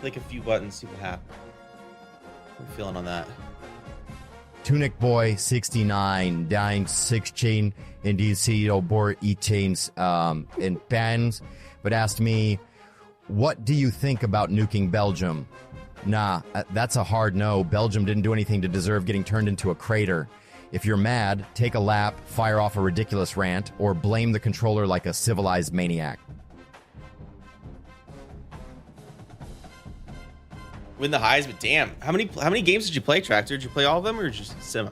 Click a few buttons, see what happens. How are you feeling on that? Tunic Boy 69 dying 6 chain Ndsu bor e-chains in bands, but asked me, what do you think about nuking Belgium? Nah, that's a hard no. Belgium didn't do anything to deserve getting turned into a crater. If you're mad, take a lap, fire off a ridiculous rant, or blame the controller like a civilized maniac. Win the highs, but damn, how many games did you play, Tractor? Did you play all of them or just Sim?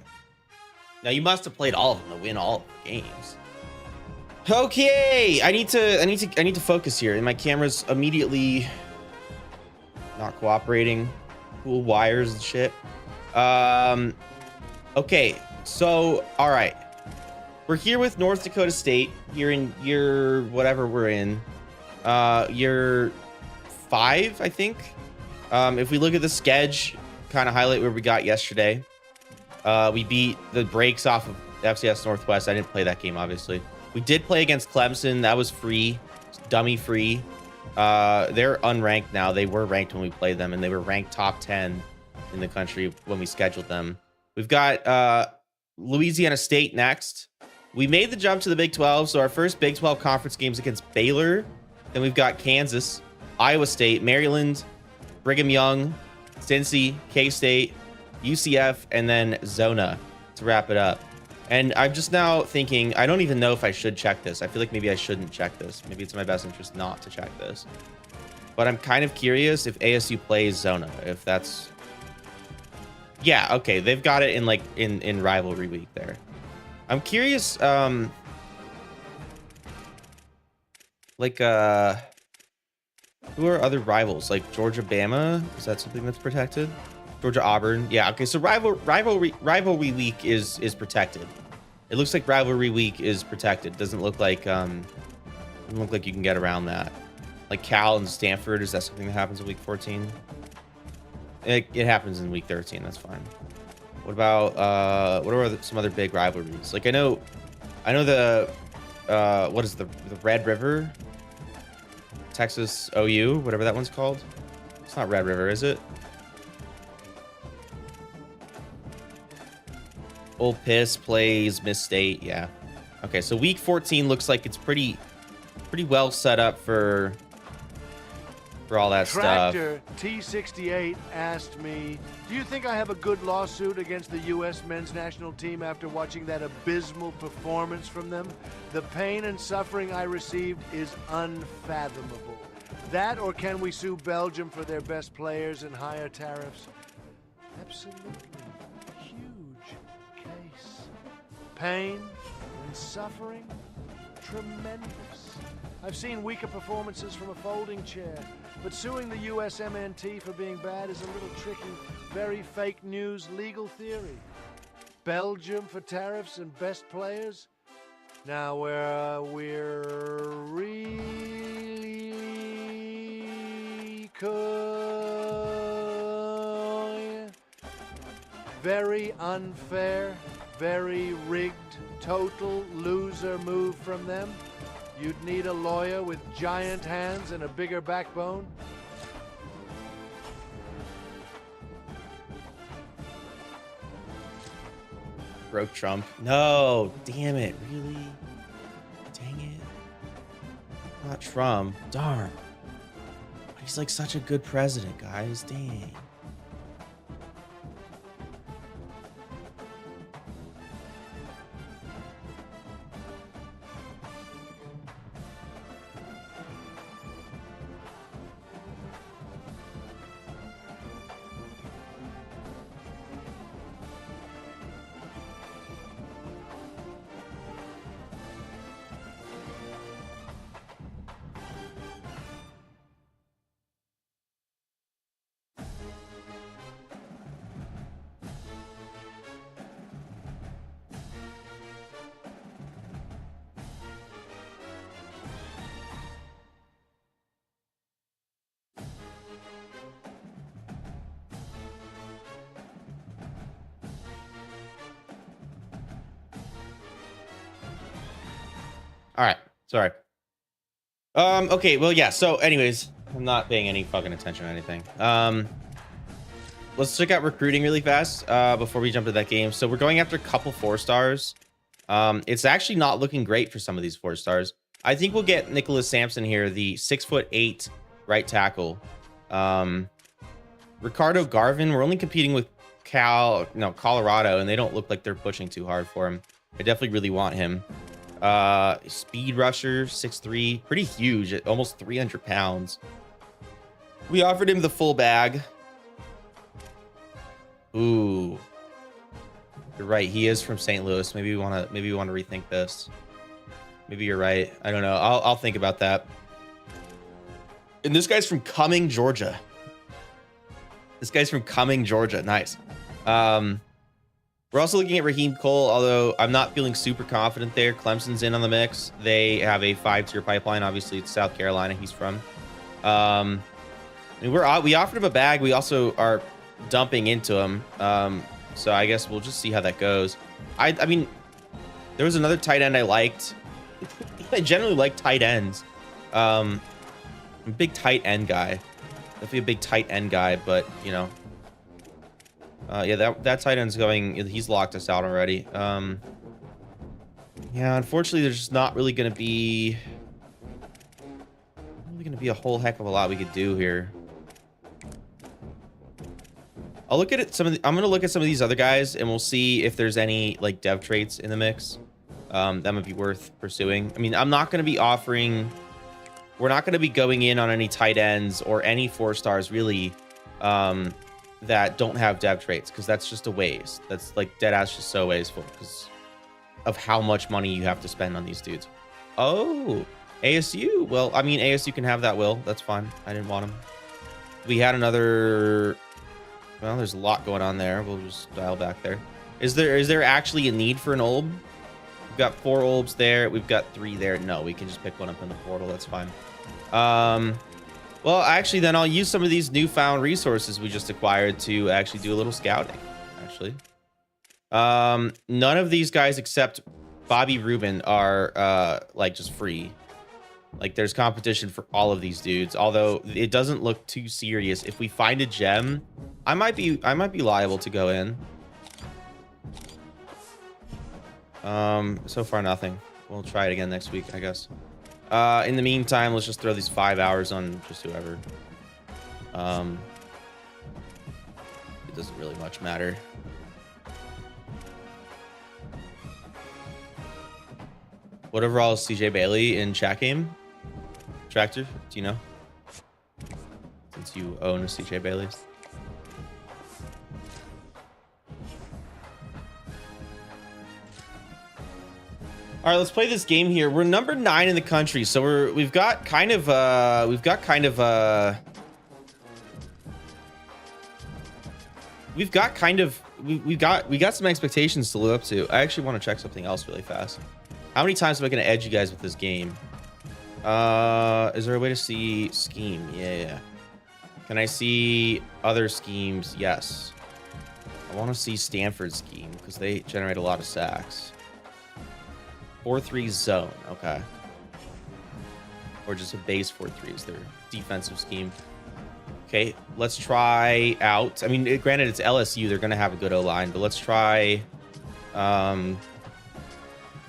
Now you must have played all of them to win all of the games. Okay, I need to focus here, and my camera's immediately not cooperating. Cool wires and shit. Okay, so all right, we're here with North Dakota State here in year whatever we're in, year 5, I think. If we look at the schedule, kind of highlight where we got yesterday. We beat the brakes off of FCS Northwest. I didn't play that game, obviously. We did play against Clemson. That was free, dummy free. They're unranked now. They were ranked when we played them, and they were ranked top 10 in the country when we scheduled them. We've got Louisiana State next. We made the jump to the Big 12, so our first Big 12 conference games against Baylor. Then we've got Kansas, Iowa State, Maryland, Brigham Young, Cincy, K-State, UCF, and then Zona to wrap it up. And I'm just now thinking, I don't even know if I should check this. I feel like maybe I shouldn't check this. Maybe it's in my best interest not to check this. But I'm kind of curious if ASU plays Zona, if that's... Yeah, okay, they've got it in like in rivalry week there. I'm curious, who are other rivals? Like Georgia, Bama? Is that something that's protected? Georgia, Auburn. Yeah. Okay. So rivalry week is protected. It looks like rivalry week is protected. Doesn't look like you can get around that. Like Cal and Stanford. Is that something that happens in week 14? It happens in week 13. That's fine. What about what are some other big rivalries? Like I know the what is the Red River? Texas OU, whatever that one's called. It's not Red River, is it? Old Piss plays Miss State. Yeah. Okay, so week 14 looks like it's pretty well set up for all that Tractor stuff. T68 asked me, do you think I have a good lawsuit against the U.S. men's national team after watching that abysmal performance from them? The pain and suffering I received is unfathomable. That, or can we sue Belgium for their best players and higher tariffs? Absolutely. Huge case. Pain and suffering? Tremendous. I've seen weaker performances from a folding chair, but suing the USMNT for being bad is a little tricky, very fake news legal theory. Belgium for tariffs and best players? Now we're really cool. Very unfair, very rigged, total loser move from them. You'd need a lawyer with giant hands and a bigger backbone. Broke Trump. No, damn it. Really? Dang it. Not Trump. Darn. He's like such a good president, guys. Dang. All right. Sorry. Okay. Well, yeah. So anyways, I'm not paying any fucking attention to anything. Let's check out recruiting really fast before we jump to that game. So we're going after a couple 4-stars. It's actually not looking great for some of these 4-stars. I think we'll get Nicholas Sampson here, the 6'8" right tackle. Ricardo Garvin, we're only competing with Colorado, and they don't look like they're pushing too hard for him. I definitely really want him. Speed rusher, 6'3", pretty huge at almost 300 pounds. We offered him the full bag. Ooh, you're right. He is from St. Louis. Maybe we want to rethink this. Maybe you're right. I don't know. I'll think about that. And this guy's from Cumming, Georgia. Nice. We're also looking at Raheem Cole, although I'm not feeling super confident there. Clemson's in on the mix. They have a 5-tier pipeline. Obviously, it's South Carolina he's from. I mean, we offered him a bag. We also are dumping into him. So I guess we'll just see how that goes. I mean, there was another tight end I liked. I generally like tight ends. I'm a big tight end guy. Definitely a big tight end guy, but you know. Yeah, that tight end's going. He's locked us out already. Yeah, unfortunately, there's just not really gonna be a whole heck of a lot we could do here. I'll look at it. I'm gonna look at some of these other guys, and we'll see if there's any like dev traits in the mix. That might be worth pursuing. I mean, I'm not gonna be offering. We're not gonna be going in on any tight ends or any 4-stars really. That don't have dev traits, because that's just a waste. That's like dead ass just so wasteful because of how much money you have to spend on these dudes. Oh, ASU. Well, I mean, ASU can have that will. That's fine. I didn't want him. We had another. Well, there's a lot going on there. We'll just dial back there. Is there actually a need for an Olb? We've got 4 Olbs there. We've got 3 there. No, we can just pick one up in the portal. That's fine. Well, actually, then I'll use some of these newfound resources we just acquired to actually do a little scouting, actually. None of these guys except Bobby Rubin are, like, just free. Like, there's competition for all of these dudes, although it doesn't look too serious. If we find a gem, I might be liable to go in. So far, nothing. We'll try it again next week, I guess. In the meantime, let's just throw these 5 hours on just whoever. It doesn't really much matter. What overall is CJ Bailey in chat game? Tractor, do you know? Since you own a CJ Bailey's. All right, let's play this game here. We're number 9 in the country, so we got some expectations to live up to. I actually want to check something else really fast. How many times am I going to edge you guys with this game? Is there a way to see scheme? Yeah. Can I see other schemes? Yes. I want to see Stanford's scheme because they generate a lot of sacks. 4-3 zone, okay. Or just a base 4-3 is their defensive scheme. Okay, let's try out. I mean, granted, it's LSU. They're going to have a good O-line, but let's try... let's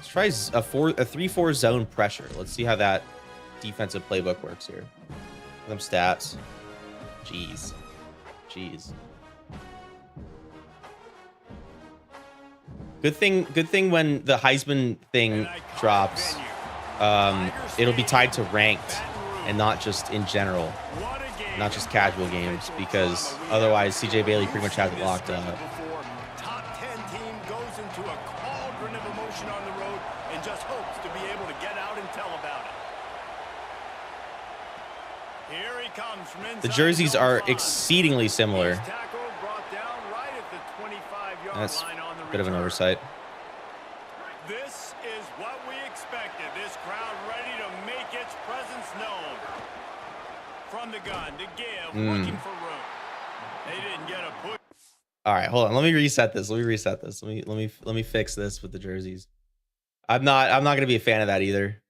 try a 3-4 zone pressure. Let's see how that defensive playbook works here. Them stats. Jeez. Good thing when the Heisman thing drops, it'll be tied to ranked and not just in general, not just casual games, because otherwise CJ Bailey pretty much has it locked up. Top 10 team goes into a cauldron of emotion on the road and just hopes to be able to get out and tell about it. Here he comes from inside. The jerseys are exceedingly similar. That's a bit of an oversight. This is what we expected. This crowd ready to make its presence known. From the gun to give, looking for room. They didn't get a push. All right, hold on. Let me reset this. Let me fix this with the jerseys. I'm not going to be a fan of that either.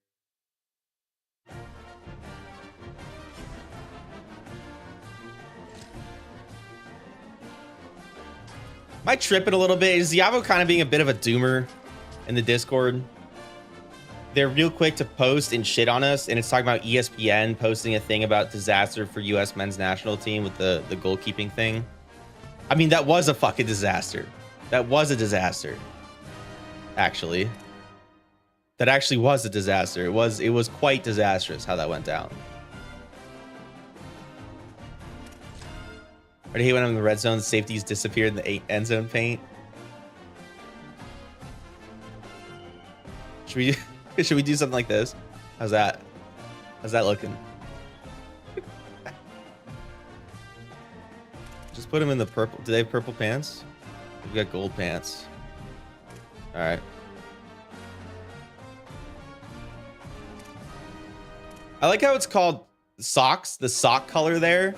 Am I tripping a little bit? Is Yavo kind of being a bit of a doomer in the Discord? They're real quick to post and shit on us, and it's talking about ESPN posting a thing about disaster for U.S. men's national team with the goalkeeping thing. I mean, that was a fucking disaster. That was a disaster. Actually. That actually was a disaster. It was quite disastrous how that went down. I hate when I'm in the red zone, the safeties disappeared in the end zone paint. Should we do something like this? How's that? How's that looking? Just put them in the purple. Do they have purple pants? We've got gold pants. All right. I like how it's called socks, the sock color there,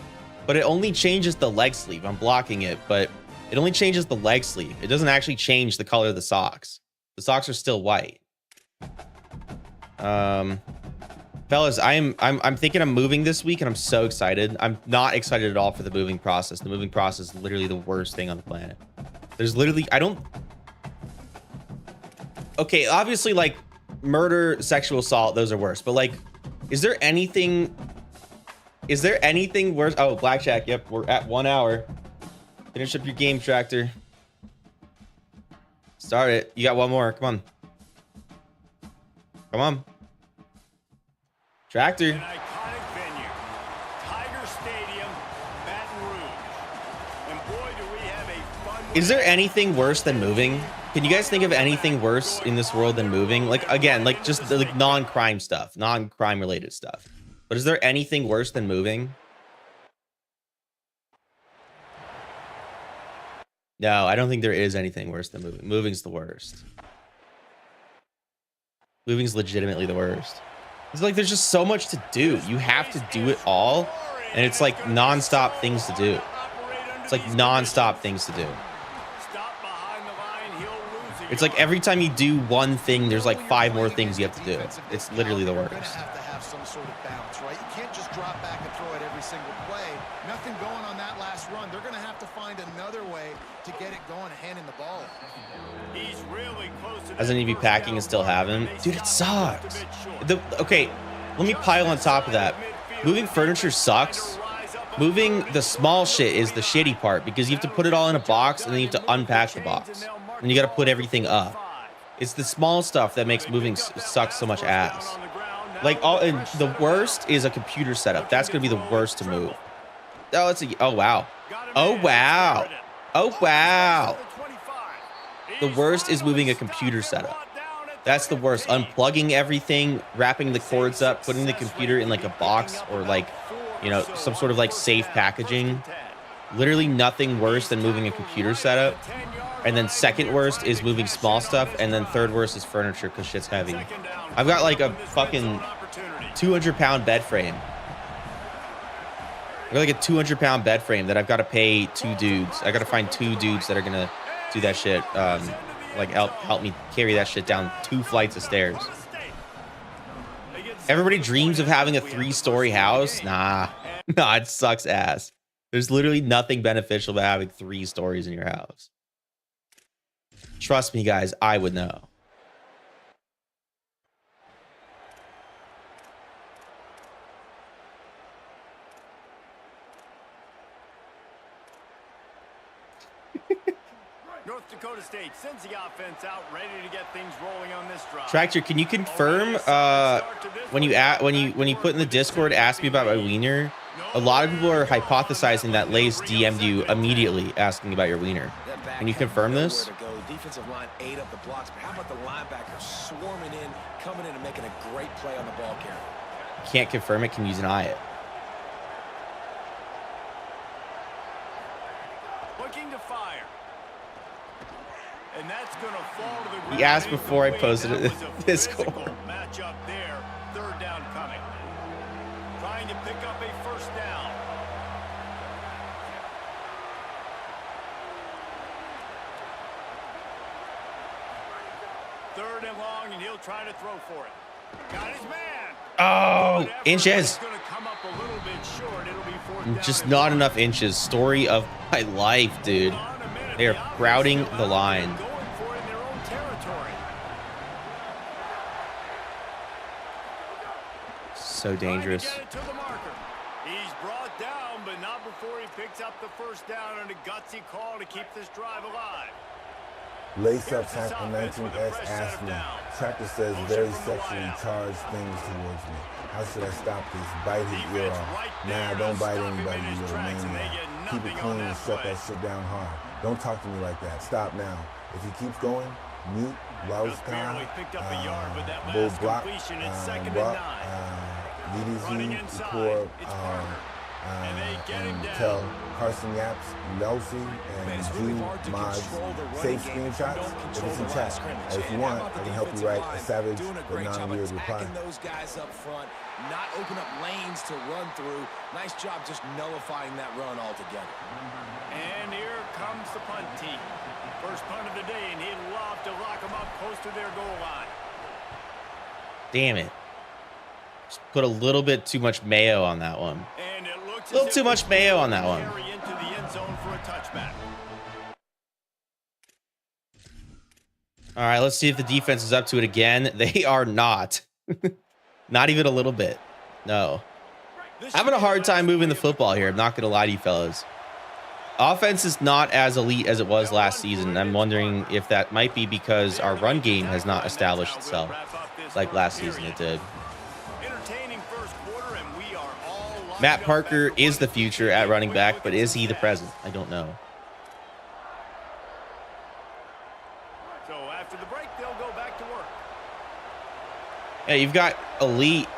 but it only changes the leg sleeve. I'm blocking it, but it only changes the leg sleeve. It doesn't actually change the color of the socks. The socks are still white. Fellas, I'm thinking I'm moving this week, and I'm so excited. I'm not excited at all for the moving process. The moving process is literally the worst thing on the planet. There's literally, okay, obviously, like, murder, sexual assault, those are worse, but like, is there anything worse? Oh, blackjack. Yep, we're at 1 hour. Finish up your game, Tractor. Start it. You got one more. Come on. Come on. Tractor. An iconic venue, Tiger Stadium, Baton Rouge. And boy, do we have a fun. Is there anything worse than moving? Can you guys think of anything worse in this world than moving? Like, again, like just like non-crime stuff, non-crime related stuff. But is there anything worse than moving? No, I don't think there is anything worse than moving. Moving's the worst. Moving's legitimately the worst. It's like there's just so much to do. You have to do it all, and it's like non-stop things to do. It's like non-stop things to do. It's like every time you do one thing, there's like 5 more things you have to do. It's literally the worst. Have to have some sort of balance, right? You can't just drop back and throw it every single play. Nothing going on that last run. They're going to have to find another way to get it going, handing the ball. He's really close to As any of you packing and still haven't, dude, it sucks. Okay, let me pile on top of that. Moving furniture sucks. Moving the small shit is the shitty part, because you have to put it all in a box and then you have to unpack the box. And you got to put everything up. It's the small stuff that makes moving suck so much ass. Like, and the worst is a computer setup. That's going to be the worst to move. Oh, oh, wow. Oh, wow. Oh, wow. The worst is moving a computer setup. That's the worst. Unplugging everything, wrapping the cords up, putting the computer in like a box or like, you know, some sort of like safe packaging. Literally nothing worse than moving a computer setup. And then second worst is moving small stuff. And then third worst is furniture because shit's heavy. I've got like a fucking 200-pound bed frame. I've got like a 200-pound bed frame that I've got to pay 2 dudes. I got to find 2 dudes that are going to do that shit. Like help me carry that shit down 2 flights of stairs. Everybody dreams of having a 3-story house. Nah, it sucks ass. There's literally nothing beneficial about having 3 stories in your house. Trust me, guys, I would know. North Dakota State sends the offense out, ready to get things rolling on this drive. Tractor, can you confirm when you put in the Discord, ask me about my wiener? A lot of people are hypothesizing that Lace DM'd you immediately asking about your wiener. Can you confirm this? Defensive line ate up the blocks, but how about the linebacker swarming in, coming in and making a great play on the ball carrier? Can't confirm it. Can you deny it? Looking to fire. And that's going to fall to the ground. He asked before I posted it in Discord. Match up there. 3rd down coming. Trying to pick up a 1st down. Third and long, and he'll try to throw for it. Got his man. Oh, inches. Gonna come up a little bit short. It'll be 4th down. Just not enough inches. Story of my life, dude. They are crowding the line. Going for it in their own territory. So dangerous. Trying to get it to the marker. He's brought down, but not before he picks up the first down on a gutsy call to keep this drive alive. Lace up tackle 19S asked me. Tractor says very sexually charged things towards me. How should I stop this? Bite his ear off. Nah, don't bite anybody, you little maniac. Keep it clean and shut that shit down hard. Don't talk to me like that. Stop now. If he keeps going, mute, Wauska, Bull Block, DDZ, Core, and tell Carson Yaps, Nelsie, and Jude Mods save screenshots if it's in chat. If you want, I can help you write a savage but non-weird reply. Those guys up front, not open up lanes to run through. Nice job just nullifying that run altogether. And here comes the punt team. First punt of the day, and he'd love to lock them up close to their goal line. Damn it. Just put a little bit too much mayo on that one. And it looks A little too much mayo on that one. carry into the end zone for a touchback. All right, let's see if the defense is up to it again. They are not. Not even a little bit. No. Having a hard time moving the football here. I'm not going to lie to you fellas. Offense is not as elite as it was last season. I'm wondering if that might be because our run game has not established itself like last season it did. Matt Parker is the future at running back, but is he the present? I don't know. So after the break, they'll go back to work. Yeah, you've got elite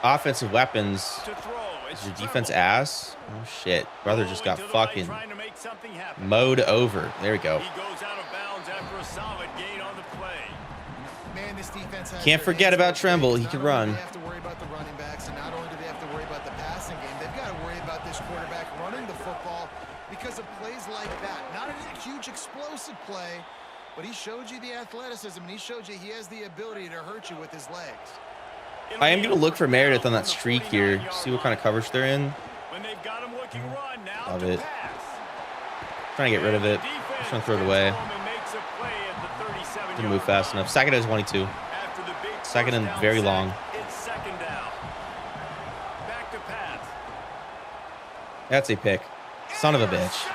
offensive weapons. To throw. Is your defense ass? Oh shit. Brother just got fucking trying to make something happen. mowed over. There we go. He goes out of bounds after a solid gain on the play. Man, this defense has Can't forget about Tremble. He can run. They have to worry about the running backs, and not only do they have to worry about the passing game, they've got to worry about this quarterback running the football because of plays like that. Not a huge explosive play, but he showed you the athleticism, and he showed you he has the ability to hurt you with his legs. I am going to look for Meredith on that streak here. See what kind of coverage they're in. When they've got him looking run now Love to it. pass. Trying to get rid of it. Just trying to throw it away. Didn't move fast enough. Second is 22. Second and very long. It's second down. Back to pass. That's a pick. Son of a bitch.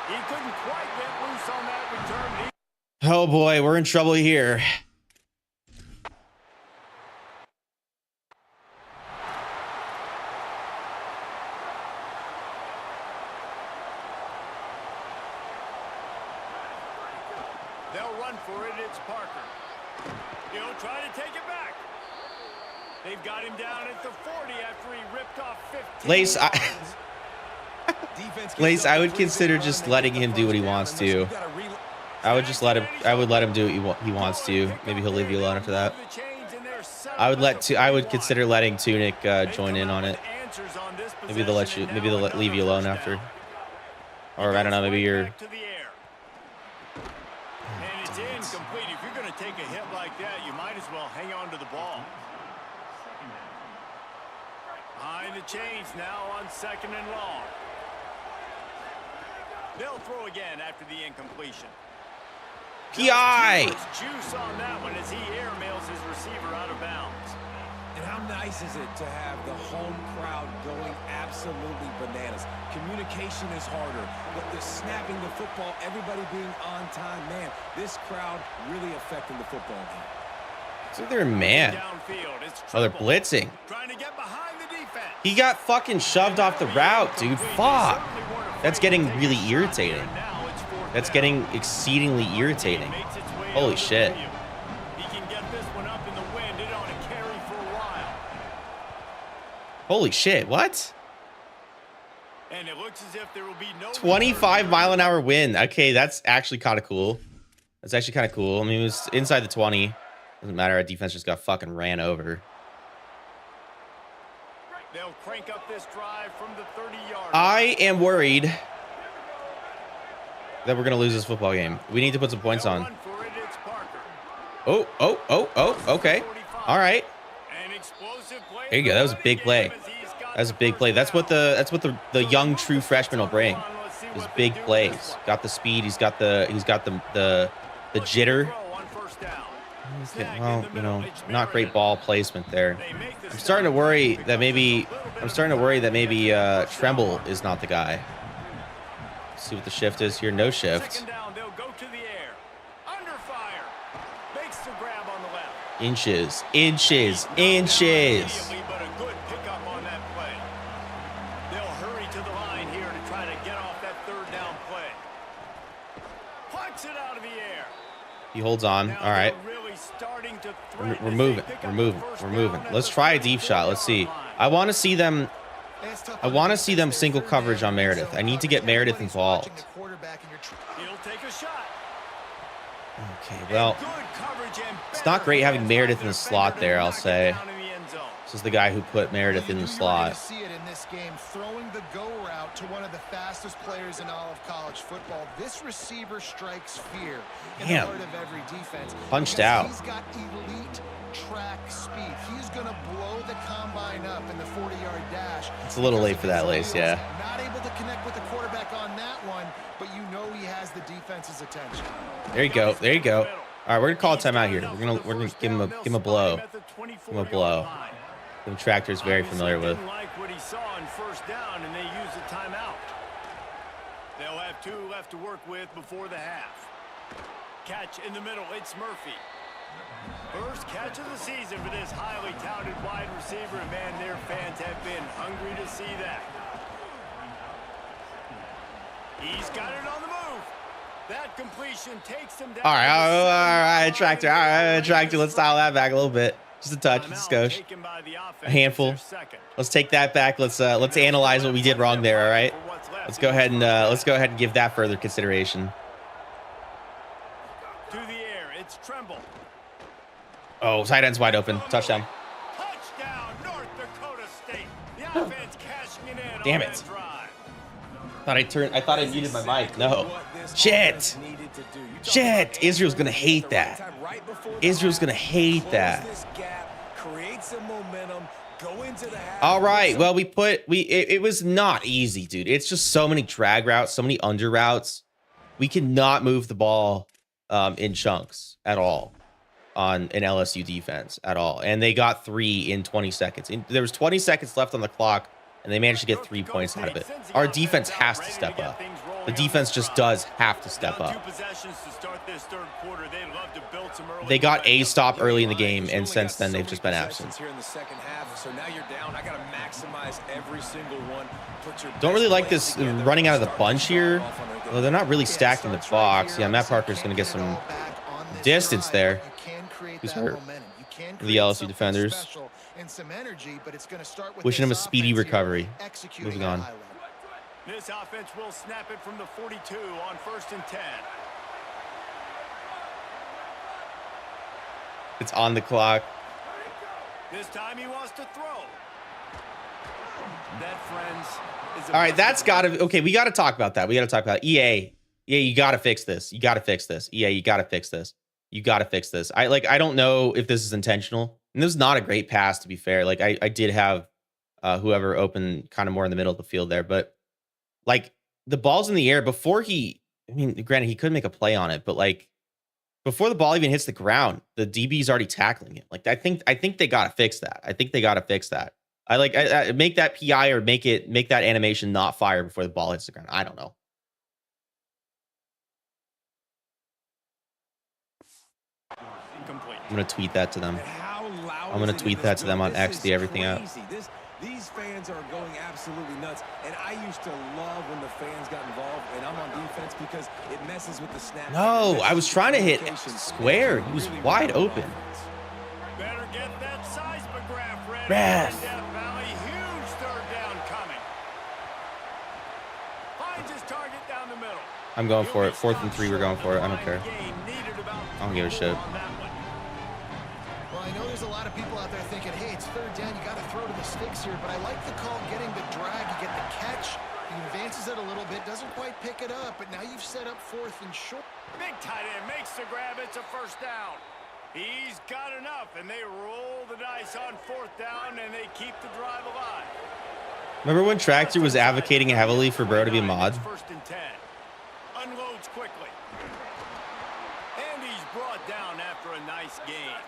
He couldn't quite get loose on that return. Oh boy, we're in trouble here. They'll run for it. It's Parker. He'll try to take it back. They've got him down at the 40 after he ripped off 15. Lace, I would consider just letting him do what he wants to. I would just let him. I would let him do what he wants to. Maybe he'll leave you alone after that. I would consider letting Tunic join in on it. Maybe they'll let you. Maybe they'll leave you alone after. Or I don't know. Maybe you're. And it's incomplete. If you're going to take a hit like that, you might as well hang on to the ball. Behind the chains now on second and long. They'll throw again after the incompletion. PI. Juice on that one as he airmails his receiver out of bounds. And how nice is it to have the home crowd going absolutely bananas? Communication is harder, but the snapping the football, everybody being on time, man, this crowd really affecting the football game. So they're man. Oh, they're blitzing. Trying to get behind the defense. He got fucking shoved off the route, dude. Fuck. That's getting really irritating. That's getting exceedingly irritating. Holy shit. He can get this one up in the wind. It ought to carry for a while. Holy shit. What? And it looks as if there will be no 25-mile-an-hour wind. Okay, that's actually kind of cool. That's actually kind of cool. I mean, it was inside the 20. Doesn't matter. Our defense just got fucking ran over. They'll crank up this drive from the 30-yard. I am worried that we're going to lose this football game. We need to put some points on. Oh, okay. All right. There you go. That was a big play. That's a big play. That's what the young true freshman will bring. His big plays. Got the speed. He's got the jitter. Okay, well, you know, not great ball placement there. I'm starting to worry that maybe Tremble is not the guy. Let's see what the shift is here. No shift. Inches. He holds on. All right. We're moving. Let's try a deep shot. Let's see. I want to see them single coverage on Meredith. I need to get Meredith involved. Okay, well, it's not great having Meredith in the slot there, I'll say. This is the guy who put Meredith in the slot. See it in this game, throwing the go route to one of the fastest players in all of college football. This receiver strikes fear in the heart of every defense. Punched out. He's got elite track speed. He's going to blow the combine up in the 40-yard dash. It's a little late for that, Lace, yeah. Not able to connect with the quarterback on that one, but you know he has the defense's attention. There you go. All right, we're gonna call a timeout here. We're gonna give him a blow. Give him a blow. The Tractor is very familiar with. Like what he saw on first down, and they use a timeout. They'll have 2 left to work with before the half. Catch in the middle. It's Murphy. First catch of the season for this highly touted wide receiver, and man, their fans have been hungry to see that. He's got it on the move. That completion takes him down. All right, Tractor. Let's dial that back a little bit. Just a touch, just a skosh. A handful. Let's take that back. Let's analyze what we did wrong there. All right. Let's go ahead and give that further consideration. To the air, it's Tremble. Oh, tight end's wide open. Touchdown. Touchdown, North Dakota State. The offense cashing it in. Damn it. I thought I muted my mic. No. Shit. Israel's gonna hate that. All right. Well, it was not easy, dude. It's just so many drag routes, so many under routes. We cannot move the ball in chunks at all on an LSU defense at all. And they got 3 in 20 seconds. There was 20 seconds left on the clock, and they managed to get 3 points out of it. Our defense has to step up. The defense just does have to step up. They got a stop early in the game, and since then they've just been absent. Don't really like this running out of the bunch here. Well, they're not really stacked in the box. Yeah, Matt Parker's going to get some distance there. Who's hurt? The LSU defenders. Wishing him a speedy recovery. Moving on. This offense will snap it from the 42 on 1st and 10. It's on the clock. This time he wants to throw. That, friends, is all right, that's got to... Okay, we got to talk about that. EA. Yeah, you got to fix this. EA, you got to fix this. I don't know if this is intentional. And this is not a great pass, to be fair. Like, I did have whoever open kind of more in the middle of the field there. But, like, the ball's in the air before granted, he could make a play on it. But, like, before the ball even hits the ground, the DB's already tackling it. Like, I think they got to fix that. I make that PI or make that animation not fire before the ball hits the ground. I don't know. I'm going to tweet that to them. I'm going to tweet that to them on X, the everything out. These fans are going absolutely nuts. And I used to love when the fans got involved, and I'm on defense because it messes with the snap. No, I was trying to hit square. He was wide open. Better get that seismograph ready. Ref. Death Valley, huge third down coming. Finds his target down the middle. I'm going for it. 4th and 3, we're going for it. I don't care. I don't give a shit. Well, I know there's a lot of people out there thinking, hey, it's 3rd down, you got to throw to the sticks here, but I like the call getting the drag, you get the catch, he advances it a little bit, doesn't quite pick it up, but now you've set up 4th and short. Big tight end makes the grab, it's a 1st down. He's got enough, and they roll the dice on 4th down, and they keep the drive alive. Remember when Tractor was advocating heavily for Bro to be a mod? First and 10. Unloads quickly. And he's brought down after a nice gain.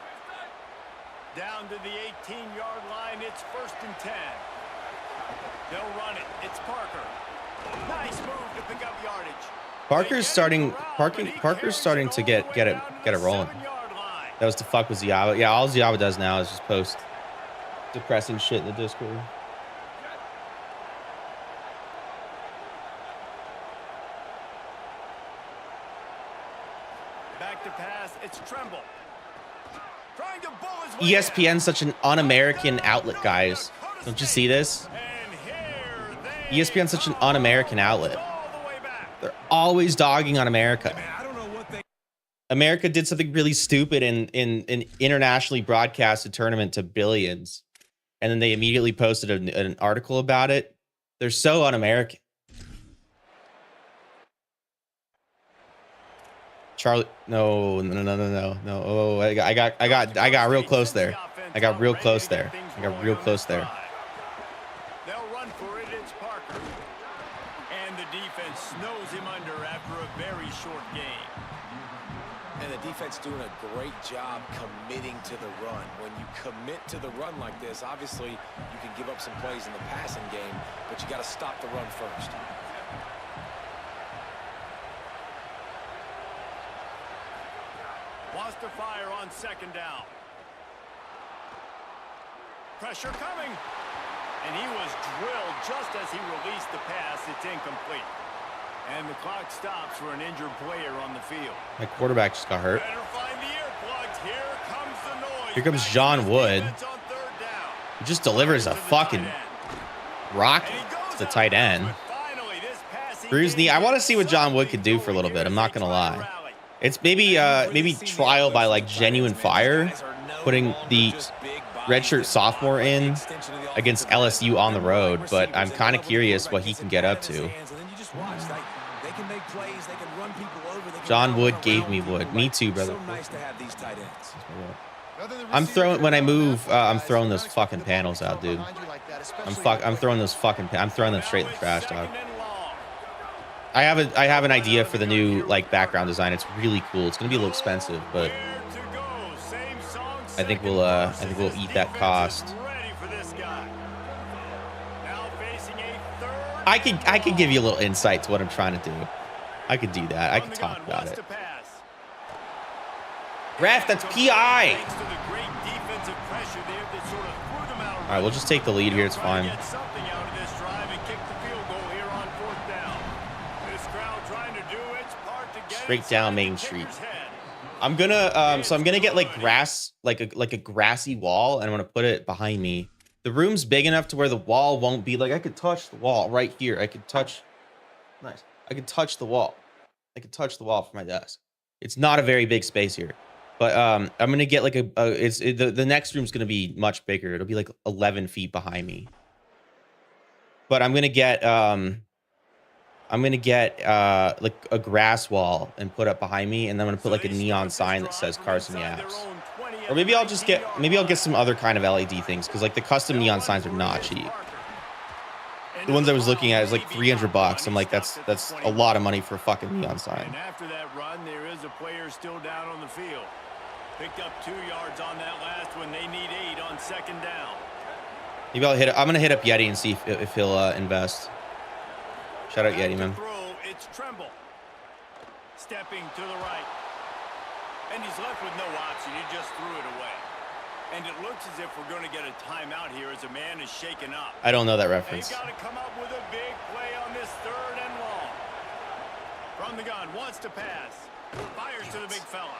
Down to the 18-yard line, it's first and 10. They'll run it. It's Parker. Nice move to pick up yardage. Parker's starting to get it rolling. That was to fuck with Ziava. Yeah, all Ziava does now is just post depressing shit in the Discord. Back to pass, it's Tremble. Trying to bull his way ESPN's such an un-American outlet, guys. Don't you see this? ESPN's such an un-American outlet. They're always dogging on America. America did something really stupid in an internationally broadcasted tournament to billions, and then they immediately posted an article about it. They're so un-American. Charlie, no. Oh, I got real close there. I got real close there. They'll run for it. It's Parker, and the defense snows him under after a very short game. And the defense doing a great job committing to the run. When you commit to the run like this, obviously you can give up some plays in the passing game, but you got to stop the run first. Wants to fire on second down. Pressure coming. And he was drilled just as he released the pass. It's incomplete. And the clock stops for an injured player on the field. My quarterback just got hurt. Better find the earplugs. Here comes the noise. Here comes John Wood. He just delivers a fucking rocket to the tight end. Bruised knee. I want to see what John Wood could do for a little bit. I'm not gonna lie. It's maybe trial by like Genuine Fire, putting the redshirt sophomore in against LSU on the road, but I'm kind of curious what he can get up to. John Wood gave me wood. Me too, brother. I'm throwing when I move. I'm throwing those fucking panels out, dude. I'm throwing those fucking. I'm throwing them straight in the trash, dog. I have an idea for the new like background design. It's really cool. It's gonna be a little expensive, but I think we'll eat that cost. I could give you a little insight to what I'm trying to do. I could do that. I could talk about it. Ref, that's PI. All right, we'll just take the lead here. It's fine. Straight down Main Street. I'm gonna get like grass, like a grassy wall, and I'm gonna put it behind me. The room's big enough to where the wall won't be like I could touch the wall right here. I could touch the wall. I could touch the wall from my desk. It's not a very big space here, but I'm gonna get like the next room's gonna be much bigger. It'll be like 11 feet behind me. But I'm gonna get like a grass wall and put up behind me, and then I'm gonna put like a neon sign that says Carson Yaps. Or maybe I'll get some other kind of LED things, because like the custom neon signs are not cheap. The ones I was looking at is like $300. I'm like, that's a lot of money for a fucking neon sign. And after that run, there is a player still down on the field. Picked up 2 yards on that last one. They need 8 on second down. Maybe I'll hit it. I'm gonna hit up Yeti and see if he'll invest. Shout out Yeti, man. It's Tremble. Stepping to the right. And he's left with no option. He just threw it away. And it looks as if we're going to get a timeout here as a man is shaken up. I don't know that reference. They've got to come up with a big play on this 3rd and long. From the gun, wants to pass. Fires to the big fella.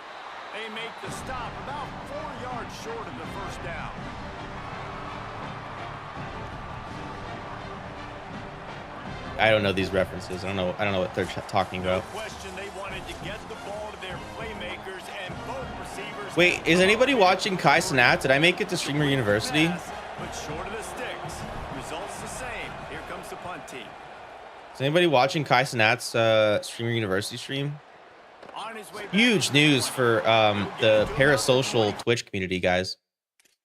They make the stop about 4 yards short of the first down. I don't know these references. I don't know what they're talking about. No question, they wanted to get the ball to their playmakers, and both receivers. Wait, is anybody watching Kai Cenat? Did I make it to Streamer University? But short of the sticks. Results the same. Here comes the punt team. Is anybody watching Kai Cenat's Streamer University stream? Huge news for the parasocial Twitch community, guys.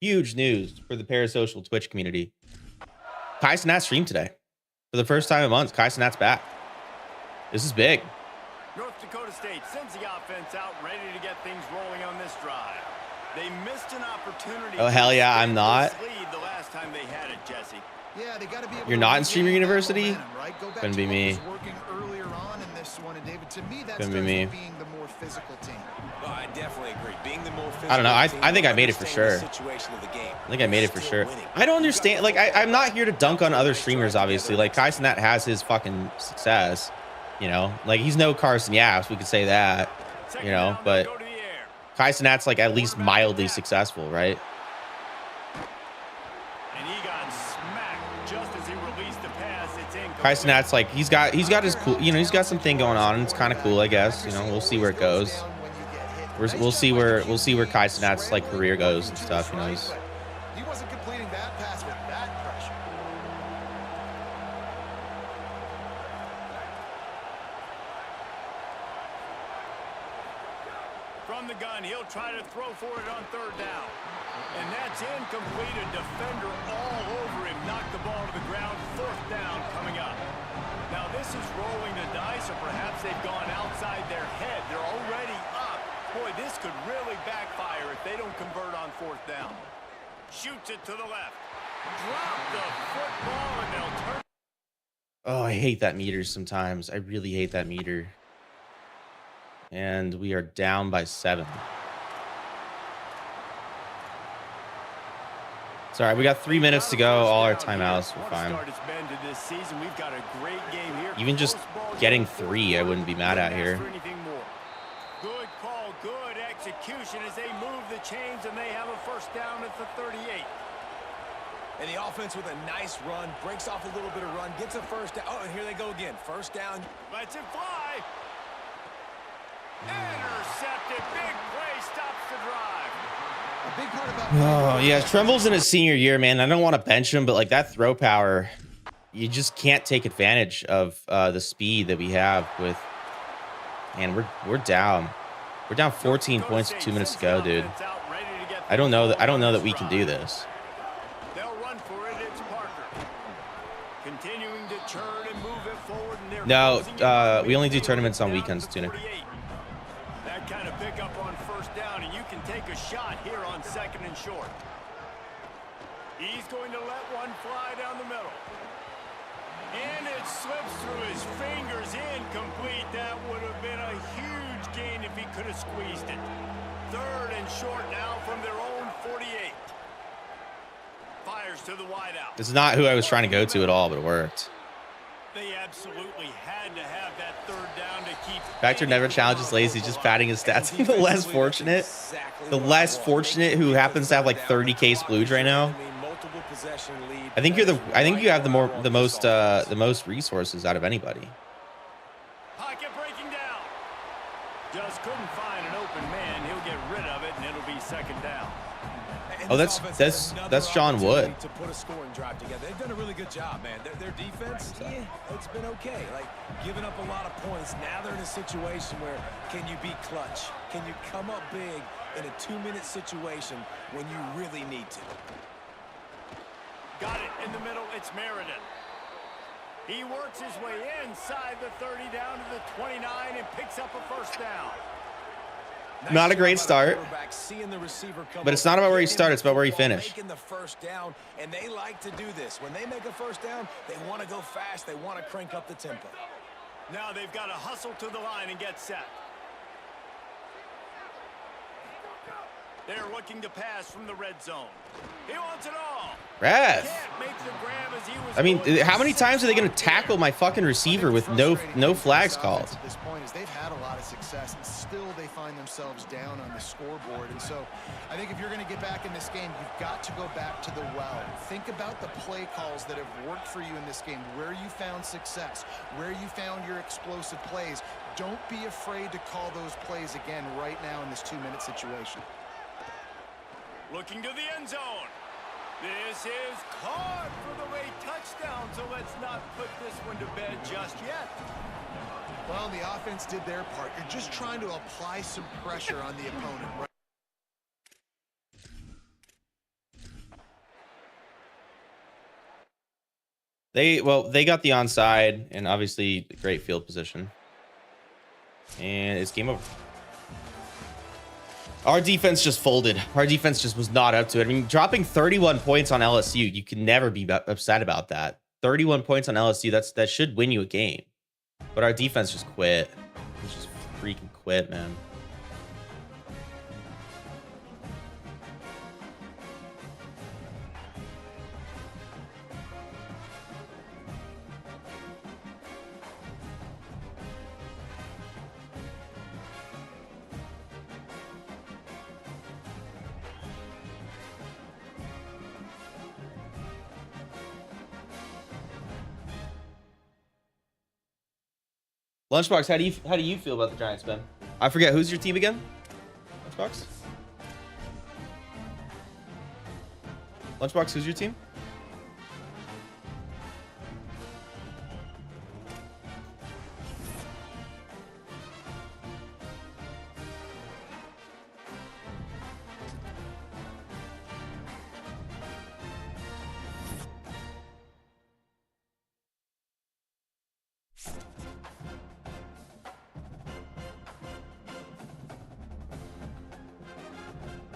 Huge news for the parasocial Twitch community. Kai Cenat streamed today. For the first time in months, Kai Cenat's back. This is big. North Dakota State sends the offense out, ready to get things rolling on this drive. They missed an opportunity. Oh, hell yeah, I'm not. The last time they had it, Jesse. Yeah, they got to be able You're to not in Streamer University? momentum, right? Go back Couldn't to be what me. was working earlier on in this one, and David, to me, that's Couldn't be me. being the more physical team. Well, I definitely agree. Being the more physical I don't know. I team, think I made it for sure. understanding the situation of the game. I think I made it for Still sure. winning. I don't understand. Like, I'm not here to dunk on other streamers, obviously. Like, Kai Cenat has his fucking success. You know? Like, he's no Carson Yaps. We could say that. You know? But Kai Cenat's, like, at least mildly successful, right? And he got smacked just as he released the pass. It's incomplete. Kai Cenat's, like, he's got his cool, you know, he's got something going on, and it's kind of cool, I guess. You know, we'll see where it goes. We'll see where Kai Cenat's, like, career goes and stuff. You know, he's... He wasn't completing that pass with that pressure. From the gun, he'll try to throw for it on third down. And that's incomplete. A defender all over him. Knocked the ball to the ground. Fourth down coming up. Now this is rolling the dice, or perhaps they've gone outside their head. They're already up. Boy, this could really backfire if they don't convert on fourth down. Shoots it to the left. Drop the football, and they'll turn. Oh, I hate that meter sometimes. I really hate that meter. And we are down by 7. Sorry, we got 3 minutes to go. All our timeouts. We're fine. Even just getting 3, I wouldn't be mad at here. Good call, good execution as they move the chains, and they have a first down at the 38. And the offense with a nice run, breaks off a little bit of run, gets a first down. Oh, and here they go again. First down. Lets it fly. Intercepted. Big play stops the drive. A big part about Oh, yeah. Tremble's in his senior year, man. I don't want to bench him, but like that throw power, you just can't take advantage of the speed that we have with. And we're down. We're down 14 points with 2 minutes to go, dude. I don't know that we can do this. They'll run for it. It's Parker. Continuing to turn and move it forward. No, we only do tournaments on weekends, Tunic. That kind of pickup on first down, and you can take a shot here on second and short. He's going to let one fly down the middle. And it slips through his fingers, incomplete. That would have been a huge gain if he could have squeezed it. Third and short now from their own 48. Fires to the wideout. This is not who I was trying to go to at all, but it worked. They absolutely had to have that third down to keep. Factor never challenges lazy, just padding his stats. The less fortunate who happens to have like 30K splooge right now. I think you have the most resources out of anybody. Pocket breaking down. Just couldn't find an open man. He'll get rid of it, and it'll be second down. Oh, that's John Wood. To put a scoring drive together. They've done a really good job, man. Their defense, yeah, it's been okay. Like giving up a lot of points. Now they're in a situation where can you be clutch? Can you come up big in a 2-minute situation when you really need to? Got it in the middle. It's Meriden. He works his way inside the 30 down to the 29 and picks up a first down. Not a great start, but it's not about where he started, it's about where he finished. Making the first down, and they like to do this. When they make a first down, they want to go fast. They want to crank up the tempo. Now they've got to hustle to the line and get set. They're looking to pass from the red zone. He wants it all. Ref. Can't make the grab as he was I mean, going. how many times are they going to tackle my fucking receiver with no flags called? At this point is they've had a lot of success, and still they find themselves down on the scoreboard. And so I think if you're going to get back in this game, you've got to go back to the well. Think about the play calls that have worked for you in this game, where you found success, where you found your explosive plays. Don't be afraid to call those plays again right now in this 2-minute situation. Looking to the end zone. This is caught for the late touchdown, so let's not put this one to bed just yet. Well, the offense did their part. You're just trying to apply some pressure on the opponent, right? They got the onside and obviously great field position. And it's game over. Our defense just folded. Our defense just was not up to it. I mean, dropping 31 points on LSU, you can never be upset about that. 31 points on LSU, that should win you a game. But our defense just quit. It just freaking quit, man. Lunchbox, how do you feel about the Giants, Ben? I forget, who's your team again? Lunchbox? Lunchbox, who's your team?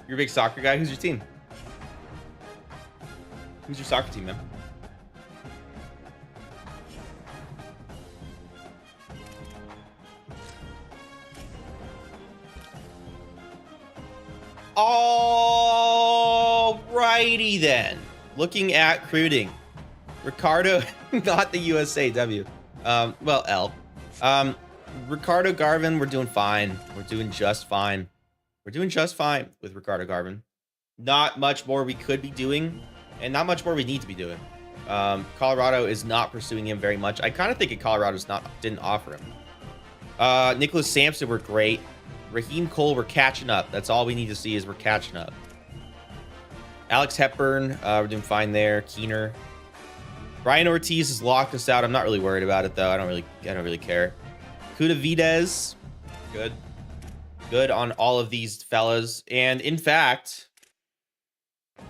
You're a big soccer guy. Who's your team? Who's your soccer team, man? Alrighty then. Looking at recruiting. Ricardo got the USAW. Well, L. Ricardo Garvin, we're doing fine. We're doing just fine. We're doing just fine with Ricardo Garvin. Not much more we could be doing, and not much more we need to be doing. Colorado is not pursuing him very much. I kind of think Colorado's didn't offer him. Nicholas Sampson, we're great. Raheem Cole, we're catching up. That's all we need to see is we're catching up. Alex Hepburn, we're doing fine there. Keener. Brian Ortiz has locked us out. I'm not really worried about it though. I don't really care. Kuda Videz, good. Good on all of these fellas. And in fact, I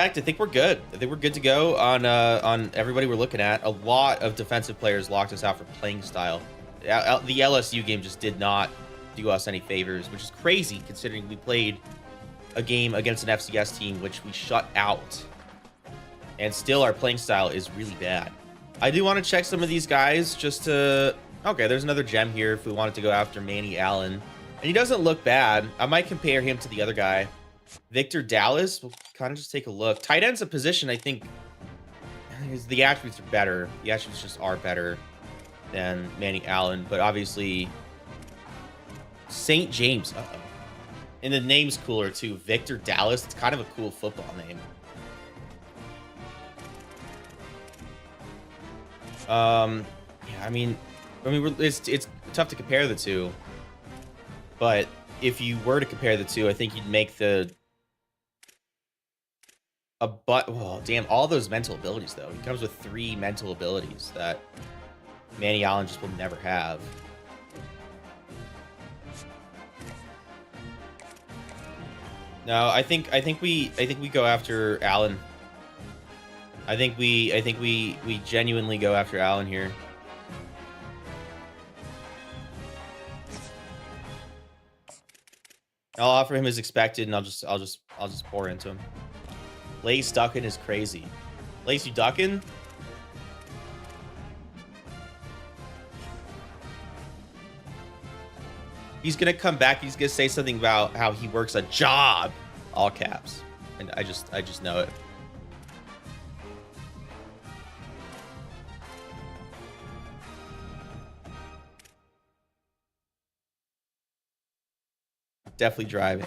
think we're good. I think we're good to go on everybody we're looking at. A lot of defensive players locked us out for playing style. The LSU game just did not do us any favors, which is crazy considering we played a game against an FCS team which we shut out. And still our playing style is really bad. I do want to check some of these guys just to... Okay, there's another gem here if we wanted to go after Manny Allen. And he doesn't look bad. I might compare him to the other guy. Victor Dallas, we'll kind of just take a look. Tight end's a position, I think the attributes are better. The attributes just are better than Manny Allen. But obviously, St. James, and the name's cooler too. Victor Dallas, it's kind of a cool football name. Yeah, I mean, it's tough to compare the two, but if you were to compare the two, I think you'd make well, damn, all those mental abilities though. He comes with 3 mental abilities that Manny Allen just will never have. No, I think we go after Allen. I think we genuinely go after Allen here. I'll offer him as expected, and I'll just pour into him. Lace ducking is crazy. Lace, you ducking? He's gonna come back. He's gonna say something about how he works a job, all caps, and I just know it. Definitely driving.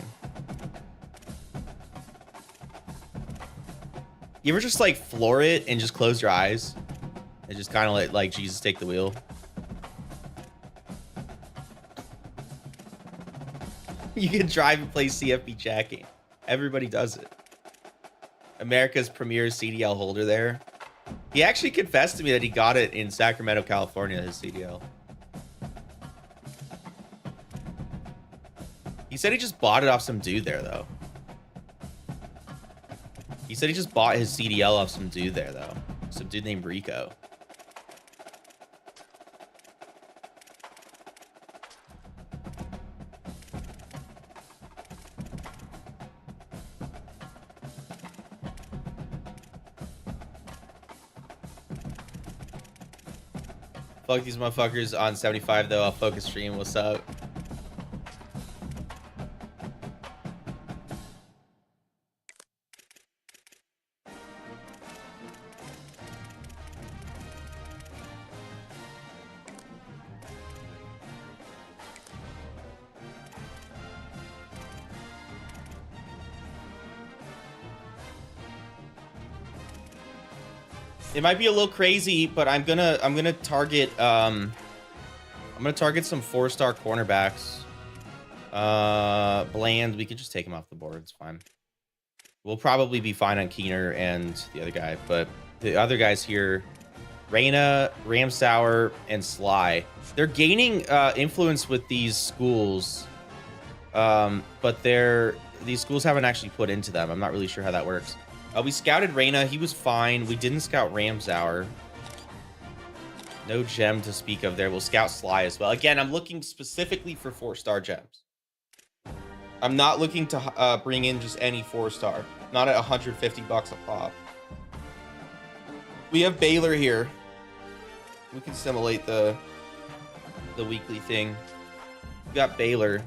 You ever just like floor it and just close your eyes and just kind of let like Jesus take the wheel? You can drive and play CFB jacking. Everybody does it. America's premier CDL holder there. He actually confessed to me that he got it in Sacramento, California, his CDL. He said he just bought it off some dude there, though. He said he just bought his CDL off some dude there, though. some dude named Rico. Fuck these motherfuckers on 75 though. I'll focus stream. What's up? It might be a little crazy, but I'm gonna target I'm gonna target some 4-star cornerbacks. Bland, we could just take him off the board. It's fine. We'll probably be fine on Keener and the other guy, but the other guys here, Reyna, Ramsauer, and Sly, they're gaining influence with these schools, but these schools haven't actually put into them. I'm not really sure how that works. We scouted Reyna. He was fine. We didn't scout Ramsauer. No gem to speak of there. We'll scout Sly as well. Again, I'm looking specifically for 4-star gems. I'm not looking to bring in just any 4-star. Not at $150 a pop. We have Baylor here. We can simulate the weekly thing. We got Baylor.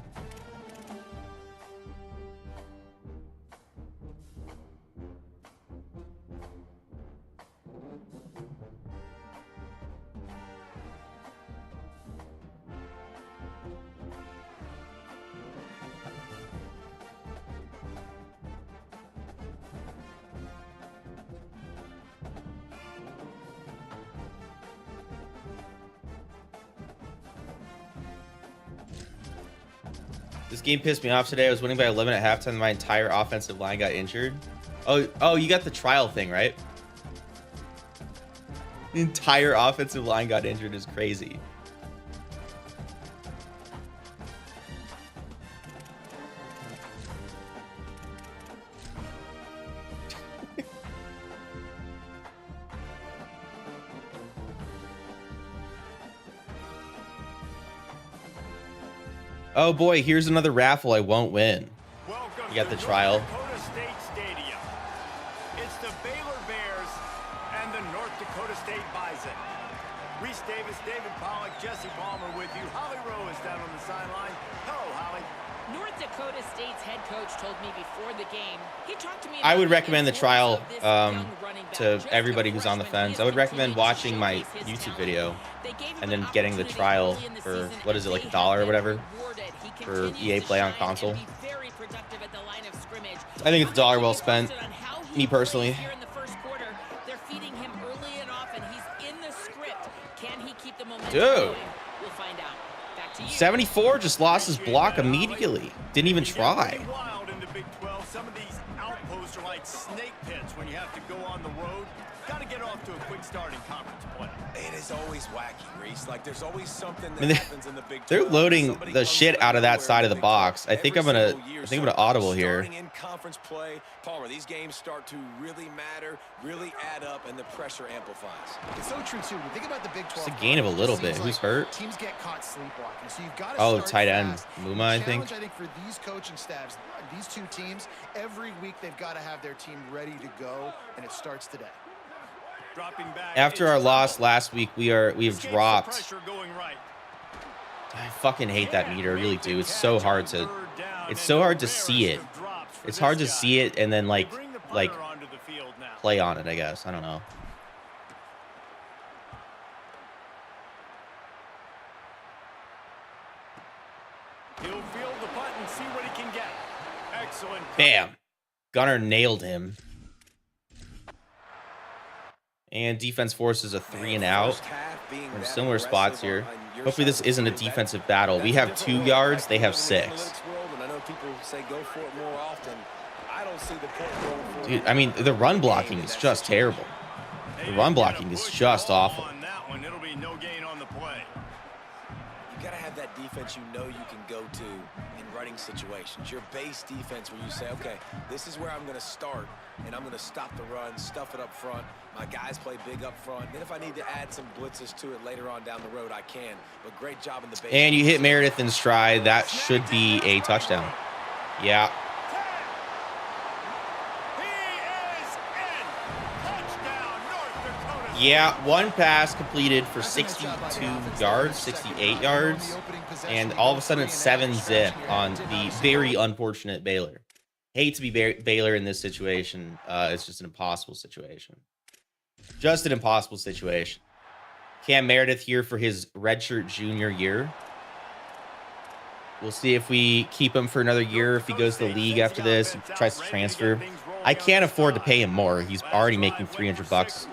This game pissed me off today. I was winning by 11 at halftime. My entire offensive line got injured. Oh, you got the trial thing, right? The entire offensive line got injured is crazy. Oh boy, here's another raffle I won't win. You got the trial. Dakota State Stadium. It's the Baylor Bears and the North Dakota State Bison. Reese Davis, David Pollock, Jesse Palmer with you. Holly Rowe is down on the sideline. Hello, Holly. North Dakota State's head coach told me before the game. He talked to me. I would recommend the trial to everybody who's on the fence. I would recommend watching my YouTube video and then getting the trial for, what is it, like $1 or whatever for EA Play on console. I think it's $1 well spent, me personally. Dude, 74 just lost his block immediately. Didn't even try. Wild in the Big 12. Some of these outposts are like snake pits when you have to go on the road. Got to get off to a quick start in conference play. It is always wacky, Reese. Like there's always something that I mean, happens in the Big 12. they're loading the shit out of that side of the box. I think I'm gonna audible here. Starting in conference play, Palmer, these games start to really matter, really add up, and the pressure amplifies. It's so true too. When you think about the Big 12, It's a gain of a little bit. Who's hurt? Teams get caught sleepwalking, so you've got to Oh, start tight end fast. Muma, I The think. challenge, for these coaching staffs, these two teams, every week they've got to have their team ready to go, and it starts today. Dropping back. After our loss last week, we have dropped. Pressure going right. I fucking hate that meter, I really do. It's so hard to see it. It's hard to see it and then like play on it, I guess. I don't know. He'll field the punt and see what he can get. Excellent. Bam. Gunner nailed him. And defense forces a 3 and out. We're in similar spots here. Hopefully this isn't a defensive battle. We have 2 yards. They have 6. Dude, I mean, the run blocking is just terrible. The run blocking is just awful. On that one, it'll be no gain on the play. You gotta have that defense you know you can go to in running situations. Your base defense where you say, okay, this is where I'm gonna start and I'm going to stop the run, stuff it up front. My guys play big up front. Then if I need to add some blitzes to it later on down the road, I can. But great job in the base. And you hit Meredith in stride. That should be a touchdown. Yeah. Yeah, one pass completed for 62 yards, 68 yards, and all of a sudden it's 7-zip on the very unfortunate Baylor. Hate to be Baylor in this situation. It's just an impossible situation. Just an impossible situation. Cam Meredith here for his redshirt junior year. We'll see if we keep him for another year. If he goes to the league after this, he tries to transfer. I can't afford to pay him more. He's already making $300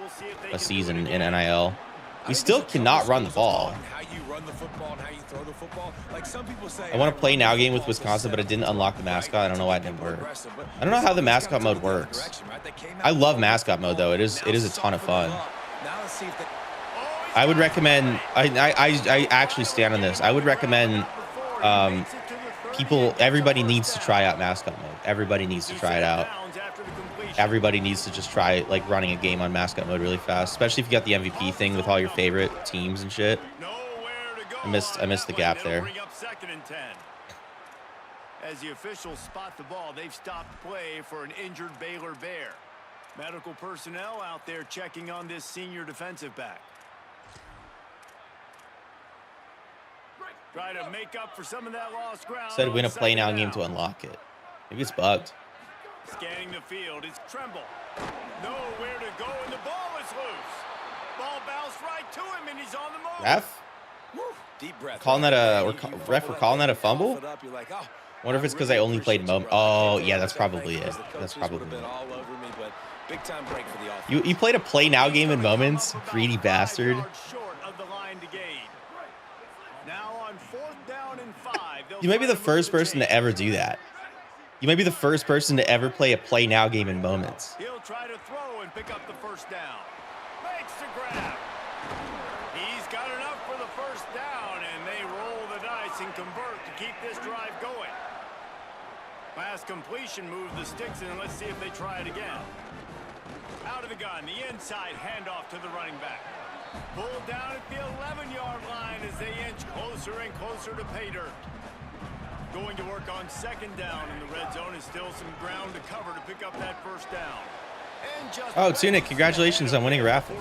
a season in NIL. We still cannot run the ball. I want to play now game with Wisconsin, but I didn't unlock the mascot. I don't know why it didn't work. I don't know how the mascot mode works. I love mascot mode though. It is a ton of fun. I would recommend. I actually stand on this. I would recommend everybody needs to try out mascot mode. Everybody needs to try it out. Everybody needs to just try like running a game on mascot mode really fast, especially if you got the MVP thing with all your favorite teams and shit. I missed the gap there. As the officials spot the ball, they've stopped play for an injured Baylor Bear. Medical personnel out there checking on this senior defensive back. Try to make up for some of that lost ground. Said win a play now game to unlock it. Maybe it's bugged. Scanning the field, it's Tremble. Nowhere to go, and the ball is loose. Ball bounced right to him, and he's on the move. Ref? Deep breath. Calling that ref? We're calling that a fumble? Wonder if it's because I only played moment. Oh yeah, that's probably it. That's probably it. You played a play now game in moments, greedy bastard. You might be the first person to ever do that. You might be the first person to ever play a play now game in moments. He'll try to throw and pick up the first down. Makes the grab. He's got enough for the first down, and they roll the dice and convert to keep this drive going. Pass completion, move the sticks, and let's see if they try it again. Out of the gun, the inside handoff to the running back. Pulled down at the 11-yard line as they inch closer and closer to pay dirt. Going to work on second down in the red zone is still some ground to cover to pick up that first down. Oh, Tunic, congratulations on winning a raffle.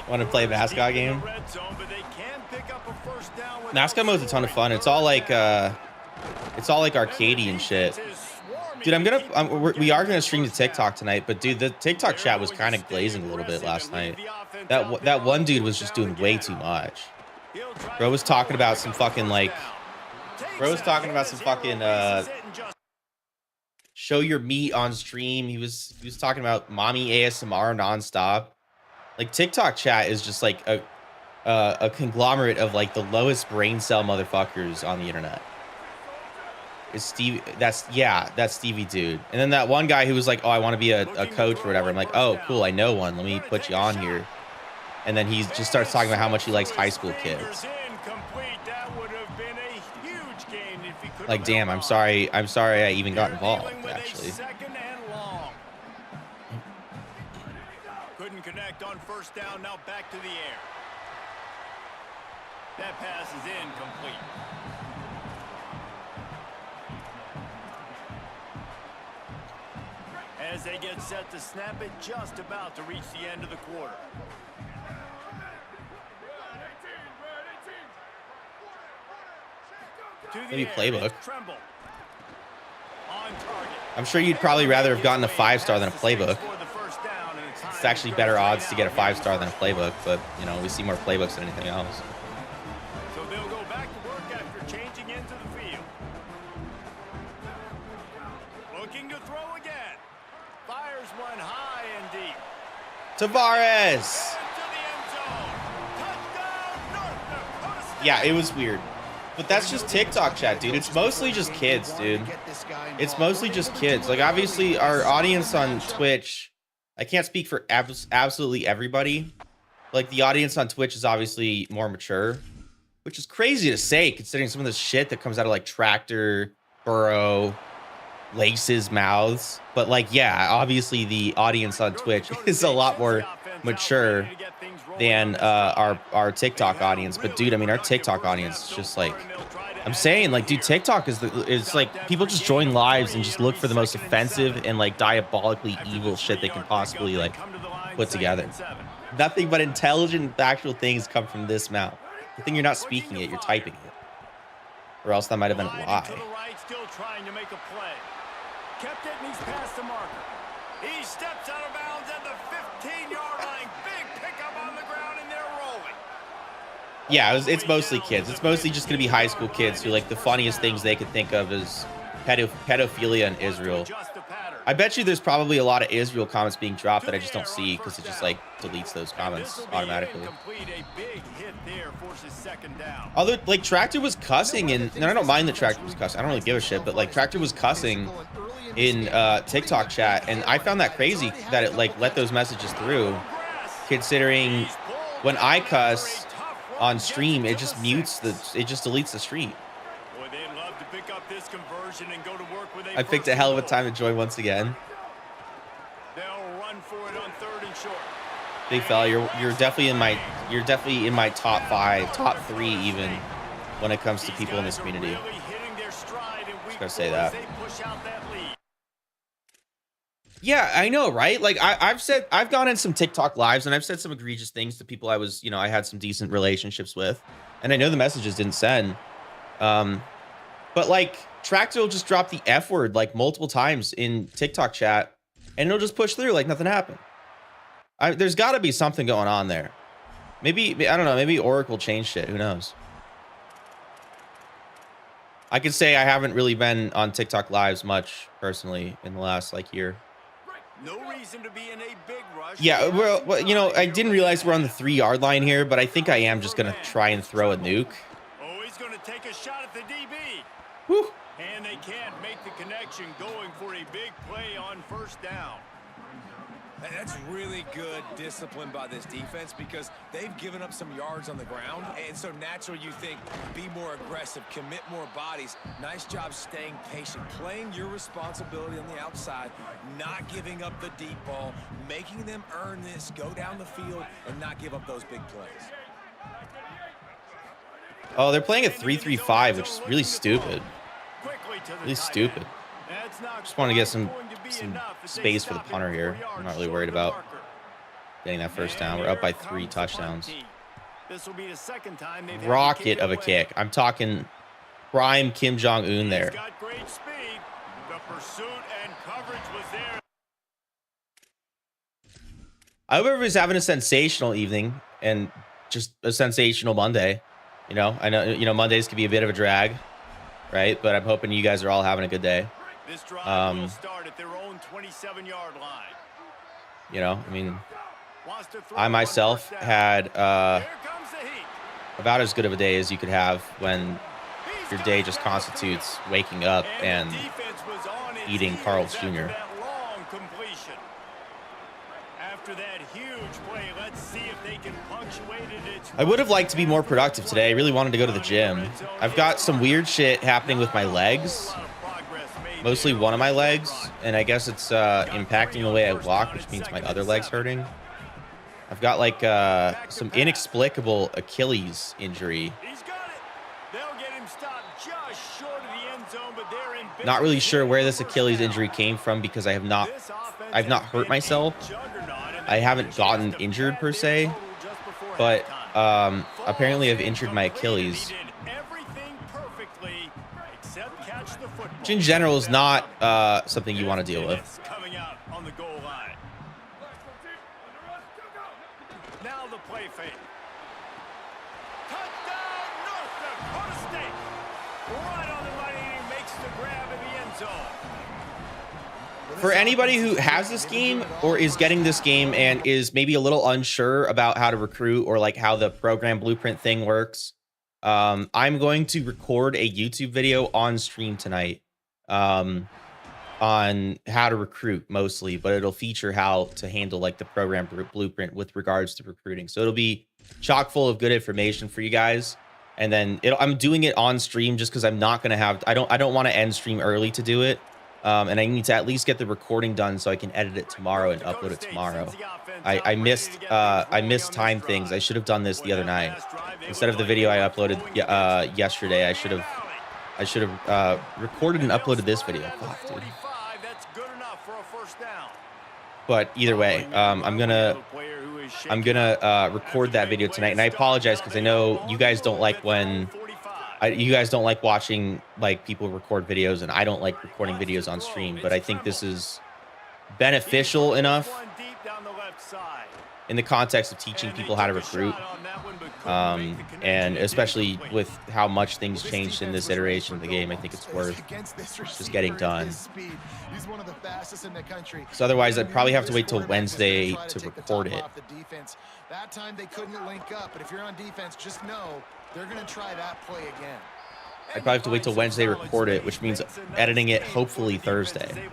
Want to play a mascot game? Mascot mode's a ton of fun. It's all like arcadey and shit. Dude, we are gonna stream to TikTok tonight, but dude, the TikTok chat was kind of glazing a little bit last night. That one dude was just doing way too much. Bro was talking about some fucking show your meat on stream. He was talking about mommy ASMR nonstop. Like TikTok chat is just like a conglomerate of like the lowest brain cell motherfuckers on the internet. It's Stevie. That's Stevie dude. And then that one guy who was like, oh, I want to be a coach or whatever. I'm like, oh, cool. I know one. Let me put you on here. And then he just starts talking about how much he likes high school kids. Like, damn, I'm sorry I even got involved, actually. Couldn't connect on first down, now back to the air. That pass is incomplete. As they get set to snap it, just about to reach the end of the quarter. Maybe playbook. I'm sure you'd probably rather have gotten a 5-star than a playbook. It's actually better odds to get a 5-star than a playbook, but you know, we see more playbooks than anything else. So they'll go back to work after changing into the field. Looking to throw again. Fires one high and deep. Tavares. Yeah, it was weird. But that's just TikTok chat, dude. It's mostly just kids, dude. It's mostly just kids. Like, obviously, our audience on Twitch, I can't speak for absolutely everybody. Like, the audience on Twitch is obviously more mature, which is crazy to say, considering some of the shit that comes out of, like, Tractor, Burrow, laces mouths, but like, yeah, obviously the audience on Twitch is a lot more mature than our TikTok audience. But dude, I mean, our TikTok audience is just like, I'm saying, like, dude, TikTok is like people just join lives and just look for the most offensive and like diabolically evil shit they can possibly like put together. Nothing but intelligent, factual things come from this mouth. The thing you're not speaking it, you're typing it, or else that might have been a lie. Still trying to make a play. Kept it and he's past the marker. He steps out of bounds at the 15-yard line. Big pickup on the ground and they're rolling. Yeah, it's mostly kids. It's mostly just gonna be high school kids who like the funniest things they could think of is pedophilia in Israel. I bet you there's probably a lot of Israel comments being dropped that I just don't see because it just like deletes those comments automatically. Although like Tractor was cussing and I don't mind that Tractor was cussing. I don't really give a shit, but like Tractor was cussing in TikTok chat, and I found that crazy that it like let those messages through, considering when I cuss on stream, it just deletes the stream. I picked a hell of a time to join once again. Big fella, you're definitely in my top 5, top 3 even when it comes to people in this community. Just gotta say that. Yeah, I know, right? Like I've gone in some TikTok lives and I've said some egregious things to people I had some decent relationships with, and I know the messages didn't send. But like Tractor will just drop the F word like multiple times in TikTok chat and it'll just push through like nothing happened. There's got to be something going on there. Maybe, I don't know, maybe Oracle changed shit. Who knows? I could say I haven't really been on TikTok lives much personally in the last like year. No reason to be in a big rush. Yeah, well, you know, I didn't realize we're on the 3-yard line here, but I think I am just going to try and throw a nuke. Oh, he's going to take a shot at the DB. Woo. And they can't make the connection, going for a big play on first down. That's really good discipline by this defense because they've given up some yards on the ground. And so naturally you think, be more aggressive, commit more bodies. Nice job staying patient, playing your responsibility on the outside, not giving up the deep ball, making them earn this, go down the field, and not give up those big plays. Oh, they're playing a 3-3-5, which is really stupid. Really stupid. Just want to get some space for the punter here. I'm not really worried about getting that first down. We're up by 3 touchdowns. Rocket of a kick. I'm talking prime Kim Jong-un there. I hope everybody's having a sensational evening and just a sensational Monday. You know, I know, you know, Mondays can be a bit of a drag, right? But I'm hoping you guys are all having a good day. This drive will start at their own 27-yard line. You know, I mean, I myself had about as good of a day as you could have when your day just constitutes waking up and eating Carl's Jr. After that huge play, let's see if they can punctuate it. I would have liked to be more productive today. I really wanted to go to the gym. I've got some weird shit happening with my legs. Mostly one of my legs, and I guess it's impacting the way I walk, which means my other leg's hurting. I've got like some inexplicable Achilles injury. Not really sure where this Achilles injury came from because I've not hurt myself. I haven't gotten injured per se, but apparently I've injured my Achilles. Which in general is not something you want to deal with. Now the play fake. Touchdown, North Dakota State. Right on the money, he makes the grab in the end zone. For anybody who has this game or is getting this game and is maybe a little unsure about how to recruit or like how the program blueprint thing works, I'm going to record a YouTube video on stream tonight on how to recruit mostly, but it'll feature how to handle like the program blueprint with regards to recruiting. So it'll be chock full of good information for you guys. And then I'm doing it on stream just because I'm not going to have, I don't want to end stream early to do it. And I need to at least get the recording done so I can edit it tomorrow and upload it tomorrow. I missed time things. I should have done this the other night instead of the video I uploaded yesterday. I should have recorded and uploaded this video. Fuck, dude. But either way, I'm gonna record that video tonight, and I apologize because I know you guys don't like when you guys don't like watching like people record videos, and I don't like recording videos on stream. But I think this is beneficial enough in the context of teaching people how to recruit, and especially with how much things changed in this iteration of the game. I think it's worth just getting done. So otherwise, I'd probably have to wait till Wednesday to record it. That time they couldn't link up, but if you're on defense, just know they're going to try that play again. I'd probably have to wait till Wednesday to record it, which means editing it hopefully Thursday.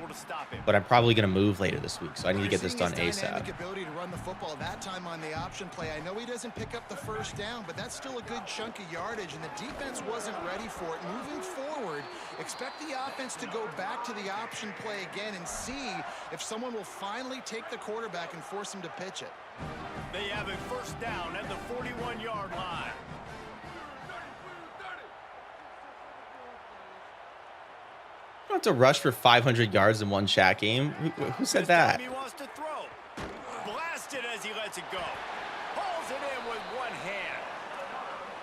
But I'm probably going to move later this week, so I need to get this done ASAP. Ability to run the football that time on the option play. I know he doesn't pick up the first down, but that's still a good chunk of yardage, and the defense wasn't ready for it. Moving forward, expect the offense to go back to the option play again and see if someone will finally take the quarterback and force him to pitch it. They have a first down at the 41-yard line. You don't have to rush for 500 yards in one chat game. Who said that? He wants to throw. Blasted as he lets it go. Pulls it in with one hand.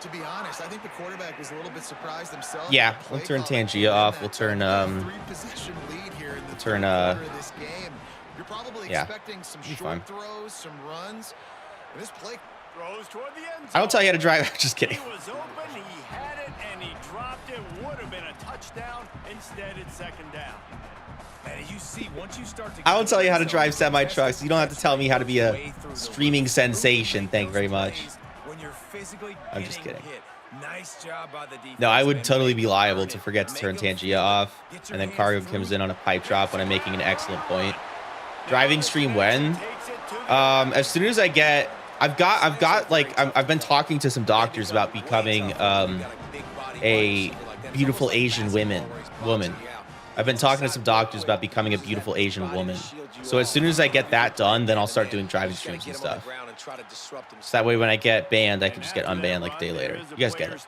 To be honest, I think the quarterback was a little bit surprised himself. Yeah, we'll turn Tangia off. We'll turn three-possession lead here in the third quarter of this game. You're probably expecting some short throws, some runs. This play throws toward the end zone. I don't tell you how to drive. Just kidding. He was open, he had it, and he dropped it. Would have been a touchdown. Instead, it's second down. And you see, once you start to I don't tell you how to drive semi-trucks. You don't have to tell me how to be a streaming sensation. Thank you very much. I'm just kidding. Nice job by the defense. No, I would totally be liable to forget to turn Tangia off, and then Cargo comes in on a pipe drop when I'm making an excellent point. Driving stream when? As soon as I get, I've been talking to some doctors about becoming a beautiful Asian woman. I've been talking to some doctors about becoming a beautiful Asian woman. So as soon as I get that done, then I'll start doing driving streams and stuff. So that way when I get banned, I can just get unbanned like a day later. You guys get it.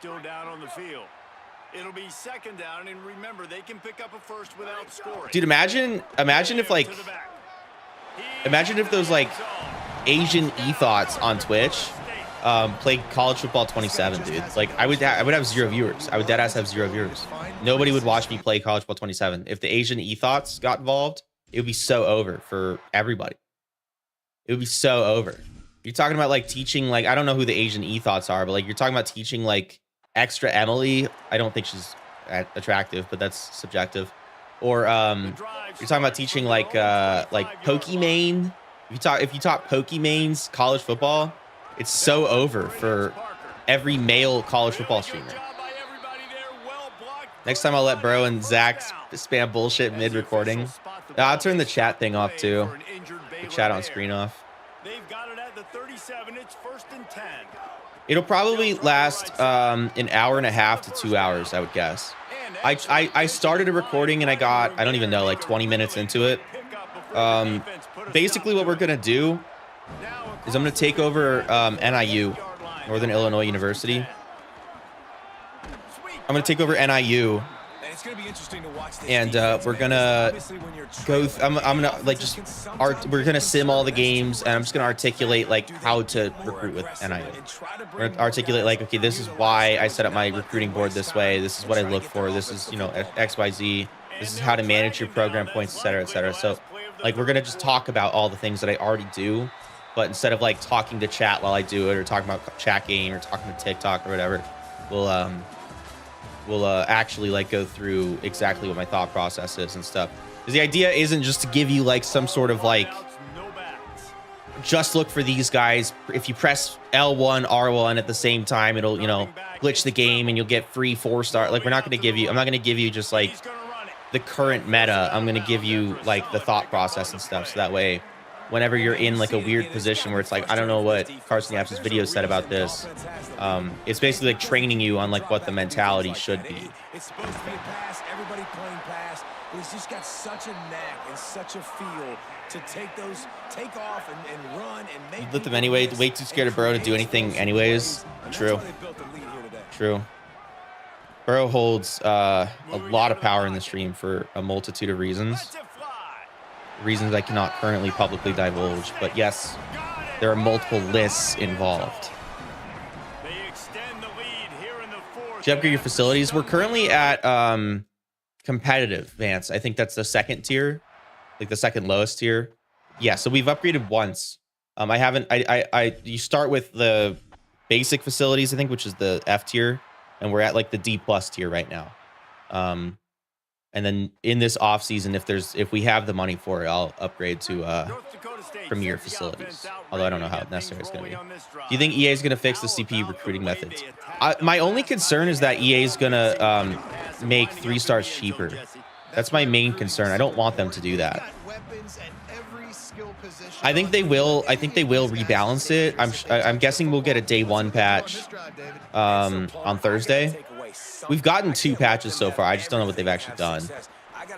It'll be second down, and remember, they can pick up a first without scoring. Dude, imagine if those like Asian e-thoughts on Twitch played College Football 27, dude. Like I would have 0 viewers. I would deadass have 0 viewers. Nobody would watch me play College Football 27. If the Asian e-thoughts got involved, it would be so over for everybody. It would be so over. You're talking about like teaching, like, I don't know who the Asian e-thoughts are, but like you're talking about teaching like extra Emily. I don't think she's attractive, but that's subjective. Or you're talking about teaching like Pokimane. If you taught Pokimane's college football, it's so over for every male college football streamer. Next time I'll let Bro and Zach spam bullshit mid-recording. I'll turn the chat thing off too. The chat on screen off. They've got it at the 37. It's first and 10. It'll probably last an hour and a half to 2 hours, I would guess. I started a recording and I got, I don't even know, like 20 minutes into it. Basically what we're going to do is I'm going to take over NIU, Northern Illinois University. I'm going to take over NIU. And we're gonna go. I'm gonna like just we're gonna sim all the games, and I'm just gonna articulate like how to recruit with NIU. We're gonna articulate like, okay, this is why I set up my recruiting board this way. This is what I look for. This is, you know, XYZ. This is how to manage your program points, etc., etc. So like we're gonna just talk about all the things that I already do, but instead of like talking to chat while I do it, or talking about chat game, or talking to TikTok or whatever, we'll actually like go through exactly what my thought process is and stuff. Because the idea isn't just to give you like some sort of like, just look for these guys. If you press L1, R1 at the same time, it'll, you know, glitch the game and you'll get free 4-star. Like, we're not going to give you, I'm not going to give you just like the current meta. I'm going to give you like the thought process and stuff. So that way, whenever you're in like a weird position where it's like, I don't know what Carson Yapps' video said about this. It's basically like training you on like what the mentality should be. It's supposed to be a pass. Everybody playing pass. but he's just got such a knack and such a feel to take off and run and make. You lift them anyway. Way too scared of Burrow to do anything anyways. True. True. Burrow holds a lot of power in the stream for a multitude of reasons. Reasons I cannot currently publicly divulge, but yes, there are multiple lists involved. Did you upgrade your facilities? We're currently at competitive, Vance. I think that's the second tier, like the second lowest tier. Yeah, so we've upgraded once. I haven't. You start with the basic facilities, I think, which is the F tier, and we're at like the D+ tier right now. And then in this off season, if we have the money for it, I'll upgrade to premier facilities. Although I don't know how necessary it's going to be. Do you think EA is going to fix the CPU recruiting methods? My only concern is that EA is going to make 3 stars cheaper. That's my main concern. I don't want them to do that. I think they will. I think they will rebalance it. I'm guessing we'll get a day 1 patch on Thursday. We've gotten 2 patches so far. I just don't know what they've actually done.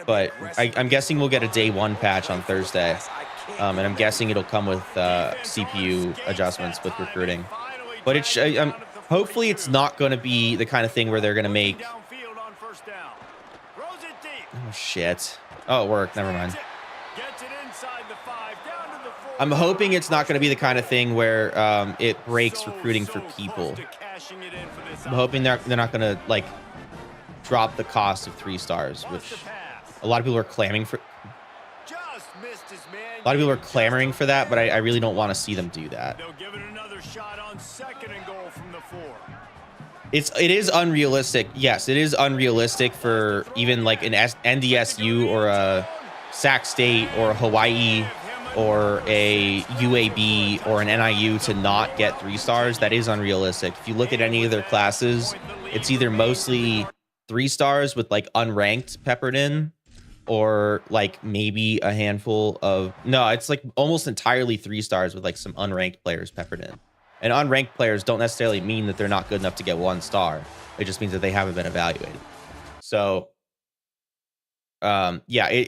But I'm guessing we'll get a day 1 patch on Thursday. And I'm guessing it'll come with CPU adjustments with recruiting. But hopefully it's not going to be the kind of thing where they're going to make... Oh, shit. Oh, it worked. Never mind. I'm hoping it's not going to be the kind of thing where it breaks recruiting for people. I'm hoping they're not going to like drop the cost of 3 stars, which a lot of people are clamoring for. A lot of people are clamoring for that, but I really don't want to see them do that. It is unrealistic. Yes, it is unrealistic for even like an NDSU or a Sac State or a Hawaii or a UAB or an NIU to not get 3 stars. That is unrealistic. If you look at any of their classes, it's either mostly 3 stars with like unranked peppered in, or like maybe a handful of... No, it's like almost entirely 3 stars with like some unranked players peppered in. And unranked players don't necessarily mean that they're not good enough to get 1 star. It just means that they haven't been evaluated. So, yeah,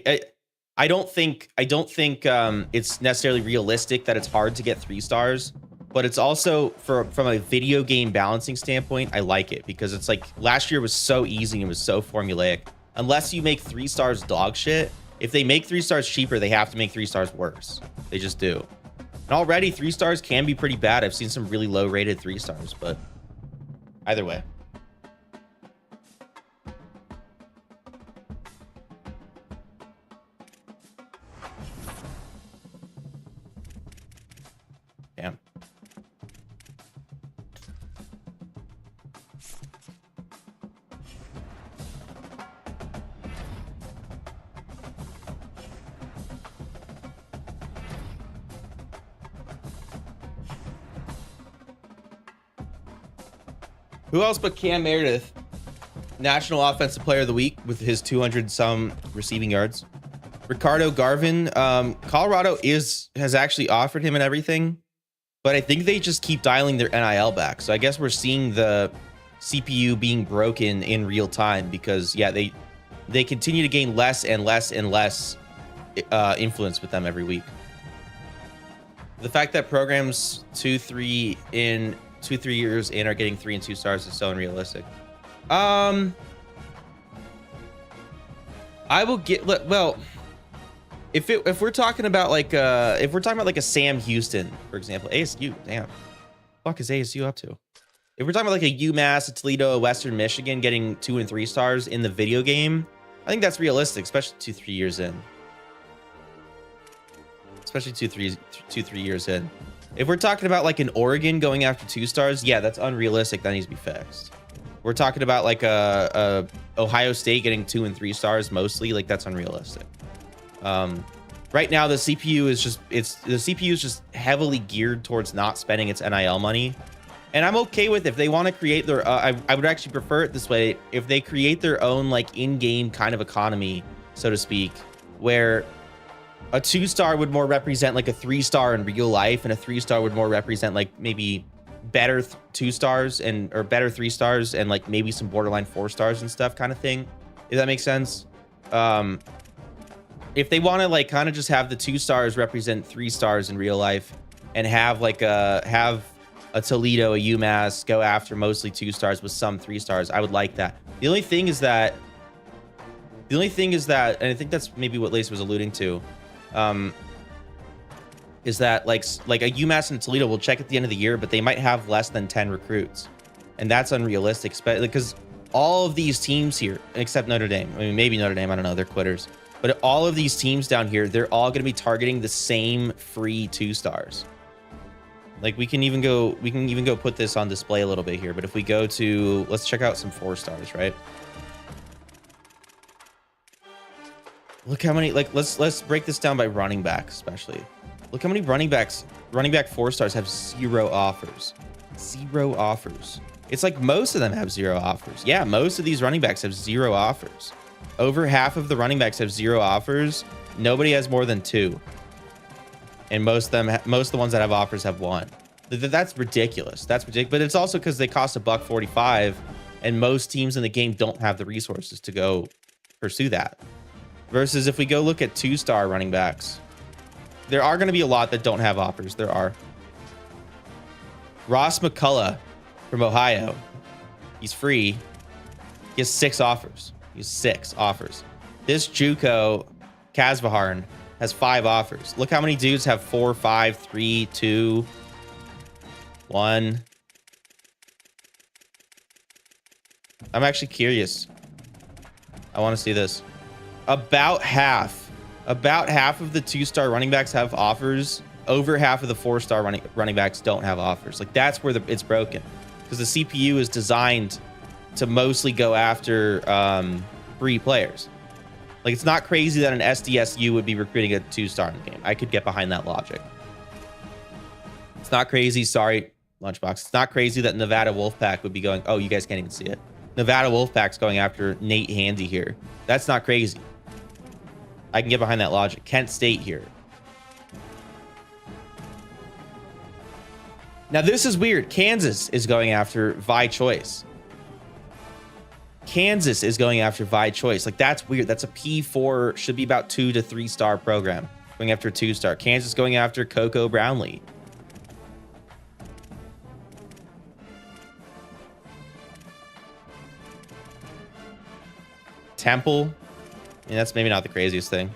I don't think it's necessarily realistic that it's hard to get 3 stars, but it's also from a video game balancing standpoint, I like it because it's like last year was so easy and it was so formulaic. Unless you make 3 stars dog shit, if they make 3 stars cheaper, they have to make 3 stars worse. They just do. And already 3 stars can be pretty bad. I've seen some really low rated 3 stars, but either way. Damn. Who else but Cam Meredith, National Offensive Player of the Week with his 200-some receiving yards? Ricardo Garvin, Colorado has actually offered him and everything, but I think they just keep dialing their NIL back. So I guess we're seeing the CPU being broken in real time because, yeah, they continue to gain less and less and less influence with them every week. The fact that programs 2-3 years in are getting 3 and 2 stars is so unrealistic. I will get, well, if we're talking about like a Sam Houston, for example, ASU, damn, fuck is ASU up to? If we're talking about like a UMass, a Toledo, a Western Michigan getting 2 and 3 stars in the video game, I think that's realistic, especially 2-3 years in. Especially 2-3 years in. If we're talking about like an Oregon going after 2 stars, yeah, that's unrealistic. That needs to be fixed. We're talking about like a Ohio State getting 2 and 3 stars mostly, like that's unrealistic. Right now the CPU is just heavily geared towards not spending its NIL money, and I'm okay with if they want to create their. I would actually prefer it this way if they create their own like in-game kind of economy, so to speak, where a 2-star would more represent like a 3-star in real life, and a 3-star would more represent like maybe better 2 stars or better 3 stars and like maybe some borderline 4 stars and stuff kind of thing. If that makes sense. if they want to like kind of just have the 2 stars represent 3 stars in real life and have like a Toledo, a UMass go after mostly 2 stars with some 3 stars, I would like that. The only thing is that, and I think that's maybe what Lacey was alluding to, is that like a UMass and a Toledo will check at the end of the year, but they might have less than 10 recruits, and that's unrealistic, because all of these teams here, except Notre Dame, I mean maybe Notre Dame, I don't know, they're quitters. But all of these teams down here, they're all going to be targeting the same free 2 stars. Like we can even go put this on display a little bit here. But if we go to, let's check out some 4 stars, right? Look how many, like let's break this down by running back, especially. Look how many running back 4 stars have 0 offers. 0 offers. It's like most of them have 0 offers. Yeah, most of these running backs have 0 offers. Over half of the running backs have 0 offers. Nobody has more than 2. And most of the ones that have offers have 1. That's ridiculous. That's ridiculous. But it's also because they cost $1.45, and most teams in the game don't have the resources to go pursue that. Versus if we go look at 2-star running backs, there are going to be a lot that don't have offers. There are. Ross McCullough from Ohio. He's free. He has 6 offers. He has 6 offers. This JUCO, Kasvaharn, has 5 offers. Look how many dudes have 4, 5, 3, 2, 1. I'm actually curious. I want to see this. About half of the 2-star running backs have offers. Over half of the 4-star running backs don't have offers. Like that's where it's broken, because the CPU is designed to mostly go after free players. Like it's not crazy that an SDSU would be recruiting a 2-star in the game. I could get behind that logic. It's not crazy. Sorry, Lunchbox. It's not crazy that Nevada Wolfpack would be going, oh, you guys can't even see it. Nevada Wolfpack's going after Nate Handy here. That's not crazy. I can get behind that logic. Kent State here. Now this is weird. Kansas is going after Vi Choice. Kansas is going after Vi Choice. Like that's weird. That's a P4, should be about 2 to 3-star program. Going after 2-star. Kansas going after Coco Brownlee. Temple. I mean, that's maybe not the craziest thing.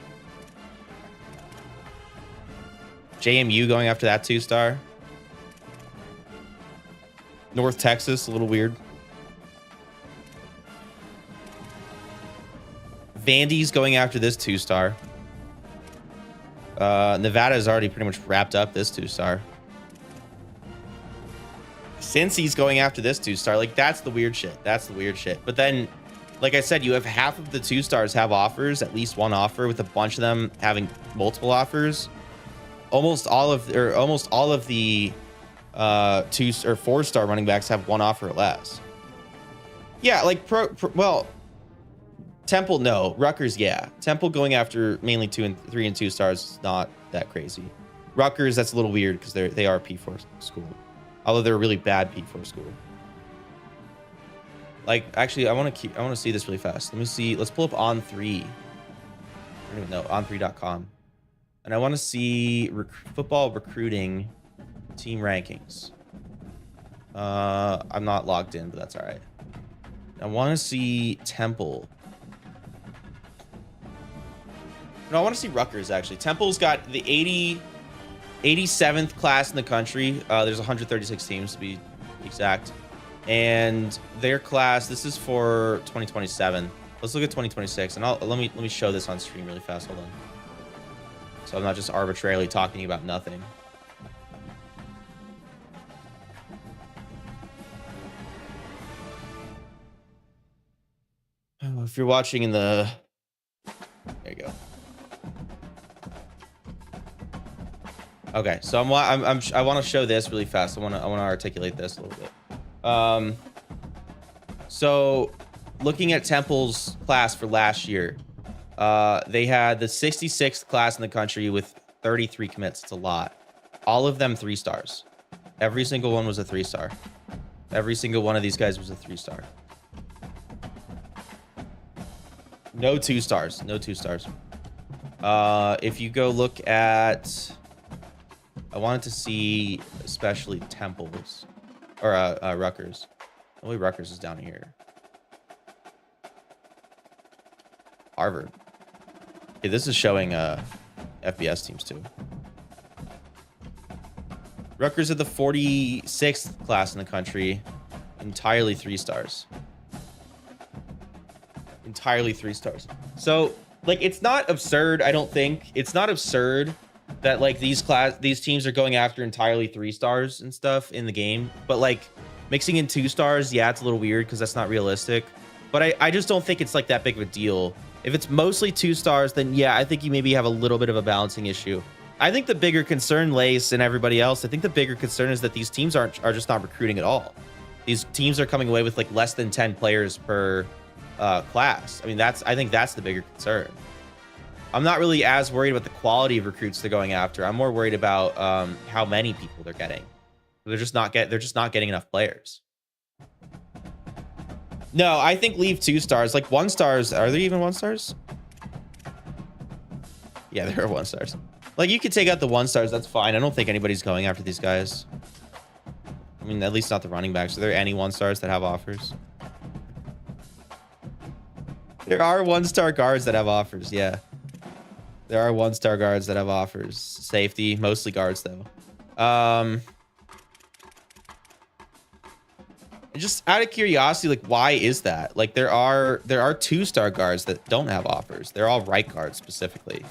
JMU going after that 2-star. North Texas, a little weird. Vandy's going after this 2-star. Nevada has already pretty much wrapped up this 2-star. Cincy's going after this 2-star. Like, that's the weird shit. That's the weird shit. But then, like I said, you have half of the 2-stars have offers, at least 1 offer, with a bunch of them having multiple offers. Almost all of the 2 or 4-star running backs have 1 offer or less. Yeah, like well, Temple, no. Rutgers, yeah. Temple going after mainly 3 and 2 stars is not that crazy. Rutgers, that's a little weird because they are a P4 school, although they're a really bad P4 school. Like, actually, I want to see this really fast. Let me see. Let's pull up On3. I don't even know, on3.com. And I want to see football recruiting team rankings. I'm not logged in, but that's all right. I want to see Temple. No, I want to see Rutgers, actually. Temple's got the 87th class in the country. There's 136 teams, to be exact. And their class, this is for 2027. Let's look at 2026, and let me show this on stream really fast. Hold on. So I'm not just arbitrarily talking about nothing. If you're watching in the, there you go. Okay, so I want to show this really fast. I want to articulate this a little bit. So looking at Temple's class for last year, they had the 66th class in the country with 33 commits. It's a lot. All of them 3 stars. Every single one was a 3-star. Every single one of these guys was a 3-star. No 2 stars. No 2 stars. If you go look at, I wanted to see especially Temples or Rutgers. Only Rutgers is down here. Harvard. Okay, this is showing FBS teams too. Rutgers are the 46th class in the country, entirely 3 stars. Entirely 3 stars. So, like, it's not absurd. I don't think it's not absurd that like these teams are going after entirely 3 stars and stuff in the game. But like mixing in 2 stars, yeah, it's a little weird because that's not realistic. But I just don't think it's like that big of a deal. If it's mostly 2 stars, then yeah, I think you maybe have a little bit of a balancing issue. I think the bigger concern, Lace and everybody else, I think the bigger concern is that these teams are just not recruiting at all. These teams are coming away with like less than 10 players per class. I mean, I think that's the bigger concern. I'm not really as worried about the quality of recruits they're going after. I'm more worried about how many people they're getting. They're just not getting enough players. No, I think leave 2 stars. Like 1 stars. Are there even 1 stars? Yeah, there are 1 stars. Like you could take out the 1 stars. That's fine. I don't think anybody's going after these guys. I mean, at least not the running backs. Are there any 1 stars that have offers? There are 1-star guards that have offers. Yeah. There are 1-star guards that have offers. Safety, mostly guards though. Just out of curiosity, like why is that? Like there are 2-star guards that don't have offers. They're all right guards specifically.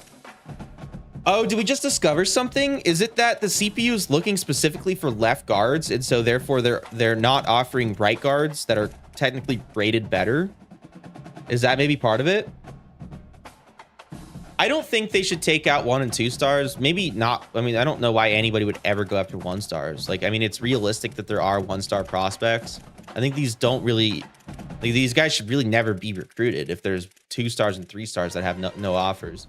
Oh, did we just discover something? Is it that the CPU is looking specifically for left guards, and so therefore they're not offering right guards that are technically rated better? Is that maybe part of it? I don't think they should take out 1 and 2 stars. Maybe not. I mean, I don't know why anybody would ever go after 1 stars. Like, I mean, it's realistic that there are 1-star prospects. I think these don't really, like, these guys should really never be recruited if there's 2 stars and 3 stars that have no offers.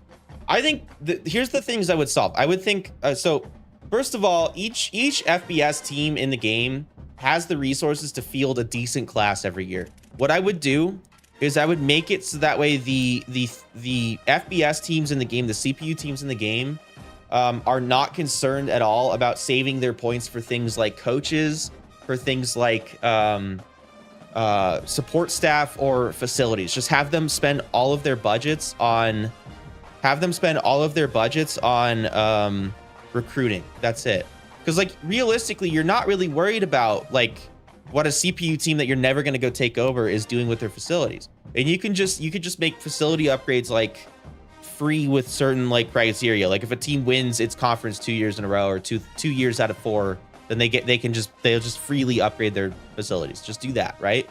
I think here's the things I would solve. I would think, so first of all, each FBS team in the game has the resources to field a decent class every year. What I would do is I would make it so that way the FBS teams in the game, the CPU teams in the game, are not concerned at all about saving their points for things like coaches, for things like support staff or facilities. Just have them spend all of their budgets on recruiting. That's it. Because like realistically, you're not really worried about like what a CPU team that you're never going to go take over is doing with their facilities. And you could just make facility upgrades like free with certain like criteria. Like if a team wins its conference 2 years in a row or two years out of 4, then they'll just freely upgrade their facilities. Just do that, right?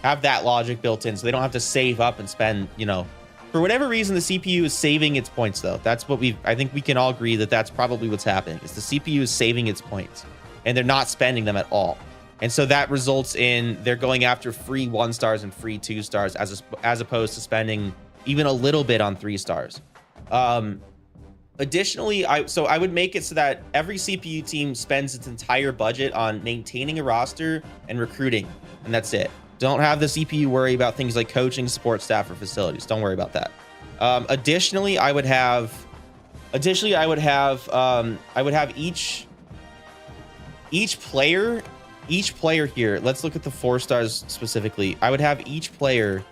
Have that logic built in so they don't have to save up and spend, you know, for whatever reason, the CPU is saving its points though. That's what I think we can all agree that that's probably what's happening is the CPU is saving its points and they're not spending them at all. And so that results in they're going after free 1 stars and free 2 stars as opposed to spending even a little bit on 3 stars. Additionally, I would make it so that every CPU team spends its entire budget on maintaining a roster and recruiting, and that's it. Don't have the CPU worry about things like coaching, support staff, or facilities. Don't worry about that. Additionally, I would have each player here. Let's look at the 4 stars specifically. I would have each player,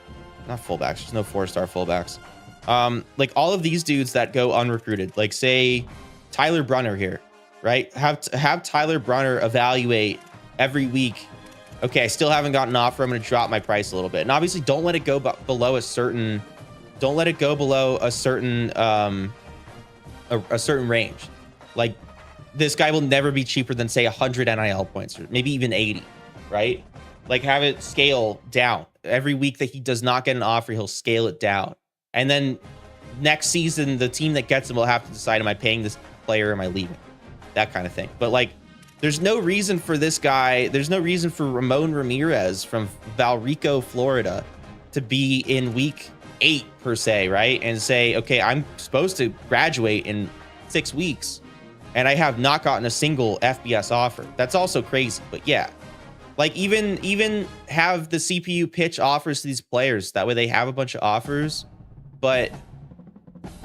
not fullbacks. There's no 4-star fullbacks. Like all of these dudes that go unrecruited, like say Tyler Brunner here, right? Have Tyler Brunner evaluate every week. Okay, I still haven't gotten an offer. I'm going to drop my price a little bit. And obviously don't let it go below a certain, a certain range. Like this guy will never be cheaper than say 100 NIL points or maybe even 80, right? Like have it scale down every week that he does not get an offer. He'll scale it down. And then next season, the team that gets him will have to decide, am I paying this player or am I leaving? That kind of thing. But like, there's no reason for this guy. There's no reason for Ramon Ramirez from Valrico, Florida to be in week 8 per se, right? And say, okay, I'm supposed to graduate in 6 weeks and I have not gotten a single FBS offer. That's also crazy, but yeah. Like even have the CPU pitch offers to these players. That way they have a bunch of offers but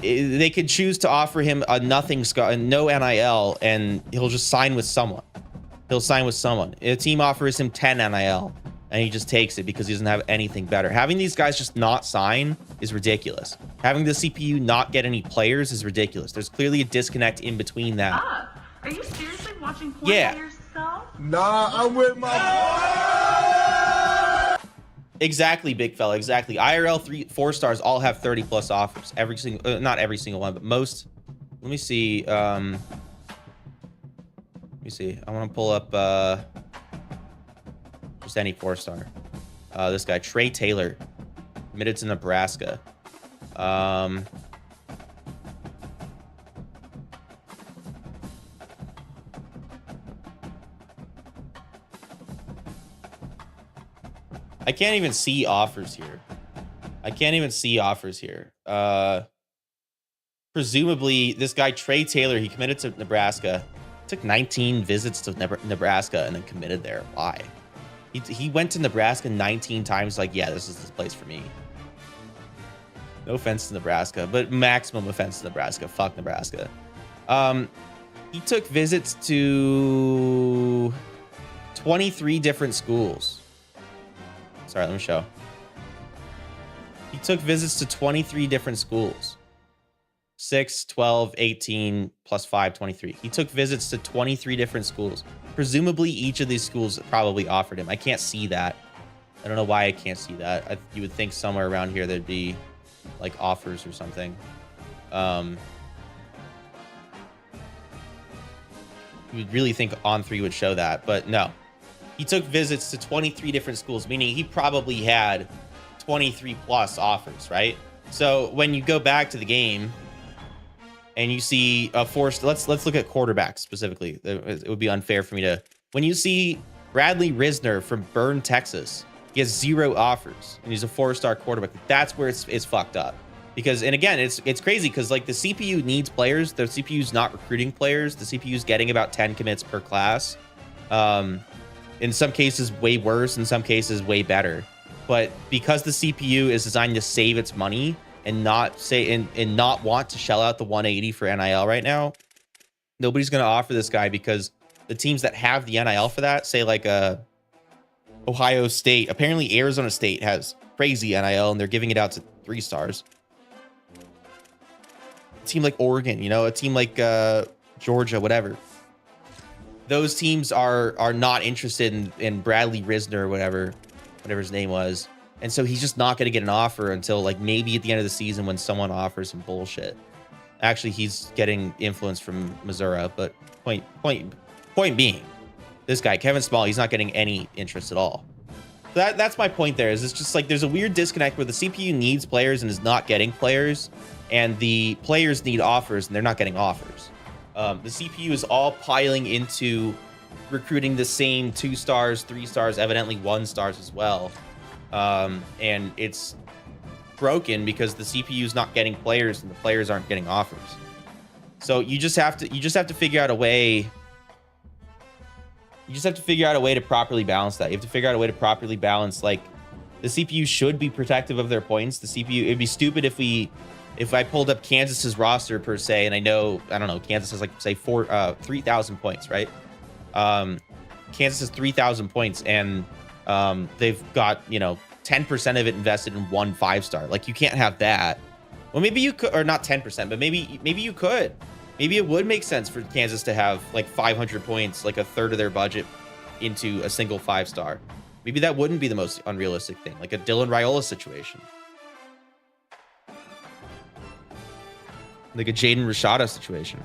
they could choose to offer him a no NIL, and he'll just sign with someone. He'll sign with someone. A team offers him 10 NIL, and he just takes it because he doesn't have anything better. Having these guys just not sign is ridiculous. Having the CPU not get any players is ridiculous. There's clearly a disconnect in between that. Are you seriously watching porn Yeah. by yourself? Nah, I'm with my. Exactly, big fella. Exactly. IRL 4 stars all have 30 plus offers. Every single, not every single one, but most. Let me see. Let me see. I want to pull up just any 4-star. This guy, Trey Taylor, committed to Nebraska. I can't even see offers here. Presumably, this guy, Trey Taylor, he committed to Nebraska. Took 19 visits to Nebraska and then committed there. Why? He went to Nebraska 19 times. Like, yeah, this is the place for me. No offense to Nebraska, but maximum offense to Nebraska. Fuck Nebraska. He took visits to 23 different schools. Sorry, let me show. He took visits to 23 different schools. 6, 12, 18, plus 5, 23. He took visits to 23 different schools. Presumably, each of these schools probably offered him. I can't see that. I don't know why I can't see that. You would think somewhere around here there'd be like offers or something. You would really think On3 would show that, but no. He took visits to 23 different schools, meaning he probably had 23 plus offers, right? So when you go back to the game and you see a let's look at quarterbacks specifically. It would be unfair for me to. When you see Bradley Risner from Bern, Texas, he has 0 offers and he's a 4-star quarterback. That's where it's fucked up. Because, and again, it's crazy because like the CPU needs players. The CPU's not recruiting players. The CPU's getting about 10 commits per class. In some cases, way worse. In some cases, way better. But because the CPU is designed to save its money and not not want to shell out the 180 for NIL right now, nobody's going to offer this guy because the teams that have the NIL for that, say like Ohio State, apparently Arizona State has crazy NIL and they're giving it out to 3 stars. A team like Oregon, you know, a team like Georgia, whatever. Those teams are not interested in Bradley Risner or whatever his name was. And so he's just not going to get an offer until like maybe at the end of the season when someone offers him bullshit. Actually, he's getting influence from Missouri, but point being, this guy, Kevin Small, he's not getting any interest at all. That's my point there, is it's just like there's a weird disconnect where the CPU needs players and is not getting players, and the players need offers and they're not getting offers. The CPU is all piling into recruiting the same 2 stars, 3 stars, evidently 1 stars as well. And it's broken because the CPU is not getting players and the players aren't getting offers. So you just have to figure out a way. You just have to figure out a way to properly balance that. You have to figure out a way to properly balance, like, the CPU should be protective of their points. The CPU, it'd be stupid if I pulled up Kansas's roster per se, and I don't know, Kansas has like say 3,000 points, right? Kansas has 3,000 points, and they've got, you know, 10% of it invested in 1 5-star. Like, you can't have that. Well, maybe you could, or not 10%, but maybe you could. Maybe it would make sense for Kansas to have like 500 points, like a third of their budget, into a single 5-star. Maybe that wouldn't be the most unrealistic thing, like a Dylan Raiola situation. Like a Jaden Rashada situation.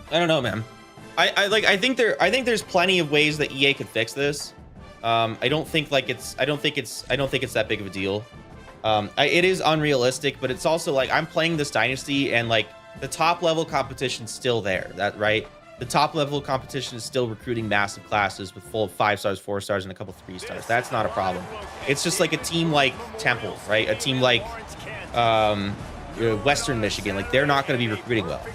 I don't know, man. I think there's plenty of ways that EA could fix this. I don't think it's that big of a deal. It is unrealistic, but it's also like I'm playing this Dynasty and like the top level competition's still there. That right? The top level competition is still recruiting massive classes with full 5 stars, 4 stars, and a couple 3 stars. That's not a problem. It's just like a team like Temple, right? A team like Western Michigan, like they're not going to be recruiting well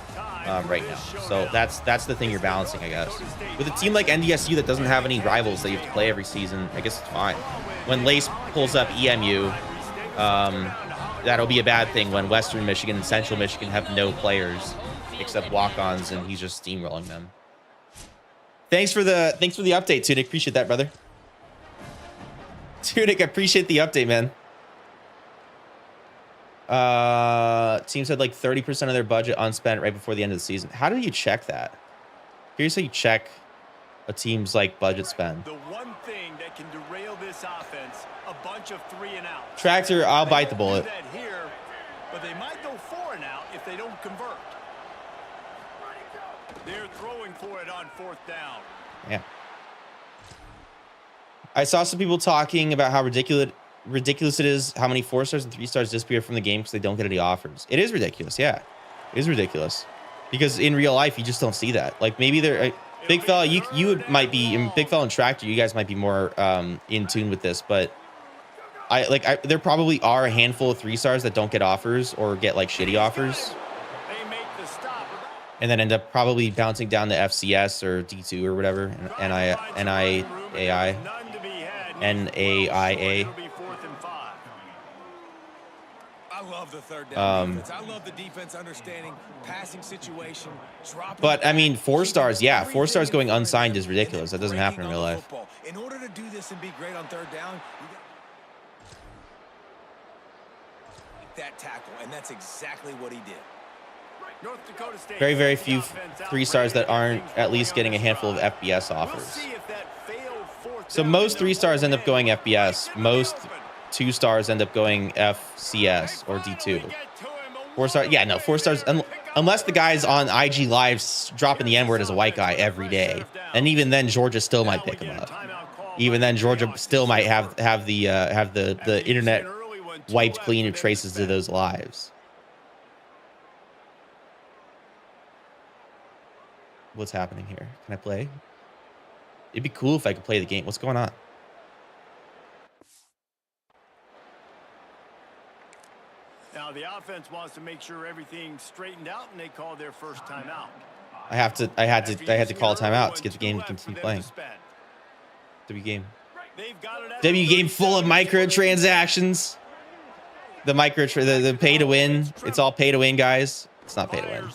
right now. So that's the thing you're balancing, I guess. With a team like NDSU that doesn't have any rivals that you have to play every season, I guess it's fine. When Lace pulls up EMU, that'll be a bad thing when Western Michigan and Central Michigan have no players except walk-ons, and he's just steamrolling them. Thanks for the update, Tunic. Appreciate that, brother. Tunic, I appreciate the update, man. Teams had like 30% of their budget unspent right before the end of the season. How do you check that? Here's how you check a team's like budget spend. The one thing that can derail this offense, a bunch of 3 and out. Tractor, I'll bite the bullet. That here, but they might go 4 and out if they don't convert. They're throwing for it on 4th down. Yeah. I saw some people talking about how ridiculous it is how many 4 stars and 3 stars disappear from the game because they don't get any offers. It is ridiculous. Yeah, it is ridiculous because in real life you just don't see that. Like maybe they're big fella, you might be in Big Fella and Tractor. You guys might be more in tune with this, but there probably are a handful of 3 stars that don't get offers or get like shitty offers, and then end up probably bouncing down to FCS or D2 or whatever, NAIA. I love the 3rd down defense. I love the defense understanding passing situation. But I mean, 4 stars, yeah, 4 stars going unsigned is ridiculous. That doesn't happen in real life. In order to do this and be great on 3rd down, you got that tackle, and that's exactly what he did. North Dakota State. Very, very few 3 stars that aren't at least getting a handful of FBS offers. So most 3 stars end up going FBS. Most 2 stars end up going FCS or D2. 4 stars, yeah, no, 4 stars, unless the guy's on IG Live dropping the N-word as a white guy every day. And even then, Georgia still might pick him up. Even then, Georgia still might have the internet wiped clean of traces to those lives. What's happening here? Can I play? It'd be cool if I could play the game. What's going on? Now the offense wants to make sure everything's straightened out, and they call their first timeout. I had to call a timeout to get the game to continue playing. W game. W game full of microtransactions. The pay to win. It's all pay to win, guys. It's not pay to win.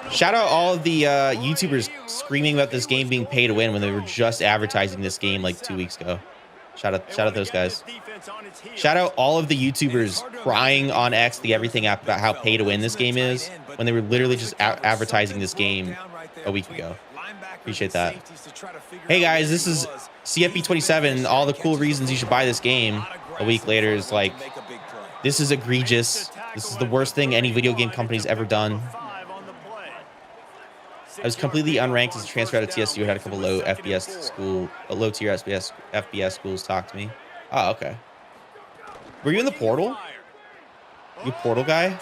Shout out all of the YouTubers screaming about this game being pay to win when they were just advertising this game like 2 weeks ago. Shout out those guys. Shout out all of the YouTubers crying on X, the Everything app, about how pay to win this game is when they were literally just advertising this game a week ago. Appreciate that. Hey guys, this is CFB27. All the cool reasons you should buy this game. A week later is like, this is egregious. This is the worst thing any video game company's ever done. I was completely unranked as a transfer out of TSU. Had a couple low tier FBS schools talk to me. Oh, okay. Were you in the portal? You portal guy?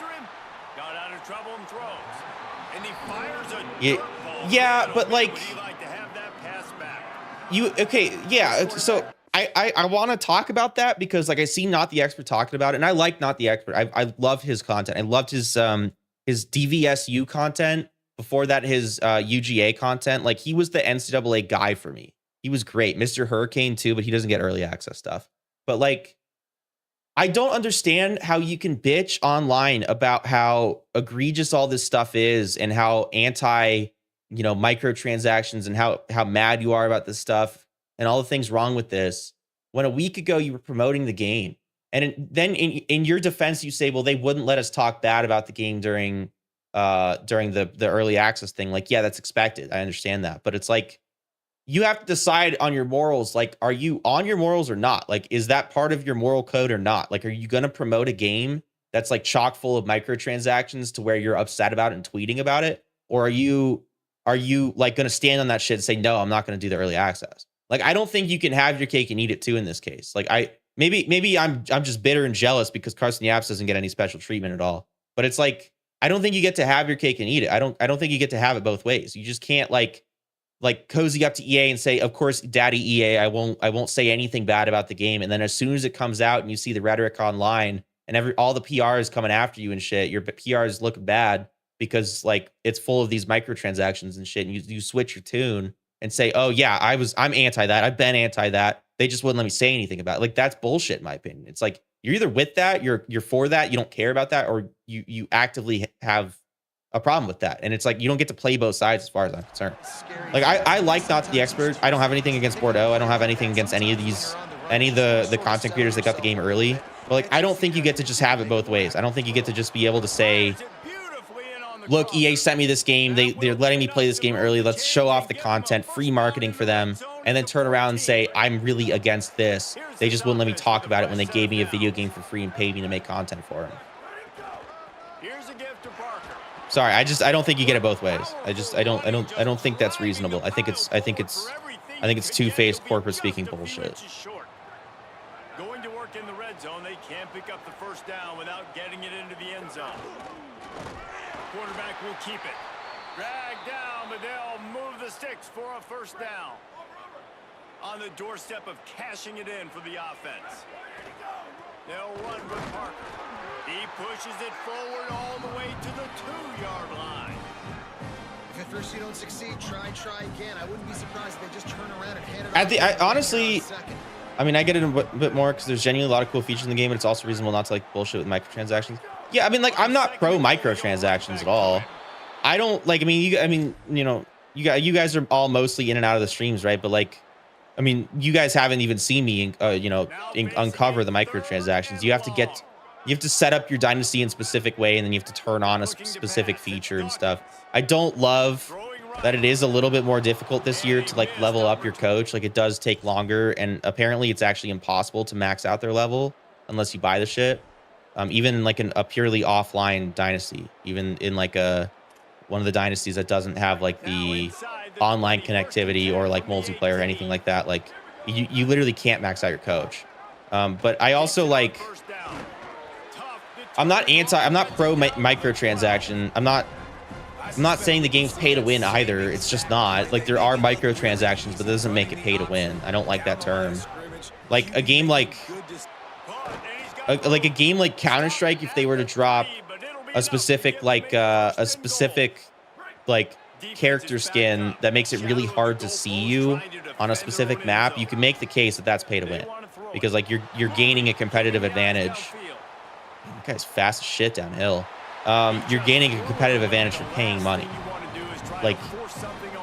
Yeah, but like you okay? Yeah. So I want to talk about that because like I see Not the Expert talking about it, and I like Not the Expert. I love his content. I loved his DVSU content. Before that, his UGA content, like he was the NCAA guy for me. He was great. Mr. Hurricane too, but he doesn't get early access stuff. But like, I don't understand how you can bitch online about how egregious all this stuff is and how anti, microtransactions and how mad you are about this stuff and all the things wrong with this. When a week ago you were promoting the game. And then in your defense, you say, well, they wouldn't let us talk bad about the game during the early access thing. Like, yeah, that's expected. I understand that. But it's like, you have to decide on your morals. Like, are you on your morals or not? Like, is that part of your moral code or not? Like, are you going to promote a game that's like chock full of microtransactions to where you're upset about it and tweeting about it? Or are you like going to stand on that shit and say, no, I'm not going to do the early access? Like, I don't think you can have your cake and eat it too in this case. Like, maybe I'm just bitter and jealous because Carson Yaps doesn't get any special treatment at all. But it's like, I don't think you get to have your cake and eat it. I don't think you get to have it both ways. You just can't like cozy up to EA and say, of course, daddy EA, I won't say anything bad about the game. And then as soon as it comes out and you see the rhetoric online and all the PR is coming after you and shit, your PR is looking bad because like it's full of these microtransactions and shit. And you switch your tune and say, oh yeah, I'm anti that. I've been anti that. They just wouldn't let me say anything about it. Like, that's bullshit, in my opinion. It's like, you're either with that, you're for that, you don't care about that, or you actively have a problem with that. And it's like, you don't get to play both sides as far as I'm concerned. Like, I like Not the Expert. I don't have anything against Bordeaux. I don't have anything against any of the content creators that got the game early. But like, I don't think you get to just have it both ways. I don't think you get to just be able to say, look, EA sent me this game. They're letting me play this game early. Let's show off the content, free marketing for them, and then turn around and say, I'm really against this. They just wouldn't let me talk about it when they gave me a video game for free and paid me to make content for them. Sorry, I don't think you get it both ways. I don't think that's reasonable. I think it's two-faced corporate speaking bullshit. Going to work in the red zone, they can't pick up the first down without getting it into the end zone. Quarterback will keep it. Drag down, but they'll move the sticks for a first down. On the doorstep of cashing it in for the offense. They'll run with Parker. He pushes it forward all the way to the 2-yard line. If at first you don't succeed, try again. I wouldn't be surprised if they just turn around and hand it off. Honestly, I mean, I get it a bit more because there's genuinely a lot of cool features in the game, but it's also reasonable not to like bullshit with microtransactions. Yeah, I mean, like, I'm not pro microtransactions at all. I don't like. I mean, you know, you guys are all mostly in and out of the streams, right? But like, I mean, you guys haven't even seen me, uncover the microtransactions. You have to set up your Dynasty in a specific way, and then you have to turn on a specific feature and stuff. I don't love that it is a little bit more difficult this year to like level up your coach. Like, it does take longer, and apparently it's actually impossible to max out their level unless you buy the shit. Even in like a purely offline Dynasty, even in like one of the dynasties that doesn't have like the online connectivity or like multiplayer or anything like that, like you literally can't max out your coach. But I also like, I'm not pro microtransaction. I'm not saying the game's pay to win either. It's just not. Like, there are microtransactions, but it doesn't make it pay to win. I don't like that term. Like a game like Counter-Strike, if they were to drop a specific character skin that makes it really hard to see you on a specific map, you can make the case that that's pay to win, because like you're gaining a competitive advantage. That guy's fast as shit downhill. You're gaining a competitive advantage for paying money. Like,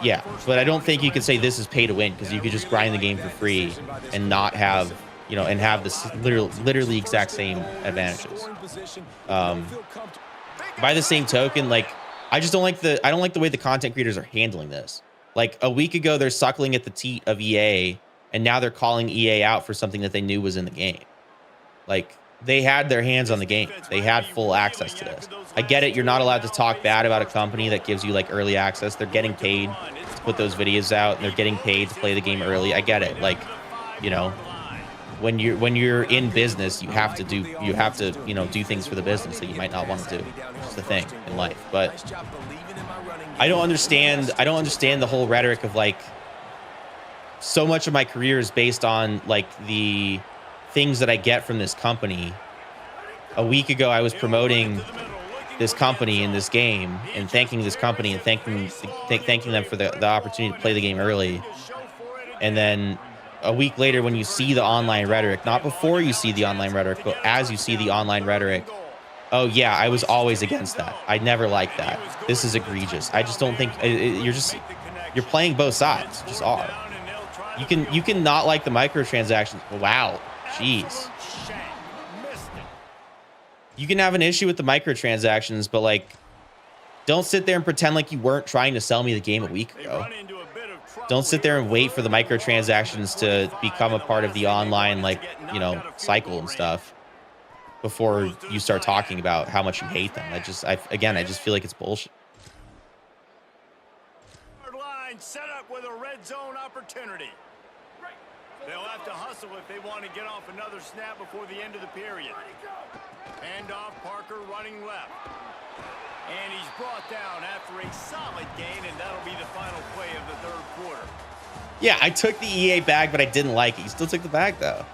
yeah, but I don't think you could say this is pay to win, because you could just grind the game for free and not have, and have this literally exact same advantages. By the same token, like, I don't like the way the content creators are handling this. Like, a week ago, they're suckling at the teat of EA, and now they're calling EA out for something that they knew was in the game. Like, they had their hands on the game. They had full access to this. I get it. You're not allowed to talk bad about a company that gives you like early access. They're getting paid to put those videos out, and they're getting paid to play the game early. I get it. Like, when you're in business, you have to do do things for the business that you might not want to do. It's the thing in life. But I don't understand the whole rhetoric of like, so much of my career is based on like the things that I get from this company. A week ago, I was promoting this company in this game and thanking this company and thanking them for the opportunity to play the game early. And then a week later, when you see the online rhetoric, not before you see the online rhetoric, but as you see the online rhetoric, oh yeah, I was always against that. I never liked that. This is egregious. I just don't think you're playing both sides. Just are. You can not like the microtransactions. Wow. Jeez. You can have an issue with the microtransactions, but like, don't sit there and pretend like you weren't trying to sell me the game a week ago. Don't sit there and wait for the microtransactions to become a part of the online, cycle and stuff before you start talking about how much you hate them. I just feel like it's bullshit. Line set up with a red zone opportunity. They'll have to hustle if they want to get off another snap before the end of the period. Hand off, Parker running left. And he's brought down after a solid gain, and that'll be the final play of the third quarter. Yeah, I took the EA bag, but I didn't like it. You still took the bag, though.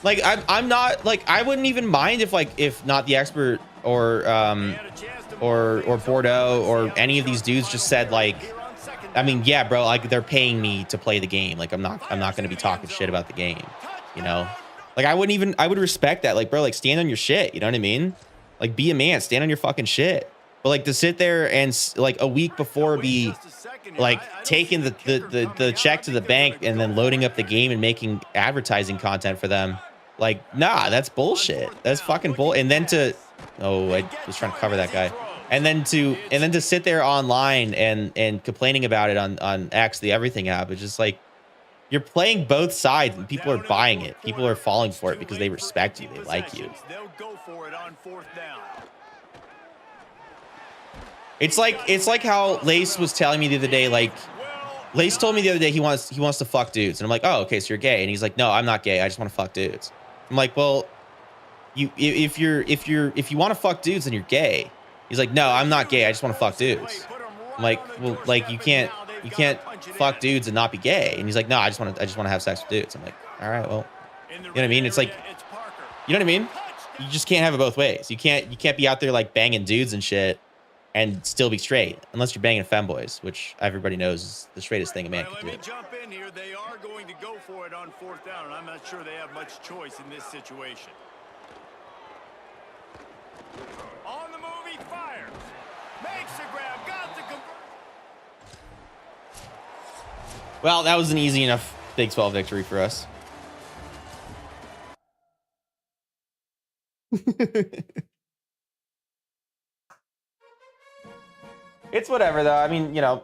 Like, I'm not, like, I wouldn't even mind if Not the Expert or Bordeaux or any of these dudes just said, like, I mean, yeah, bro, like they're paying me to play the game. Like I'm not going to be talking shit about the game, you know? Like I would respect that. Like, bro, like stand on your shit. You know what I mean? Like be a man, stand on your fucking shit. But like to sit there and like a week before be like taking the check to the bank and then loading up the game and making advertising content for them. Like, nah, that's bullshit. That's fucking bull. And then I was trying to cover that guy. And then to sit there online and complaining about it on X, the everything app, it's just like you're playing both sides and people are buying it. People are falling for it because they respect you. They like you. It's like how Lace was telling me the other day, like Lace told me the other day he wants to fuck dudes. And I'm like, oh, okay, so you're gay. And he's like, no, I'm not gay. I just want to fuck dudes. I'm like, well, if you want to fuck dudes, then you're gay. He's like, no, I'm not gay. I just want to fuck dudes. I'm like, well, like you can't fuck dudes and not be gay. And he's like, no, I just want to have sex with dudes. I'm like, all right, well, you know what I mean? It's like, you know what I mean? You just can't have it both ways. You can't be out there like banging dudes and shit and still be straight, unless you're banging femboys, which everybody knows is the straightest thing a man can do. Let me jump in here. They are going to go for it on 4th down, and I'm not sure they have much choice in this situation. On the move, he fires. Makes the grab, got the conversion. Well, that was an easy enough Big 12 victory for us. It's whatever though. I mean, you know,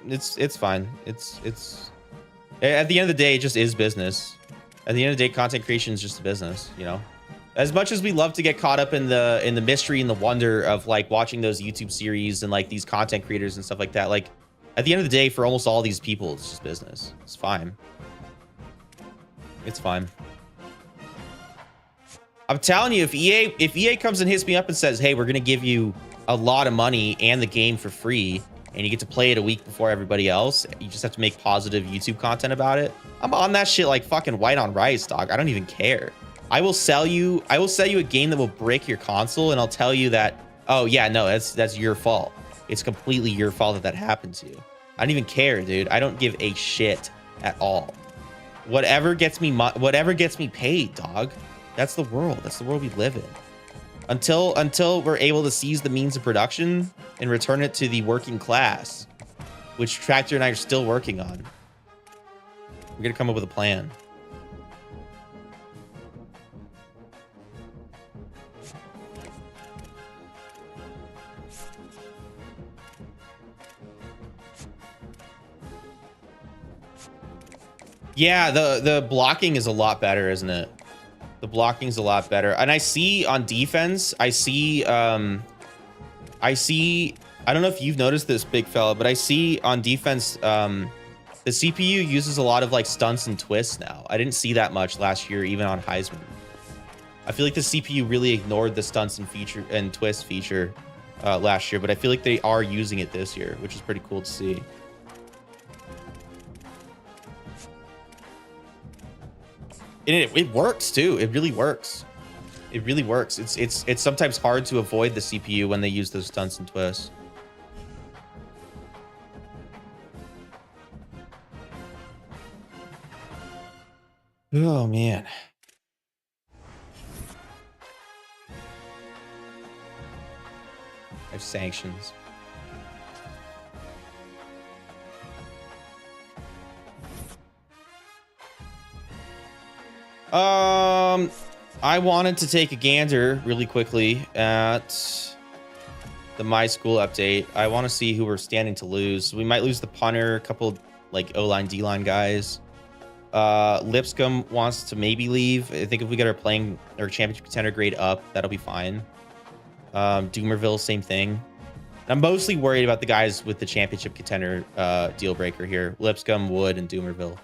it's fine. It's at the end of the day, it just is business. At the end of the day, content creation is just a business, you know. As much as we love to get caught up in the mystery and the wonder of like watching those YouTube series and like these content creators and stuff like that, like at the end of the day, for almost all these people, it's just business. It's fine. It's fine. I'm telling you, if EA comes and hits me up and says, hey, we're gonna give you a lot of money and the game for free, and you get to play it a week before everybody else, you just have to make positive YouTube content about it, I'm on that shit like fucking white on rice, dog. I don't even care. I will sell you a game that will break your console, and I'll tell you that, oh yeah, no, that's your fault. It's completely your fault that happened to you. I don't even care, dude. I don't give a shit at all. Whatever gets me paid, dog. That's the world. That's the world we live in. Until we're able to seize the means of production and return it to the working class, which Tractor and I are still working on. We're gonna come up with a plan. Yeah, the blocking is a lot better, isn't it? The blocking's a lot better. And I see on defense, I don't know if you've noticed this, big fella, but I see on defense, the CPU uses a lot of like stunts and twists now. I didn't see that much last year, even on Heisman. I feel like the CPU really ignored the stunts and twist feature last year, but I feel like they are using it this year, which is pretty cool to see. And it works too. It really works. It really works. It's sometimes hard to avoid the CPU when they use those stunts and twists. Oh man. I have sanctions. I wanted to take a gander really quickly at the My School update. I want to see who we're standing to lose. We might lose the punter, a couple like O-line, D-line guys. Lipscomb wants to maybe leave. I think if we get our championship contender grade up, that'll be fine. Doomerville, same thing. I'm mostly worried about the guys with the championship contender deal breaker here. Lipscomb, Wood, and Doomerville.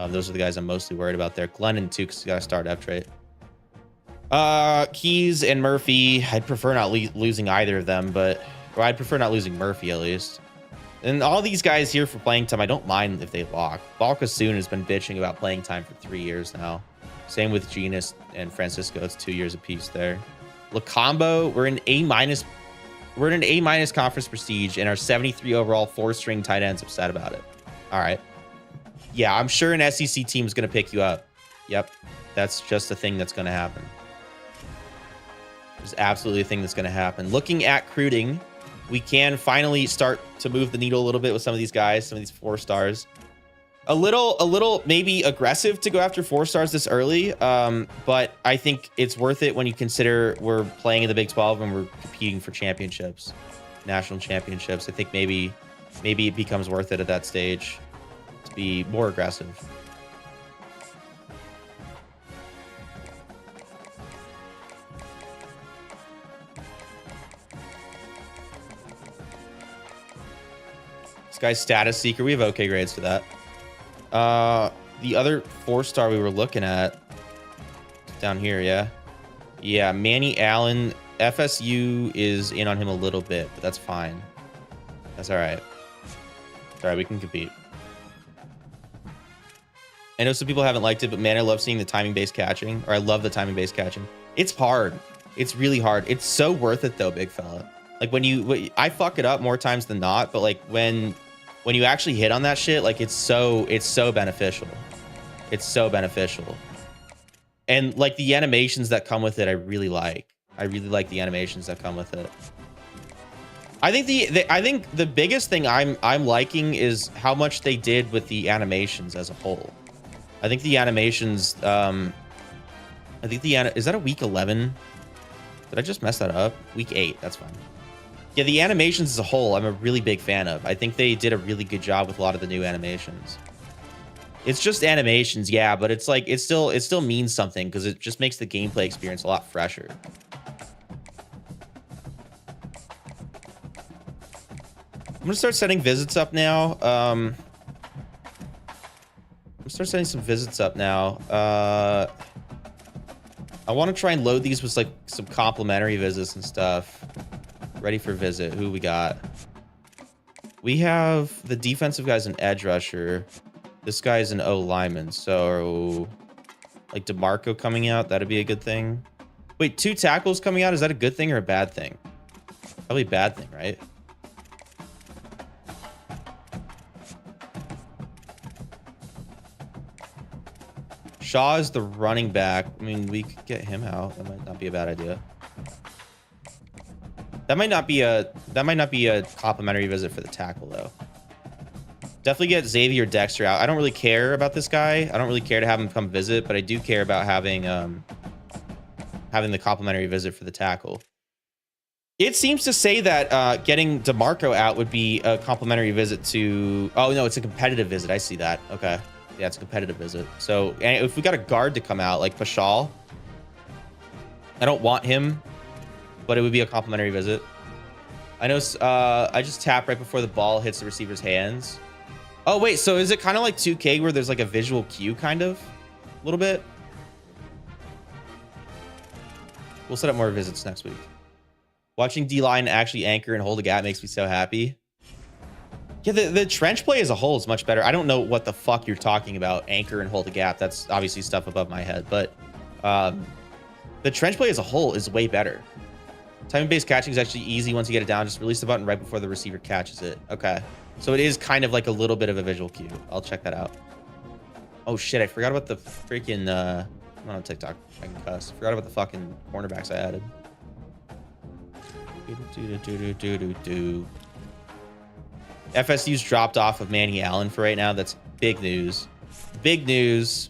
Those are the guys I'm mostly worried about there. Glennon too, because he's got to start F trait. Keys and Murphy. I'd prefer not losing either of them, or I'd prefer not losing Murphy at least. And all these guys here for playing time, I don't mind if they lock. Balkasoon has been bitching about playing time for 3 years now. Same with Genus and Francisco. It's 2 years apiece there. Lacombo, we're in A-. We're in an A- conference prestige, and our 73 overall 4-string tight end's upset about it. All right. Yeah, I'm sure an SEC team is going to pick you up. Yep. That's just a thing that's going to happen. It's absolutely a thing that's going to happen. Looking at recruiting, we can finally start to move the needle a little bit with some of these guys, some of these 4 stars. A little maybe aggressive to go after 4 stars this early, but I think it's worth it when you consider we're playing in the Big 12 and we're competing for championships, national championships. I think maybe it becomes worth it at that stage to be more aggressive. This guy's status seeker. We have okay grades for that. The other 4-star we were looking at down here, yeah, Manny Allen. FSU is in on him a little bit, but that's fine. That's all right. All right, we can compete. I know some people haven't liked it, but man, I love seeing the timing-based catching, or I love the timing-based catching. It's hard. It's really hard. It's so worth it though, big fella. Like I fuck it up more times than not, but like when you actually hit on that shit, like it's so beneficial. It's so beneficial. And like the animations that come with it, I really like. I really like the animations that come with it. I think the biggest thing I'm liking is how much they did with the animations as a whole. I think the animations, is that a week 11? Did I just mess that up? Week 8, that's fine. Yeah, the animations as a whole, I'm a really big fan of. I think they did a really good job with a lot of the new animations. It's just animations, yeah, but it's like it still means something because it just makes the gameplay experience a lot fresher. I'm gonna start setting visits up now. I'm gonna start setting some visits up now. I want to try and load these with like some complimentary visits and stuff. Ready for visit. Who we got? We have the defensive guy's an edge rusher. This guy's an O lineman. So like DeMarco coming out, that'd be a good thing. Wait, 2 tackles coming out. Is that a good thing or a bad thing? Probably a bad thing, right? Shaw is the running back. I mean, we could get him out. That might not be a bad idea. That might not be a complimentary visit for the tackle though. Definitely get Xavier Dexter out. I don't really care about this guy. I don't really care to have him come visit, but I do care about having the complimentary visit for the tackle. It seems to say that getting DeMarco out would be a complimentary visit to... Oh, no, it's a competitive visit. I see that. Okay. Yeah, it's a competitive visit. So and if we got a guard to come out, like Pashal, I don't want him, but it would be a complimentary visit. I know I just tap right before the ball hits the receiver's hands. Oh, wait, so is it kind of like 2K where there's like a visual cue kind of? A little bit? We'll set up more visits next week. Watching D-line actually anchor and hold a gap makes me so happy. Yeah, the trench play as a whole is much better. I don't know what the fuck you're talking about, anchor and hold a gap. That's obviously stuff above my head, but the trench play as a whole is way better. Timing-based catching is actually easy once you get it down. Just release the button right before the receiver catches it. Okay. So it is kind of like a little bit of a visual cue. I'll check that out. Oh, shit. I forgot about the freaking... I'm on TikTok. I can cuss. Forgot about the fucking cornerbacks I added. FSU's dropped off of Manny Allen for right now. That's big news. Big news.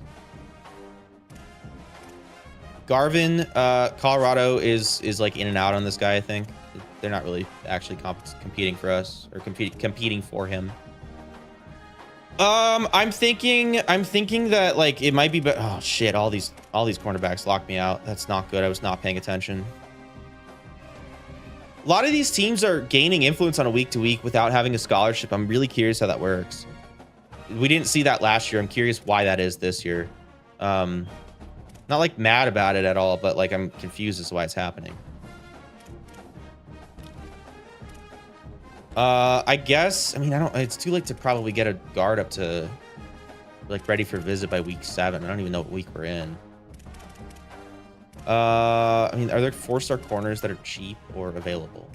Garvin, Colorado is like in and out on this guy, I think. They're not really actually competing for us or competing for him. I'm thinking that like it might be, but oh shit, all these cornerbacks locked me out. That's not good. I was not paying attention. A lot of these teams are gaining influence on a week to week without having a scholarship. I'm really curious how that works. We didn't see that last year. I'm curious why that is this year. Not like mad about it at all, but like I'm confused as to why it's happening. I guess, I mean, it's too late to probably get a guard up to like ready for visit by week 7. I don't even know what week we're in. I mean, are there 4-star corners that are cheap or available?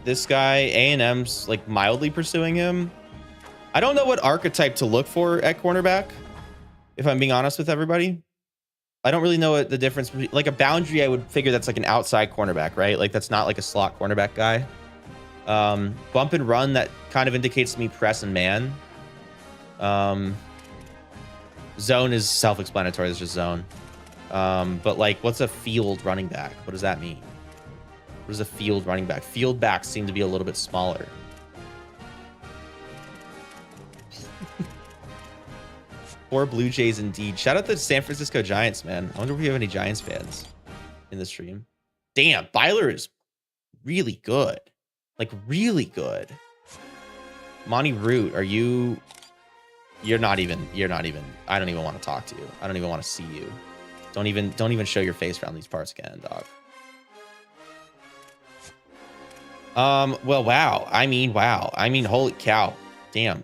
this guy. A&M's like mildly pursuing him. I don't know what archetype to look for at cornerback, if I'm being honest with everybody. I don't really know what the difference between, like a boundary, I would figure that's like an outside cornerback, right? Like that's not like a slot cornerback guy. Bump and run, that kind of indicates to me press and man. Zone is self-explanatory. It's just zone. But like, what's a field running back? What does that mean? What is a field running back? Field backs seem to be a little bit smaller. Poor Blue Jays indeed. Shout out to San Francisco Giants, man. I wonder if we have any Giants fans in the stream. Damn, Byler is really good. Like, really good. Monty Root, are you... You're not even... I don't even want to talk to you. I don't even want to see you. Don't even show your face around these parts again, dog. Well, wow. I mean, holy cow. Damn.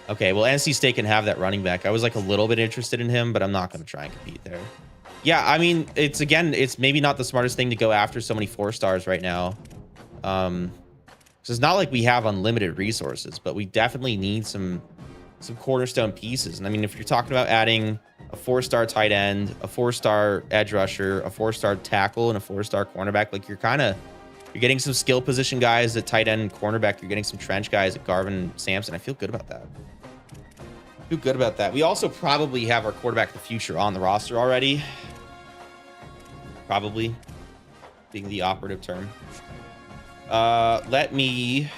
Okay, well, NC State can have that running back. I was like a little bit interested in him, but I'm not going to try and compete there. Yeah, I mean, it's maybe not the smartest thing to go after so many 4-stars right now. So it's not like we have unlimited resources, but we definitely need some cornerstone pieces. And I mean, if you're talking about adding a 4-star tight end, a 4-star edge rusher, a 4-star tackle, and a 4-star cornerback, like you're getting some skill position guys at tight end and cornerback. You're getting some trench guys at Garvin and Sampson. I feel good about that. We also probably have our quarterback of the future on the roster already. Probably being the operative term. Let me...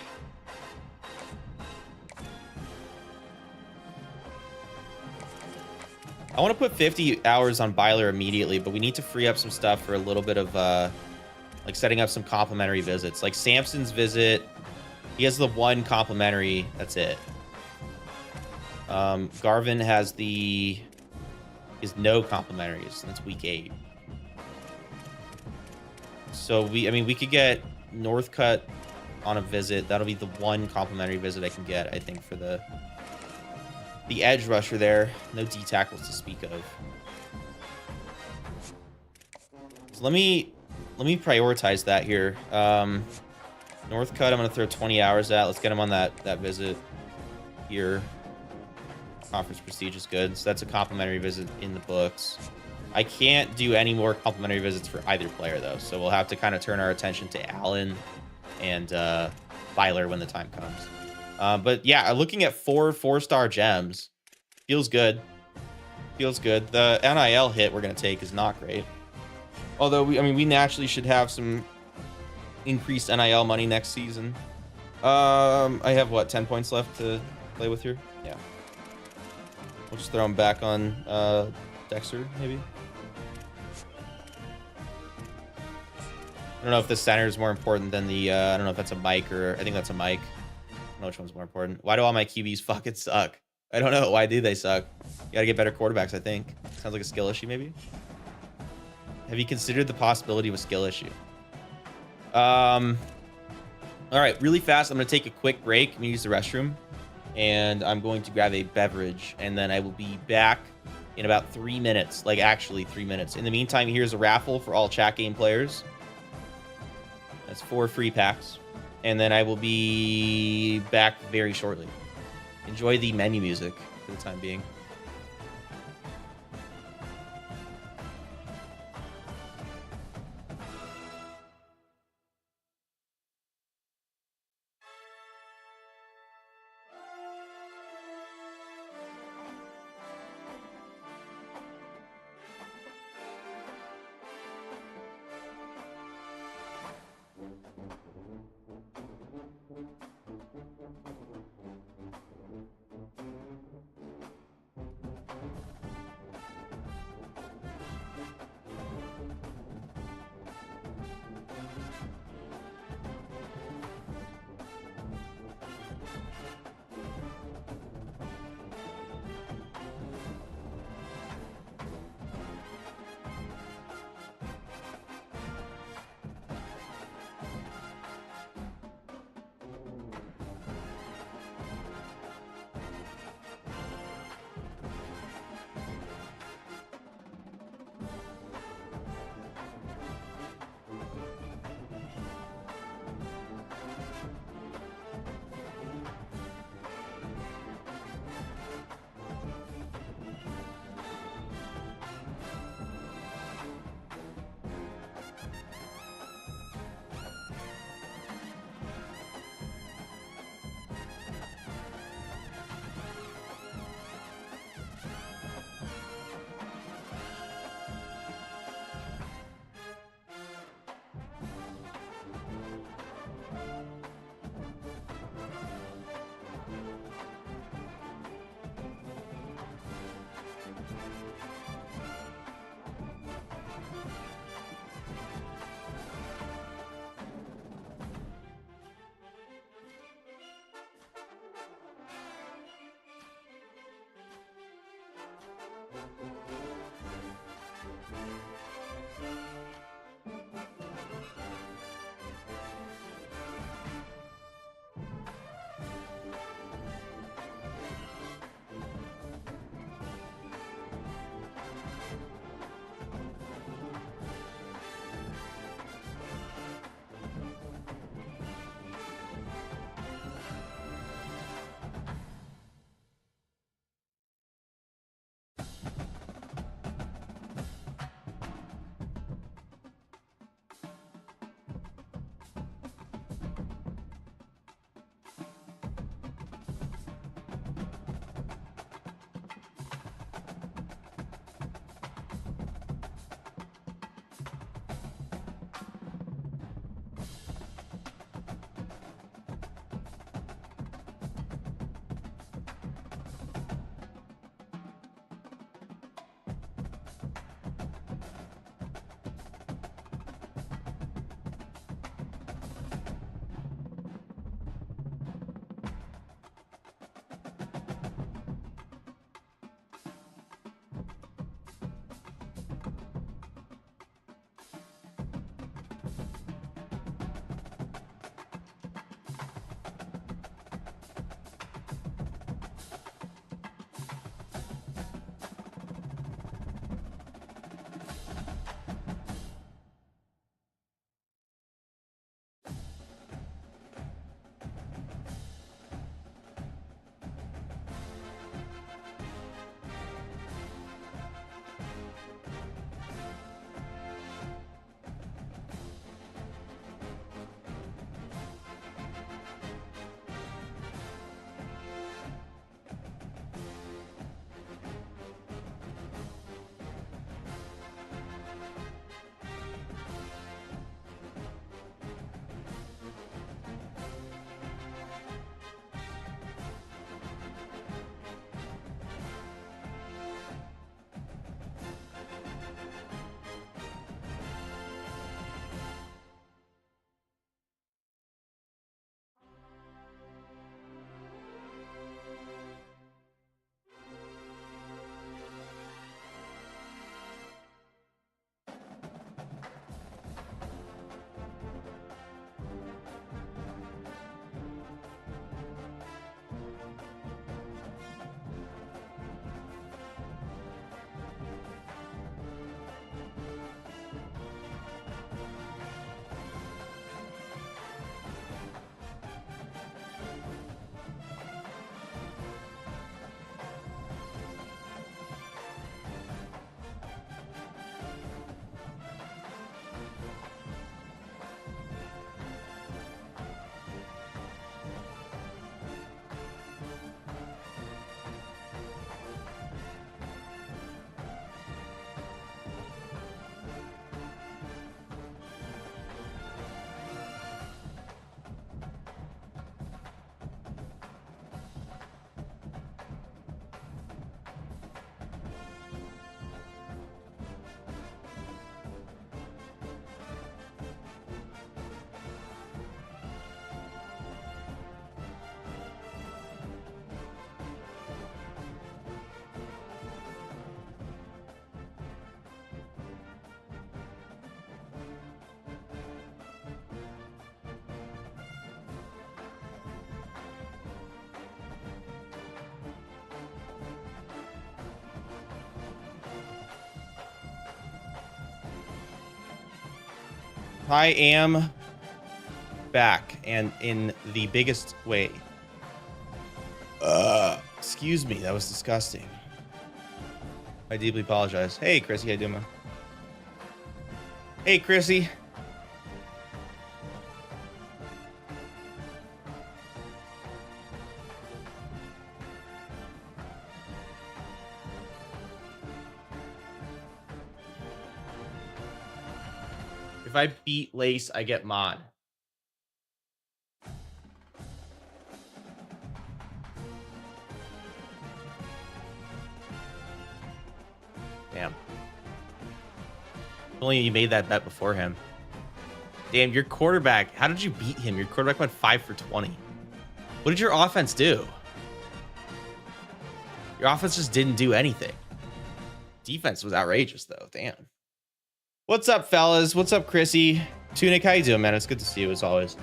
I want to put 50 hours on Byler immediately, but we need to free up some stuff for a little bit of like setting up some complimentary visits. Like Sampson's visit, he has the one complimentary, that's it. Garvin has no complimentaries, and that's week 8. So we could get Northcutt on a visit. That'll be the one complimentary visit I can get, I think, for the edge rusher there. No D tackles to speak of. So let me prioritize that here. Northcutt, I'm gonna throw 20 hours at. Let's get him on that visit here. Conference prestige is good, so that's a complimentary visit in the books. I can't do any more complimentary visits for either player though, so we'll have to kind of turn our attention to Allen and Byler when the time comes. But yeah, looking at 4-star gems feels good. The NIL hit we're gonna take is not great. Although we naturally should have some increased NIL money next season. I have what, 10 points left to play with here? Yeah. We'll just throw him back on Dexter, maybe. I don't know if the center is more important than the, I don't know if that's a Mike or, I think that's a Mike. I don't know which one's more important. Why do all my QBs fucking suck? I don't know. Why do they suck? You gotta get better quarterbacks, I think. Sounds like a skill issue, maybe? Have you considered the possibility of a skill issue? All right, really fast. I'm going to take a quick break. I'm going to use the restroom. And I'm going to grab a beverage. And then I will be back in about 3 minutes. Like, actually 3 minutes. In the meantime, here's a raffle for all chat game players. That's 4 free packs. And then I will be back very shortly. Enjoy the menu music for the time being. I am back, and in the biggest way. Excuse me, that was disgusting. I deeply apologize. Hey, Chrissy, how you doing, man? Hey, Chrissy. If I beat Lace, I get mod. Damn. Only you made that bet before him. Damn, your quarterback. How did you beat him? Your quarterback went 5 for 20. What did your offense do? Your offense just didn't do anything. Defense was outrageous, though. Damn. What's up, fellas? What's up, Chrissy? Tunic, how you doing, man? It's good to see you, as always.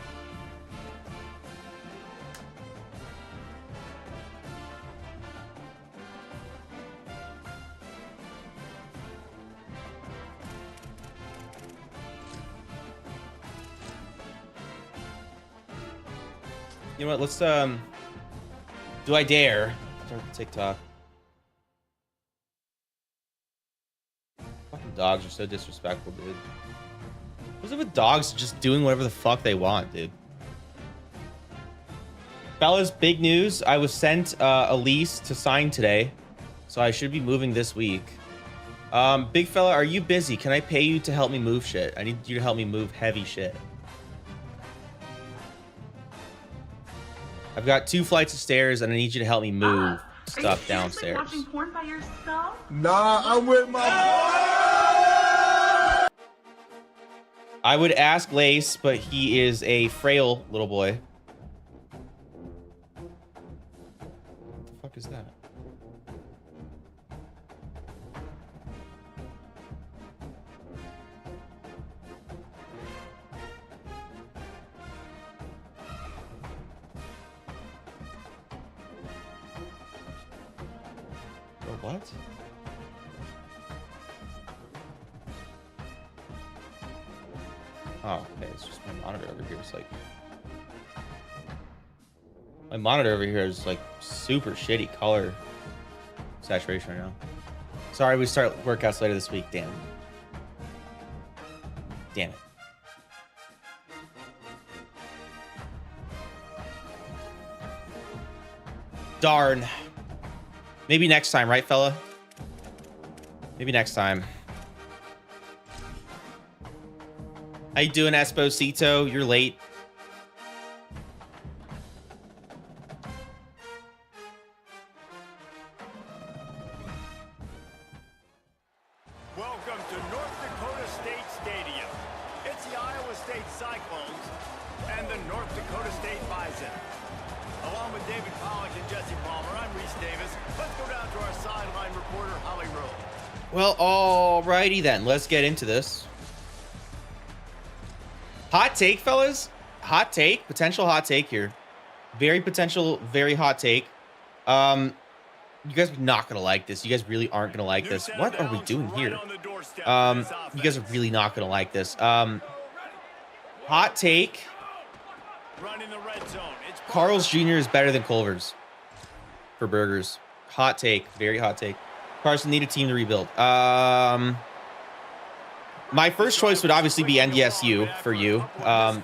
You know what? Let's, do I dare? Start TikTok. Fucking dogs are so disrespectful, dude. What's up with dogs just doing whatever the fuck they want, dude? Fellas, big news. I was sent a lease to sign today, so I should be moving this week. Big fella, are you busy? Can I pay you to help me move shit? I need you to help me move heavy shit. I've got 2 flights of stairs, and I need you to help me move stuff downstairs. Watching porn by yourself? Nah, I'm with my... I would ask Lace, but he is a frail little boy. What the fuck is that? Oh, what? Oh, okay, it's just my monitor over here. It's like... My monitor over here is like super shitty color saturation right now. Sorry, we start workouts later this week. Damn. Damn it. Darn. Maybe next time, right, fella? Maybe next time. How you doing, Esposito? You're late. Welcome to North Dakota State Stadium. It's the Iowa State Cyclones and the North Dakota State Bison. Along with David Pollock and Jesse Palmer, I'm Reese Davis. Let's go down to our sideline reporter, Holly Rowe. Well, alrighty then. Let's get into this. Hot take, fellas. Hot take. Potential hot take here. Very potential, very hot take. You guys are not going to like this. You guys really aren't going to like this. What are we doing here? You guys are really not going to like this. Hot take. Carl's Jr. is better than Culver's for burgers. Hot take. Very hot take. Carson need a team to rebuild. My first choice would obviously be NDSU for you.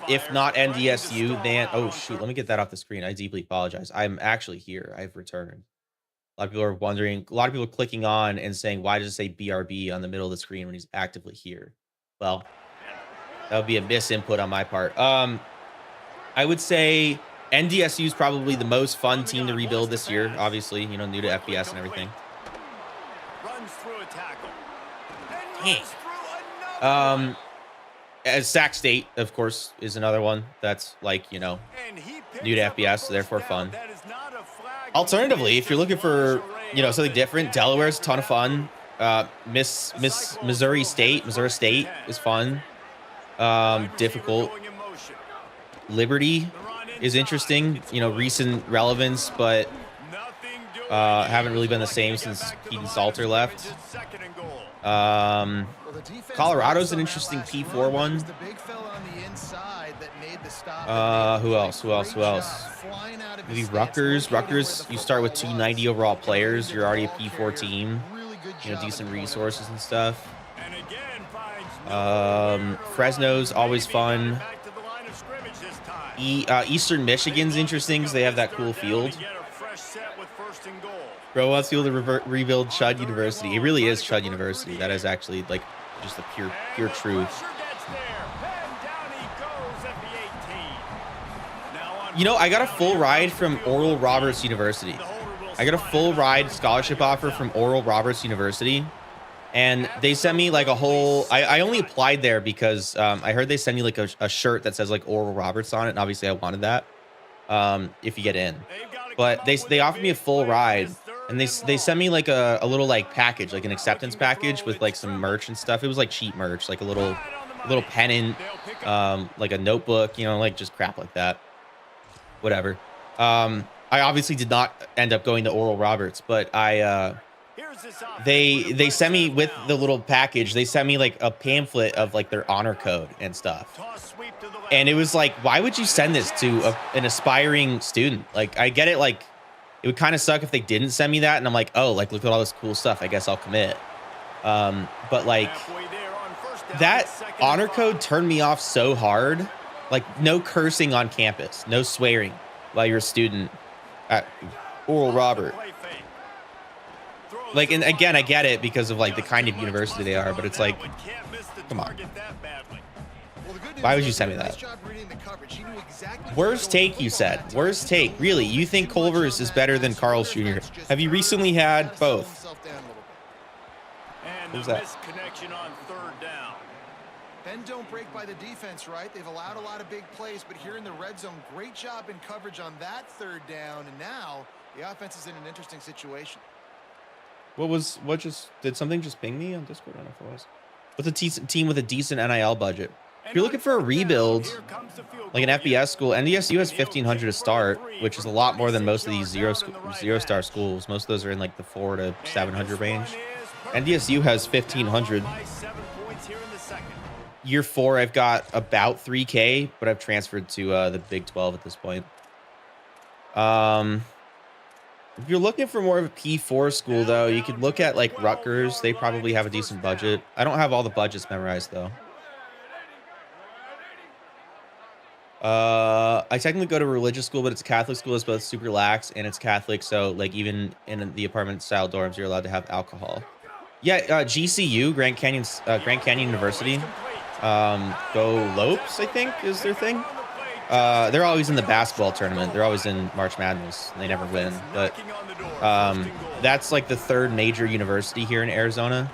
If not NDSU, then... Oh, shoot. Let me get that off the screen. I deeply apologize. I'm actually here. I've returned. A lot of people are wondering. A lot of people are clicking on and saying, why does it say BRB on the middle of the screen when he's actively here? Well, that would be a misinput on my part. I would say NDSU is probably the most fun team to rebuild this year. Obviously, you know, new to FBS and everything. As Sac State, of course, is another one that's like, you know, new to FBS, so therefore fun. Alternatively, if you're looking for, you know, something different, Delaware's a ton of fun. Missouri State is fun. Difficult. Liberty is interesting, you know, recent relevance, but haven't really been the same since Keaton Salter left. Colorado's an interesting P4 one. Who else? Maybe Rutgers. You start with 2 90 overall players. You're already a P4 team. You know, decent resources and stuff. Fresno's always fun. Eastern Michigan's interesting because they have that cool field. Bro wants people to rebuild Chud University. It really is Chud University. That is actually like just the pure truth. You know, I got a full ride from Oral Roberts University. I got a full ride scholarship offer from Oral Roberts University. And they sent me like a whole... I only applied there because I heard they send you like a shirt that says like Oral Roberts on it. And obviously I wanted that if you get in. But they offered me a full ride And they sent me like a little like package, like an acceptance package with like some merch and stuff. It was like cheap merch, like a little pennant, like a notebook, you know, like just crap like that. Whatever. I obviously did not end up going to Oral Roberts, but they sent me with the little package. They sent me like a pamphlet of like their honor code and stuff. And it was like, why would you send this to an aspiring student? Like, I get it. Like, it would kind of suck if they didn't send me that. And I'm like, oh, like, look at all this cool stuff. I guess I'll commit. But like that honor code turned me off so hard. Like, no cursing on campus, no swearing while you're a student at Oral Robert. Like, and again, I get it because of like the kind of university they are, but it's like, come on. Why would you send me that? Worst take, you said. Worst take. Really? You think Culver's is better than Carl's Jr.? Have you recently had both? What was that? Bend don't break by the defense, right? They've allowed a lot of big plays, but here in the red zone, great job in coverage on that third down, and now the offense is in an interesting situation. Did something just ping me on Discord? I don't know if it was. What's a team with a decent NIL budget? If you're looking for a rebuild, like an FBS school, NDSU has 1,500 to start, which is a lot more than most of these zero-star schools. Most of those are in like the 400 to 700 range. NDSU has 1,500. Year 4, I've got about 3K, but I've transferred to the Big 12 at this point. If you're looking for more of a P4 school, though, you could look at like Rutgers. They probably have a decent budget. I don't have all the budgets memorized, though. I technically go to a religious school, but it's a Catholic school. It's both super lax and it's Catholic. So like even in the apartment style dorms, you're allowed to have alcohol. Yeah. GCU, Grand Canyon University. Go Lopes, I think is their thing. They're always in the basketball tournament. They're always in March Madness. And they never win, but that's like the third major university here in Arizona.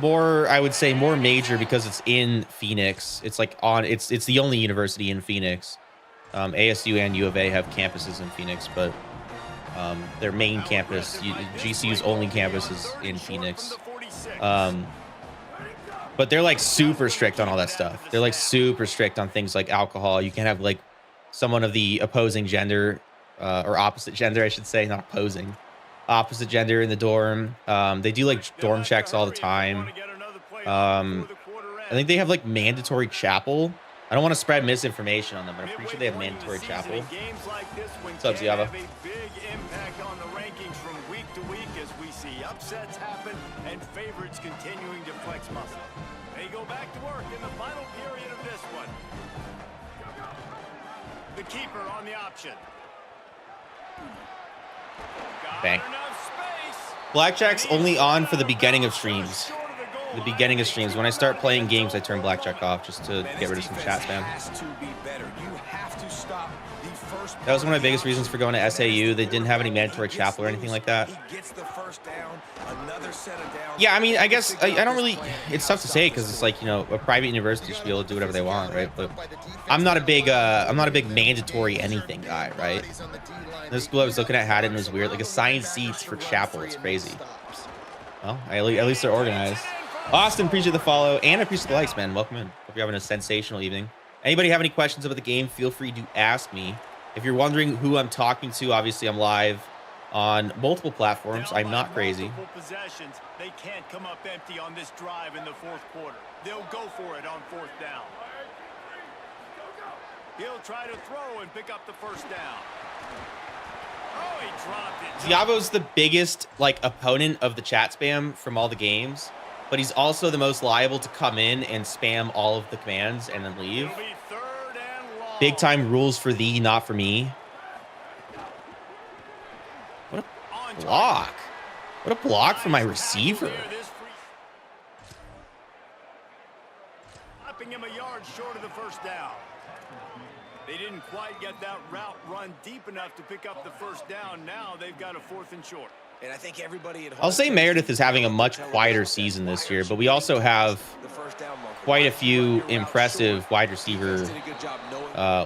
More, I would say, more major because it's in Phoenix. It's like it's the only university in Phoenix. ASU and U of A have campuses in Phoenix, but their main campus, GCU's only campus, is in Phoenix. But they're like super strict on all that stuff. They're like super strict on things like alcohol. You can't have like someone of the opposing gender or opposite gender, I should say, not opposing. Opposite gender in the dorm. They do like dorm checks all the time. I think they have like mandatory chapel. I don't want to spread misinformation on them, but I'm pretty sure they have mandatory chapel. What's up, Ziava? Big impact on the rankings from week to week as we see upsets happen and favorites continuing to flex muscle. They go back to work in the final period of this one. The keeper on the option. Bang. Blackjack's only on for the beginning of streams. The beginning of streams. When I start playing games, I turn blackjack off just to get rid of some chat spam. That was one of my biggest reasons for going to SAU. They didn't have any mandatory chapel or anything like that. Yeah, I mean, I guess I don't really. It's tough to say because it's like, you know, a private university should be able to do whatever they want, right? But I'm not a big mandatory anything guy, right? This school I was looking at had it and it was weird, like assigned seats for chapel. It's crazy. Well, at least they're organized. Austin, appreciate the follow and appreciate the likes, man. Welcome in. Hope you're having a sensational evening. Anybody have any questions about the game? Feel free to ask me. If you're wondering who I'm talking to, obviously I'm live on multiple platforms. I'm not crazy. Possessions, they can't come up empty on this drive in the fourth quarter. They'll go for it on fourth down. He'll try to throw and pick up the first down. Oh, he dropped it. Ziavo's the biggest like opponent of the chat spam from all the games, but he's also the most liable to come in and spam all of the commands and then leave. Big time rules for thee, not for me. What a block. What a block for my receiver. Stopping him a yard short of the first down. They didn't quite get that route run deep enough to pick up the first down. Now they've got a fourth and short. And I think everybody at home, I'll say Meredith is having a much quieter season this year, but we also have quite a few impressive wide receiver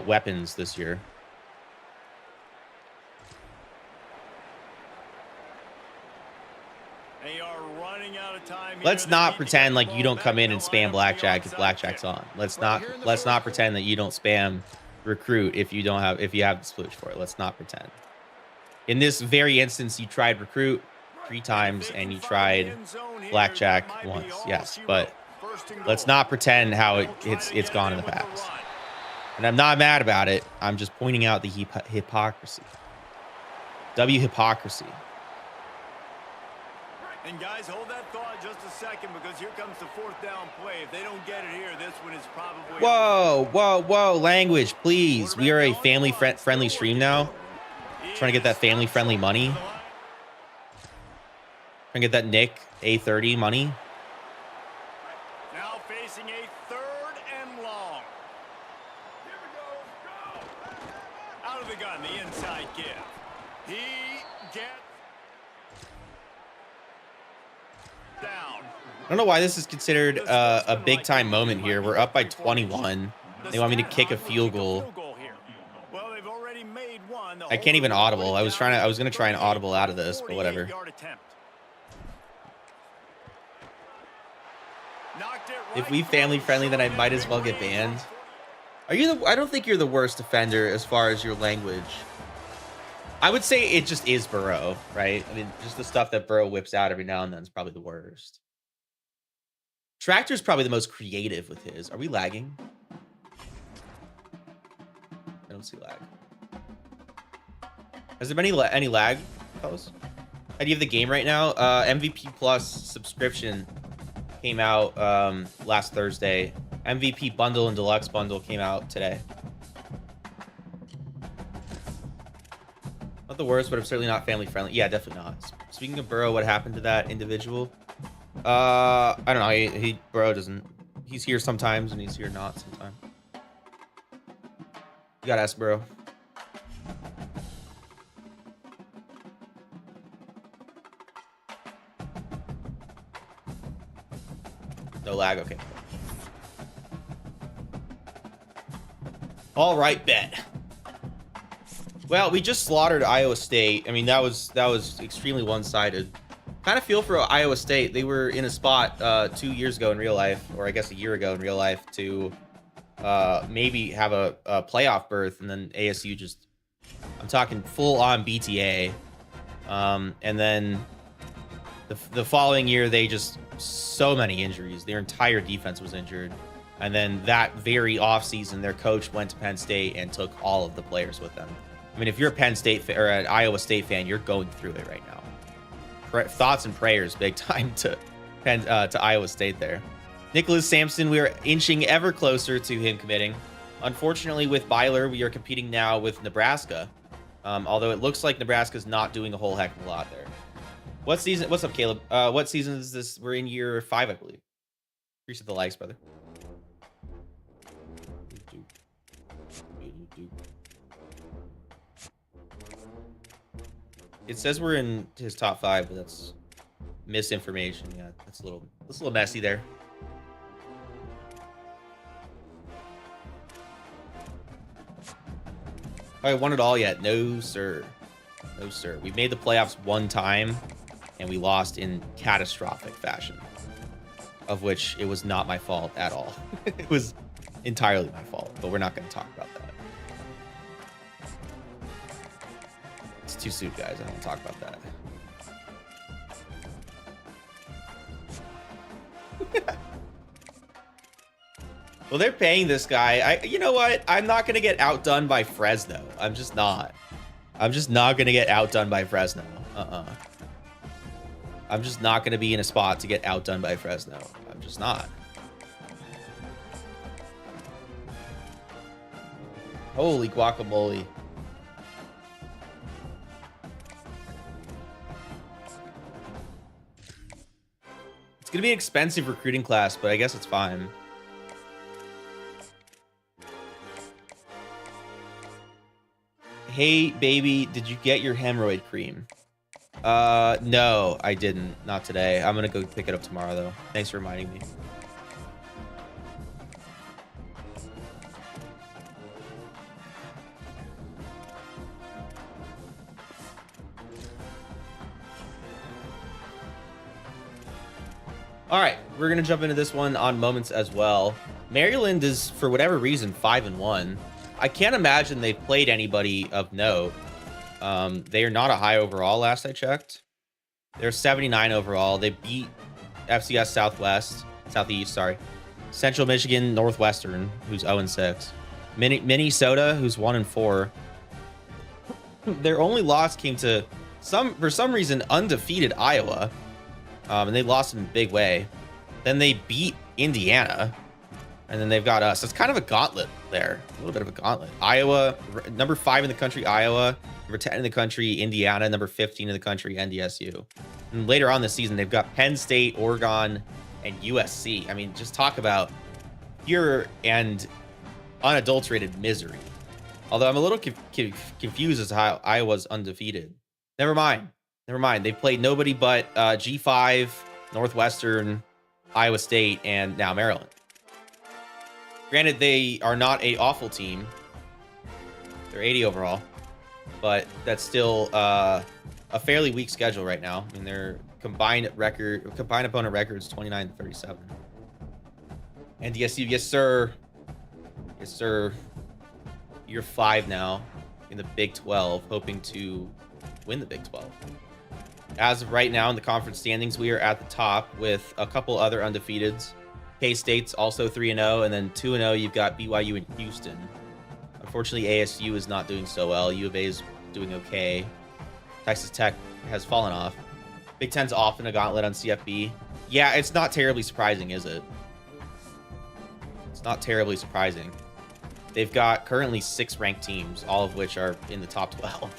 weapons this year. Let's not pretend like you don't come in and spam blackjack if blackjack's on. Let's not pretend that you don't spam recruit if you have the splooge for it. Let's not pretend. In this very instance, you tried recruit 3 times and you tried blackjack once. Yes, but let's not pretend how it's gone in the past. And I'm not mad about it. I'm just pointing out the hypocrisy. Hypocrisy. And guys, hold that thought just a second, because here comes the 4th down play. If they don't get it here, this one is probably... Whoa, language, please. We are a family-friendly stream now. Trying to get that family-friendly money. Trying to get that Nick A30 money. Now facing a 3rd and long. Here we go. Out of the gun, the inside give. He gets down. I don't know why this is considered a big-time moment here. We're up by 21. They want me to kick a field goal. I can't even audible. I was gonna try and audible out of this, but whatever. If we family friendly, then I might as well get banned. I don't think you're the worst offender as far as your language. I would say it just is Burrow, right? I mean, just the stuff that Burrow whips out every now and then is probably the worst. Tractor's probably the most creative with his. Are we lagging? I don't see lag. Has there been any lag, fellas? How do you have the game right now? MVP Plus subscription came out last Thursday. MVP bundle and deluxe bundle came out today. Not the worst, but I'm certainly not family friendly. Yeah, definitely not. Speaking of Burrow, what happened to that individual? I don't know. Burrow doesn't. He's here sometimes and he's here not sometimes. You gotta ask Burrow. No lag, okay. All right, bet. Well, we just slaughtered Iowa State. I mean, that was extremely one-sided. Kind of feel for Iowa State. They were in a spot 2 years ago in real life, or I guess a year ago in real life, to maybe have a playoff berth, and then ASU just, I'm talking full-on BTA. And then the following year, they just, so many injuries. Their entire defense was injured. And then that very offseason, their coach went to Penn State and took all of the players with them. I mean, if you're a Penn State or an Iowa State fan, you're going through it right now. Thoughts and prayers, big time, to Iowa State there. Nicholas Sampson, we are inching ever closer to him committing. Unfortunately, with Byler, we are competing now with Nebraska. Although it looks like Nebraska's not doing a whole heck of a lot there. What season? What's up, Caleb? What season is this? We're in year 5, I believe. Appreciate the likes, brother. It says we're in his top 5, but that's misinformation. Yeah, that's a little messy there. Have I won it all yet? No, sir. No, sir. We made the playoffs one time, and we lost in catastrophic fashion, of which it was not my fault at all. It was entirely my fault, but we're not going to talk about that. It's too soon, guys. I don't want to talk about that. Well, they're paying this guy. You know what? I'm not going to get outdone by Fresno. I'm just not. I'm just not going to get outdone by Fresno. I'm just not going to be in a spot to get outdone by Fresno. I'm just not. Holy guacamole. It's going to be an expensive recruiting class, but I guess it's fine. Hey, baby, did you get your hemorrhoid cream? No, I didn't. Not today. I'm going to go pick it up tomorrow, though. Thanks for reminding me. All right, we're gonna jump into this one on moments as well. Maryland is, for whatever reason, 5-1. I can't imagine they've played anybody of note. They are not a high overall last I checked. They're 79 overall. They beat FCS Southeast, sorry. Central Michigan, Northwestern, who's 0-6. Minnesota, who's 1-4. Their only loss came to for some reason, undefeated Iowa. And they lost in a big way. Then they beat Indiana. And then they've got us. It's kind of a gauntlet there. A little bit of a gauntlet. Iowa, number 5 in the country, Iowa. Number 10 in the country, Indiana. Number 15 in the country, Ndsu. And later on this season, they've got Penn State, Oregon, and USC. I mean, just talk about pure and unadulterated misery. Although I'm a little confused as to how Iowa's undefeated. Never mind. They've played nobody but G5, Northwestern, Iowa State, and now Maryland. Granted, they are not an awful team. They're 80 overall. But that's still a fairly weak schedule right now. I mean, their combined opponent record is 29-37. Ndsu, yes sir. Yes sir. You're 5 now in the Big 12, hoping to win the Big 12. As of right now in the conference standings, we are at the top with a couple other undefeateds. K-State's also 3-0, and then 2-0 you've got BYU and Houston. Unfortunately, ASU is not doing so well. U of A is doing okay. Texas Tech has fallen off. Big Ten's often a gauntlet on CFB. Yeah, it's not terribly surprising, is it? It's not terribly surprising. They've got currently 6 ranked teams, all of which are in the top 12.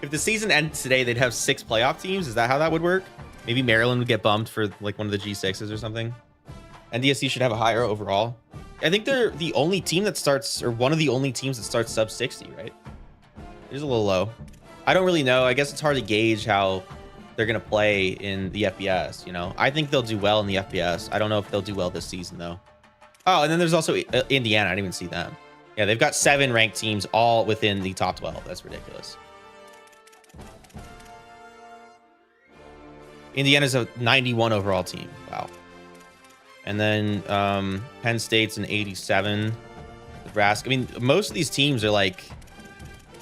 If the season ends today, they'd have 6 playoff teams. Is that how that would work? Maybe Maryland would get bumped for like one of the G6s or something. NDSC should have a higher overall. I think they're the only team that starts, or one of the only teams that starts sub 60, right? It is a little low. I don't really know. I guess it's hard to gauge how they're going to play in the FBS, you know? I think they'll do well in the FBS. I don't know if they'll do well this season, though. Oh, and then there's also Indiana. I didn't even see them. Yeah, they've got 7 ranked teams all within the top 12. That's ridiculous. Indiana's a 91 overall team. Wow. And then Penn State's an 87. Nebraska. I mean, most of these teams are like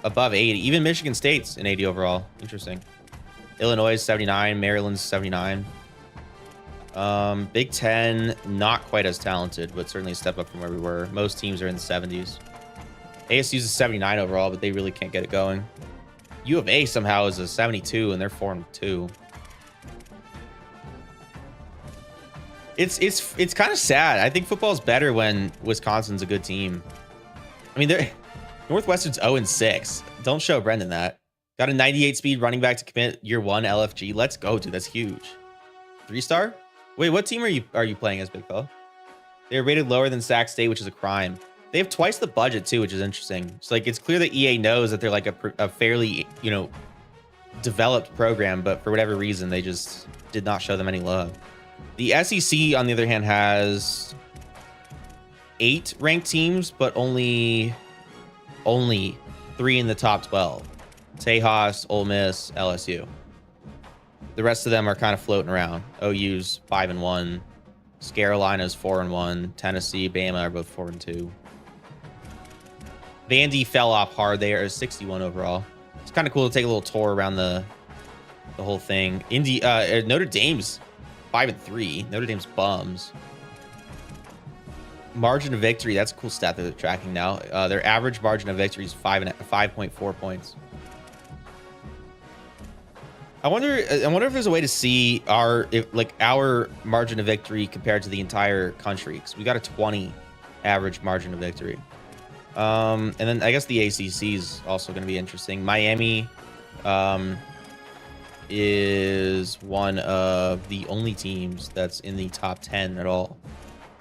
above 80. Even Michigan State's an 80 overall. Interesting. Illinois is 79. Maryland's 79. Big Ten, not quite as talented, but certainly a step up from where we were. Most teams are in the 70s. ASU's a 79 overall, but they really can't get it going. U of A somehow is a 72, and they're 4-2. It's kind of sad. I think football's better when Wisconsin's a good team. I mean, Northwestern's 0-6. Don't show Brendan that. Got a 98 speed running back to commit year 1 LFG. Let's go, dude. That's huge. 3-star? Wait, what team are you playing as, big fella? They're rated lower than Sac State, which is a crime. They have twice the budget too, which is interesting. It's like it's clear that EA knows that they're like a fairly, you know, developed program, but for whatever reason, they just did not show them any love. The SEC, on the other hand, has 8 ranked teams, but only 3 in the top 12. Tejas, Ole Miss, LSU. The rest of them are kind of floating around. OU's 5-1. Carolina's 4-1. Tennessee, Bama are both 4-2. Vandy fell off hard. They are 61 overall. It's kind of cool to take a little tour around the whole thing. Notre Dame's 5-3. Notre Dame's bums. Margin of victory. That's a cool stat that they're tracking now. Their average margin of victory is 5.4 points. I wonder if there's a way to see our margin of victory compared to the entire country, because we got a 20 average margin of victory. And then I guess the ACC is also going to be interesting. Miami is one of the only teams that's in the top 10 at all.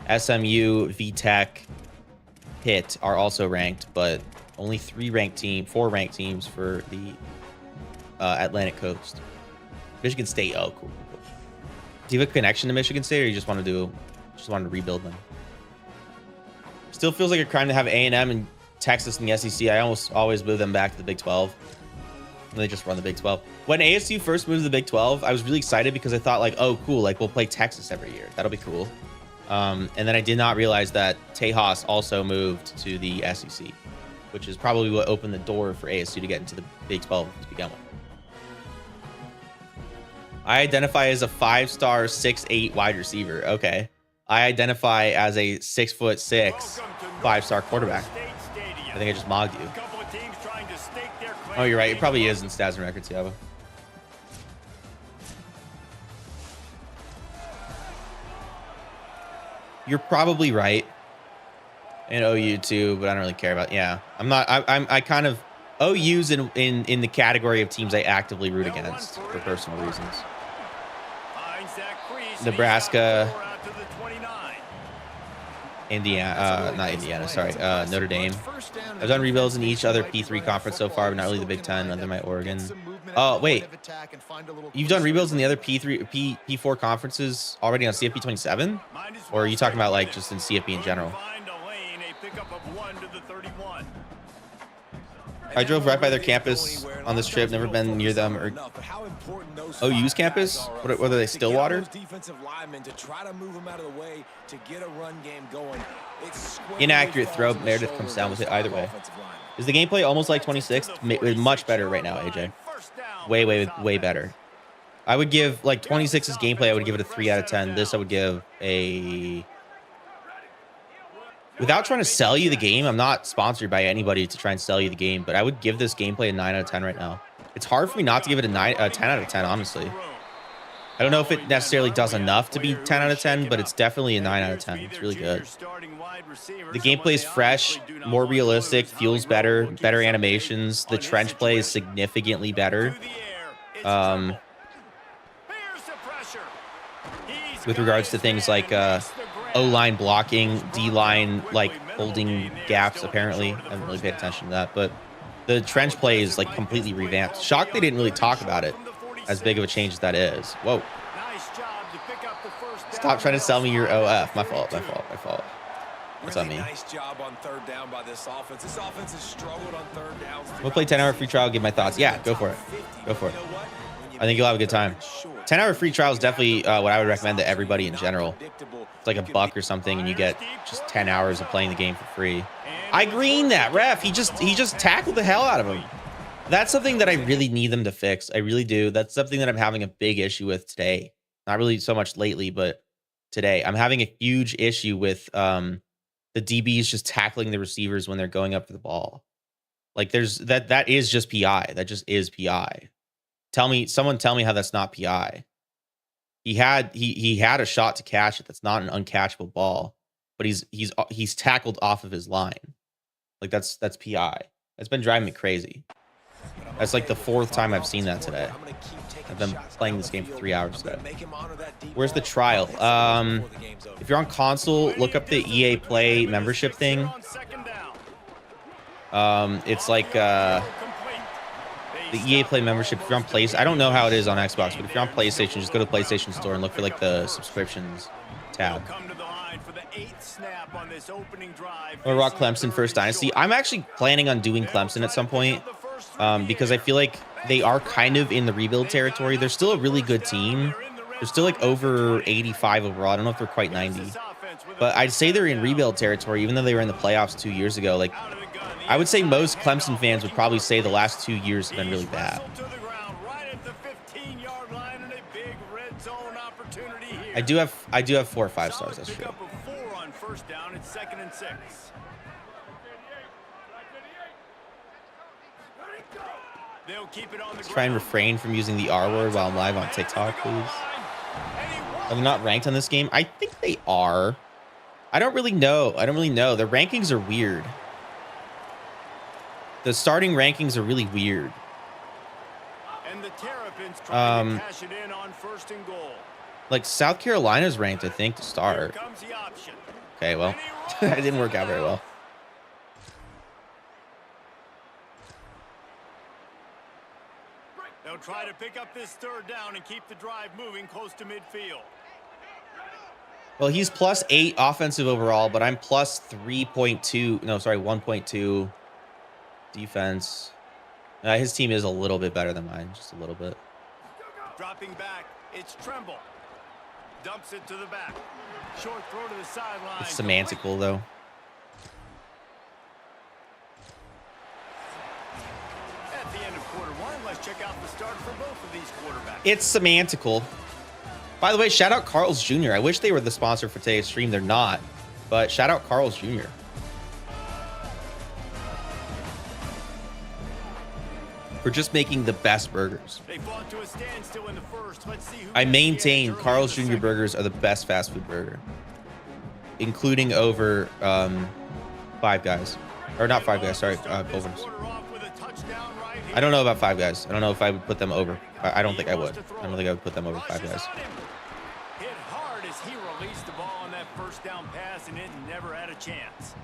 SMU, VTech, Pitt are also ranked, but only 4 ranked teams for the Atlantic Coast. Michigan State, oh cool. Do you have a connection to Michigan State, or you just want to rebuild them? Still feels like a crime to have A&M and Texas in the SEC. I almost always move them back to the Big 12. And they just run the Big 12. When ASU first moved to the Big 12, I was really excited because I thought like, oh, cool, like we'll play Texas every year. That'll be cool. And then I did not realize that Tejas also moved to the SEC, which is probably what opened the door for ASU to get into the Big 12 to begin with. I identify as a 5-star, 6'8" wide receiver. Okay. I identify as a 6'6", 5-star quarterback. I think I just mogged you. Oh, you're right. It probably is in stats and records, yeah. You're probably right. And OU too, but I don't really care about. Yeah, I'm not. I kind of OU's in the category of teams I actively root against for personal reasons. Nebraska, Indiana, not Indiana. Sorry, Notre Dame. I've done rebuilds in each other P3 conference so far, but not really the Big Ten under my Oregon. Oh wait, you've done rebuilds in the other P4 conferences already on CFB27, or are you talking about like just in CFB in general? I drove right by their campus on this trip. Never been near them or OU's campus. What are they? Stillwater. Inaccurate throw. Meredith comes down with it either way. Is the gameplay almost like 26th? Much better right now, AJ. Way better. I would give like 26's gameplay. I would give it a 3 out of 10. This I would give a. Without trying to sell you the game, I'm not sponsored by anybody to try and sell you the game, but I would give this gameplay a 9 out of 10 right now. It's hard for me not to give it a 10 out of 10, honestly. I don't know if it necessarily does enough to be 10 out of 10, but it's definitely a 9 out of 10. It's really good. The gameplay is fresh, more realistic, feels better, better animations. The trench play is significantly better. With regards to things like O-line blocking, D-line like holding gaps, apparently. I haven't really paid attention to that, but the trench play is like completely revamped. Shocked they didn't really talk about it, as big of a change as that is. Whoa. Stop trying to sell me your OF. My fault. What's on me? Nice job on third down by this offense. This offense has struggled on third downs. We'll play 10-hour free trial, give my thoughts. Yeah, go for it. Go for it. I think you'll have a good time. 10-hour free trial is definitely what I would recommend to everybody in general. It's like $1 or something, and you get just 10 hours of playing the game for free. I green that ref. He just tackled the hell out of him. That's something that I really need them to fix. I really do. That's something that I'm having a big issue with today. Not really so much lately, but today I'm having a huge issue with the DBs just tackling the receivers when they're going up for the ball. Like that is just PI. That just is PI. Someone tell me how that's not PI. He had a shot to catch it. That's not an uncatchable ball, but he's tackled off of his line. Like that's PI. That's been driving me crazy. That's like the 4th time I've seen that today. I've been playing this game for 3 hours today. Where's the trial? If you're on console, look up the EA Play membership thing. It's like the EA Play membership. If you're on PlayStation, I don't know how it is on Xbox, but if you're on PlayStation, just go to the PlayStation Store and look for like the subscriptions tab. Or rock Clemson first Dynasty. I'm actually planning on doing Clemson at some point because I feel like they are kind of in the rebuild territory. They're still a really good team. They're still like over 85 overall. I don't know if they're quite 90, but I'd say they're in rebuild territory, even though they were in the playoffs 2 years ago. Like, I would say most Clemson fans would probably say the last 2 years have been really bad. I do have 4 or 5 stars. That's true. Let's try and refrain from using the R word while I'm live on TikTok, please. Are they not ranked on this game? I think they are. I don't really know. The rankings are weird. The starting rankings are really weird. And the Terrapins trying to cash it in on 1st and goal. Like South Carolina's ranked, I think, to start. Okay, well, that didn't work out very well. They'll try to pick up this 3rd down and keep the drive moving close to midfield. Well, he's +8 offensive overall, but I'm +3.2. No, sorry, 1.2 defense. His team is a little bit better than mine, just a little bit. Dropping back, it's Tremble. Dumps it to the back. Short throw to the sideline. It's semantical, though. At the end of quarter one, let's check out the start for both of these quarterbacks. It's semantical. By the way, shout out Carl's Jr. I wish they were the sponsor for today's stream. They're not. But shout out Carl's Jr. For just making the best burgers. They fought to a standstill in the first. Let's see who I maintain Carl's Jr. burgers are the best fast food burger. Including over Five Guys. Or not Five Guys, sorry, Culver's. I don't know about Five Guys. I don't know if I would put them over. I don't think I would. I don't think I would put them over Five Guys. Hit hard as he released the ball on that first down pass, and it never had a chance.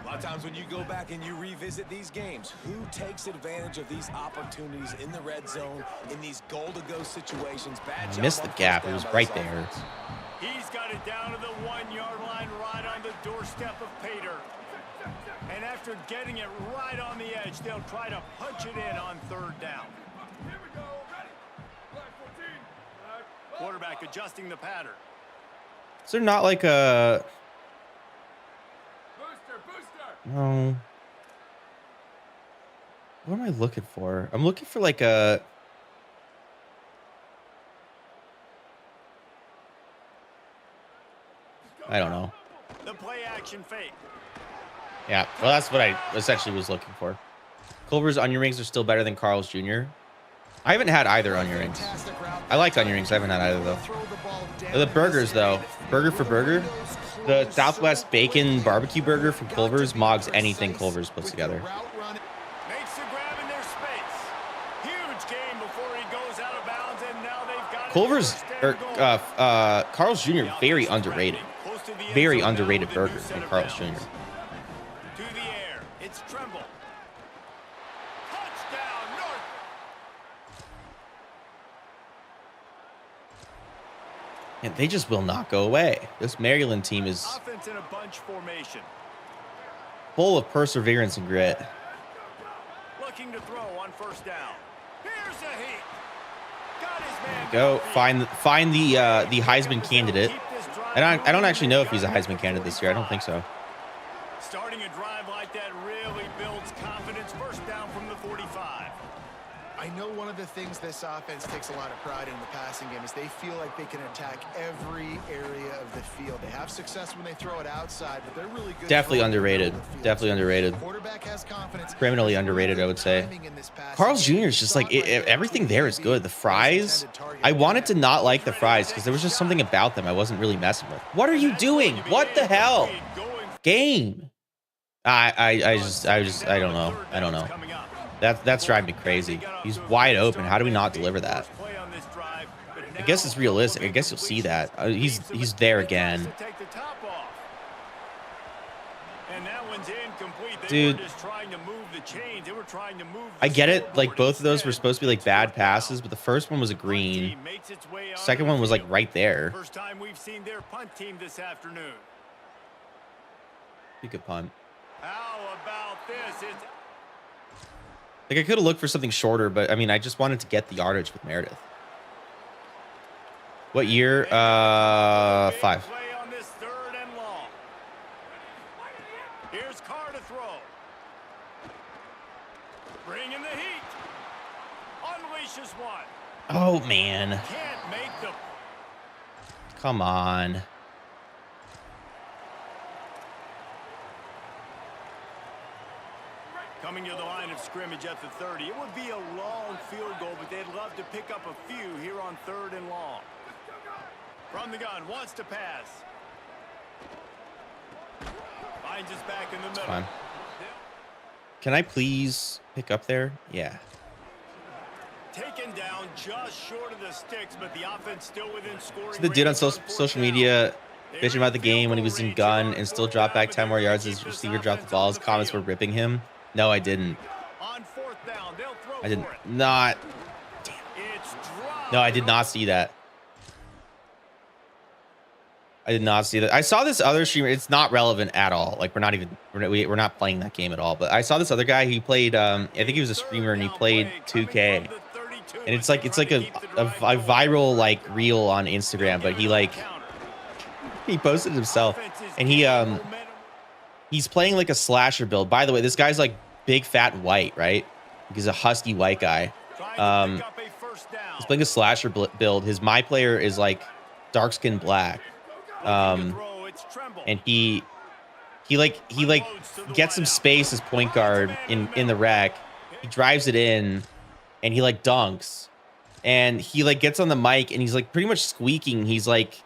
A lot of times when you go back and you revisit these games, who takes advantage of these opportunities in the red zone, in these goal-to-go situations? I missed the gap. It was right there. He's got it down to the 1-yard line, right on the doorstep of Pater. And after getting it right on the edge, they'll try to punch it in on third down. Quarterback adjusting the pattern. Is there not like a... No. What am I looking for? I'm looking for like a... I don't know. The play action fake. Yeah, well, that's what I essentially was looking for. Culver's onion rings are still better than Carl's Jr. I haven't had either onion rings. I like onion rings. I haven't had either, though. The burgers, though. Burger for burger. The Southwest Bacon Barbecue Burger from Culver's mogs anything Culver's puts together. Makes the grab in their space. Huge game before he goes out of bounds, and now they've got Culver's, or Carl's Jr. very underrated. Very underrated burger from Carl's Jr. To the air, it's Tremble. Touchdown, North. And they just will not go away. This Maryland team is Offense in a bunch formation. full of perseverance and grit. Looking to throw on first down. Here's a heat. Got his man. Go find the Heisman candidate. And I don't actually know if he's a Heisman candidate this year. I don't think so. Starting a drive like that really builds confidence. First down from the 45. I know one of the things this offense takes a lot of pride in the passing game is they feel like they can attack every area of the field. They have success when they throw it outside, but they're really good. Definitely underrated. Definitely underrated. Quarterback has confidence. Criminally underrated, I would say. Carl's Jr. is just like everything there is good. The fries, I wanted to not like the fries because there was just something about them I wasn't really messing with. What are you doing? What the hell? Game. I don't know. I don't know. That's driving me crazy. He's wide open. How do we not deliver that? I guess it's realistic. I guess you'll see that. He's there again. Dude, I get it. Like both of those were supposed to be like bad passes, but the first one was a green. Second one was like right there. First time we've seen their punt team this afternoon. You could punt. How about this? Like I could have looked for something shorter, but I mean, I just wanted to get the yardage with Meredith. What year? 5. On this third and long. Here's Carr to throw. Bringing the heat. Unleashes one. Oh man. Can't make the. Come on. Coming to the line of scrimmage at the 30. It would be a long field goal, but they'd love to pick up a few here on third and long. From the gun, wants to pass. Finds us back in the middle. Fine. Can I please pick up there? Yeah. Taken down just short of the sticks, but the offense still within scoring. The dude on social media bitching about the game when he was in gun and still dropped back 10 more yards. His receiver dropped the ball. His comments were ripping him. No, I didn't. On fourth down, they'll throw. I did not. Damn. No, I did not see that. I did not see that. I saw this other streamer. It's not relevant at all. Like we're not playing that game at all. But I saw this other guy. He played. I think he was a streamer and he played 2K. And it's like a viral like reel on Instagram. But he posted himself and he's playing like a slasher build. By the way, this guy's like big fat white, right? He's a husky white guy. He's playing a slasher build. His my player is like dark skin black. And he gets some space as point guard in the rack. He drives it in and he like dunks and he like gets on the mic and he's like pretty much squeaking. He's like,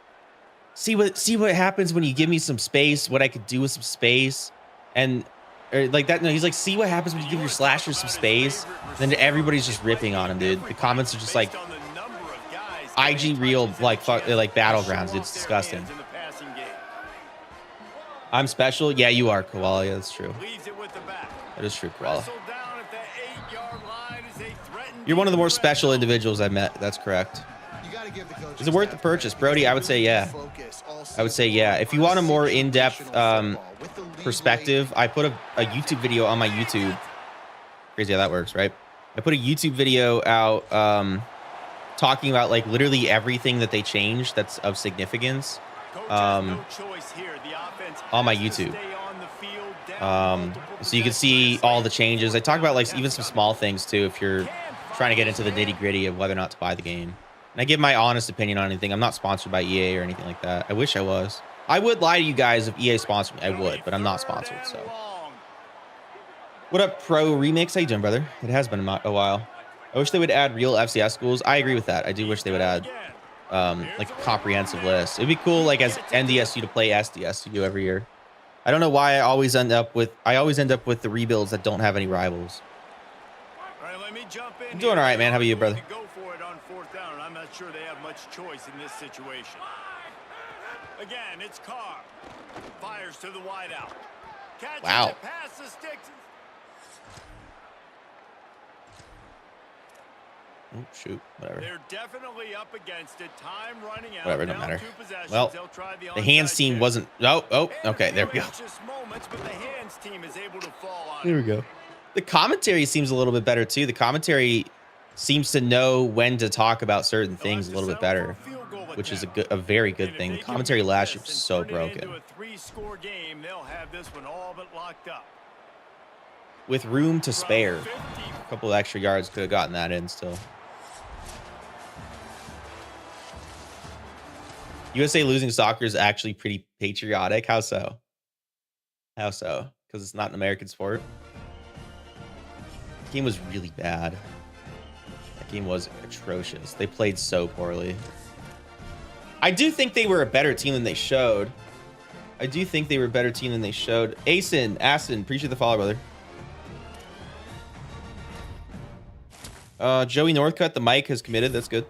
see what happens when you give me some space, what I could do with some space. And or like that. No, he's like, see what happens when you give your slashers some space. Then everybody's just ripping on him, dude. The comments are just like IG real like battlegrounds. It's disgusting. I'm special. Yeah, you are, Koala. Yeah, that's true. That is true, Koala. You're one of the more special individuals I've met. That's correct. Is it worth the purchase, Brody? I would say yeah. I would say yeah. If you want a more in-depth perspective, I put a YouTube video on my YouTube. Crazy how that works, right? I put a YouTube video out talking about like literally everything that they changed that's of significance. On my YouTube. So you can see all the changes. I talk about like even some small things too if you're trying to get into the nitty-gritty of whether or not to buy the game. And I give my honest opinion on anything. I'm not sponsored by EA or anything like that. I wish I was. I would lie to you guys if EA sponsored me. I would, but I'm not sponsored, so. What up, Pro Remix? How you doing, brother? It has been a while. I wish they would add real FCS schools. I agree with that. I do wish they would add like a comprehensive list. It'd be cool like as NDSU to play SDSU every year. I don't know why I always end up with the rebuilds that don't have any rivals. I'm doing all right, man. How about you, brother? Go for it on fourth down, and I'm not sure they have much choice in this situation. Again, it's Carr. Fires to the wide out. Wow. Pass the sticks. Oh, shoot, whatever. They're definitely up against it. Time running out. Whatever, don't matter. Well, the hands team wasn't. Oh, okay, there we go. There we go. The commentary seems a little bit better too. The commentary seems to know when to talk about certain things a little bit better, which is a very good thing. The commentary last year was so broken. With room to spare, a couple of extra yards could have gotten that in still. USA losing soccer is actually pretty patriotic. How so? How so? Because it's not an American sport. The game was really bad. That game was atrocious. They played so poorly. I do think they were a better team than they showed. Asen, appreciate the follow, brother. Joey Northcutt, the mic has committed. That's good.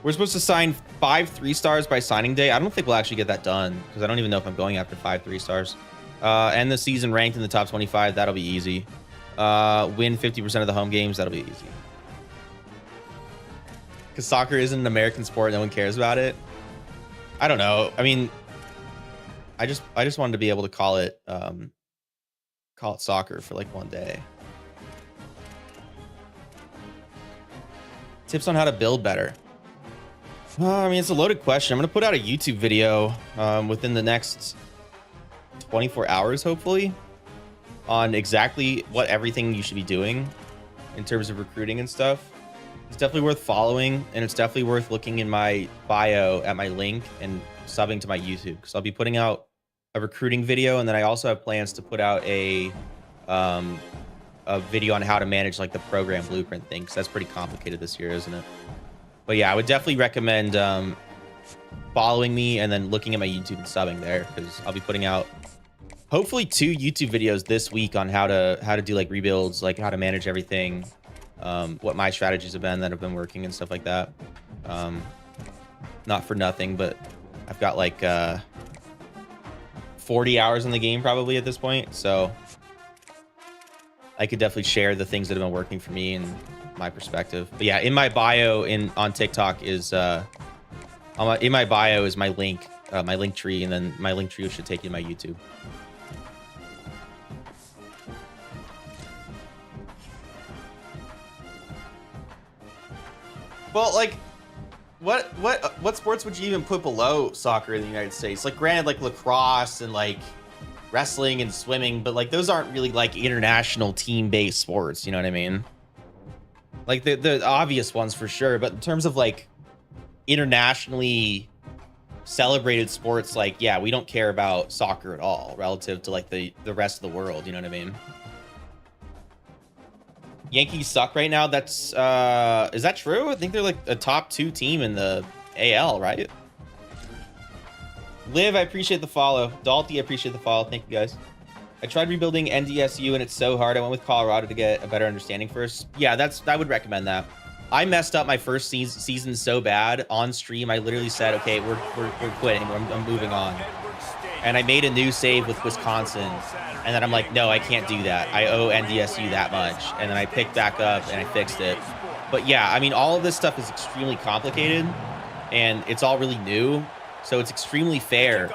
We're supposed to sign 5 3-stars by signing day. I don't think we'll actually get that done because I don't even know if I'm going after 5 3-stars. End the season ranked in the top 25. That'll be easy. Win 50% of the home games. That'll be easy. Because soccer isn't an American sport. No one cares about it. I don't know. I mean, I just wanted to be able to call it soccer for like one day. Tips on how to build better. I mean, it's a loaded question. I'm going to put out a YouTube video within the next 24 hours, hopefully, on exactly what everything you should be doing in terms of recruiting and stuff. It's definitely worth following, and it's definitely worth looking in my bio at my link and subbing to my YouTube, because I'll be putting out a recruiting video, and then I also have plans to put out a video on how to manage like the program blueprint thing, because that's pretty complicated this year, isn't it? But yeah, I would definitely recommend following me and then looking at my YouTube and subbing there, because I'll be putting out hopefully 2 YouTube videos this week on how to do like rebuilds, like how to manage everything, what my strategies have been that have been working and stuff like that. Not for nothing, but I've got like 40 hours in the game probably at this point, so I could definitely share the things that have been working for me and my perspective. But yeah, in my bio on TikTok is in my bio is my link tree, and then my link tree should take you to my YouTube. Well, like, what sports would you even put below soccer in the United States? Like, granted, like lacrosse and like wrestling and swimming, but like those aren't really like international team-based sports. You know what I mean? Like the obvious ones for sure, but in terms of like internationally celebrated sports, like, yeah, we don't care about soccer at all relative to like the rest of the world. You know what I mean? Yankees suck right now. That's is that true? I think they're like a top 2 team in the AL, right? Liv, I appreciate the follow. Dalty, I appreciate the follow. Thank you guys. I tried rebuilding NDSU and it's so hard. I went with Colorado to get a better understanding first. Yeah, I would recommend that. I messed up my first season so bad on stream. I literally said, okay, we're quitting. I'm moving on. And I made a new save with Wisconsin. And then I'm like, no, I can't do that. I owe NDSU that much. And then I picked back up and I fixed it. But yeah, I mean, all of this stuff is extremely complicated and it's all really new. So it's extremely fair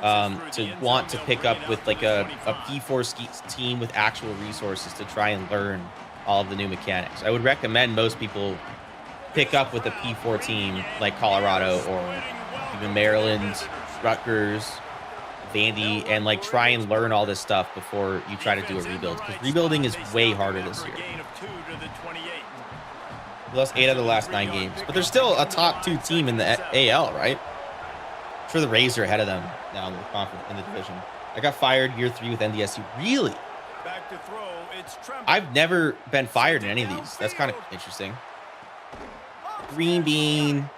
to want to pick up with like a P4 team with actual resources to try and learn all of the new mechanics. I would recommend most people pick up with a P4 team like Colorado or even Maryland, Rutgers, Vandy, and like try and learn all this stuff before you try to do a rebuild, because rebuilding is way harder this year. We lost 8 out of the last 9 games, but they're still a top 2 team in the AL, right? I'm sure the Rays are ahead of them now in the division. I got fired year 3 with NDSU. Really? I've never been fired in any of these. That's kind of interesting. Green bean.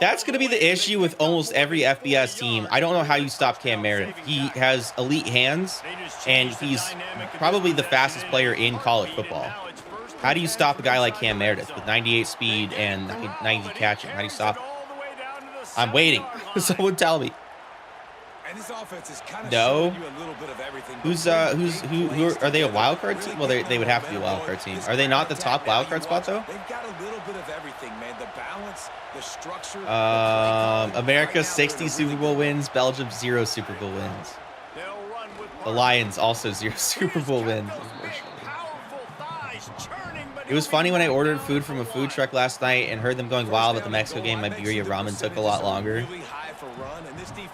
That's going to be the issue with almost every FBS team. I don't know how you stop Cam Meredith. He has elite hands, and he's probably the fastest player in college football. How do you stop a guy like Cam Meredith with 98 speed and 90 catching? How do you stop him? I'm waiting. Someone tell me. No. Who are they, a wild card team? Well, they would have to be a wild card team. Are they not the top wild card spot though? They've got a little bit of everything, man. The balance, the structure. America 60 Super Bowl wins, Belgium 0 Super Bowl wins. The Lions also 0 Super Bowl wins. It was funny when I ordered food from a food truck last night and heard them going wild about the Mexico game. My birria ramen took a lot longer.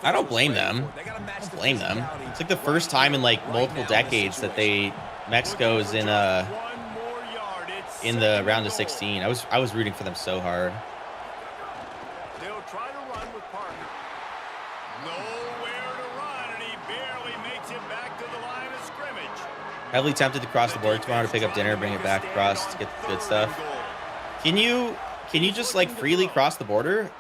I don't blame them. I don't blame them. It's like the first time in like multiple decades that Mexico is in the round of 16. I was rooting for them so hard. They'll try to run with Parker. Nowhere to run, and he barely makes it back to the line of scrimmage. Heavily tempted to cross the border tomorrow to pick up dinner, bring it back across to get the good stuff. Can you just like freely cross the border?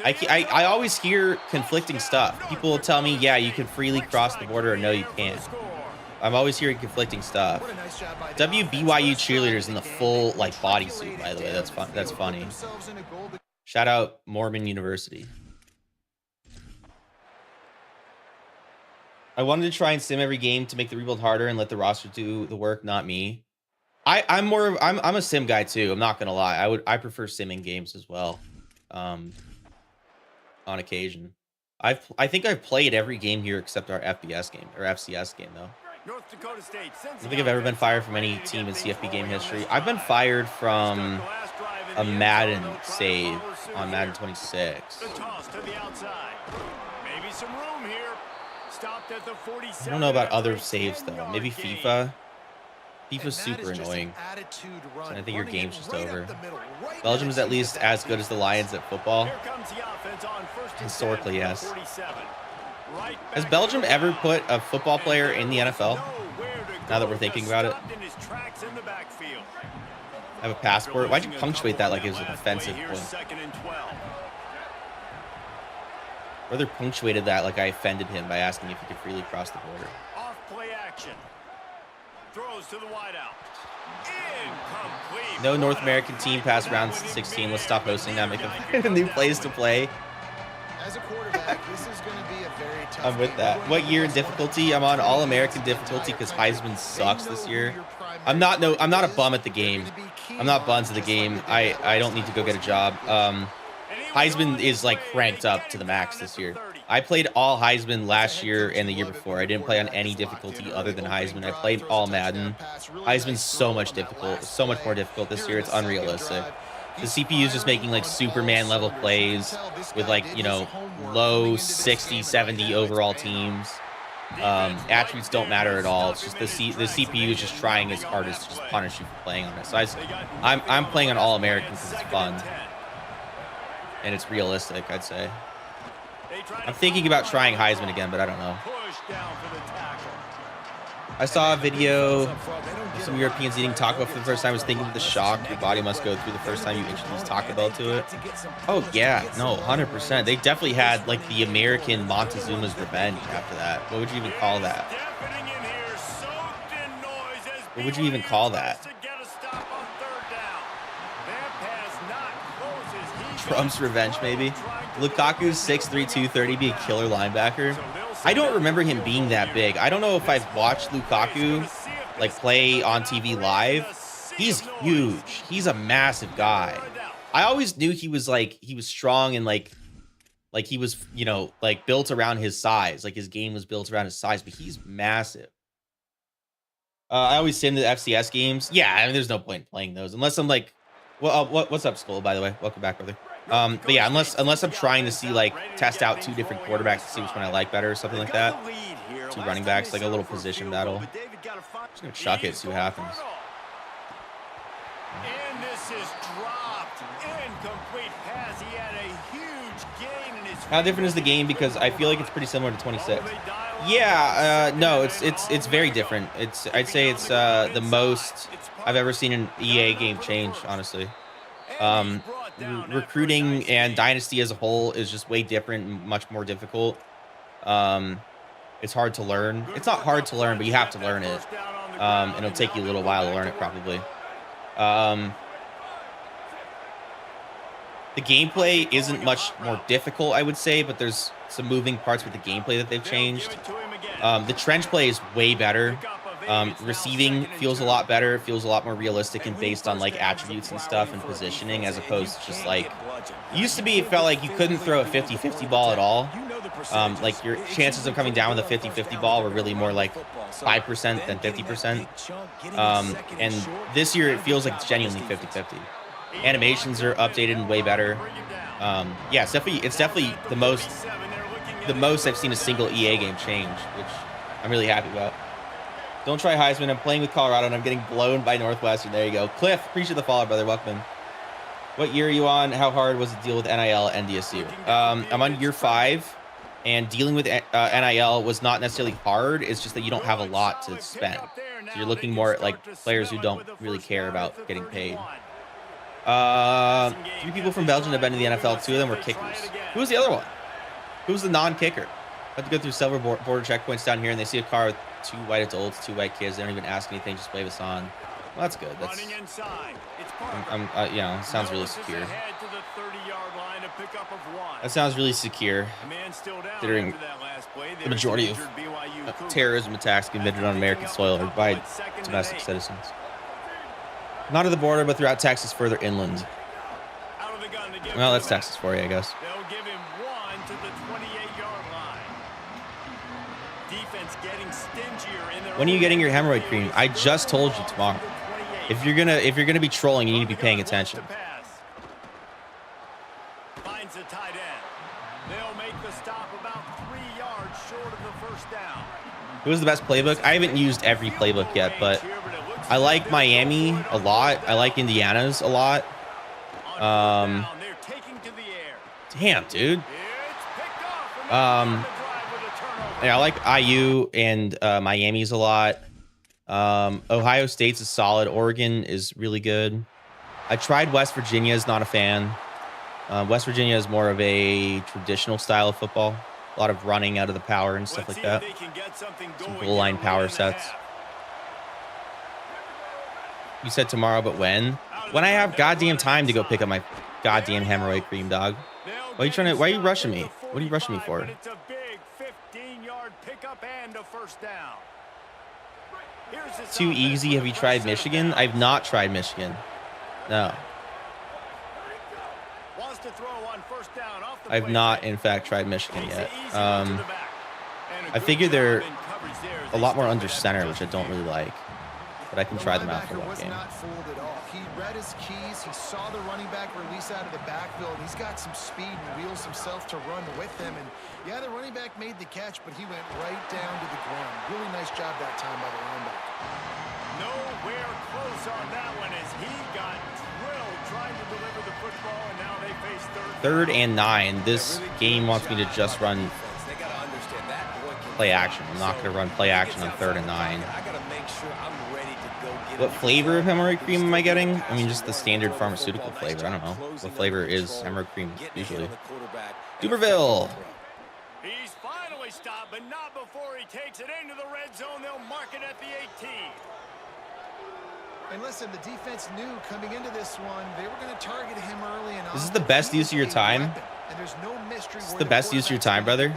I always hear conflicting stuff. People will tell me, yeah, you can freely cross the border, or no, you can't. I'm always hearing conflicting stuff. WBYU cheerleaders in the full like bodysuit, by the way. That's fun. That's funny. Shout out Mormon University. I wanted to try and sim every game to make the rebuild harder and let the roster do the work, not me. I'm a sim guy too. I'm not gonna lie. I prefer simming games as well. On occasion. I think I've played every game here except our FBS game or FCS game though. North Dakota State, I don't think I've ever been fired from any team in CFB game history. I've been fired from a Madden save on Madden 26. The toss to the outside. Maybe some room here. Stopped at the 47. I don't know about other saves though. Maybe FIFA. FIFA's super annoying. And I think your game's just over. Belgium is at least as good as the Lions at football. Historically, yes. Has Belgium ever put a football player in the NFL? Now that we're thinking about it. I have a passport. Why'd you punctuate that like it was an offensive point? Brother punctuated that like I offended him by asking if he could freely cross the border. Off play action. Throws to the wideout. Incomplete. No North American team past round 16. Let's stop hosting that. Make a new place to play. As a quarterback, this is going to be a very tough I'm with that. What year in difficulty? I'm on All-American difficulty because Heisman sucks this year. I'm not a bum at the game. I'm not buns at the game. I don't need to go get a job. Heisman is like cranked up to the max this year. I played all Heisman last year and the year before. I didn't play on any difficulty other than Heisman. I played all Madden. Heisman's so much more difficult this year. It's unrealistic. The CPU is just making like Superman level plays with like, you know, low 60, 70 overall teams. Attributes don't matter at all. It's just the CPU is just trying its hardest to just punish you for playing on it. So I'm playing on All American because it's fun and it's realistic, I'd say. I'm thinking about trying Heisman again, but I don't know. I saw a video of some Europeans eating Taco Bell for the first time. I was thinking of the shock your body must go through the first time you introduce Taco Bell to it. Oh, yeah. No, 100%. They definitely had, like, the American Montezuma's revenge after that. What would you even call that? What would you even call that? Trump's revenge, maybe? Lukaku's 6'3", 230, be a killer linebacker. I don't remember him being that big. I don't know if I've watched Lukaku like play on TV live. He's huge. He's a massive guy. I always knew he was strong and like he was, you know, like built around his size. Like his game was built around his size, but he's massive. I always say in the FCS games. Yeah, I mean, there's no point in playing those unless I'm like, well, what's up, Skull? By the way, welcome back, brother. But yeah, unless I'm trying to see like test out two different quarterbacks to see which one I like better or something like that. Two running backs, like a little position battle. Just gonna chuck it, see what happens. And this is dropped. Incomplete pass. He had a huge gain in his. How different is the game? Because I feel like it's pretty similar to 26. Yeah, no, it's very different. I'd say it's the most I've ever seen an EA game change, honestly. Recruiting and Dynasty as a whole is just way different and much more difficult. It's hard to learn. It's not hard to learn, but you have to learn it. And it'll take you a little while to learn it, probably. The gameplay isn't much more difficult, I would say, but there's some moving parts with the gameplay that they've changed. The trench play is way better. Receiving feels a lot better. It feels a lot more realistic and based on like attributes and stuff and positioning, as opposed to just like it used to be. It felt like you couldn't throw a 50-50 ball at all. Like your chances of coming down with a 50-50 ball were really more like 5% than 50%. And this year it feels like it's genuinely 50-50. Animations are updated and way better. Yeah, it's definitely the most I've seen a single EA game change, which I'm really happy about. Don't try Heisman. I'm playing with Colorado, and I'm getting blown by Northwestern. There you go. Cliff, appreciate the follow, brother. Welcome. What year are you on? How hard was the deal with NIL and Ndsu? I'm on year 5, and dealing with NIL was not necessarily hard. It's just that you don't have a lot to spend. So you're looking more at like players who don't really care about getting paid. 3 people from Belgium have been in the NFL. 2 of them were kickers. Who was the other one? Who was the non-kicker? I have to go through several border checkpoints down here, and they see a car with 2 white adults, 2 white kids. They don't even ask anything, just wave us on. Well, that's good. That's, you know, sounds really secure. That sounds really secure, considering the majority of terrorism attacks committed on American soil are by domestic citizens. Not at the border, but throughout Texas, further inland. Well, that's Texas for you, I guess. When are you getting your hemorrhoid cream? I just told you tomorrow. If you're gonna be trolling, you need to be paying attention. Finds the tight end. They'll make the stop about 3 yards short of the first down. Who was the best playbook? I haven't used every playbook yet, but I like Miami a lot. I like Indiana's a lot. Damn, dude. Yeah, I like IU and Miami's a lot. Ohio State's is solid. Oregon is really good. I tried West Virginia's, not a fan. West Virginia is more of a traditional style of football. A lot of running out of the power and stuff like that. Some goal line power sets. You said tomorrow, but when? When I have goddamn time to go pick up my goddamn hemorrhoid cream, dog. Why are you rushing me? What are you rushing me for? It's a big 15-yard pickup and a first down. Too easy. Have you tried Michigan? I've not tried Michigan. No. I've not, in fact, tried Michigan yet. I figure they're a lot more under center, which I don't really like. But I can try them out for one game. Not fooled at all. He read his keys. He saw the running back release out of the backfield. He's got some speed and wheels himself to run with them. And yeah, the running back made the catch, but he went right down to the ground. Really nice job that time by the linebacker. Nowhere close on that one as he got drilled trying to deliver the football, and now they face third and 9. This game wants me to just run play action. I'm not going to run play action on 3rd and 9. What flavor of hemorrhoid cream am I getting? I mean, just the standard pharmaceutical flavor. I don't know. What flavor is hemorrhoid cream usually? Duberville. He's finally stopped, but not before he takes it into the red zone. They'll mark it at the 18. And listen, the defense knew coming into this one, they were going to target him early and This is the best use of your time. And there's no mystery. This is the best use of your time, brother.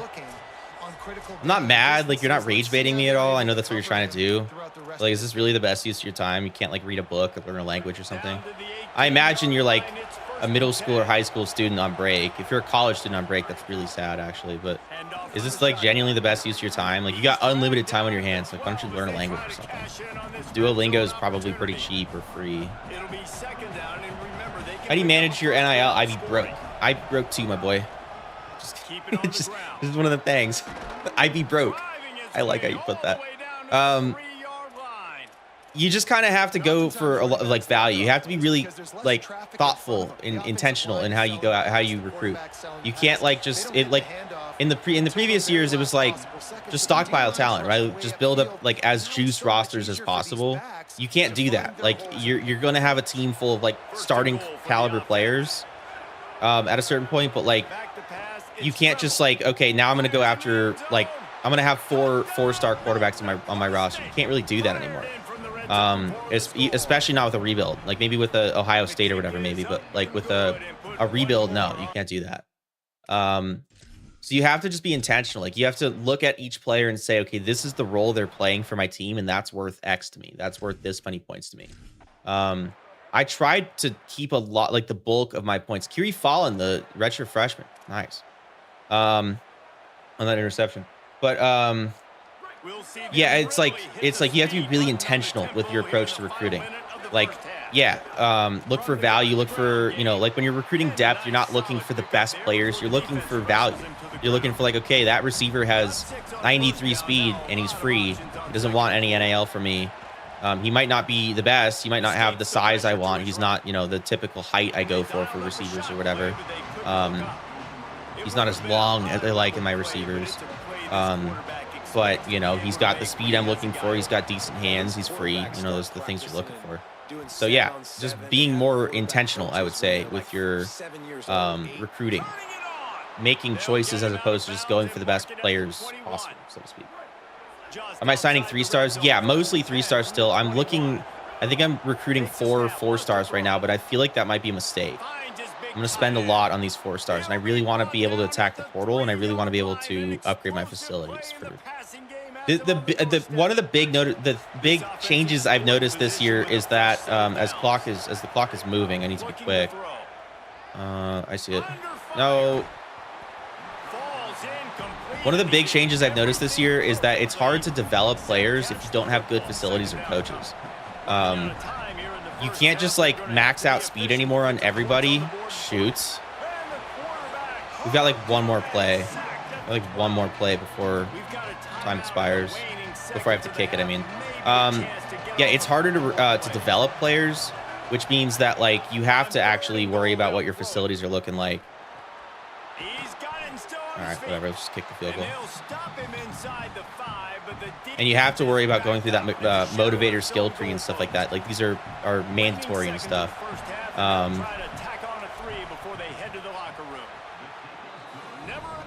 I'm not mad. Like, you're not rage baiting me at all. I know that's what you're trying to do. Like, is this really the best use of your time? You can't, like, read a book or learn a language or something. I imagine you're, like, a middle school or high school student on break. If you're a college student on break, that's really sad, actually. But is this, like, genuinely the best use of your time? Like, you got unlimited time on your hands. Like, why don't you learn a language or something? Duolingo is probably pretty cheap or free. How do you manage your NIL? I'd be broke. I broke too, my boy. This is one of the things. I'd be broke. I like how you put that. You just kind of have to go for a lot of, like, value. You have to be really, like, thoughtful and intentional in how you go out, how you recruit. You can't, like, just like in the previous years, it was like just stockpile talent, right? Just build up, like, as juice rosters as possible. You can't do that. Like, you're going to have a team full of, like, starting caliber players at a certain point, but, like, you can't just, like, okay, now I'm going to go after, like, I'm going to have four-star quarterbacks on my roster. You can't really do that anymore. Especially not with a rebuild. Like, maybe with the Ohio State or whatever, maybe, but, like, with a rebuild, no, you can't do that. So you have to just be intentional. Like, you have to look at each player and say, okay, this is the role they're playing for my team, and that's worth X to me. That's worth this many points to me. I tried to keep a lot, like, the bulk of my points. Kiri Fallon, the redshirt freshman, nice. On that interception. But yeah, it's like you have to be really intentional with your approach to recruiting. Like, yeah, look for value, look for, you know, like, when you're recruiting depth, you're not looking for the best players, you're looking for value. You're looking for, like, okay, that receiver has 93 speed and he's free. He doesn't want any NIL from me. He might not be the best, he might not have the size I want, he's not, you know, the typical height I go for receivers or whatever. He's not as long as I like in my receivers. But, you know, he's got the speed I'm looking for. He's got decent hands. He's free. You know, those are the things you're looking for. So, yeah, just being more intentional, I would say, with your recruiting. Making choices as opposed to just going for the best players possible, so to speak. Am I signing 3 stars? Yeah, mostly 3 stars still. I think I'm recruiting 4 stars right now, but I feel like that might be a mistake. I'm going to spend a lot on these 4 stars, and I really want to be able to attack the portal, and I really want to be able to upgrade my facilities. One of the big changes I've noticed this year is that as the clock is moving, I need to be quick. I see it. No. One of the big changes I've noticed this year is that it's hard to develop players if you don't have good facilities or coaches. You can't just, like, max out speed anymore on everybody. Shoots. We've got, like, one more play. One more play before time expires. Before I have to kick it, I mean. Yeah, it's harder to develop players, which means that, like, you have to actually worry about what your facilities are looking like. All right, whatever. Let's just kick the field goal. And you have to worry about going through that motivator skill tree and stuff like that. Like, these are mandatory and stuff.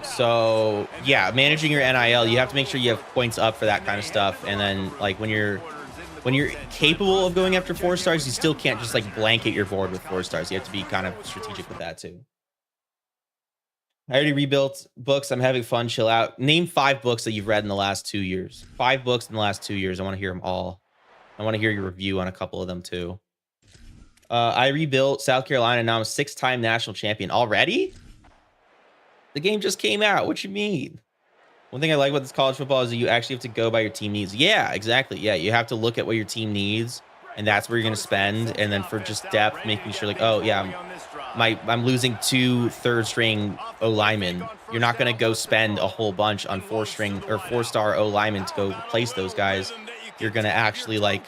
So, yeah, managing your NIL, you have to make sure you have points up for that kind of stuff. And then, like, when you're capable of going after 4 stars, you still can't just, like, blanket your board with 4 stars. You have to be kind of strategic with that, too. I already rebuilt books. I'm having fun. Chill out. Name 5 books that you've read in the last 2 years. 5 books in the last 2 years. I want to hear them all. I want to hear your review on a couple of them too. I rebuilt South Carolina. Now I'm a 6-time national champion already. The game just came out. What you mean? One thing I like about this college football is that you actually have to go by your team needs. Yeah, exactly. Yeah, you have to look at what your team needs, and that's where you're going to spend. And then for just depth, making sure like, oh yeah, I'm losing 2 third-string O linemen. You're not going to go spend a whole bunch on 4-string or 4-star O linemen to go replace those guys. You're going to actually like,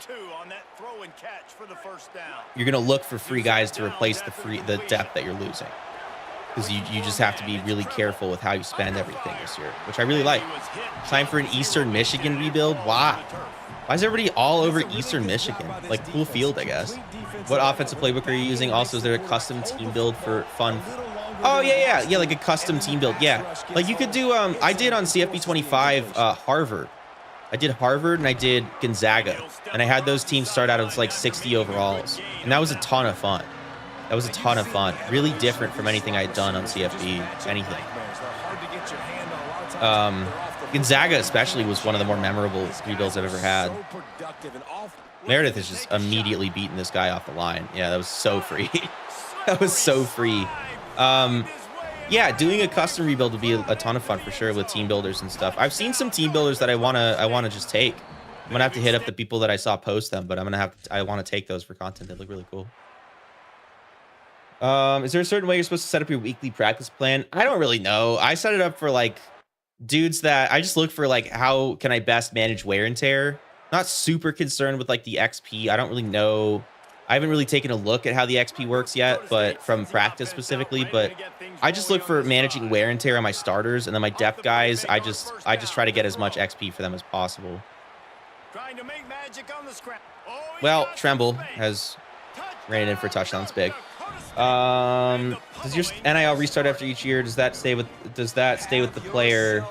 you're going to look for free guys to replace the depth that you're losing. Because you just have to be really careful with how you spend everything this year, which I really like. Time for an Eastern Michigan rebuild. Why? Why is everybody all over Eastern Michigan? Like, cool field, I guess. What offensive playbook are you using? Also, is there a custom team build for fun? Oh, yeah, like a custom team build. Yeah, like you could do, I did on CFB25 Harvard. I did Harvard and I did Gonzaga. And I had those teams start out as like 60 overalls. And that was a ton of fun. That was a ton of fun. Really different from anything I had done on CFB, anything. Gonzaga especially was one of the more memorable rebuilds I've ever had. Meredith is just immediately beating this guy off the line. Yeah, that was so free. That was so free. Yeah, doing a custom rebuild would be a ton of fun for sure with team builders and stuff. I've seen some team builders that I wanna just take. I'm gonna have to hit up the people that I saw post them, but I want to take those for content. They look really cool. Is there a certain way you're supposed to set up your weekly practice plan? I don't really know. I set it up for like dudes that I just look for like how can I best manage wear and tear. Not super concerned with like the XP. I don't really know. I haven't really taken a look at how the XP works yet, but from practice specifically, but I just look for managing wear and tear on my starters, and then my depth guys, I just try to get as much XP for them as possible. Well, Tremble has ran it in for a touchdown. It's big. Does your NIL restart after each year? Does that stay with the player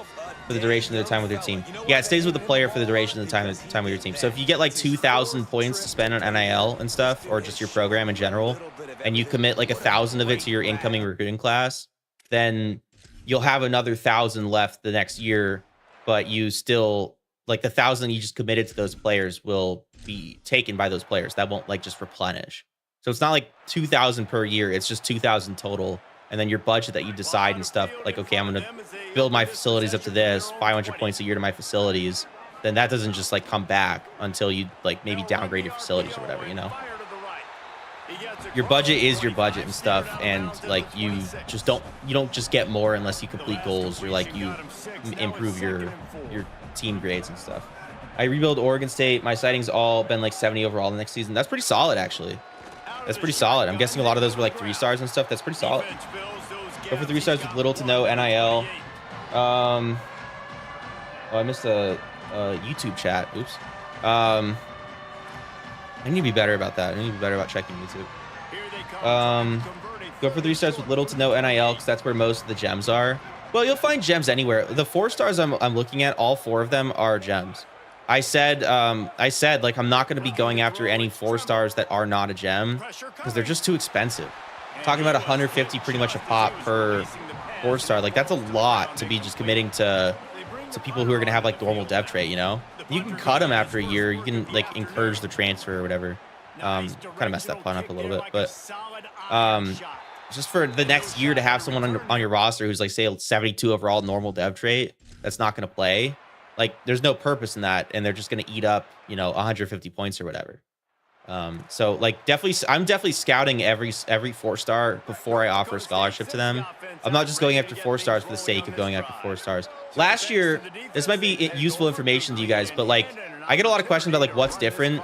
for the duration of the time with your team? Yeah, it stays with the player for the duration of the time with your team. So if you get like 2,000 points to spend on NIL and stuff, or just your program in general, and you commit like 1,000 of it to your incoming recruiting class, then you'll have another 1,000 left the next year, but you still like the 1,000 you just committed to those players will be taken by those players. That won't like just replenish. So it's not like 2,000 per year. It's just 2,000 total. And then your budget that you decide and stuff, like, okay, I'm going to build my facilities up to this, 500 points a year to my facilities. Then that doesn't just like come back until you like maybe downgrade your facilities or whatever, you know? Your budget is your budget and stuff. And like, you don't just get more unless you complete goals or like you improve your team grades and stuff. I rebuild Oregon State. My sighting's all been like 70 overall the next season. That's pretty solid, actually. That's pretty solid. I'm guessing a lot of those were like 3 stars and stuff. That's pretty solid. Go for 3 stars with little to no NIL. Oh, I missed a YouTube chat. Oops. I need to be better about that. I need to be better about checking YouTube. Go for 3 stars with little to no NIL because that's where most of the gems are. Well, you'll find gems anywhere. The 4 stars I'm looking at, all 4 of them are gems. I said like I'm not going to be going after any 4 stars that are not a gem because they're just too expensive. I'm talking about 150 pretty much a pop per 4 star. Like that's a lot to be just committing to people who are going to have like normal dev trait, you know? You can cut them after a year. You can like encourage the transfer or whatever. Kind of messed that pun up a little bit, but just for the next year to have someone on your roster who's like say a 72 overall normal dev trait that's not going to play. Like there's no purpose in that, and they're just going to eat up, you know, 150 points or whatever. So like I'm definitely scouting every 4 star before I offer a scholarship to them. I'm not just going after 4 stars for the sake of going after 4 stars. Last year, this might be useful information to you guys, but like I get a lot of questions about like what's different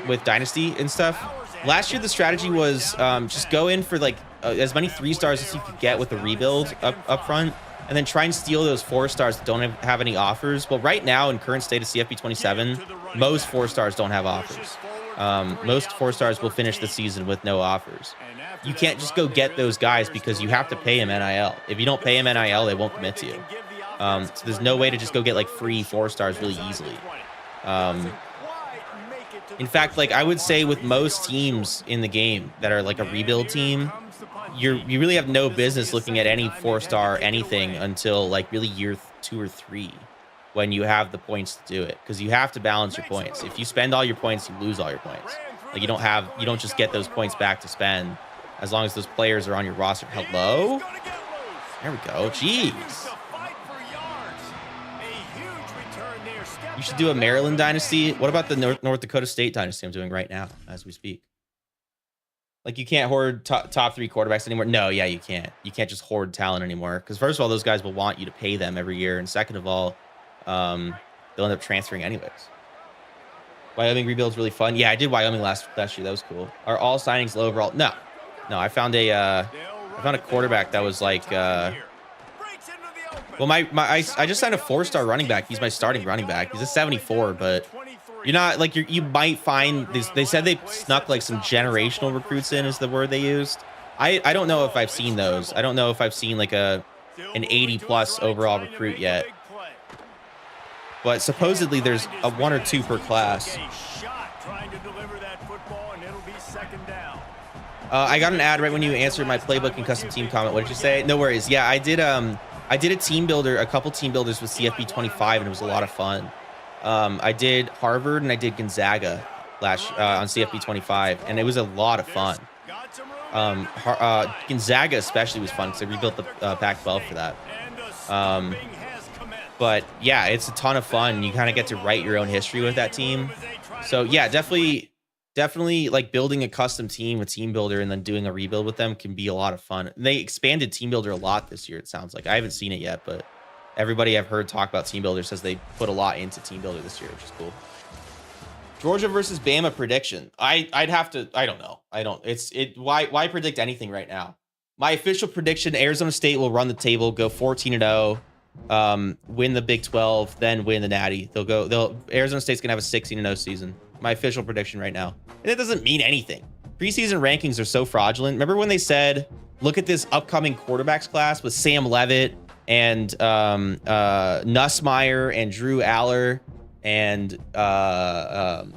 with Dynasty and stuff. Last year, the strategy was just go in for like as many 3 stars as you could get with the rebuild up front. And then try and steal those 4 stars that don't have any offers. Well, right now in current state of CFB27, most 4 stars don't have offers. Most 4 stars will finish the season with no offers. You can't just go get those guys because you have to pay them NIL. If you don't pay them NIL, they won't commit to you. So there's no way to just go get like free 4 stars really easily. In fact, like I would say with most teams in the game that are like a rebuild team, you really have no business looking at any 4 star anything until like really year 2 or 3. when you have the points to do it, because you have to balance your points. If you spend all your points, you lose all your points. Like you don't just get those points back to spend as long as those players are on your roster. Hello? There we go. Jeez. You should do a Maryland Dynasty. What about the North Dakota State Dynasty I'm doing right now as we speak? Like, you can't hoard top 3 quarterbacks anymore. No, yeah, you can't. You can't just hoard talent anymore. Because first of all, those guys will want you to pay them every year. And second of all, they'll end up transferring anyways. Wyoming rebuild's really fun. Yeah, I did Wyoming last year. That was cool. Are all signings low overall? No. I found a quarterback that was like well, I just signed a 4-star running back. He's my starting running back. He's a 74, but you're not like you might find this. They said they snuck like some generational recruits in, is the word they used. I don't know if I've seen those. I don't know if I've seen like an 80+ overall recruit yet. But supposedly there's a 1 or 2 per class. I got an ad right when you answered my playbook and custom team comment. What did you say? No worries. Yeah, I did a team builder, a couple team builders with CFB27, and it was a lot of fun. I did Harvard and I did Gonzaga on CFB25, and it was a lot of fun. Gonzaga especially was fun because I rebuilt the Pac-12 for that. But yeah, it's a ton of fun. You kind of get to write your own history with that team. So yeah, definitely like building a custom team with Team Builder and then doing a rebuild with them can be a lot of fun. And they expanded Team Builder a lot this year, it sounds like. I haven't seen it yet, but everybody I've heard talk about Team Builder says they put a lot into Team Builder this year, which is cool. Georgia versus Bama prediction. I don't know. Why predict anything right now? My official prediction, Arizona State will run the table, go 14-0, win the Big 12, then win the Natty. Arizona State's gonna have a 16-0 season. My official prediction right now. And it doesn't mean anything. Preseason rankings are so fraudulent. Remember when they said, look at this upcoming quarterbacks class with Sam Levitt and Nussmeier and Drew Aller and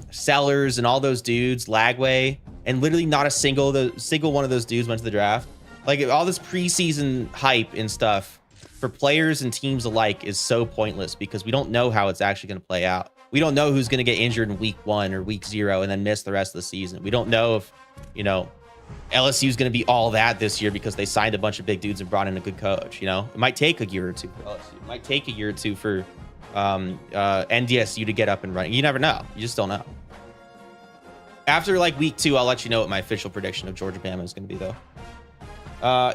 Sellers and all those dudes, Lagway, and literally not a single one of those dudes went to the draft. Like, all this preseason hype and stuff for players and teams alike is so pointless because we don't know how it's actually going to play out. We don't know who's going to get injured in week 1 or week 0 and then miss the rest of the season. We don't know if, LSU is going to be all that this year because they signed a bunch of big dudes and brought in a good coach. It might take a year or 2 for LSU. It might take a year or 2 for NDSU to get up and running. You never know. You just don't know. After like week 2, I'll let you know what my official prediction of Georgia Bama is going to be, though.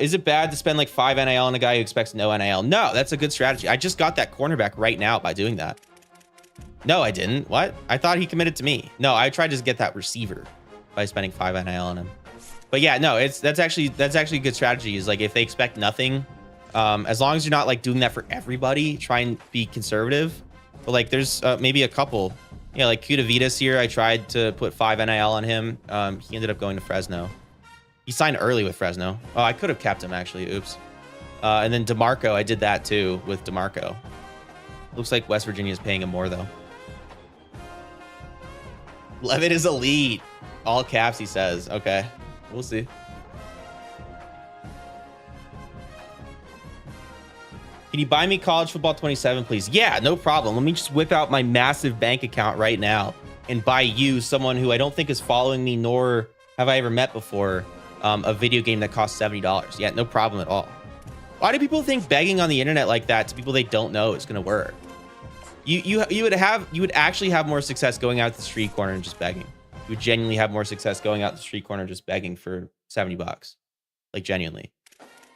Is it bad to spend like 5 NIL on a guy who expects no NIL? No, that's a good strategy. I just got that cornerback right now by doing that. No, I didn't. What? I thought he committed to me. No, I tried to just get that receiver by spending 5 NIL on him. But yeah, no, that's actually a good strategy. Is like, if they expect nothing, as long as you're not like doing that for everybody, try and be conservative. But like, there's maybe a couple. Yeah, like Kudavitas here. I tried to put 5 NIL on him. He ended up going to Fresno. He signed early with Fresno. Oh, I could have kept him actually. Oops. And then DeMarco, I did that too with DeMarco. Looks like West Virginia is paying him more though. Levitt is elite. All caps, he says. Okay, we'll see. Can you buy me College Football 27, please? Yeah, no problem. Let me just whip out my massive bank account right now and buy you, someone who I don't think is following me, nor have I ever met before, a video game that costs $70. Yeah, no problem at all. Why do people think begging on the internet like that to people they don't know is going to work? You would actually have more success going out to the street corner and just begging. You would genuinely have more success going out to the street corner just begging for $70. Like, genuinely.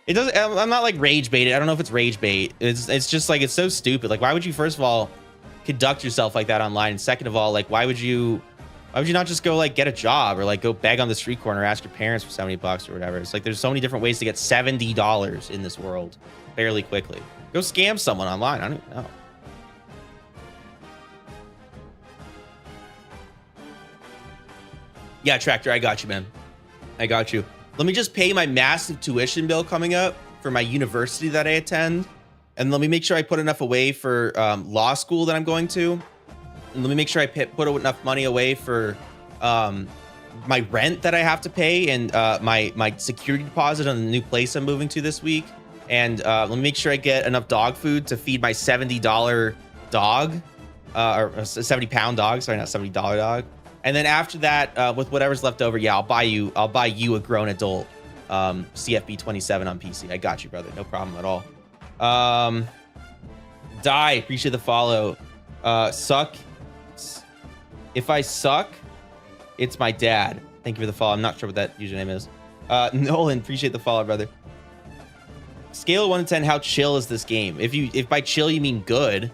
It doesn't. I'm not like rage baited. I don't know if it's rage bait. It's just like, it's so stupid. Like, why would you first of all conduct yourself like that online? And second of all, like, why would you not just go like get a job or like go beg on the street corner, ask your parents for $70 or whatever? It's like, there's so many different ways to get $70 in this world fairly quickly. Go scam someone online. I don't even know. Yeah, Tractor, I got you, man. I got you. Let me just pay my massive tuition bill coming up for my university that I attend. And let me make sure I put enough away for law school that I'm going to. And let me make sure I put enough money away for my rent that I have to pay and my security deposit on the new place I'm moving to this week. And let me make sure I get enough dog food to feed my $70 dog, or a 70-pound dog. Sorry, not $70 dog. And then after that, with whatever's left over, yeah, I'll buy you a grown adult CFB27 on PC. I got you, brother. No problem at all. Die, appreciate the follow. Suck. If I suck, it's my dad. Thank you for the follow. I'm not sure what that username is. Nolan, appreciate the follow, brother. Scale of 1 to 10, how chill is this game? If by chill you mean good,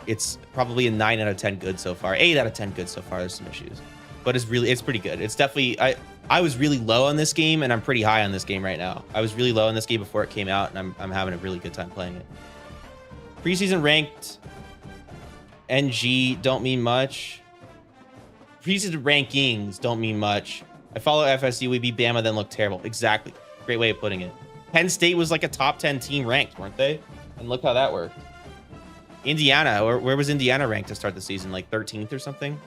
it's probably a 9 out of 10 good so far. 8 out of 10 good so far. There's some issues, but it's pretty good. It's definitely, I was really low on this game, and I'm pretty high on this game right now. I was really low on this game before it came out, and I'm having a really good time playing it. Preseason ranked NG don't mean much. Preseason rankings don't mean much. I follow FSU. We beat Bama, then look terrible. Exactly. Great way of putting it. Penn State was like a top 10 team ranked, weren't they? And look how that worked. Indiana, where was Indiana ranked to start the season? Like 13th or something?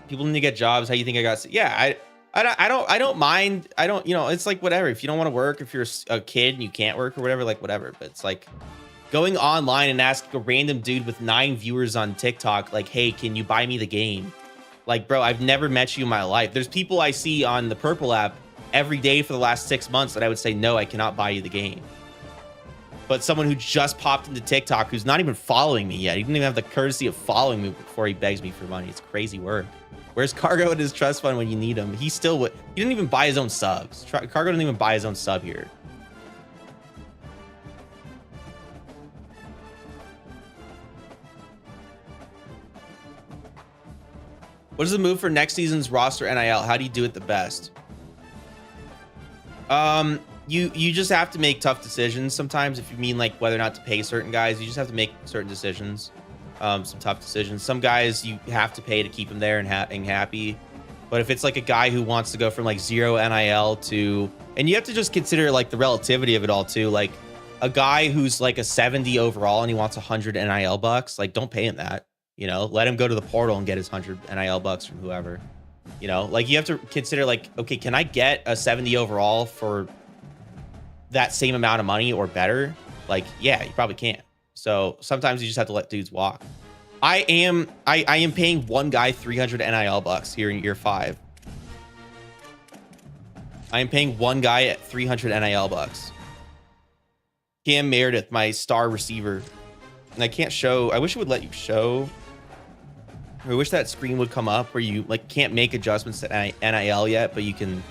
People need to get jobs. How you think I got? Yeah, I don't mind. I don't, it's like whatever. If you don't want to work, if you're a kid and you can't work or whatever, like whatever. But it's like going online and asking a random dude with 9 viewers on TikTok, like, hey, can you buy me the game? Like, bro, I've never met you in my life. There's people I see on the Purple app every day for the last 6 months that I would say, no, I cannot buy you the game. But someone who just popped into TikTok, who's not even following me yet, he didn't even have the courtesy of following me before he begs me for money. It's crazy work. Where's Cargo in his trust fund when you need him? He still would. He didn't even buy his own subs. Cargo didn't even buy his own sub here. What is the move for next season's roster NIL? How do you do it the best? You just have to make tough decisions sometimes. If you mean like whether or not to pay certain guys, you just have to make certain decisions. Some tough decisions. Some guys you have to pay to keep them there and happy. But if it's like a guy who wants to go from like 0 NIL to, and you have to just consider like the relativity of it all too. Like a guy who's like a 70 overall and he wants 100 NIL bucks, like don't pay him that. Let him go to the portal and get his 100 NIL bucks from whoever. Like you have to consider like, okay, can I get a 70 overall for that same amount of money or better? Like, yeah, you probably can't. So sometimes you just have to let dudes walk. I am paying one guy 300 NIL bucks here in year 5. I am paying one guy at 300 NIL bucks. Cam Meredith, my star receiver. And I can't show, I wish it would let you show. I wish that screen would come up where you like can't make adjustments to NIL yet, but you can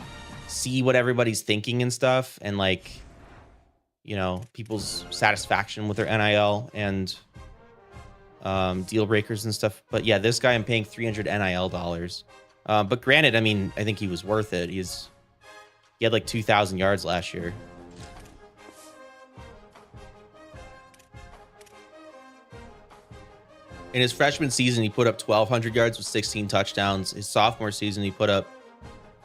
see what everybody's thinking and stuff, and like, people's satisfaction with their NIL and deal breakers and stuff. But yeah, this guy I'm paying 300 NIL dollars. But granted, I mean, I think he was worth it. He had like 2,000 yards last year. In his freshman season, he put up 1,200 yards with 16 touchdowns. His sophomore season, he put up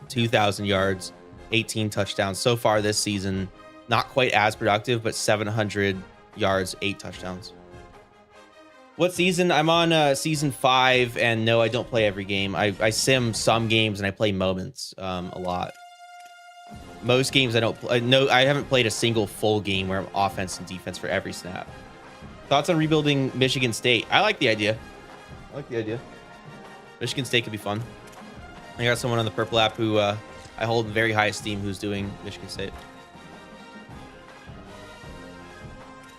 2,000 yards, 18 touchdowns. So far this season, not quite as productive, but 700 yards, 8 touchdowns. What season? I'm on season 5, and no, I don't play every game. I sim some games, and I play moments a lot. Most games I don't play. No, I haven't played a single full game where I'm offense and defense for every snap. Thoughts on rebuilding Michigan State? I like the idea. Michigan State could be fun. I got someone on the Purple app who I hold in very high esteem who's doing Michigan State.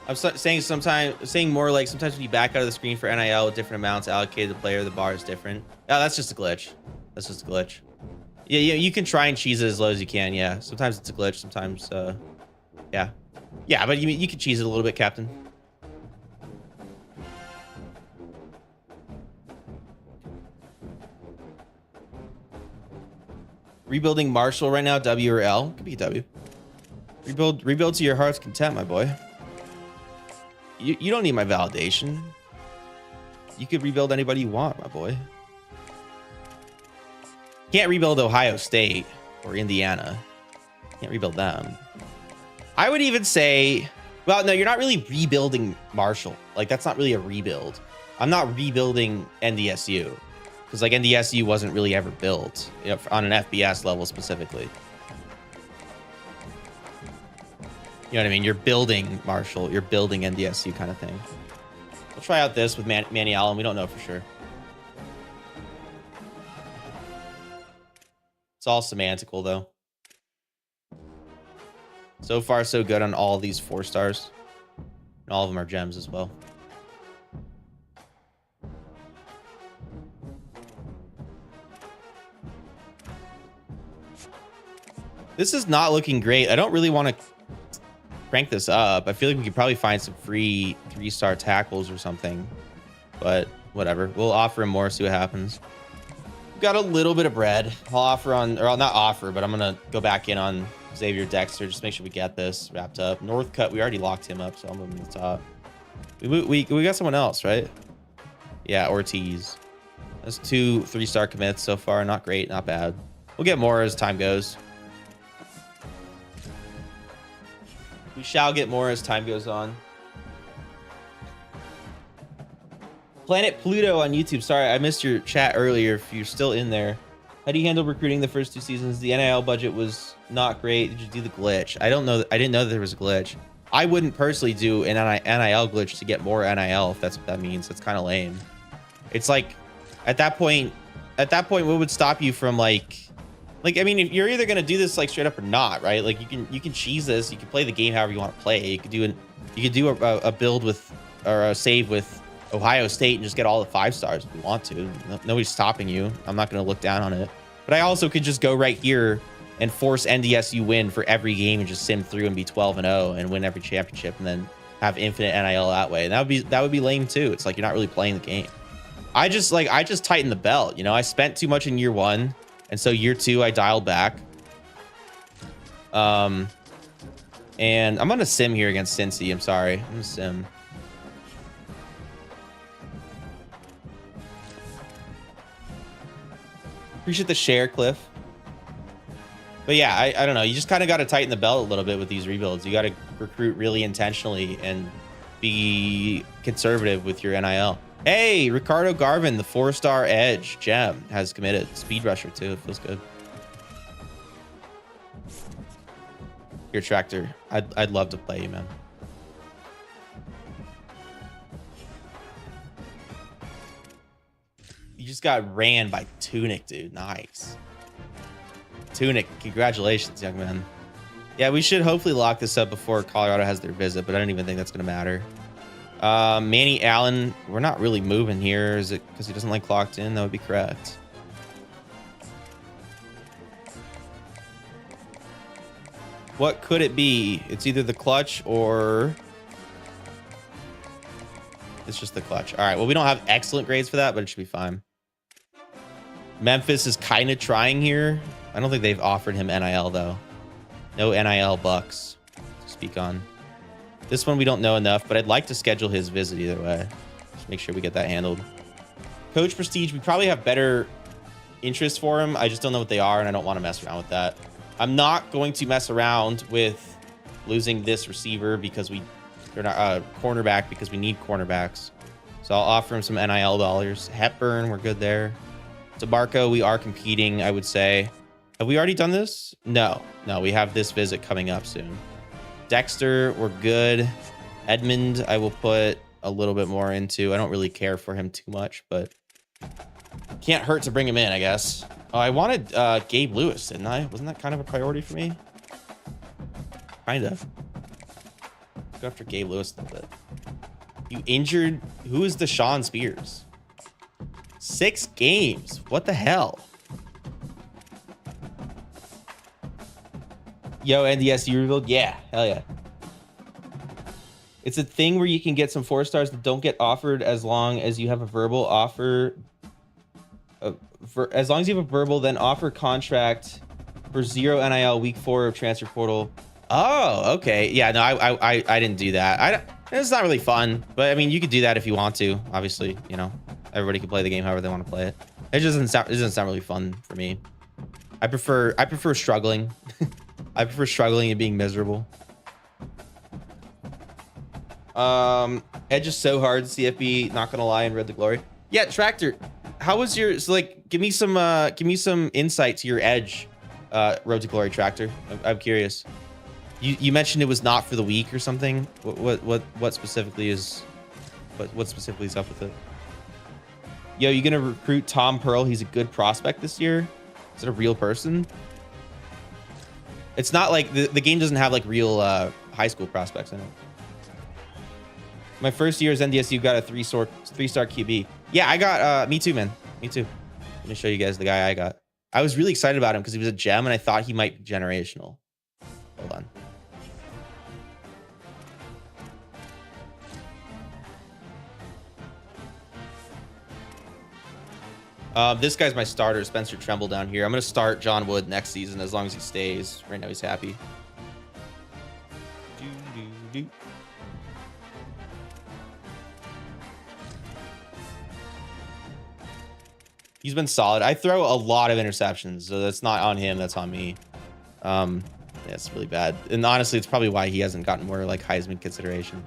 I'm saying more like sometimes when you back out of the screen for NIL with different amounts allocated to the player, the bar is different. Oh, that's just a glitch. Yeah, you can try and cheese it as low as you can. Yeah, sometimes it's a glitch. Sometimes, yeah, but you can cheese it a little bit, Captain. Rebuilding Marshall right now, W or L? Could be W. Rebuild to your heart's content, my boy. You don't need my validation. You could rebuild anybody you want, my boy. Can't rebuild Ohio State or Indiana. Can't rebuild them. I would even say, well, no, you're not really rebuilding Marshall. Like, that's not really a rebuild. I'm not rebuilding NDSU. Because like NDSU wasn't really ever built, on an FBS level specifically. You know what I mean? You're building Marshall, you're building NDSU kind of thing. We'll try out this with Manny Allen. We don't know for sure. It's all semantical, though. So far, so good on all these 4 stars. And all of them are gems as well. This is not looking great. I don't really want to crank this up. I feel like we could probably find some free 3-star tackles or something. But whatever. We'll offer him more, see what happens. Got a little bit of bread. I'll offer on, or I'll not offer, but I'm gonna go back in on Xavier Dexter. Just make sure we get this wrapped up. Northcutt, we already locked him up, so I'll move him to the top. We got someone else, right? Yeah, Ortiz. That's 2 3-star commits so far. Not great, not bad. We'll get more as time goes. We shall get more as time goes on. Planet Pluto on YouTube. Sorry, I missed your chat earlier. If you're still in there, how do you handle recruiting the first 2 seasons? The NIL budget was not great. Did you do the glitch? I don't know. I didn't know that there was a glitch. I wouldn't personally do an NIL glitch to get more NIL if that's what that means. That's kind of lame. It's like at that point, what would stop you from like I mean, if you're either gonna do this like straight up or not, right? Like you can cheese this. You can play the game however you want to play. You could do a build with or a save with Ohio State and just get all the 5 stars if you want to. Nobody's stopping you. I'm not going to look down on it. But I also could just go right here and force NDSU win for every game and just sim through and be 12-0 and win every championship and then have infinite NIL that way. And that would be lame too. It's like you're not really playing the game. I just tightened the belt. You know, I spent too much in year 1, and so year 2 I dialed back. And I'm gonna sim here against Cincy. I'm sorry. I'm gonna sim. Appreciate the share, Cliff. But yeah, I don't know. You just kind of got to tighten the belt a little bit with these rebuilds. You got to recruit really intentionally and be conservative with your NIL. Hey, Ricardo Garvin, the 4-star edge gem, has committed. Speed rusher too. It feels good. Your Tractor. I'd love to play you, man. You just got ran by Tunic, dude. Nice. Tunic, congratulations, young man. Yeah, we should hopefully lock this up before Colorado has their visit, but I don't even think that's going to matter. Manny Allen, we're not really moving here. Is it because he doesn't like clocked in? That would be correct. What could it be? It's either the clutch or... it's just the clutch. All right, well, we don't have excellent grades for that, but it should be fine. Memphis is kind of trying here. I don't think they've offered him NIL, though. No NIL bucks to speak on. This one we don't know enough, but I'd like to schedule his visit either way. Just make sure we get that handled. Coach Prestige, we probably have better interest for him. I just don't know what they are, and I don't want to mess around with that. I'm not going to mess around with losing this receiver because they're not cornerback because we need cornerbacks. So I'll offer him some NIL dollars. Hepburn, we're good there. DeMarco, we are competing, I would say. Have we already done this? No, we have this visit coming up soon. Dexter, we're good. Edmund, I will put a little bit more into. I don't really care for him too much, but can't hurt to bring him in, I guess. Oh, I wanted Gabe Lewis, didn't I? Wasn't that kind of a priority for me? Kind of. Go after Gabe Lewis a little bit. You injured... who is Deshaun Spears? 6 games. What the hell? Yo, NDSU rebuild? Yeah, hell yeah. It's a thing where you can get some 4 stars that don't get offered as long as you have a verbal offer. As long as you have a verbal, then offer contract for 0 NIL week 4 of transfer portal. Oh, okay. Yeah, no, I didn't do that. It's not really fun, but I mean, you could do that if you want to. Obviously, you know, everybody can play the game however they want to play it. It doesn't sound really fun for me. I prefer struggling. I prefer struggling and being miserable. Edge is so hard. CFB, not gonna lie, in Red to Glory. Yeah, Tractor. How was your? So like, give me some insight to your Edge, Road to Glory, Tractor. I'm curious. You mentioned it was not for the week or something. What specifically is what specifically is up with it. Yo, you gonna recruit Tom Pearl? He's a good prospect this year. Is it a real person? It's not like the game doesn't have like real high school prospects in it. My first year as NDSU got a three-star QB. Yeah, I got me too, man. Me too. Let me show you guys the guy I got. I was really excited about him because he was a gem and I thought he might be generational. Hold on. This guy's my starter, Spencer Tremble down here. I'm going to start John Wood next season as long as he stays. Right now he's happy. He's been solid. I throw a lot of interceptions, so that's not on him. That's on me. Yeah, it's really bad. And honestly, it's probably why he hasn't gotten more like Heisman consideration.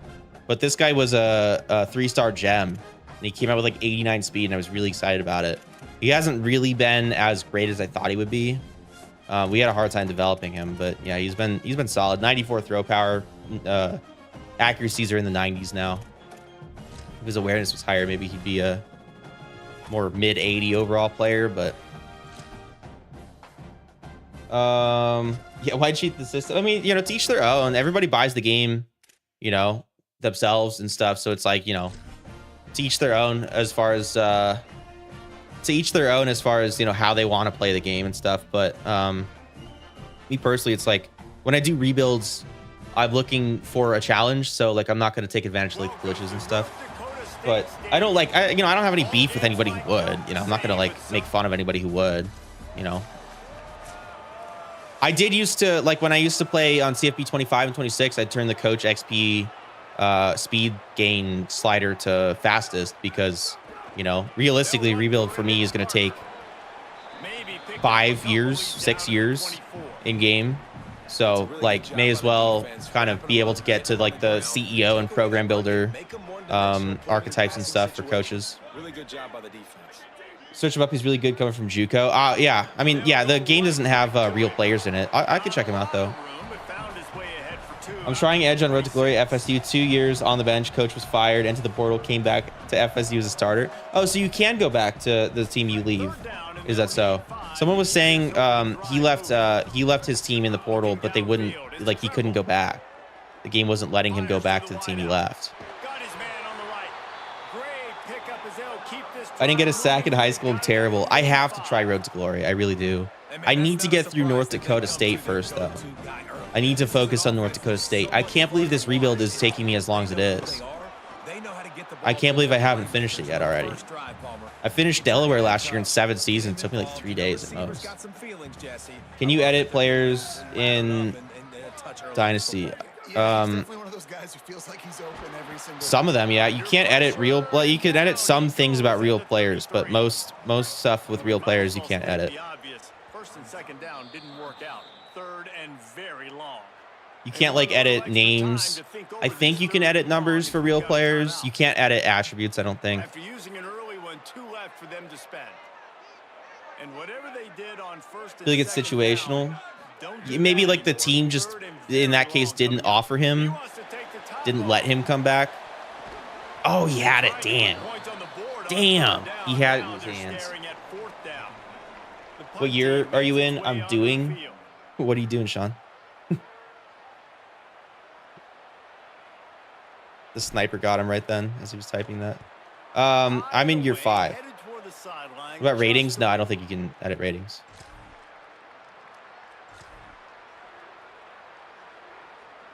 But this guy was a 3-star gem, and he came out with like 89 speed, and I was really excited about it. He hasn't really been as great as I thought he would be. We had a hard time developing him, but yeah, he's been solid. 94 throw power. Accuracies are in the 90s now. If his awareness was higher, maybe he'd be a more mid 80 overall player, but yeah, why cheat the system? I mean, you know, to each their own. Everybody buys the game, you know, themselves and stuff, so it's like, you know, to each their own as far as you know, how they want to play the game and stuff. But me personally, it's like when I do rebuilds, I'm looking for a challenge, so like I'm not going to take advantage of like glitches and stuff. But I don't like, I don't have any beef with anybody who would, you know. I'm not gonna like make fun of anybody who would, you know. I did used to, like when I used to play on CFB27 and 26, I'd turn the coach XP speed gain slider to fastest because, you know, realistically rebuild for me is gonna take 5 years, 6 years in game. So like may as well kind of be able to get to like the CEO and program builder archetypes and stuff for coaches. Really good job by the defense. Search him up. He's really good coming from JUCO. Yeah, I mean, yeah, the game doesn't have real players in it. I could check him out though. I'm trying Edge on Road to Glory FSU. 2 years on the bench. Coach was fired. Entered the portal. Came back to FSU as a starter. Oh, so you can go back to the team you leave. Is that so? Someone was saying he left his team in the portal, but they wouldn't, like, he couldn't go back. The game wasn't letting him go back to the team he left. I didn't get a sack in high school. I'm terrible. I have to try Road to Glory. I really do. I need to get through North Dakota State first, though. I need to focus on North Dakota State. I can't believe this rebuild is taking me as long as it is. I can't believe I haven't finished it yet already. I finished Delaware last year in 7 seasons. It took me like 3 days at most. Can you edit players in Dynasty? Some of them, yeah. You can't edit real. Well, you can edit some things about real players, but most stuff with real players you can't edit. First and second down didn't work out. Third and very long. You can't like edit names. I think you can edit numbers for real players. You can't edit attributes, I don't think. After using an early one, 2 left for them to spend. And whatever they did on first and I feel like it's situational. Maybe like the team just in that case didn't offer him, didn't let him come back. Oh, he had it. Damn. He had it in his hands. What year are you in? I'm doing. What are you doing, Sean? The sniper got him right then as he was typing that. I'm in year 5. What about ratings? No, I don't think you can edit ratings.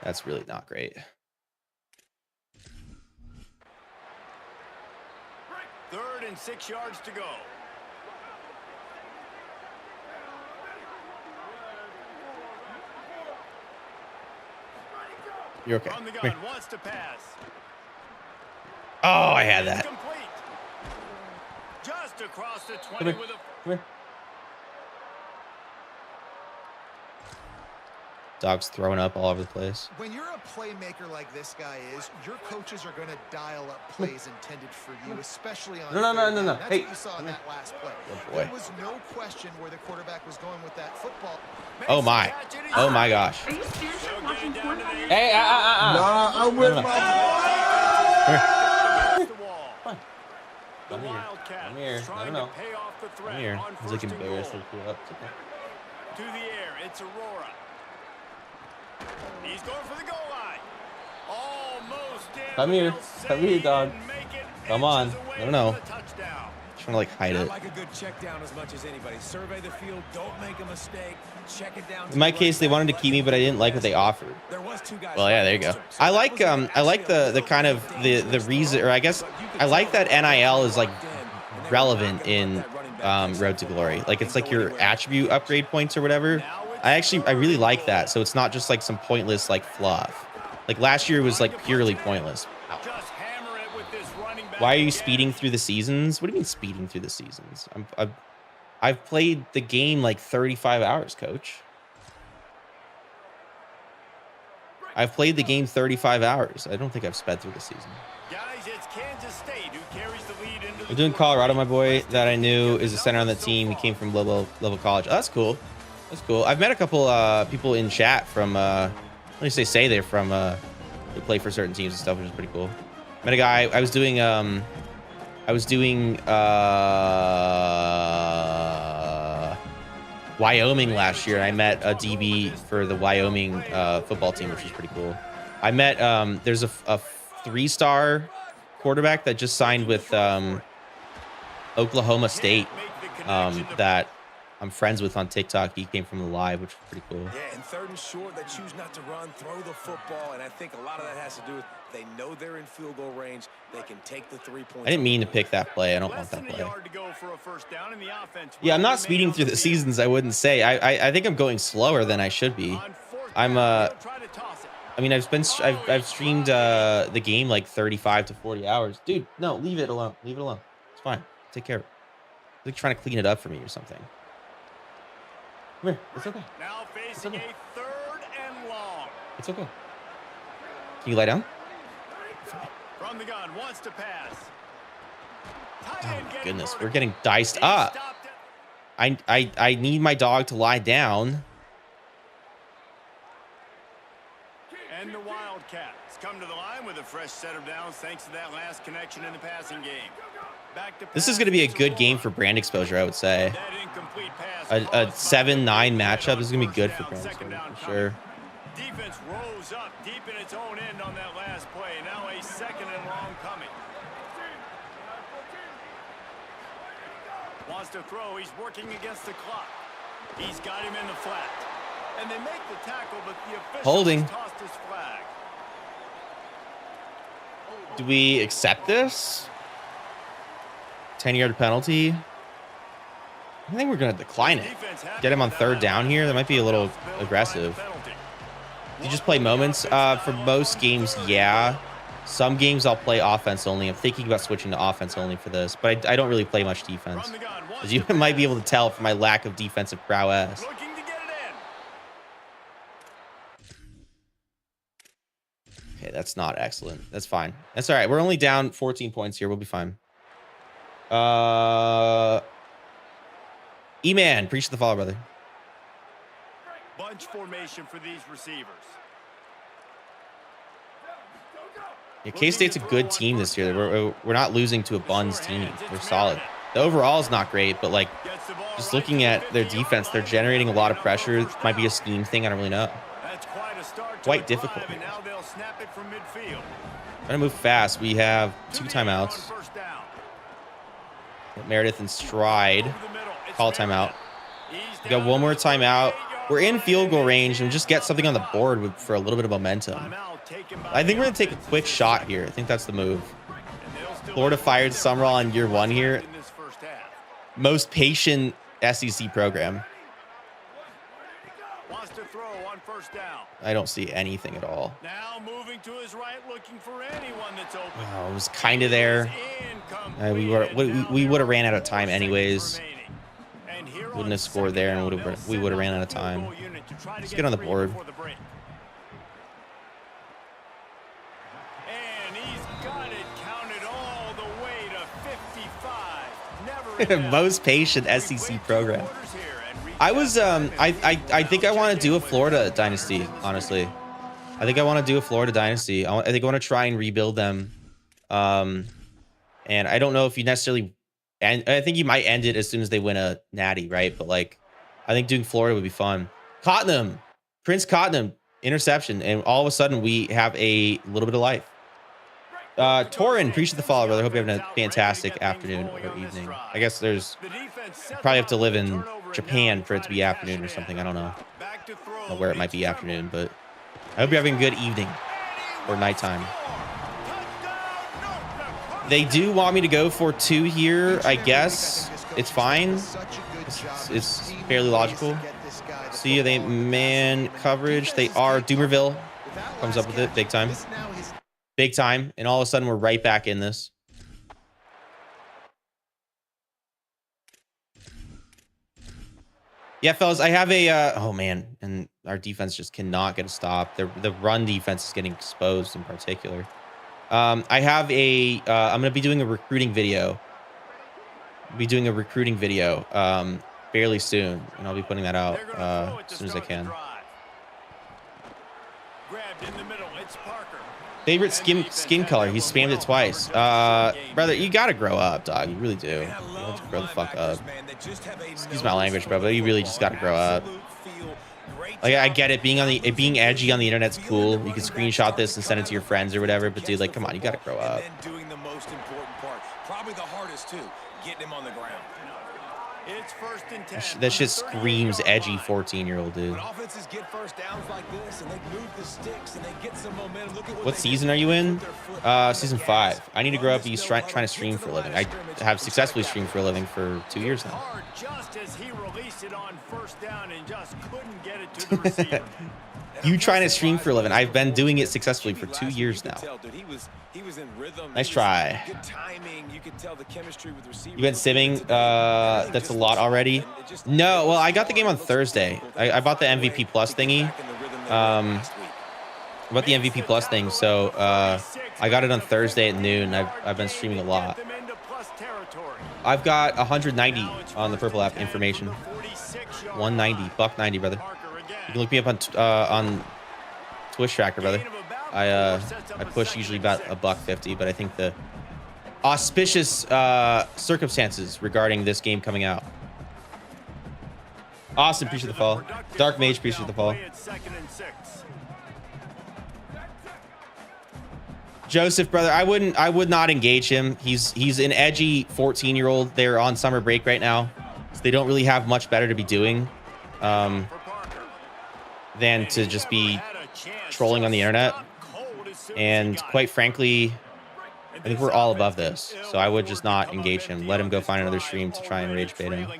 That's really not great. Third and 6 yards to go. You're okay. On the gun, wants to pass. Oh, I had that. Just across the 20 with a... Come here. Dog's throwing up all over the place. When you're a playmaker like this guy is, your coaches are going to dial up plays intended for you, especially on No. That's Hey, what you saw in that last play. Good boy. There was no question where the quarterback was going with that football. Oh my. Oh my gosh. Are you seriously watching porn? Hey, Nah, I'm with my Come here. Wildcats Come here. trying No. to pay off the threat Come here. on He's like first and embarrassed. goal. Like, pull up. It's okay. To the air, it's Aurora. He's going for the goal line. Almost in. Come here. Come here, dog. Make it Come on. inches away I don't know. from the touchdown. Trying to like hide I it. like a good check down as much as anybody. Survey the field, don't make a mistake. Check it down. In my case, they wanted to keep me, but I didn't like what they offered. There was 2 guys. Well, yeah, there you go. I like the kind of the reason, or I guess I like that NIL is like relevant in Road to Glory. Like it's like your attribute upgrade points or whatever. I really like that. So it's not just like some pointless like fluff. Like last year was like purely pointless. Just hammer it with this running back. Why are you again. speeding through the seasons? What do you mean speeding through the seasons? I've played the game like 35 hours, coach. I've played the game 35 hours. I don't think I've sped through the season. Guys, it's Kansas State who carries the lead into the I'm doing Colorado. My boy that I knew is a center on the team. He came from level college. Oh, that's cool. That's cool. I've met a couple people in chat from let me say they're from they play for certain teams and stuff, which is pretty cool. Met a guy. I was doing Wyoming last year, and I met a DB for the Wyoming football team, which was pretty cool. I met there's a 3-star quarterback that just signed with Oklahoma State that I'm friends with on TikTok. He came from the live, which was pretty cool. Yeah, and 3rd and short, they choose not to run, throw the football, and I think a lot of that has to do with they know they're in field goal range. They can take the 3 points. I didn't mean to pick that play. I don't want that play. Yeah, I'm not speeding through the seasons. I wouldn't say. I think I'm going slower than I should be. I mean, I've streamed the game like 35 to 40 hours. Dude, no, leave it alone. Leave it alone. It's fine. Take care of it. Like trying to clean it up for me or something. Come here. It's okay. Now facing a 3rd and long. It's okay. Can you lie down? From the gun, wants to pass. Oh my goodness, we're getting diced up. I need my dog to lie down. And the Wildcats come to the line with a fresh set of downs thanks to that last connection in the passing game. This is going to be a good game for brand exposure, I would say. A 7-9 matchup is going to be good for brand exposure, for sure. Defense rose up deep in its own end on that last play. Now a 2nd and long coming. Wants to throw. He's working against the clock. He's got him in the flat. And they make the tackle, but the official tossed his flag. Do we accept this? 10-yard penalty. I think we're going to decline it. Get him on 3rd down here. That might be a little aggressive. You just play moments. For most games, yeah. Some games I'll play offense only. I'm thinking about switching to offense only for this, but I don't really play much defense. As you might be able to tell from my lack of defensive prowess. Okay, that's not excellent. That's fine. That's all right. We're only down 14 points here. We'll be fine. E-Man, appreciate the follow, brother. Bunch formation for these receivers. Yeah, K-State's a good team this year. We're not losing to a buns team. We're solid. The overall is not great, but like just looking at their defense, they're generating a lot of pressure. It might be a scheme thing. I don't really know. Quite difficult. And now they'll snap it from midfield. Trying to move fast. We have 2 timeouts. Meredith and Stride. Call a timeout. We got 1 more timeout. We're in field goal range and just get something on the board for a little bit of momentum. I think we're going to take a quick shot here. I think that's the move. Florida fired Summerall in year 1 here. Most patient SEC program. I don't see anything at all. Now moving to his right, looking for anyone that's open. Oh, it was kind of there. We would have ran out of time anyways. Wouldn't have scored there, and we would have ran out of time. Let's get on the board. And he's got it counted all the way to 55. Most patient SEC program. I was I think I want to do a Florida Dynasty, honestly. I think I want to do a Florida Dynasty. I think I want to try and rebuild them. And I don't know if you necessarily, and I think you might end it as soon as they win a natty, right? But like, I think doing Florida would be fun. Cottenham, Prince Cottenham, interception, and all of a sudden we have a little bit of life. Torin, appreciate the follow, brother. Hope you're having a fantastic afternoon or evening. I guess there's probably have to live in Japan for it to be afternoon or something. I don't know where it might be afternoon, but I hope you're having a good evening or nighttime. They do want me to go for 2 here. I guess it's fine. It's fairly logical. See, they man coverage. They are. Doomerville comes up with it big time. Big time. And all of a sudden, we're right back in this. Yeah, fellas, I have a... oh, man. And our defense just cannot get a stop. The run defense is getting exposed in particular. I have a... I'm going to be doing a recruiting video. Fairly soon. And I'll be putting that out as soon as I can. Favorite skin color? He spammed it twice. Brother, you gotta grow up, dog. You really do. You have to grow the fuck up. Excuse my language, bro, but you really just gotta grow up. Like, I get it. Being edgy on the internet's cool. You can screenshot this and send it to your friends or whatever. But dude, like, come on, you gotta grow up. Doing the most important part, probably the hardest too, getting him on the ground. It's first and 10. That shit screams edgy 14-year-old dude. Offenses get first downs like this and they move the sticks and they get some momentum. Look at what season are you in? Season 5. I need to grow up and trying to stream for a living. I have successfully streamed for a living for 2 years now. Just as he released it on first down and just couldn't get it to the receiver. You trying to stream for a living? I've been doing it successfully for 2 years now. Nice try. You been simming? That's a lot already. No, well, I got the game on Thursday. I bought the MVP Plus thingy. About the MVP Plus thing, so I got it on Thursday at noon. I've been streaming a lot. I've got 190 on the Purple app information. 190, $1.90, brother. You can look me up on Twitch Tracker, brother. I push usually about $1.50, but I think the auspicious circumstances regarding this game coming out. Austin, appreciate the follow. Dark Mage, appreciate the follow. Joseph, brother, I would not engage him. He's an edgy 14-year-old. They're on summer break right now, so they don't really have much better to be doing than to just be trolling on the internet. And quite frankly, I think we're all above this. So I would just not engage him. Let him go find another stream to try and rage bait him.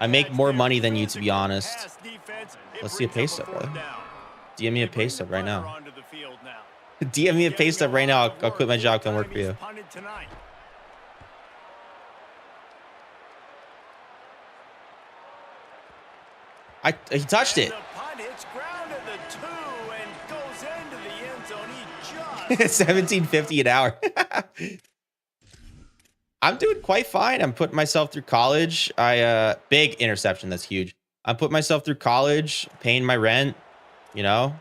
I make more money than you, to be honest. Let's see a pay stub, brother. DM me a pay stub right now. DM me a pay stub right now. I'll quit my job, come work for you. He touched it. 17.50 an hour. I'm doing quite fine. I'm putting myself through college. Big interception. That's huge. I'm putting myself through college, paying my rent, you know,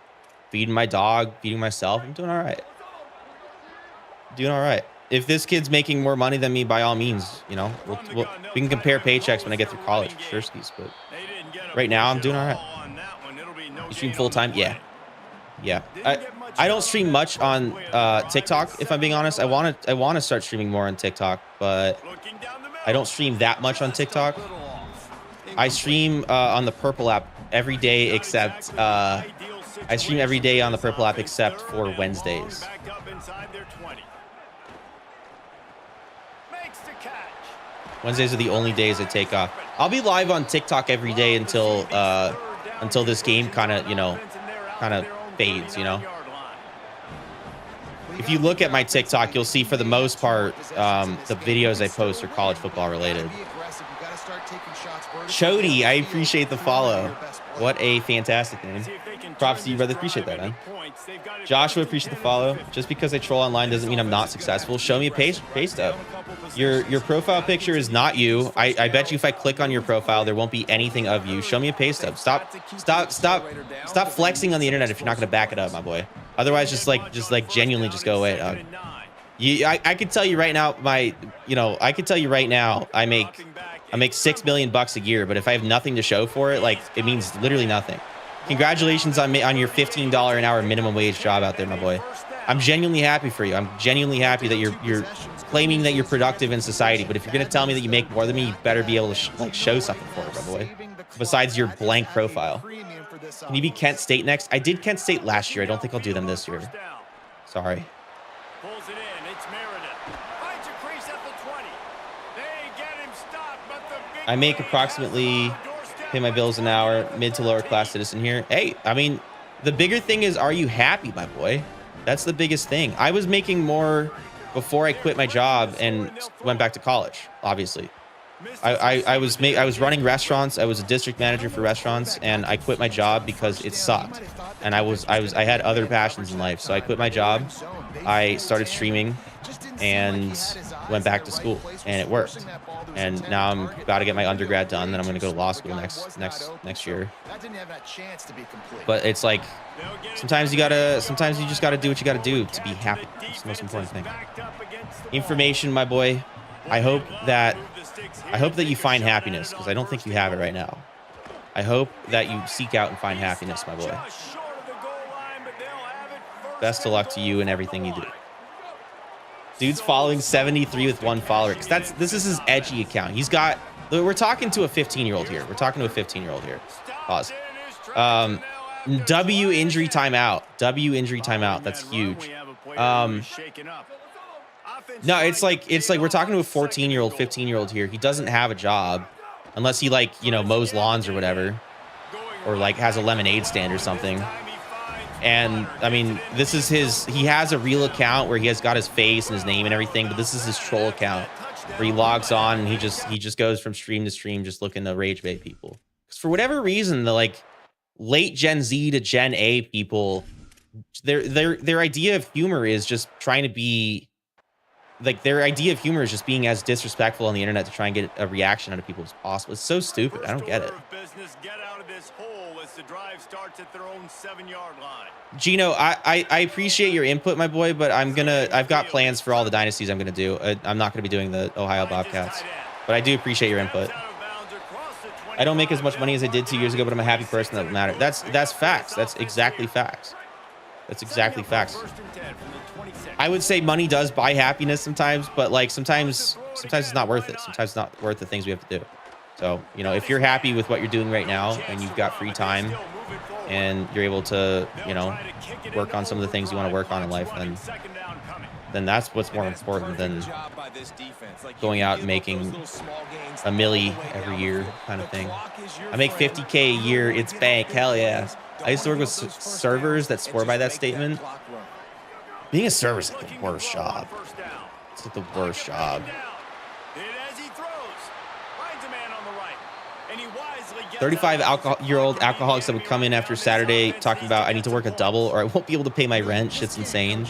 feeding my dog, feeding myself. I'm doing all right. Doing all right. If this kid's making more money than me, by all means, you know, we can compare paychecks when I get through college for sure skis, but right now I'm doing all right. You stream full time? Yeah. Yeah. I don't stream much on TikTok, if I'm being honest. I want to start streaming more on TikTok, but I don't stream that much on TikTok. I stream on the Purple app every day except for Wednesdays. Wednesdays are the only days I take off. I'll be live on TikTok every day until this game kind of fades, you know. If you look at my TikTok, you'll see for the most part the videos I post are college football related. Chody, I appreciate the follow. What a fantastic name. Props to you, brother. Appreciate that, man. Joshua, appreciate the follow. Just because I troll online doesn't mean I'm not successful. Show me a pay stub. Your profile picture is not you. I bet you if I click on your profile, there won't be anything of you. Show me a pay stub. Stop flexing on the internet if you're not going to back it up, my boy. Otherwise, just like genuinely just go away, dog. I could tell you right now, I could tell you right now, I make $6 million a year, but if I have nothing to show for it, like, it means literally nothing. Congratulations on your $15 an hour minimum wage job out there, my boy. I'm genuinely happy for you. I'm genuinely happy that you're claiming that you're productive in society. But if you're gonna tell me that you make more than me, you better be able to show something for it, my boy. Besides your blank profile. Can you be Kent State next? I did Kent State last year. I don't think I'll do them this year. Sorry. Pulls it in. It's Meredith. Finds a crease at the 20. They get him stopped, but the big I make approximately pay my bills an hour, mid to lower class citizen here. Hey, I mean, the bigger thing is, are you happy, my boy? That's the biggest thing. I was making more before I quit my job and went back to college, obviously. I was running restaurants. I was a district manager for restaurants, and I quit my job because it sucked. And I had other passions in life, so I quit my job. I started streaming and went back to school, and it worked. And now I'm about to get my undergrad done. Then I'm going to go to law school next year. But it's like sometimes you just gotta do what you gotta do to be happy. It's the most important thing. Information, my boy. I hope that you find happiness, because I don't think you have it right now. I hope that you seek out and find happiness, my boy. Best of luck to you and everything you do. Dude's following 73 with 1 follower. This is his edgy account. We're talking to a 15-year-old here. We're talking to a 15-year-old here. Pause. W injury timeout. W injury timeout. That's huge. No, it's like we're talking to a 14-year-old, 15-year-old here. He doesn't have a job unless he mows lawns or whatever, or like has a lemonade stand or something. And I mean, he has a real account where he has got his face and his name and everything, but this is his troll account where he logs on and he just goes from stream to stream just looking to rage bait people. Because for whatever reason, the like late Gen Z to Gen A people, their idea of humor is just trying to be like, their idea of humor is just being as disrespectful on the internet to try and get a reaction out of people as possible. It's so stupid. I don't get it. Gino, I appreciate your input, my boy, but I've got plans for all the dynasties I'm gonna do. I'm not gonna be doing the Ohio Bobcats, but I do appreciate your input. I don't make as much money as I did 2 years ago, but I'm a happy person. That doesn't matter. That's facts. That's exactly facts. That's exactly facts. I would say money does buy happiness sometimes, but like sometimes it's not worth it. Sometimes it's not worth the things we have to do. So, if you're happy with what you're doing right now and you've got free time and you're able to, work on some of the things you want to work on in life, then that's what's more important than going out and making a milli every year kind of thing. I make 50K a year. It's bank. Hell yeah. I used to work with servers that swore by that statement. Being a server is like the worst job. It's like the worst job. 35-year-old alcoholics that would come in after Saturday talking about, I need to work a double or I won't be able to pay my rent. Shit's insane.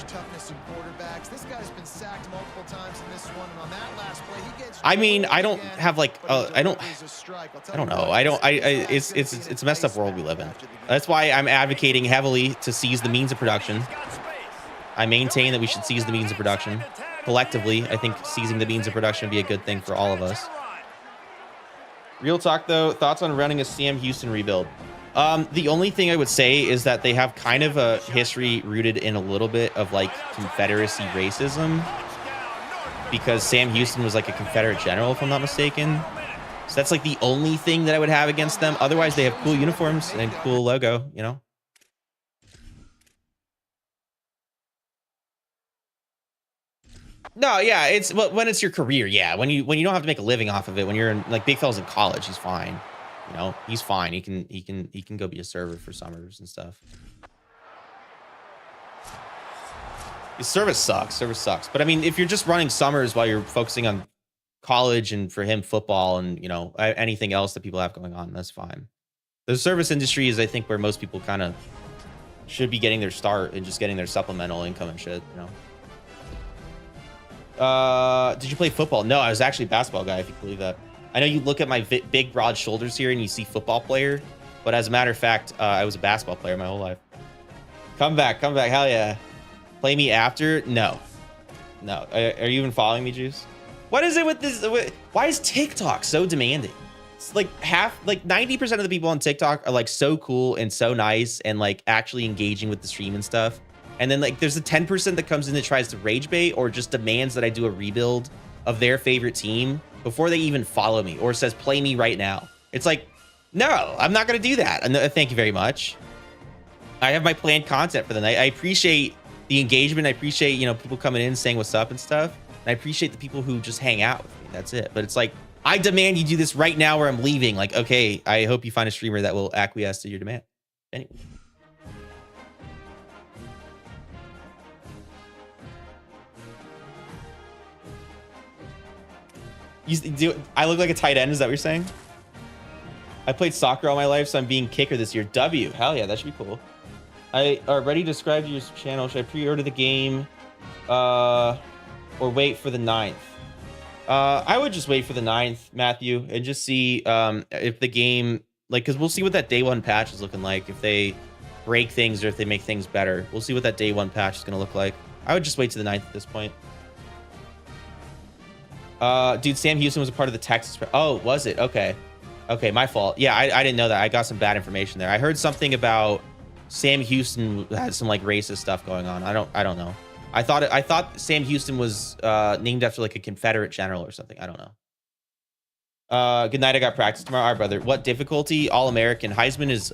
I mean, I don't have like, I don't know. It's a messed up world we live in. That's why I'm advocating heavily to seize the means of production. I maintain that we should seize the means of production. Collectively, I think seizing the means of production would be a good thing for all of us. Real talk, though, thoughts on running a Sam Houston rebuild? The only thing I would say is that they have kind of a history rooted in a little bit of like Confederacy racism, because Sam Houston was like a Confederate general, if I'm not mistaken. So that's like the only thing that I would have against them. Otherwise, they have cool uniforms and cool logo, No, yeah, it's when it's your career, yeah. When you don't have to make a living off of it, when you're in, like, Big Fella's in college, he's fine. He's fine. He can go be a server for summers and stuff. His service sucks. But I mean, if you're just running summers while you're focusing on college and for him football and, you know, anything else that people have going on. That's fine. The service industry is, I think, where most people kind of should be getting their start and just getting their supplemental income and shit, you know. Did you play football? No, I was actually a basketball guy, if you can believe that. I know you look at my big, broad shoulders here and you see football player, but as a matter of fact, I was a basketball player my whole life. Come back, hell yeah. Play me after? No. Are you even following me, Juice? What is it with this? Why is TikTok so demanding? It's like 90% of the people on TikTok are like so cool and so nice and like actually engaging with the stream and stuff. And then like there's a 10% that comes in that tries to rage bait or just demands that I do a rebuild of their favorite team before they even follow me or says, play me right now. It's like, no, I'm not going to do that. And thank you very much. I have my planned content for the night. I appreciate the engagement. I appreciate, you know, people coming in saying what's up and stuff. And I appreciate the people who just hang out with me. That's it. But it's like, I demand you do this right now or I'm leaving. Like, okay, I hope you find a streamer that will acquiesce to your demand. Anyway. I look like a tight end, is that what you're saying? I played soccer all my life, so I'm being kicker this year. W, hell yeah, that should be cool. I already described your channel. Should I pre-order the game or wait for the 9th? I would just wait for the 9th, Matthew, and just see if the game, like, because we'll see what that day one patch is looking like. If they break things or if they make things better. We'll see what that day one patch is going to look like. I would just wait to the 9th at this point. Dude, Sam Houston was a part of the Texas. Oh, was it? Okay. Okay, my fault. Yeah, I didn't know that. I got some bad information there. I heard something about Sam Houston had some like racist stuff going on. I don't know. I thought Sam Houston was named after like a Confederate general or something. I don't know. Good night. I got practice tomorrow. All right, brother. What difficulty? All American. Heisman is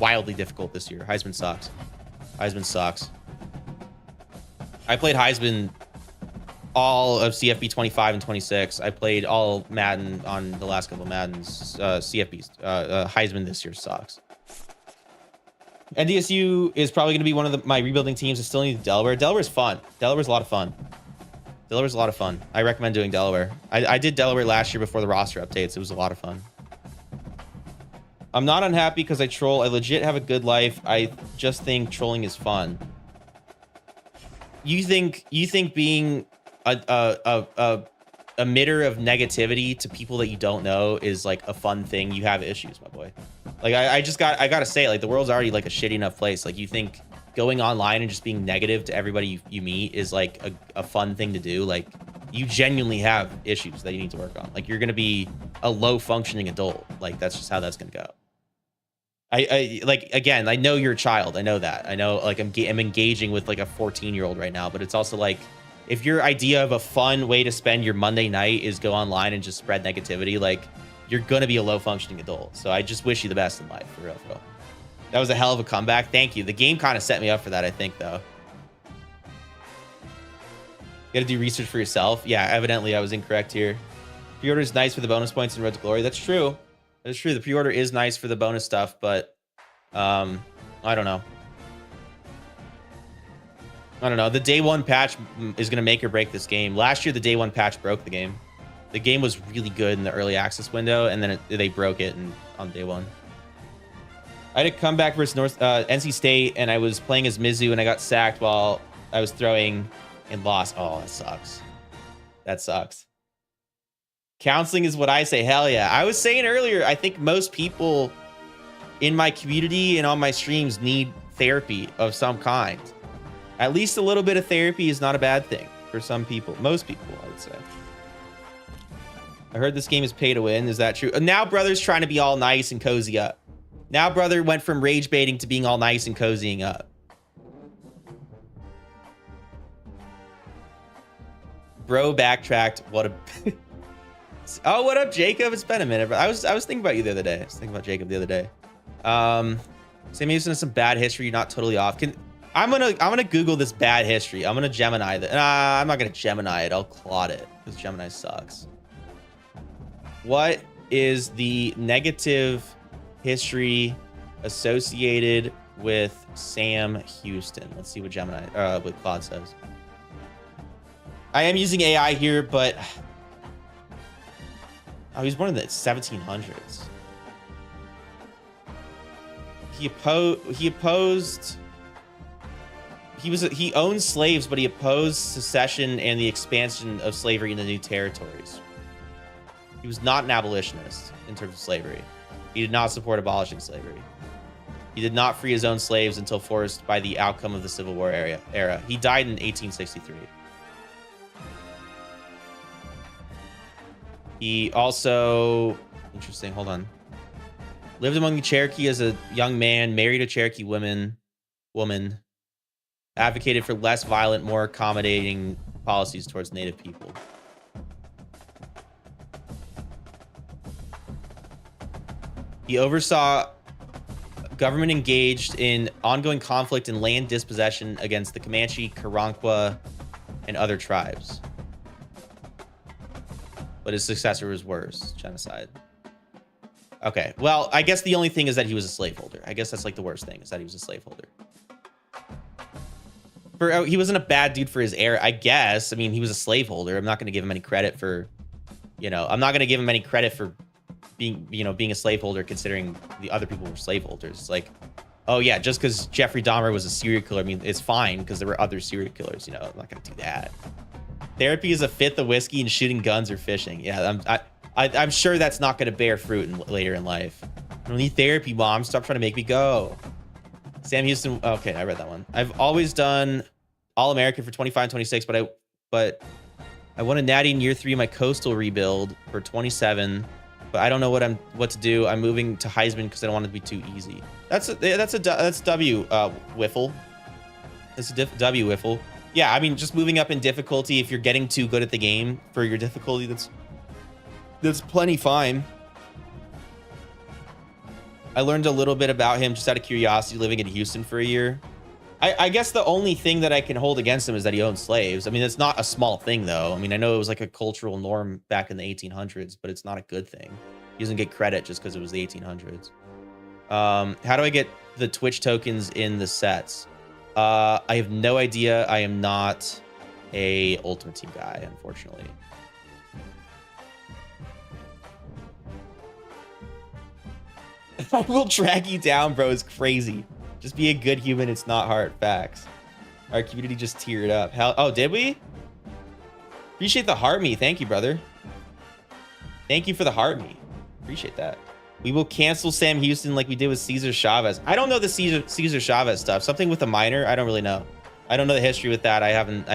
wildly difficult this year. Heisman sucks. Heisman sucks. I played Heisman all of CFB27 and 26. I played all Madden on the last couple of Maddens. Heisman this year sucks. Ndsu is probably going to be one of my rebuilding teams. I still need Delaware. Delaware's fun. Delaware's a lot of fun. Delaware's a lot of fun. I recommend doing Delaware. I did Delaware last year before the roster updates. It was a lot of fun. I'm not unhappy because I troll. I legit have a good life. I just think trolling is fun. You think being a emitter of negativity to people that you don't know is like a fun thing? You have issues, my boy. Like I gotta say, like, the world's already like a shitty enough place. Like, you think going online and just being negative to everybody you meet is like a fun thing to do? Like, you genuinely have issues that you need to work on. Like, you're gonna be a low functioning adult. Like, that's just how that's gonna go. I like, again, I know you're a child. I know that. I know, like, I'm engaging with like a 14-year-old right now, but it's also like, if your idea of a fun way to spend your Monday night is go online and just spread negativity, like, you're gonna be a low functioning adult. So I just wish you the best in life, for real, for real. That was a hell of a comeback. Thank you. The game kind of set me up for that, I think, though. You gotta do research for yourself. Yeah, evidently I was incorrect here. Pre-order is nice for the bonus points in Road to Glory. That's true. That is true. The pre-order is nice for the bonus stuff, but I don't know. I don't know. The day one patch is going to make or break this game. Last year, the day one patch broke the game. The game was really good in the early access window, and then they broke it on day one. I had a comeback versus NC State, and I was playing as Ndsu, and I got sacked while I was throwing and lost. Oh, that sucks. That sucks. Counseling is what I say. Hell yeah. I was saying earlier, I think most people in my community and on my streams need therapy of some kind. At least a little bit of therapy is not a bad thing for some people. Most people, I would say. I heard this game is pay to win. Is that true? Now brother's trying to be all nice and cozy up. Now brother went from rage baiting to being all nice and cozying up. Bro backtracked. What a... Oh, what up, Jacob? It's been a minute. I was thinking about you the other day. I was thinking about Jacob the other day. Sam Houston has some bad history. You're not totally off. I'm gonna Google this bad history. I'm gonna Gemini that. I'm not gonna Gemini it. I'll Claude it because Gemini sucks. What is the negative history associated with Sam Houston? Let's see what Claude says. I am using AI here, but Oh, he was born in the 1700s. He owned slaves, but he opposed secession and the expansion of slavery into new territories. He was not an abolitionist in terms of slavery. He did not support abolishing slavery. He did not free his own slaves until forced by the outcome of the Civil War era. He died in 1863. He also, interesting, hold on. Lived among the Cherokee as a young man, married a Cherokee woman, advocated for less violent, more accommodating policies towards Native people. He oversaw government engaged in ongoing conflict and land dispossession against the Comanche, Karankawa, and other tribes. But his successor was worse, genocide. Okay, well, I guess the only thing is that he was a slaveholder. I guess that's like the worst thing, is that he was a slaveholder. He wasn't a bad dude for his era, I guess. I mean, he was a slaveholder. I'm not going to give him any credit for, I'm not going to give him any credit for being a slaveholder, considering the other people were slaveholders. It's like, oh yeah, just because Jeffrey Dahmer was a serial killer, I mean, it's fine because there were other serial killers. I'm not going to do that. Therapy is a fifth of whiskey and shooting guns or fishing. Yeah, I'm sure that's not going to bear fruit later in life. I don't need therapy, Mom. Stop trying to make me go. Sam Houston. Okay, I read that one. I've always done All-American for 25 and 26, but I won a natty in year 3 of my coastal rebuild for 27. But I don't know what to do. I'm moving to Heisman because I don't want it to be too easy. That's W Wiffle. That's a W Wiffle. Yeah, I mean, just moving up in difficulty. If you're getting too good at the game for your difficulty, that's plenty fine. I learned a little bit about him just out of curiosity, living in Houston for a year. I guess the only thing that I can hold against him is that he owned slaves. I mean, it's not a small thing, though. I mean, I know it was like a cultural norm back in the 1800s, but it's not a good thing. He doesn't get credit just because it was the 1800s. How do I get the Twitch tokens in the sets? I have no idea. I am not a Ultimate Team guy, unfortunately. I will track you down, bro. It's crazy. Just be a good human. It's not hard. Facts. Our community just teared up. Oh, did we? Appreciate the heart me. Thank you, brother. Thank you for the heart me. Appreciate that. We will cancel Sam Houston like we did with Cesar Chavez. I don't know the Cesar Chavez stuff. Something with a minor. I don't really know. I don't know the history with that. I haven't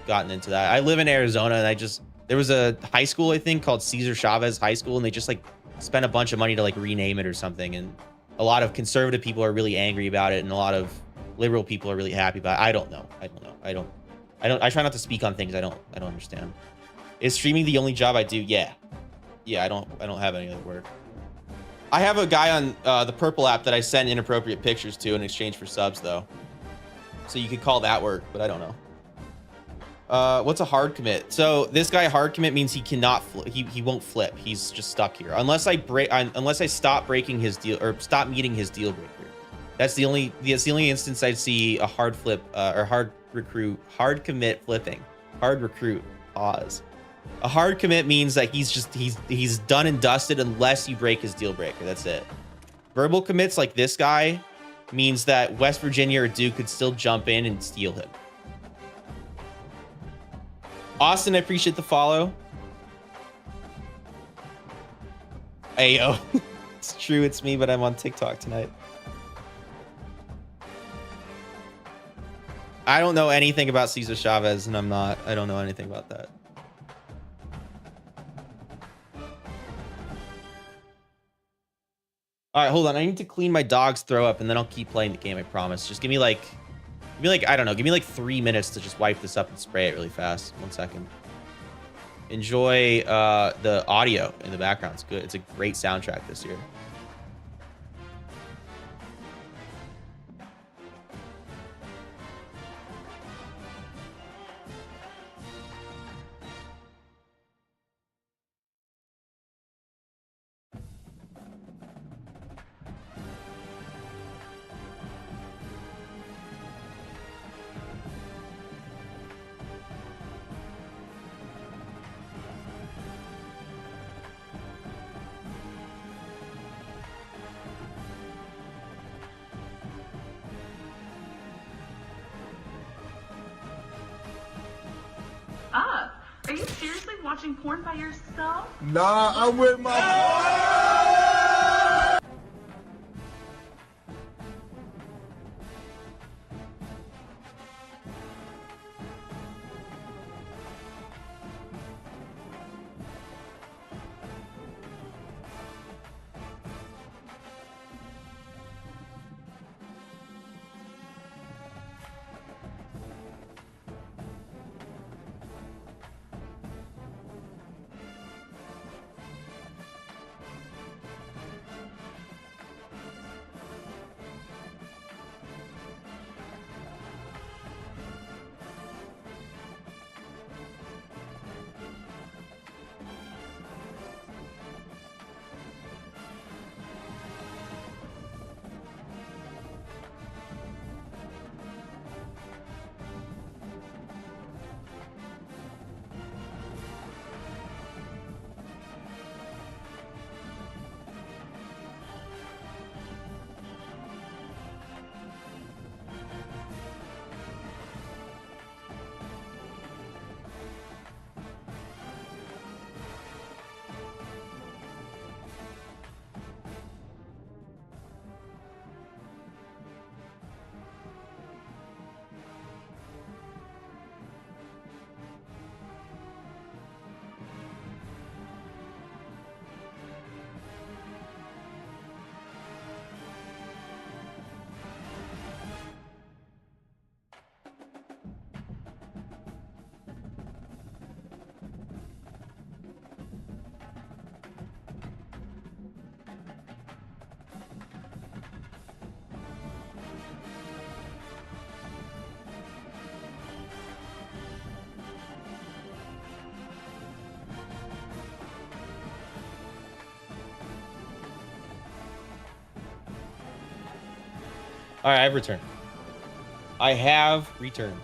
gotten into that. I live in Arizona, and there was a high school, I think, called Cesar Chavez High School, and they just like spent a bunch of money to like rename it or something. And a lot of conservative people are really angry about it, and a lot of liberal people are really happy about it. I don't know. I try not to speak on things I don't understand. Is streaming the only job I do? Yeah. I don't have any other work. I have a guy on the Purple app that I send inappropriate pictures to in exchange for subs, though. So you could call that work, but I don't know. What's a hard commit? So this guy hard commit means he cannot he won't flip. He's just stuck here unless I stop breaking his deal or stop meeting his deal breaker. That's the only instance I'd see a hard flip or hard commit flipping. Hard recruit. Pause. A hard commit means that he's done and dusted unless you break his deal breaker. That's it. Verbal commits like this guy means that West Virginia or Duke could still jump in and steal him. Austin, I appreciate the follow. Ayo. It's true, it's me, but I'm on TikTok tonight. I don't know anything about Cesar Chavez, and I don't know anything about that. All right, hold on. I need to clean my dog's throw up, and then I'll keep playing the game, I promise. Just give me like, I don't know, give me like 3 minutes to just wipe this up and spray it really fast. 1 second. Enjoy the audio in the background. It's good. It's a great soundtrack this year. Are you seriously watching porn by yourself? Nah, I'm with my... All right, I've returned. I have returned.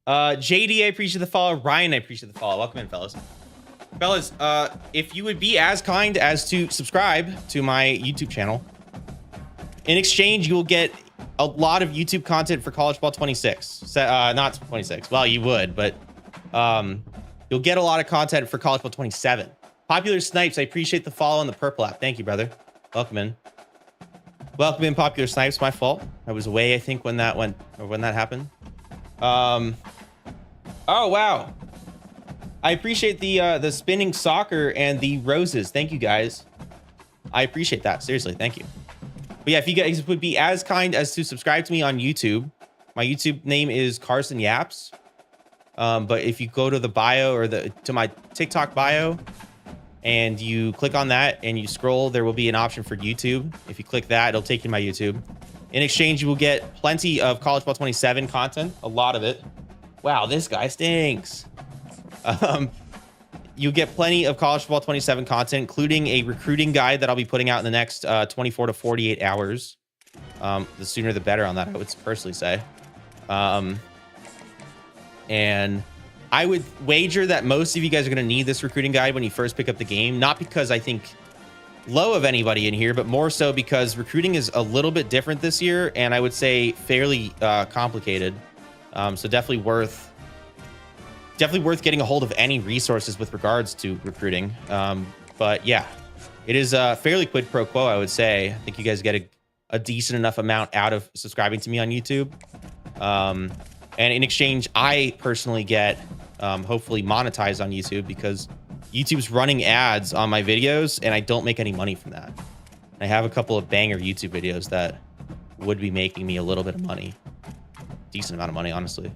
JD, I appreciate the follow. Ryan, I appreciate the follow. Welcome in, fellas. Fellas, if you would be as kind as to subscribe to my YouTube channel, in exchange, you will get a lot of YouTube content for College Ball 26. Not 26. Well, you would, but you'll get a lot of content for College Ball 27. Popular Snipes, I appreciate the follow on the purple app. Thank you, brother. Welcome in. Welcome in, Popular Snipes. My fault. I was away, I think, when that happened. Oh, wow. I appreciate the spinning soccer and the roses. Thank you, guys. I appreciate that. Seriously, thank you. But yeah, if you guys would be as kind as to subscribe to me on YouTube, my YouTube name is Carson Yaps. But if you go to the bio or to my TikTok bio and you click on that and you scroll, there will be an option for YouTube. If you click that, it'll take you to my YouTube. In exchange, you will get plenty of College Ball 27 content, a lot of it. Wow, this guy stinks. You get plenty of College Ball 27 content, including a recruiting guide that I'll be putting out in the next 24 to 48 hours. The sooner the better on that, I would personally say. And I would wager that most of you guys are going to need this recruiting guide when you first pick up the game. Not because I think low of anybody in here, but more so because recruiting is a little bit different this year, and I would say fairly complicated. So definitely worth getting a hold of any resources with regards to recruiting. But yeah, it is a fairly quid pro quo, I would say. I think you guys get a decent enough amount out of subscribing to me on YouTube. And in exchange, I personally get hopefully monetized on YouTube because YouTube's running ads on my videos and I don't make any money from that. I have a couple of banger YouTube videos that would be making me a little bit of money. Decent amount of money, honestly.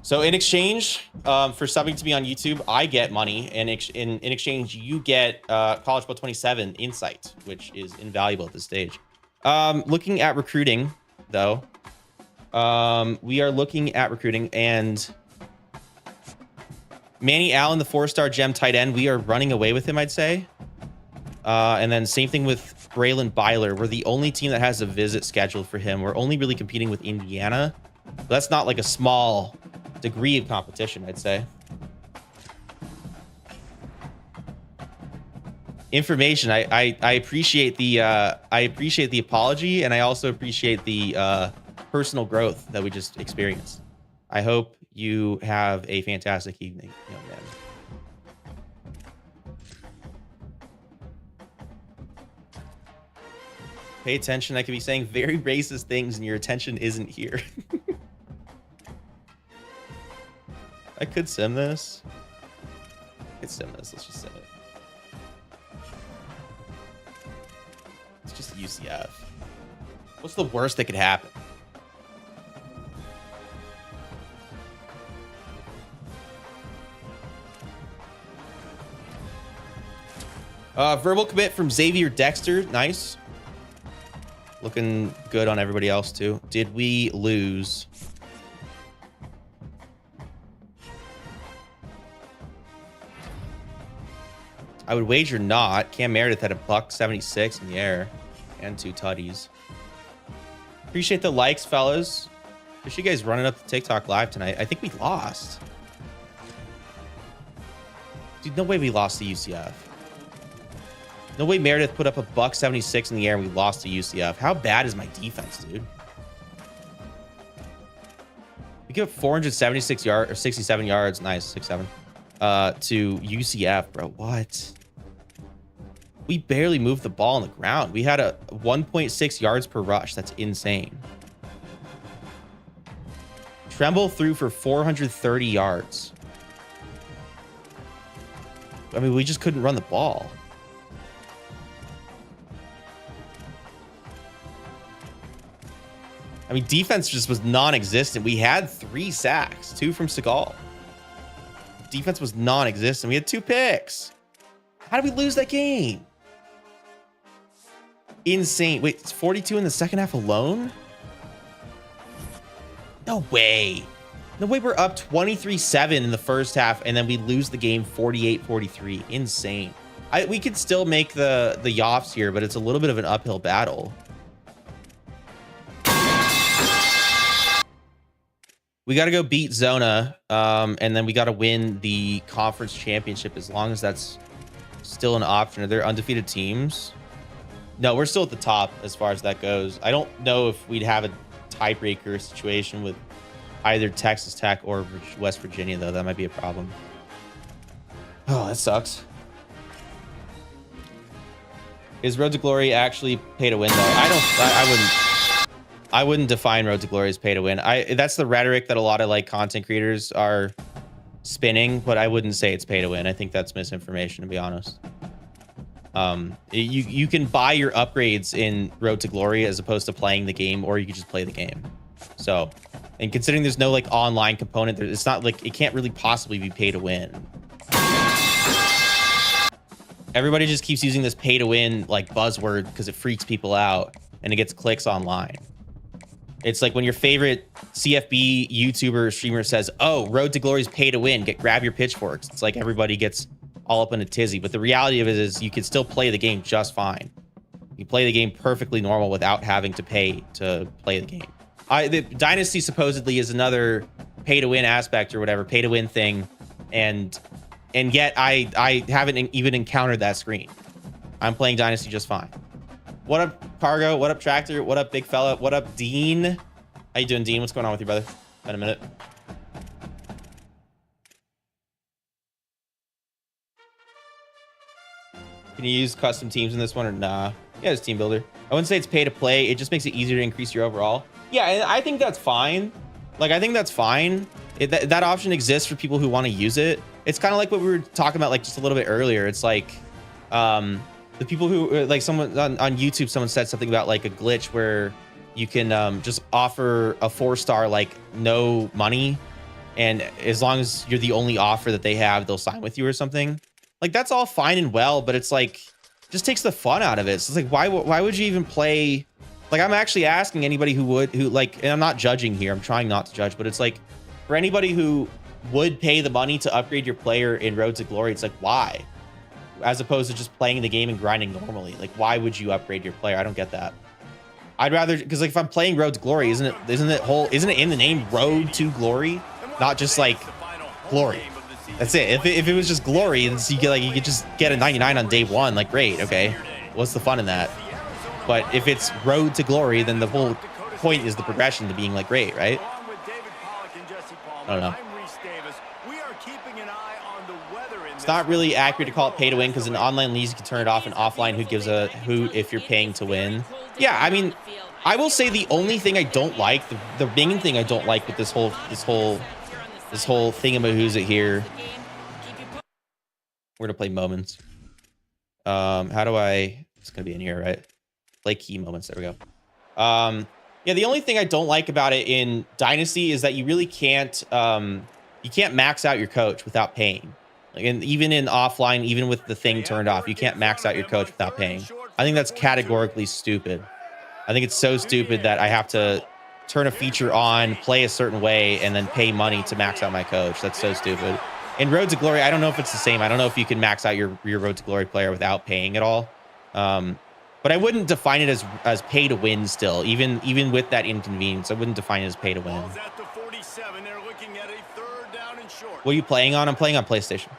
So in exchange for subbing to me on YouTube, I get money. And in exchange, you get College Ball 27 insight, which is invaluable at this stage. Looking at recruiting, though, we are looking at recruiting, and Manny Allen, the 4-star gem tight end, we are running away with him, I'd say. And then same thing with Braylon Byler. We're the only team that has a visit scheduled for him. We're only really competing with Indiana. But that's not like a small degree of competition, I'd say. information. I appreciate the apology, and I also appreciate the personal growth that we just experienced. I hope you have a fantastic evening, young man. Pay attention. I could be saying very racist things and your attention isn't here. I could sim this. Let's just sim it. It's just UCF. What's the worst that could happen? Verbal commit from Xavier Dexter. Nice. Looking good on everybody else too. Did we lose? I would wager not. Cam Meredith had a $176 in the air and 2 tutties. Appreciate the likes, fellas. Appreciate you guys running up the TikTok live tonight. I think we lost. Dude, no way we lost to UCF. No way Meredith put up a $176 in the air and we lost to UCF. How bad is my defense, dude? We give up 476 yards or 67 yards. Nice, 67. To UCF, bro. What? We barely moved the ball on the ground. We had a 1.6 yards per rush. That's insane. Tremble threw for 430 yards. I mean, we just couldn't run the ball. I mean, defense just was non-existent. We had 3 sacks, 2 from Seagal. Defense was non-existent. We had 2 picks. How did we lose that game? Insane. Wait, it's 42 in the second half alone? No way. No way we're up 23-7 in the first half and then we lose the game 48-43. Insane. We could still make the Yoffs here, but it's a little bit of an uphill battle. We got to go beat Zona, and then we got to win the conference championship as long as that's still an option. Are there undefeated teams? No, we're still at the top as far as that goes. I don't know if we'd have a tiebreaker situation with either Texas Tech or West Virginia, though. That might be a problem. Oh, that sucks. Is Road to Glory actually pay to win, though? I wouldn't define Road to Glory as pay to win. That's the rhetoric that a lot of like content creators are spinning, but I wouldn't say it's pay to win. I think that's misinformation, to be honest. You can buy your upgrades in Road to Glory as opposed to playing the game, or you can just play the game. So, and considering there's no like online component, it's not like it can't really possibly be pay to win. Everybody just keeps using this pay to win like buzzword because it freaks people out and it gets clicks online. It's like when your favorite CFB YouTuber or streamer says, oh, Road to Glory is pay to win. Grab your pitchforks. It's like everybody gets all up in a tizzy. But the reality of it is you can still play the game just fine. You play the game perfectly normal without having to pay to play the game. The Dynasty supposedly is another pay to win aspect or whatever, pay to win thing. And yet I haven't even encountered that screen. I'm playing Dynasty just fine. What up, Cargo? What up, Tractor? What up, Big Fella? What up, Dean? How you doing, Dean? What's going on with you, brother? Been a minute. Can you use custom teams in this one or nah? Yeah, it's team builder. I wouldn't say it's pay to play. It just makes it easier to increase your overall. Yeah, and I think that's fine. Like, I think that's fine. That option exists for people who want to use it. It's kind of like what we were talking about like just a little bit earlier. It's like, the people who like someone on YouTube, someone said something about like a glitch where you can just offer a 4-star, like no money. And as long as you're the only offer that they have, they'll sign with you or something. Like that's all fine and well, but it's like, just takes the fun out of it. So it's like, why would you even play? Like I'm actually asking anybody who like, and I'm not judging here. I'm trying not to judge, but it's like for anybody who would pay the money to upgrade your player in Road to Glory, it's like, why? As opposed to just playing the game and grinding normally. Like, why would you upgrade your player? I don't get that. I'd rather, because like if I'm playing Road to Glory, isn't it in the name Road to Glory, not just like Glory? That's it. If it was just glory, and so you could just get a 99 on day one, like great, okay. What's the fun in that? But if it's road to glory, then the whole point is the progression to being like great, right? I don't know. It's not really accurate to call it pay to win because in online leagues you can turn it off, and offline who gives a who if you're paying to win. Yeah, I mean, I will say the only thing I don't like, the main thing I don't like with this whole thingamahooza here. We're gonna play moments. How do I? It's gonna be in here, right? Play key moments. There we go. Yeah, the only thing I don't like about it in Dynasty is that you really can't you can't max out your coach without paying. Like, and even in offline, even with the thing turned off, you can't max out your coach without paying. I think that's categorically stupid. I think it's so stupid that I have to turn a feature on, play a certain way, and then pay money to max out my coach. That's so stupid. In Road to Glory, I don't know if it's the same. I don't know if you can max out your Road to Glory player without paying at all. But I wouldn't define it as pay to win still, even with that inconvenience. I wouldn't define it as pay to win. What are you playing on? I'm playing on PlayStation.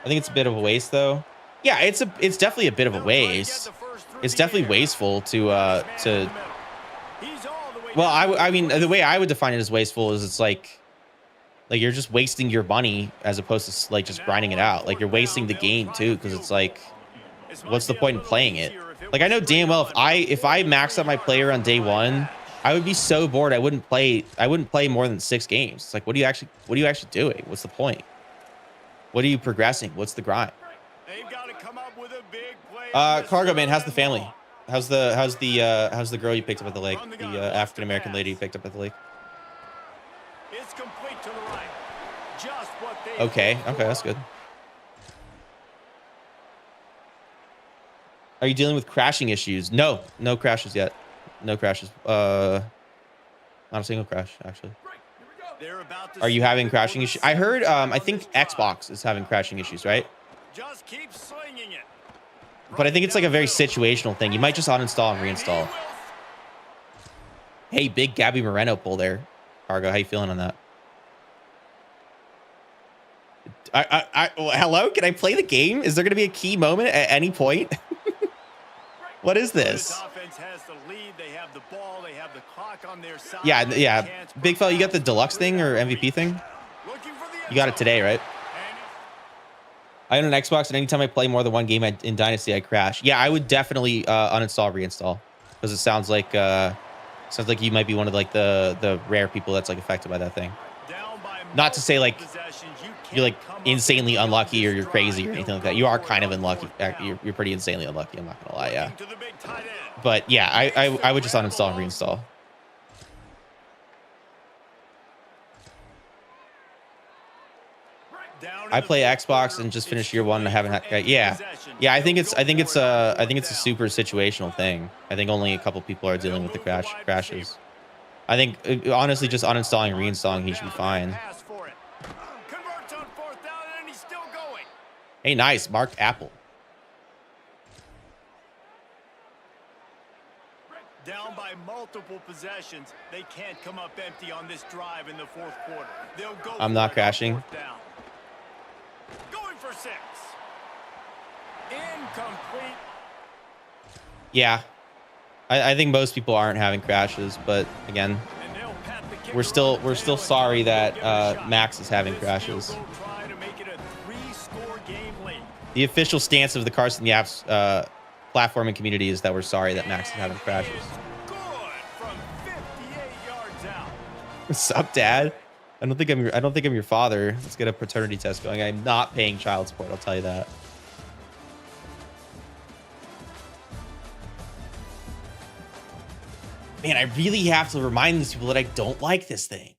I think it's a bit of a waste, though. Yeah, it's definitely a bit of a waste. It's definitely wasteful to well, I mean, the way I would define it as wasteful is it's like you're just wasting your money as opposed to like just grinding it out. Like you're wasting the game too, because it's like, what's the point in playing it? Like I know damn well if I max out my player on day one, I would be so bored I wouldn't play more than 6 games. It's like, what are you actually doing? What's the point? What are you progressing? What's the grind? Cargo Man, how's the family? How's the girl you picked up at the lake? The African American lady you picked up at the lake? It's complete to the right. Just what they Okay, that's good. Are you dealing with crashing issues? No crashes yet. No crashes. Not a single crash actually. Are you having crashing issues? I heard I think Xbox is having crashing issues, right? Just keep slinging it. But I think it's like a very situational thing. You might just uninstall and reinstall. Hey, big Gabby Moreno pull there. Cargo, how you feeling on that? Hello? Can I play the game? Is there going to be a key moment at any point? What is this? Yeah. Big fella, you got the deluxe thing or MVP thing? You got it today, right? I own an Xbox, and anytime I play more than one game in Dynasty, I crash. Yeah, I would definitely uninstall, reinstall, because it sounds like you might be one of like the rare people that's like affected by that thing. Not to say like you're like insanely unlucky or you're crazy or anything like that. You are kind of unlucky. You're pretty insanely unlucky. I'm not gonna lie. Yeah. But yeah, I would just uninstall and reinstall. I play Xbox and just finished year 1 and I haven't had, yeah. I think it's a super situational thing. I think only a couple people are dealing with the crashes. I think honestly just uninstalling and reinstalling, he should be fine. Hey, nice, marked Apple. Down by multiple possessions, they can't come up empty on this drive in the 4th quarter. They'll go. I'm not crashing. Going for 6. Incomplete. Yeah, I think most people aren't having crashes, but again, we're still sorry that Max is having crashes. The official stance of the Carson Yaps platform and community is that we're sorry that Max is having crashes. What's up, Dad? I don't think I'm your father. Let's get a paternity test going. I'm not paying child support, I'll tell you that. Man, I really have to remind these people that I don't like this thing.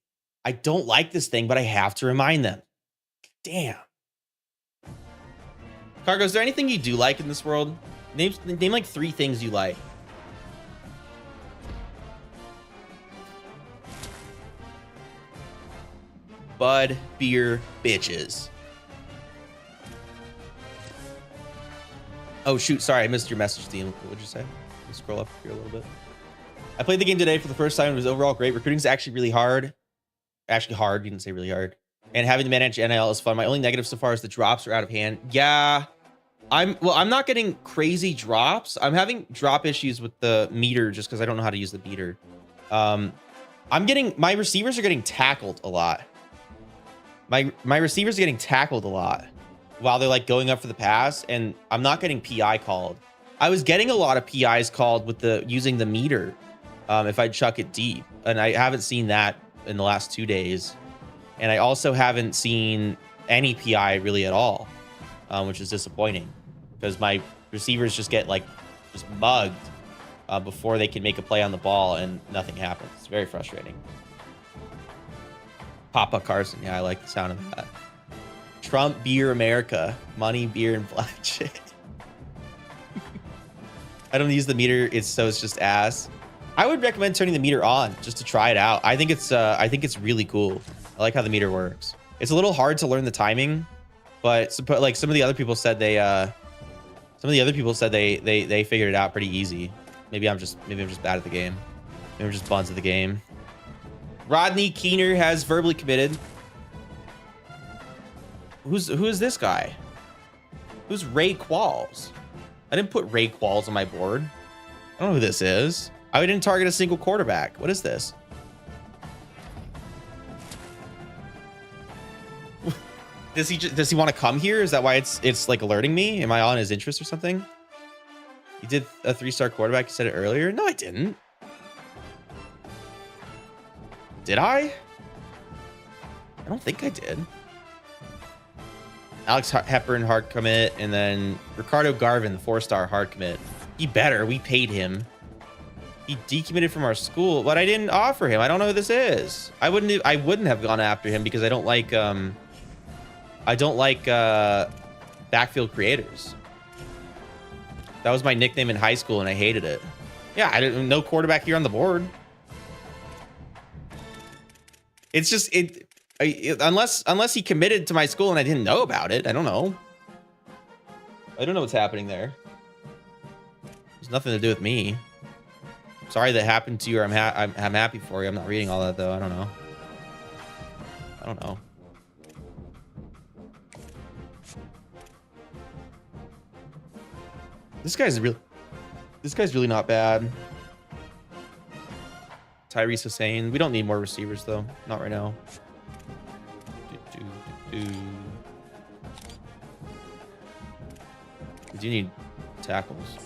I don't like this thing, but I have to remind them. Damn. Cargo, is there anything you do like in this world? Name like 3 things you like. Bud, beer, bitches. Oh shoot, sorry, I missed your message, Dean. What would you say? Let me scroll up here a little bit. I played the game today for the first time. It was overall great. Recruiting is actually really hard. Actually hard. You didn't say really hard. And having to manage NIL is fun. My only negative so far is the drops are out of hand. Yeah. I'm not getting crazy drops. I'm having drop issues with the meter just because I don't know how to use the meter. My receivers are getting tackled a lot. My receivers are getting tackled a lot while they're like going up for the pass, and I'm not getting PI called. I was getting a lot of PIs called with using the meter if I chuck it deep, and I haven't seen that in the last 2 days. And I also haven't seen any PI really at all, which is disappointing because my receivers just get like just mugged before they can make a play on the ball and nothing happens. It's very frustrating. Papa Carson. Yeah, I like the sound of that. Trump, beer, America. Money, beer, and black chick. I don't use the meter. It's just ass. I would recommend turning the meter on just to try it out. I think it's really cool. I like how the meter works. It's a little hard to learn the timing, but like some of the other people said they figured it out pretty easy. Maybe I'm just bad at the game. Maybe I'm just buns at the game. Rodney Keener has verbally committed. Who is this guy? Who's Ray Qualls? I didn't put Ray Qualls on my board. I don't know who this is. I didn't target a single quarterback. What is this? Does he want to come here? Is that why it's like alerting me? Am I on his interest or something? You did a 3-star quarterback. You said it earlier. No, I didn't. Did I? I don't think I did. Alex Hepburn hard commit, and then Ricardo Garvin 4-star hard commit. He better. We paid him. He decommitted from our school, but I didn't offer him. I don't know who this is. I wouldn't have gone after him because I don't like backfield creators. That was my nickname in high school, and I hated it. Yeah, I didn't no quarterback here on the board. It's just unless he committed to my school and I didn't know about it. I don't know. I don't know what's happening there. There's nothing to do with me. Sorry that happened to you. Or I'm happy for you. I'm not reading all that though. I don't know. This guy's really not bad. Tyrese Hussein. We don't need more receivers though. Not right now. We do need tackles.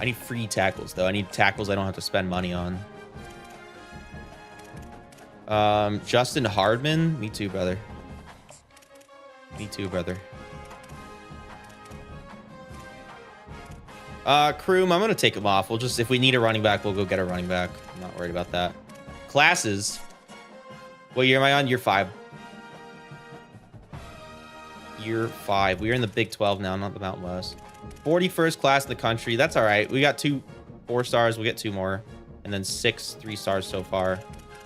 I need free tackles though. I need tackles I don't have to spend money on. Justin Hardman. Me too, brother. Kroom, I'm gonna take him off. We'll just, if we need a running back, we'll go get a running back. I'm not worried about that. Classes. What year am I on? Year 5. Year 5. We're in the Big 12 now, not the Mountain West. 41st class in the country. That's all right. We got 2 4-stars. We'll get 2 more. And then 6 3-stars so far.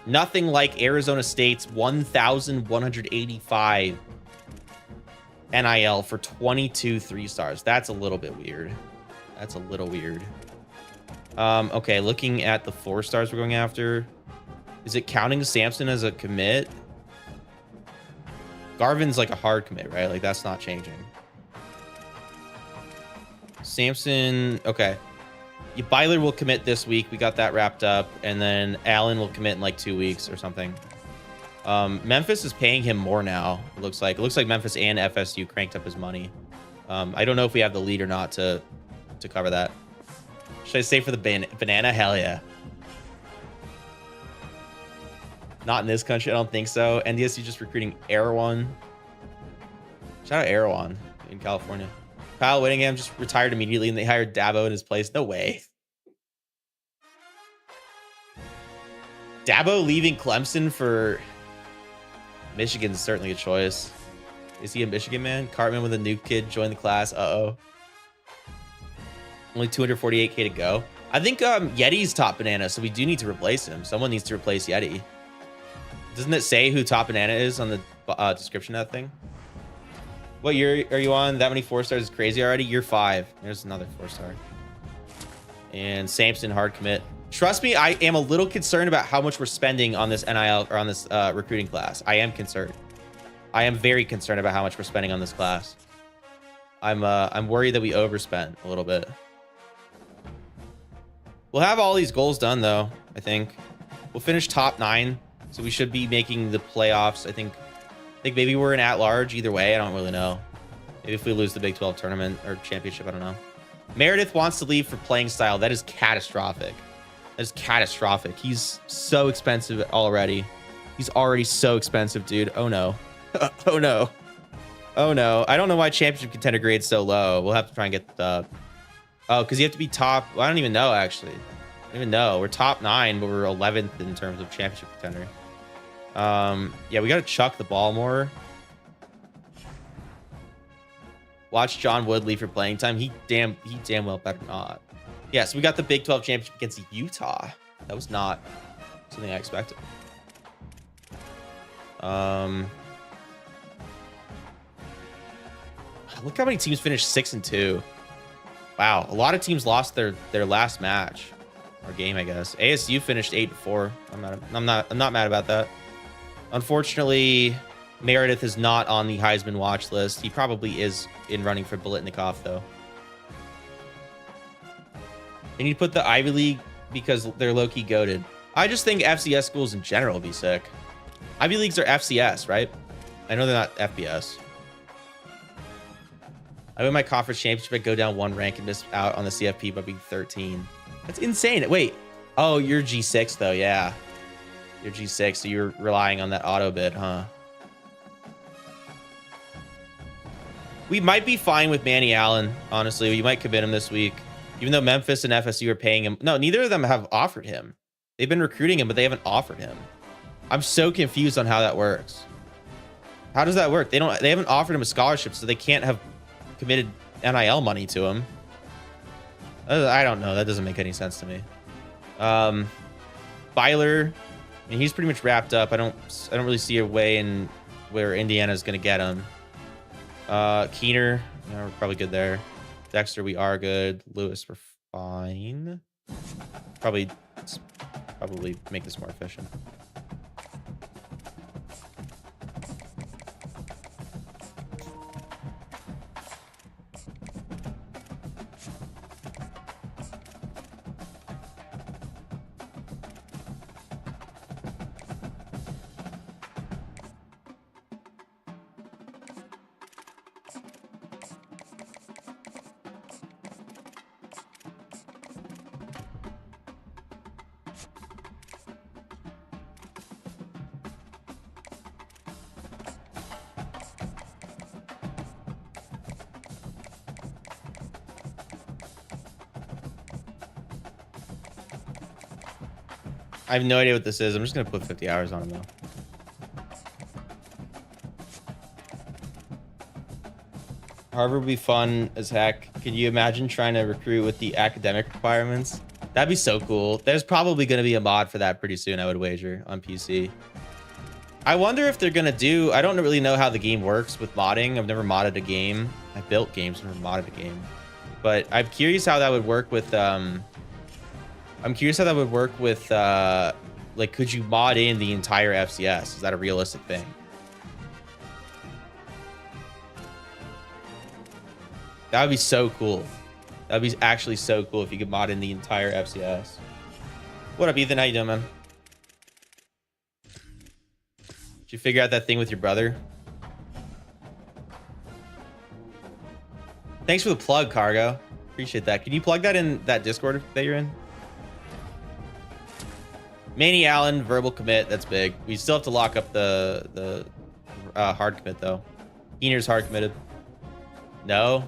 Nothing like Arizona State's 1,185 NIL for 22 3-stars. That's a little bit weird. That's a little weird. Okay, looking at the 4-stars we're going after. Is it counting Samson as a commit? Garvin's like a hard commit, right? Like that's not changing. Samson, okay. Byler will commit this week. We got that wrapped up. And then Allen will commit in like 2 weeks or something. Memphis is paying him more now. It looks like Memphis and FSU cranked up his money. I don't know if we have the lead or not to cover that. Should I say for the banana? Hell yeah. Not in this country, I don't think so. NDSU just recruiting Erewhon. Shout out Erewhon in California. Kyle Whittingham just retired immediately and they hired Dabo in his place. No way. Dabo leaving Clemson for Michigan's certainly a choice. Is he a Michigan man? Cartman with a new kid joined the class. Uh-oh. Only 248K to go. I think Yeti's top banana, so we do need to replace him. Someone needs to replace Yeti. Doesn't it say who top banana is on the description of that thing? What year are you on? That many 4-stars is crazy already. Year 5. There's another 4-star. And Samson hard commit. Trust me, I am a little concerned about how much we're spending on this NIL or on this recruiting class. I am concerned. I am very concerned about how much we're spending on this class. I'm worried that we overspent a little bit. We'll have all these goals done though, I think. We'll finish top 9, so we should be making the playoffs. I think maybe we're in at-large either way. I don't really know. Maybe if we lose the Big 12 tournament or championship, I don't know. Meredith wants to leave for playing style. That is catastrophic. That is catastrophic. He's so expensive already. He's already so expensive, dude. Oh no. Oh no. Oh no. I don't know why championship contender grade's so low. We'll have to try and get the... Oh, because you have to be top... Well, I don't even know, actually. I don't even know. We're top 9, but we're 11th in terms of championship contender. Yeah, we got to chuck the ball more. Watch John Wood leave for playing time. He damn well better not. Yeah, so we got the Big 12 championship against Utah. That was not something I expected. Look how many teams finished 6-2. Wow, a lot of teams lost their last match or game, I guess. ASU finished 8-4. I'm not mad about that. Unfortunately, Meredith is not on the Heisman watch list. He probably is in running for Biletnikoff though. They need to put the Ivy League because they're low-key goated. I just think FCS schools in general would be sick. Ivy Leagues are FCS, right? I know they're not FBS. I win my conference championship, I go down 1 rank and miss out on the CFP by being 13. That's insane. Wait. Oh, you're G6 though. Yeah. You're G6, so you're relying on that auto bid, huh? We might be fine with Manny Allen, honestly. You might commit him this week. Even though Memphis and FSU are paying him. No, neither of them have offered him. They've been recruiting him, but they haven't offered him. I'm so confused on how that works. How does that work? They haven't offered him a scholarship, so they can't have committed NIL money to him. I don't know. That doesn't make any sense to me. Byler, I mean, he's pretty much wrapped up. I don't really see a way in where Indiana's going to get him. Keener, we're probably good there. Dexter, we are good. Lewis, we're fine. Probably make this more efficient. I have no idea what this is. I'm just going to put 50 hours on him, though. Harvard would be fun as heck. Can you imagine trying to recruit with the academic requirements? That'd be so cool. There's probably going to be a mod for that pretty soon, I would wager, on PC. I wonder if they're going to do... I don't really know how the game works with modding. I've never modded a game. I built games, never modded a game. But I'm curious how that would work with... like, could you mod in the entire FCS? Is that a realistic thing? That would be so cool. That would be actually so cool if you could mod in the entire FCS. What up, Ethan? How you doing, man? Did you figure out that thing with your brother? Thanks for the plug, Cargo. Appreciate that. Can you plug that in that Discord that you're in? Manny Allen, verbal commit. That's big. We still have to lock up the hard commit, though. Keener's hard committed. No?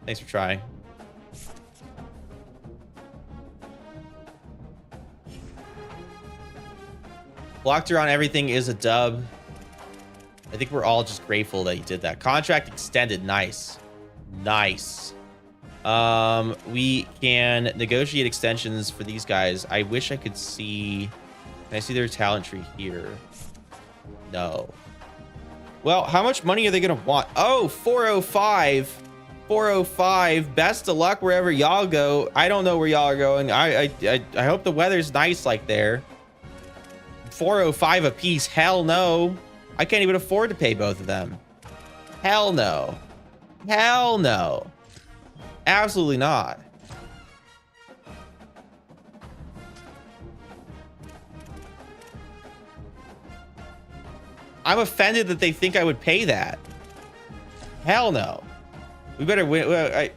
Thanks for trying. Blocked her on everything is a dub. I think we're all just grateful that you did that. Contract extended. Nice. Nice. We can negotiate extensions for these guys. I wish I could see... Can I see their talent tree here? No. Well, how much money are they going to want? Oh, 405 405. Best of luck wherever y'all go. I don't know where y'all are going. I hope the weather's nice like there. 405 a piece. Hell no. I can't even afford to pay both of them. Hell no. Hell no. Absolutely not. I'm offended that they think I would pay that. Hell no. We better win.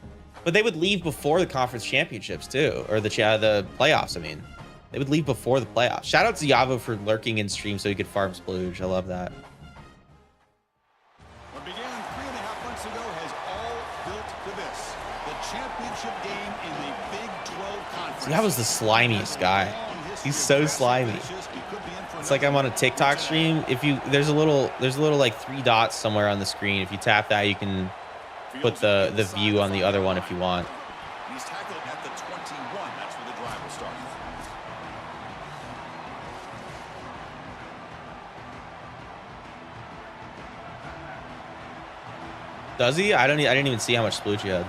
But they would leave before the conference championships too, or the playoffs. I mean, they would leave before the playoffs. Shout out to Yavo for lurking in stream so he could farm splooge. I love that. What began 3.5 months ago has all built to this: the championship game in the Big 12 Conference. Yavo's the slimiest guy. He's so slimy. It's like I'm on a TikTok stream. If you there's a little like 3 dots somewhere on the screen. If you tap that, you can put the view on the other one if you want. He's tackled at the 21. That's where the drive will start. Does he? I didn't even see how much splooge he had.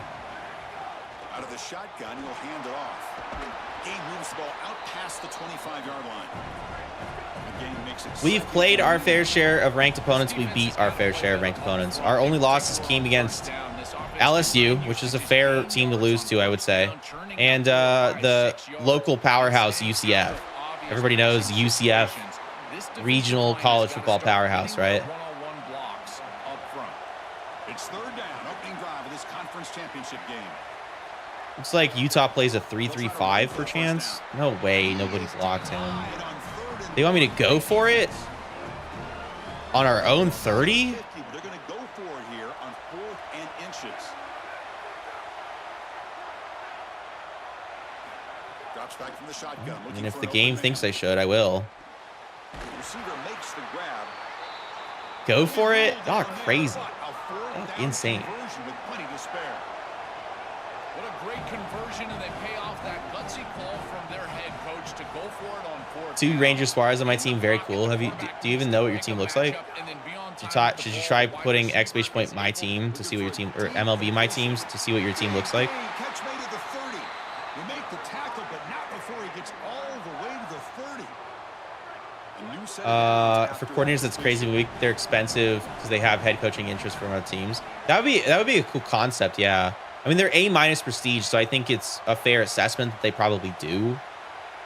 Out of the shotgun, he'll hand it off. Game moves the ball out past the 25-yard line. We've played our fair share of ranked opponents. We beat our fair share of ranked opponents. Our only losses came against LSU, which is a fair team to lose to, I would say, and the local powerhouse UCF. Everybody knows UCF, regional college football powerhouse, right? It's third down, opening drive of this conference championship game. Looks like Utah plays a 3-3-5 for chance. No way, nobody blocked him. They want me to go for it on our own 30? They're going to go for it here on 4th and inches. Drops back from the shotgun. And if the game thinks I should, I will. Receiver makes the grab. Go for it? Y'all are crazy. Insane. With plenty to spare. What a great conversion, and they pay off that gutsy call from their head coach to go for it on 4th. 2 Ranger Suarez on my team, very cool. Do you even know what your team looks like? Should you try putting ! my team to see what your team, or MLB my teams to see what your team looks like? Catch made at the 30. You make the tackle, but not before he gets all the way to the 30. For coordinators, that's crazy. They're expensive because they have head coaching interest from other teams. That would be a cool concept. Yeah, I mean they're A- prestige, so I think it's a fair assessment that they probably do.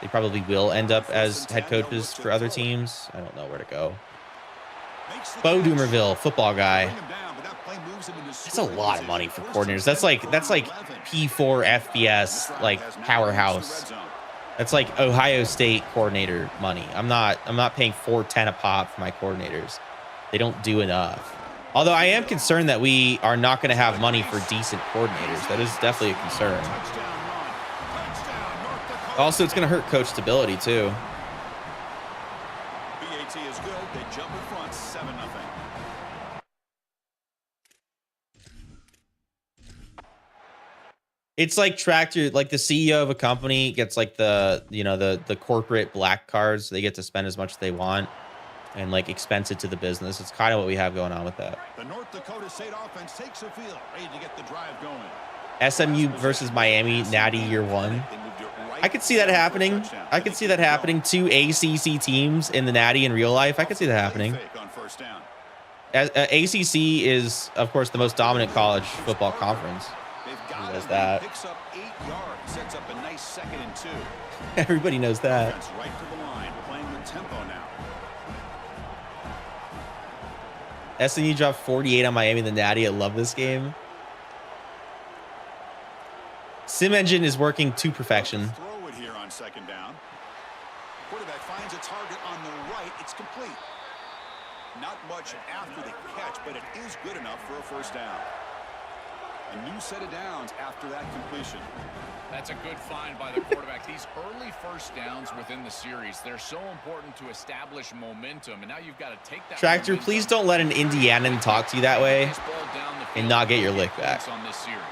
They probably will end up as head coaches for other teams. I don't know where to go. Bo Dumerville, football guy. That's a lot of money for coordinators. That's like P4 FBS, like powerhouse. That's like Ohio State coordinator money. I'm not paying $410 a pop for my coordinators. They don't do enough. Although I am concerned that we are not going to have money for decent coordinators. That is definitely a concern. Also, it's going to hurt coach stability too. BAT is good. They jump in front, 7-0. It's like tractor, like the CEO of a company gets like the corporate black cards. They get to spend as much as they want and like expense it to the business. It's kind of what we have going on with that. The North Dakota State offense takes the field, ready to get the drive going. SMU versus Miami, Natty year 1. I could see that happening. I could see that happening. 2 ACC teams in the Natty in real life. I could see that happening. ACC is, of course, the most dominant college football conference. Who knows that? Picks up 8 yards, sets up a nice 2nd and 2. Everybody knows that. Right to the line, playing with tempo now. SMU dropped 48 on Miami in the Natty. I love this game. Sim Engine is working to perfection. Throw it here on 2nd down. Quarterback finds a target on the right. It's complete. Not much after the catch, but it is good enough for a 1st down. A new set of downs after that completion. That's a good find by the quarterback. These early 1st downs within the series, they're so important to establish momentum, and now you've got to take that. Tractor, please don't let an Indianan talk to you that way and not get your lick back. On this series.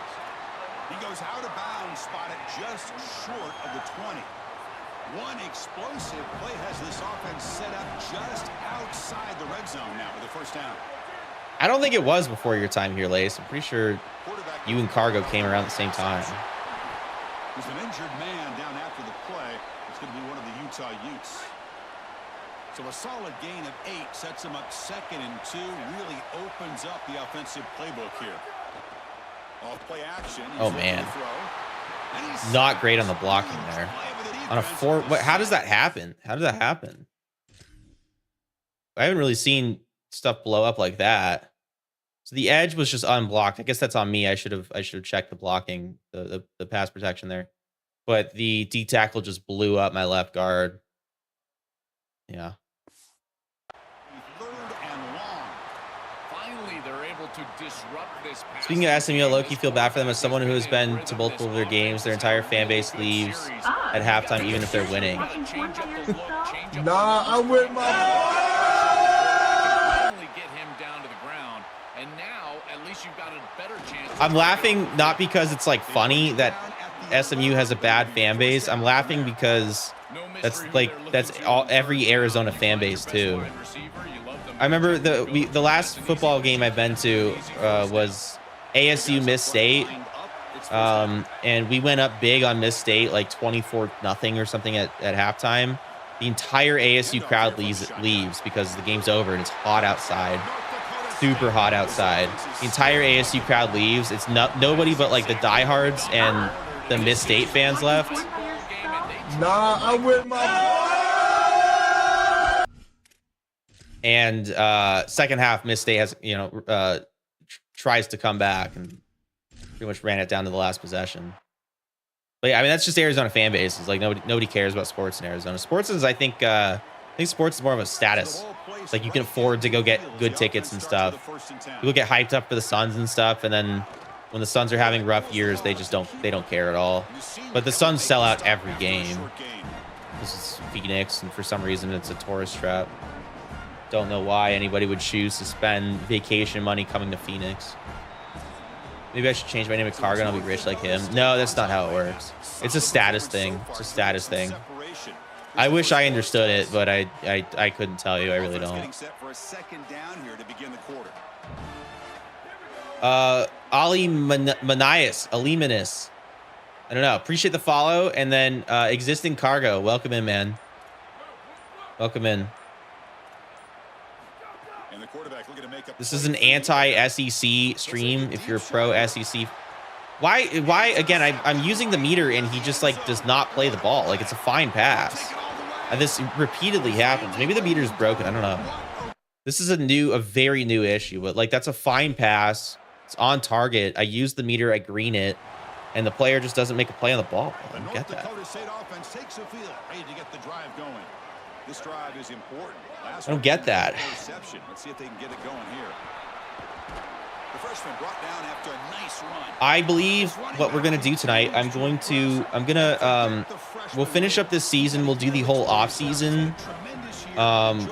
He goes out of bounds, spotted just short of the 20. One explosive play has this offense set up just outside the red zone now with the 1st down. I don't think it was before your time here, Lace. I'm pretty sure you and Cargo came around at the same time. There's an injured man down after the play. It's going to be one of the Utah Utes. So a solid gain of 8 sets him up 2nd and 2. Really opens up the offensive playbook here. Off play action. Oh man, not great on the blocking there. On a 4, how does that happen? How does that happen? I haven't really seen stuff blow up like that. So the edge was just unblocked. I guess that's on me. I should have checked the blocking, the pass protection there. But the D tackle just blew up my left guard. Yeah. Speaking of SMU, I low-key feel bad for them. As someone who has been to multiple of their games, their entire fan base leaves at halftime, even if they're winning. Nah, I'm with my... I'm laughing not because it's like funny that SMU has a bad fan base. I'm laughing because that's all every Arizona fan base too. I remember the last football game I've been to was ASU Miss State, and we went up big on Miss State, like 24-0 or something at halftime. The entire ASU crowd leaves because the game's over and it's hot outside. Super hot outside. The entire ASU crowd leaves. It's nobody but like the diehards and the Miss State fans left. Nah, I'm with my... And second half, Miss State has, tries to come back and pretty much ran it down to the last possession. But yeah, I mean, that's just Arizona fan base. It's like nobody cares about sports in Arizona. Sports is, I think sports is more of a status. It's like you can afford to go get good tickets and stuff. People get hyped up for the Suns and stuff, and then when the Suns are having rough years, they don't care at all. But the Suns sell out every game. This is Phoenix, and for some reason, it's a tourist trap. Don't know why anybody would choose to spend vacation money coming to Phoenix. Maybe I should change my name to Cargo and I'll be rich like him. No, that's not how it works. It's a status thing. It's a status thing. I wish I understood it, but I couldn't tell you. I really don't. Ali Manias. I don't know. Appreciate the follow. And then Existing Cargo. Welcome in, man. Welcome in. This is an anti-SEC stream. If you're pro SEC, why again? I'm using the meter and he just like does not play the ball. Like it's a fine pass. And this repeatedly happens. Maybe the meter's broken. I don't know. This is a very new issue, but like that's a fine pass. It's on target. I use the meter. I green it, and the player just doesn't make a play on the ball. I don't get that. This drive is important. I don't get that. Let's see if they can get it going here. The freshman brought down after a nice run. I believe what we're gonna do tonight. We'll finish up this season. We'll do the whole off season. Fine,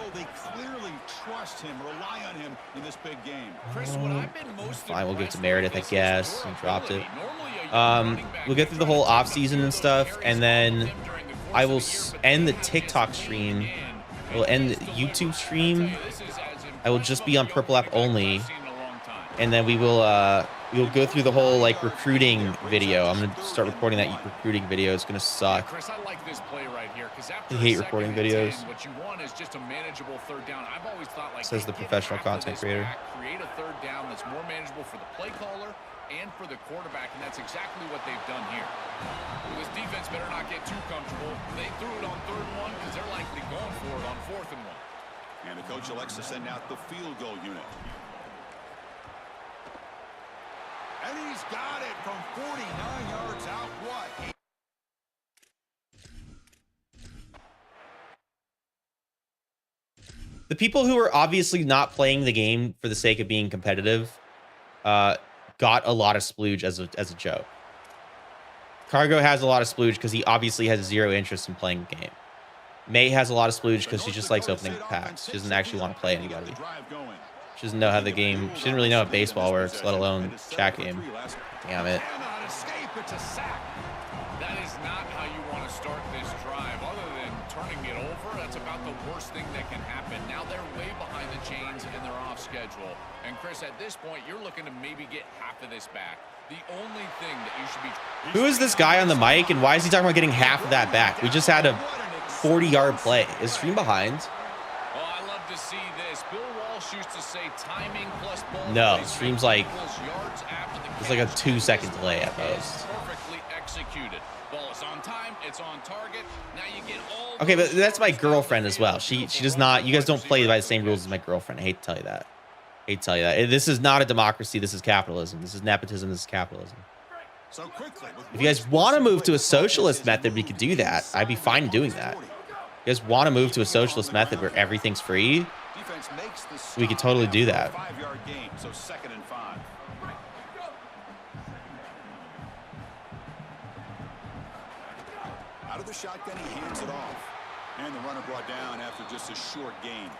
we'll give it to Meredith, I guess. And dropped it. We'll get through the whole off season and stuff, and then I will end the TikTok stream. We'll end the YouTube stream. I will just be on Purple App only, and then we'll go through the whole like recruiting video. I'm gonna start recording that recruiting video. It's gonna suck. Chris, I like this play right here because I hate recording videos. What you want is just a manageable third down. I've always thought like says the professional content creator. Create a third down that's more manageable for the play caller and for the quarterback, and that's exactly what they've done here. This defense better not get too comfortable. They threw it on 3rd and 1 because they're likely going for it on 4th and 1. And the coach elects to send out the field goal unit. And he's got it from 49 yards out. What? The people who are obviously not playing the game for the sake of being competitive got a lot of splooge as a joke. Cargo has a lot of splooge because he obviously has zero interest in playing the game. May has a lot of splooge because she just likes opening packs. She doesn't actually want to play anybody. She doesn't know how the game... She didn't really know how baseball works, let alone chat game. Damn it. That is not how you want to start this drive. Other than turning it over, that's about the worst thing that can happen. Now they're way behind the chains and they're off schedule. schedule. And Chris, at this point, you're looking to maybe get half of this back. The only thing that you should be... Who is this guy on the mic, and why is he talking about getting half of that back? We just had a 40-yard play. Is Stream behind? Well, I love to see this. Bill Walsh used to say timing plus ball. No, Stream's like... It's like a 2-second delay at most. Perfectly executed. Ball is on time. It's on target. Now you get all... Okay, but that's my girlfriend as well. She does not... You guys don't play by the same rules as my girlfriend. I hate to tell you that. This is not a democracy. This is capitalism. This is nepotism. This is capitalism. So quickly, if you guys want to move to a socialist method, we could do that. I'd be fine doing that. If you guys want to move to a socialist method where everything's free, we could totally do that. 5-yard game, so 2nd and 5. Out of the shotgun, he hands it off. And the runner brought down after just a short gain.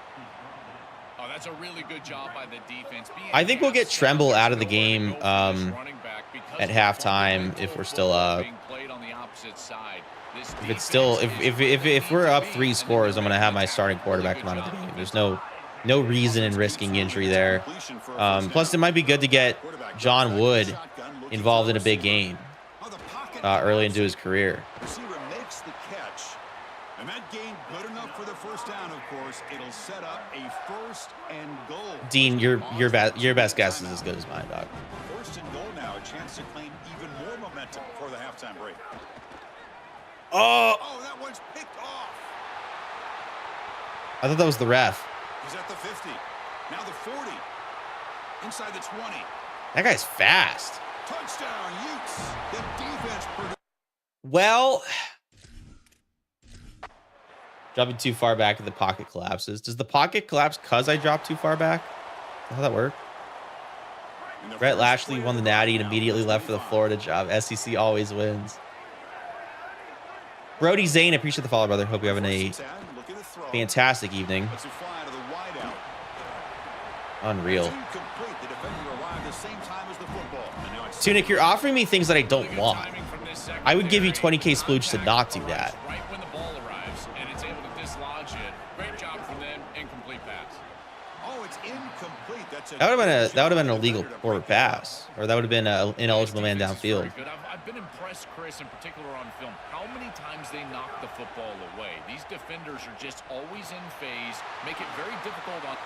Oh, that's a really good job by the defense. I think we'll get Tremble out of the game at halftime if we're still up. If it's still if we're up 3 scores, I'm gonna have my starting quarterback come out of the game. There's no reason in risking injury there. Plus, it might be good to get John Wood involved in a big game early into his career. And that gain good enough for the first down, of course. It'll set up a 1st and goal. Dean, your best guess is as good as mine, dog. 1st and goal now, a chance to claim even more momentum for the halftime break. Oh, that one's picked off. I thought that was the ref. He's at the 50. Now the 40. Inside the 20. That guy's fast. Touchdown, Utes. The defense produced. Well, dropping too far back and the pocket collapses. Does the pocket collapse because I dropped too far back? Is that how that worked? Brett Lashley won the Natty and immediately left for the Florida job. SEC always wins. Brody Zane, appreciate the follow, brother. Hope you're having a fantastic evening. Unreal. Tunic, you're offering me things that I don't want. I would give you 20K splooge to not do that. That would have been an illegal forward pass, or that would have been an ineligible man downfield. I've been impressed, Chris, in particular on film, how many times they knock the football away. These defenders are just always in phase, make it very difficult on.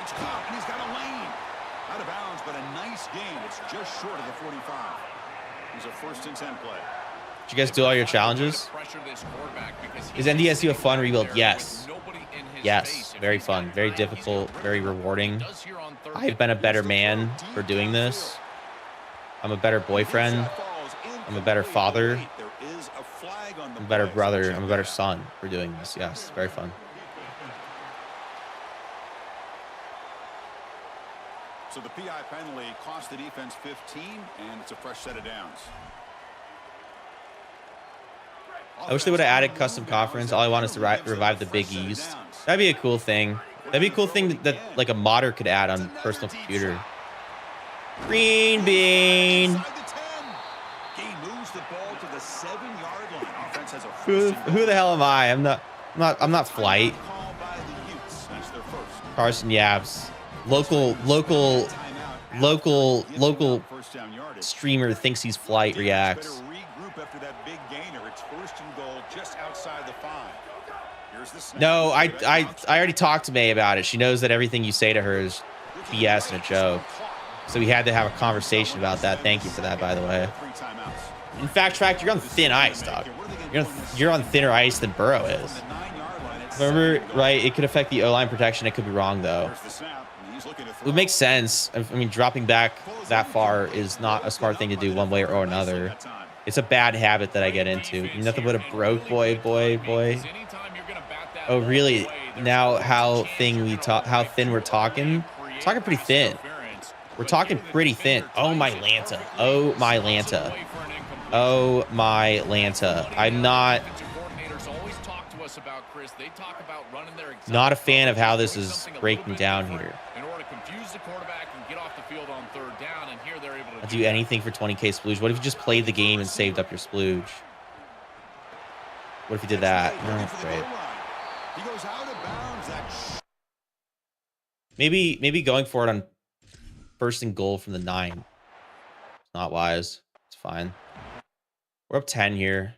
It's caught, and he's got a lane. Out of bounds, but a nice gain. It's just short of the 45. He's a 1st and 10 play. Did you guys do all your challenges? Is NDSU a fun rebuild? Yes. Yes, very fun, very difficult, very rewarding. I've been a better man for doing this. I'm a better boyfriend. I'm a better father. I'm a better brother. I'm a better son for doing this. Yes, very fun. So the PI penalty cost the defense 15, and it's a fresh set of downs. I wish they would have added custom conference. All I want is to revive the Big East. That'd be a cool thing. That'd be a cool thing that like a modder could add on personal computer. Green bean. Who the hell am I? I'm not Flight. Carson Yaps. Local streamer thinks he's Flight reacts. No, I already talked to May about it. She knows that everything you say to her is BS and a joke. So we had to have a conversation about that. Thank you for that, by the way. In fact, you're on thin ice, dog. You're on thinner ice than Burrow is. Remember, right? It could affect the O-line protection. It could be wrong, though. It would make sense. I mean, dropping back that far is not a smart thing to do one way or another. It's a bad habit that I get into. Nothing but a broke boy. Oh, really? Now how thin we're talking? Talking pretty thin. We're talking pretty thin. Oh my Lanta. Oh my Lanta. Oh my Lanta. I'm not a fan of how this is breaking down here. I'll do anything for 20K splooge. What if you just played the game and saved up your splooge? What if you did that? Oh, great. He goes out of bounds. Maybe going for it on first and goal from the 9. Not wise. It's fine. We're up 10 here.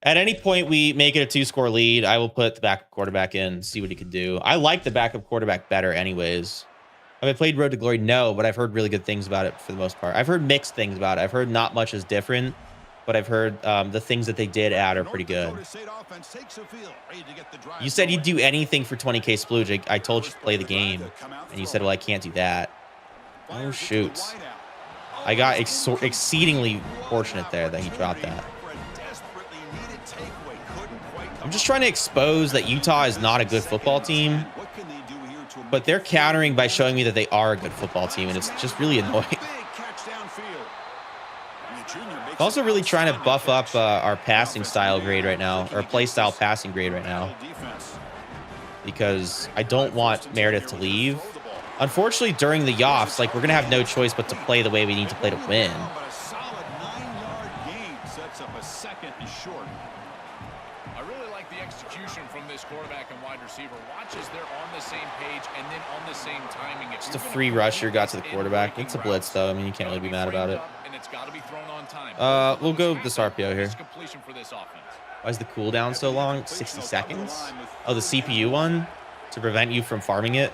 At any point we make it a 2-score lead, I will put the backup quarterback in, see what he can do. I like the backup quarterback better anyways. Have I played Road to Glory? No, but I've heard really good things about it for the most part. I've heard mixed things about it. I've heard not much is different, but I've heard the things that they did add are pretty good. You said you'd do anything for 20K splooge. I told you to play the game, and you said, well, I can't do that. Oh, shoot. I got exceedingly fortunate there that he dropped that. I'm just trying to expose that Utah is not a good football team, but they're countering by showing me that they are a good football team, and it's just really annoying. I'm also really trying to buff up our passing style grade right now, or play style passing grade right now, because I don't want Meredith to leave. Unfortunately, during the Yoffs, like, we're going to have no choice but to play the way we need to play to win. Quarterback and wide receiver watches they're on the same page and then on the same timing. Just a free rusher got to the quarterback. It's a blitz though. I mean, you can't really be mad about it. We'll go this RPO here. Why is the cooldown so long? 60 seconds? Oh, the CPU one to prevent you from farming it.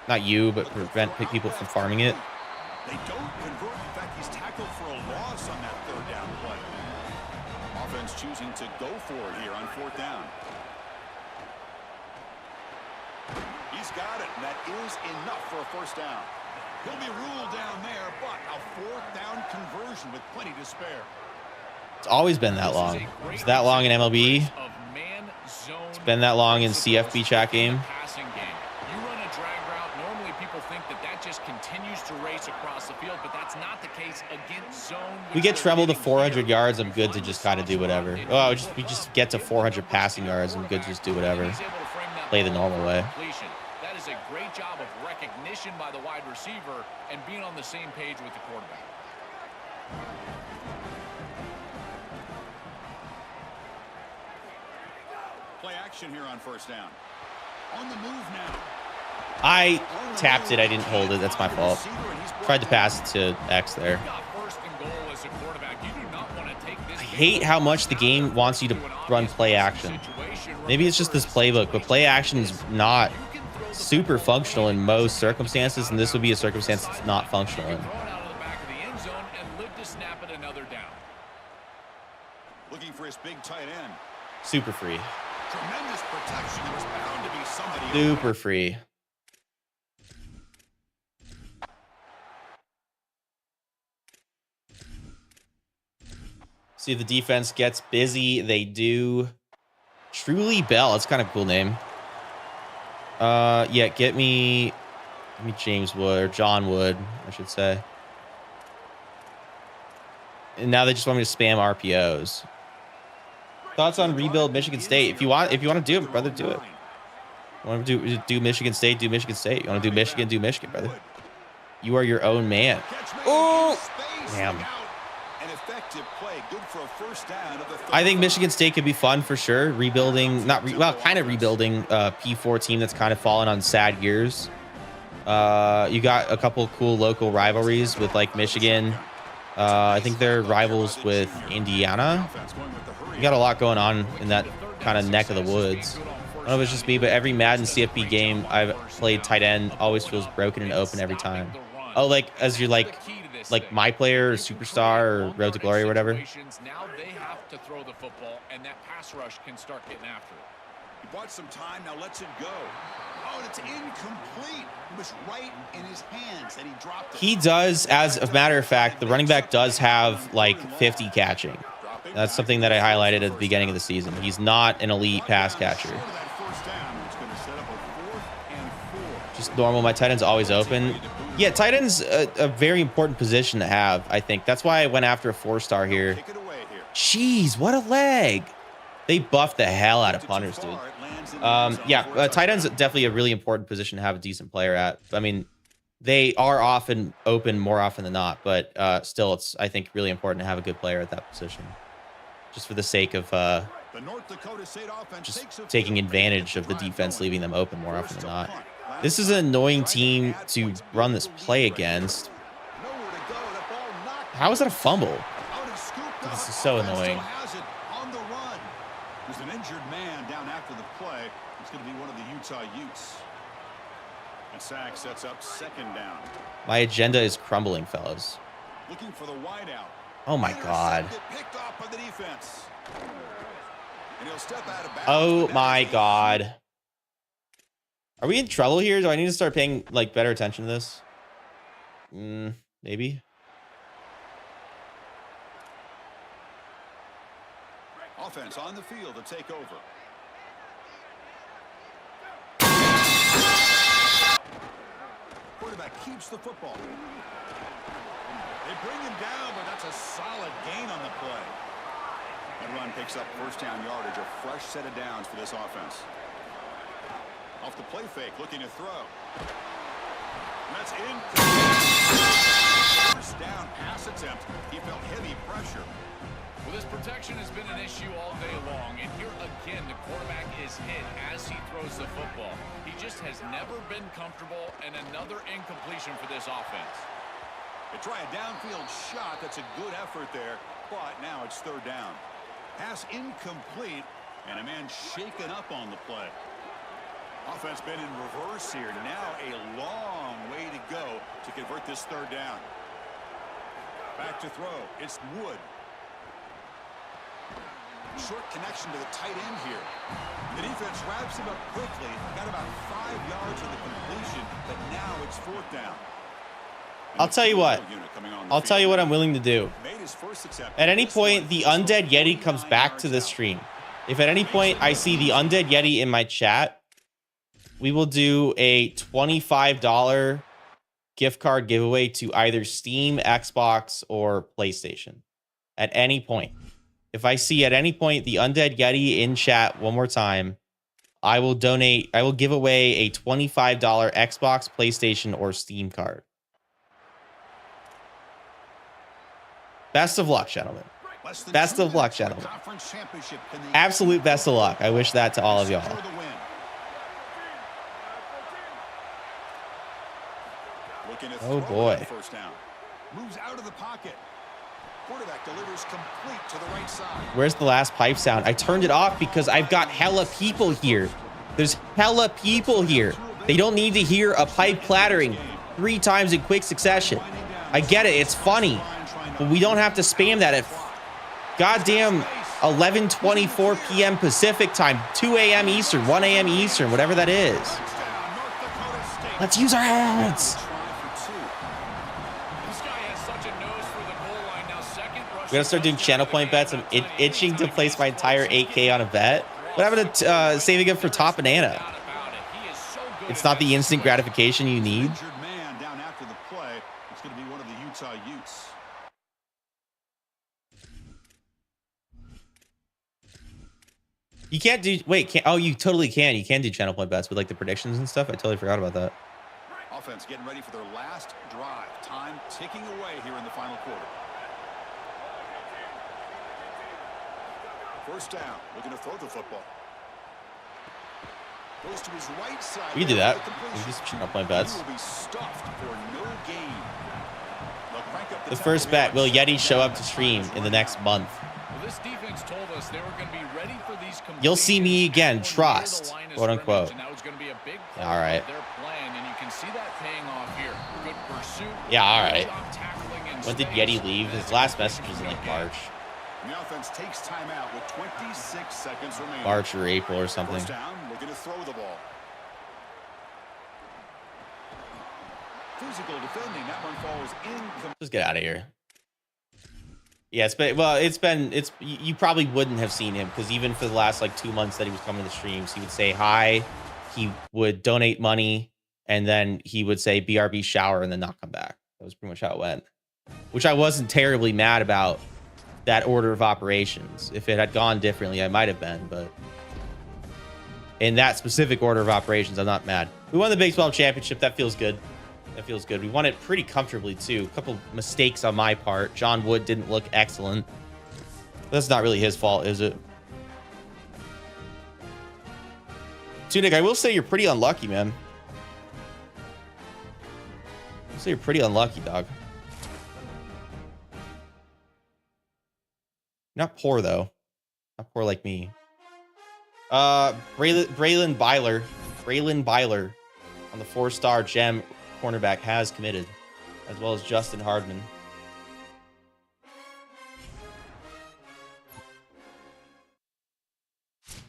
Not you, but prevent people from farming it. They don't convert. In fact, he's tackled for a loss on that 3rd down play. Offense choosing to go for it here on 4th down. He's got it, and that is enough for a 1st down. He'll be ruled down there, but a 4th down conversion with plenty to spare. It's always been that long. It's that long in MLB. It's been that long in CFB chat game. You run a drag route. Normally, people think that just continues to race across the field, but that's not the case against zone. We get treble to 400 yards. I'm good to just kind of do whatever. Oh, we just get to 400 passing yards. I'm good to just do whatever. Play the normal way. That is a great job of recognition by the wide receiver and being on the same page with the quarterback. Play action here on 1st down. On the move now. I tapped it. I didn't hold it. That's my fault. Tried to pass it to X there. I hate how much the game wants you to run play action. Maybe it's just this playbook, but play action is not super functional in most circumstances, and this would be a circumstance that's not functional in. Looking for his big tight end. Super free. Tremendous protection. There was bound to be somebody. Super free. See if the defense gets busy. They do. Truly Bell. That's kind of a cool name. Yeah, get me James Wood, or John Wood, I should say. And now they just want me to spam RPOs. Thoughts on rebuild Michigan State? If you want to do it, brother, do it. You want to do Michigan State, do Michigan State. You want to do Michigan, brother. You are your own man. Oh, damn. I think Michigan State could be fun for sure. Rebuilding, kind of rebuilding P4 team that's kind of fallen on sad years. You got a couple cool local rivalries with like Michigan. I think they're rivals with Indiana. You got a lot going on in that kind of neck of the woods. I don't know if it's just me, but every Madden CFP game I've played tight end always feels broken and open every time. Oh, like as you're like my player or superstar or Road to Glory or whatever. Now they have to throw the football, and that pass rush can start getting after it. He bought some time, now lets it go. Oh, and it's incomplete. It was right in his hands, and he dropped it. He does, as a matter of fact, the running back does have like 50 catching. That's something that I highlighted at the beginning of the season. He's not an elite pass catcher. Just normal. My tight end's always open. Yeah, tight end's a very important position to have, I think. That's why I went after a 4-star here. Jeez, what a leg. They buffed the hell out of punters, dude. Yeah, tight end's definitely a really important position to have a decent player at. I mean, they are often open more often than not, but still, it's, I think, really important to have a good player at that position. Just for the sake of just taking advantage of the defense, leaving them open more often than not. This is an annoying team to run this play against. How is that a fumble? This is so annoying. There's an injured man down after the play. It's going to be one of the Utah Utes. And sack sets up second down. My agenda is crumbling, fellas. Looking for the wideout. Oh my God. Picked off by the defense. And he'll step out of bounds. Oh my God. Are we in trouble here? Do I need to start paying like better attention to this? Maybe. Offense on the field to take over. Quarterback keeps the football. They bring him down, but that's a solid gain on the play. That run picks up first down yardage, a fresh set of downs for this offense. Off the play fake, looking to throw. And that's in. First down pass attempt. He felt heavy pressure. Well, this protection has been an issue all day long, and here again, the quarterback is hit as he throws the football. He just has never been comfortable, and another incompletion for this offense. They try a downfield shot. That's a good effort there, but now it's third down. Pass incomplete, and a man shaken up on the play. Offense been in reverse here. Now a long way to go to convert this third down. Back to throw. It's Wood. Short connection to the tight end here. The defense wraps him up quickly. Got about 5 yards of the completion, but now it's fourth down. I'll tell you what. I'll tell you what I'm willing to do. At any point, the Undead Yeti comes back to this stream. If at any point I see the Undead Yeti in my chat, we will do a $25 gift card giveaway to either Steam, Xbox, or PlayStation. At any point. If I see at any point the Undead Yeti in chat one more time, I will give away a $25 Xbox, PlayStation, or Steam card. Best of luck, gentlemen. Best of luck, gentlemen. Absolute best of luck. I wish that to all of y'all. Oh boy. Moves out of the pocket. Quarterback delivers complete to the right side. Where's the last pipe sound? I turned it off because I've got hella people here. There's hella people here. They don't need to hear a pipe clattering 3 times in quick succession. I get it. It's funny. But we don't have to spam that at goddamn 11:24 p.m. Pacific time, 2 a.m. Eastern, 1 a.m. Eastern, whatever that is. Let's use our heads. We gotta start doing channel point bets. I'm itching to place my entire 8K on a bet. What happened to saving it for Top Banana? It's not the instant gratification you need. Man down after the play. It's going to be one of the Utah Utes. You can't do. Wait, oh, you totally can. You can do channel point bets with like the predictions and stuff. I totally forgot about that. Offense getting ready for their last drive. Time ticking away here in the final quarter. First down, looking to throw the football. Goes to his right side. We can do that. We can just channel point bets. Will be stuffed for no gain. The first bet, will Yeti show up to stream in the next month? Well, this defense told us they were going to be ready for these. You'll see me again, trust, quote unquote. All right. And you can see that paying off here. Good pursuit. Yeah, all right. When did Yeti leave? His last message was in like March. The offense takes timeout with 26 seconds remaining. March or April or something. First down, looking to throw the ball. Physical defending, that one falls incomplete. Just get out of here. Yeah, you probably wouldn't have seen him because even for the last like 2 months that he was coming to the streams, he would say hi, he would donate money, and then he would say BRB shower and then not come back. That was pretty much how it went, which I wasn't terribly mad about. That order of operations. If it had gone differently, I might have been, but in that specific order of operations, I'm not mad. We won the Big 12 championship. That feels good. That feels good. We won it pretty comfortably too. A couple mistakes on my part. John Wood didn't look excellent. That's not really his fault, is it? Tunic, I will say you're pretty unlucky, man. So you're pretty unlucky, dog. Not poor though. Not poor like me. Braylon Byler on the 4-star gem cornerback has committed, as well as Justin Hardman.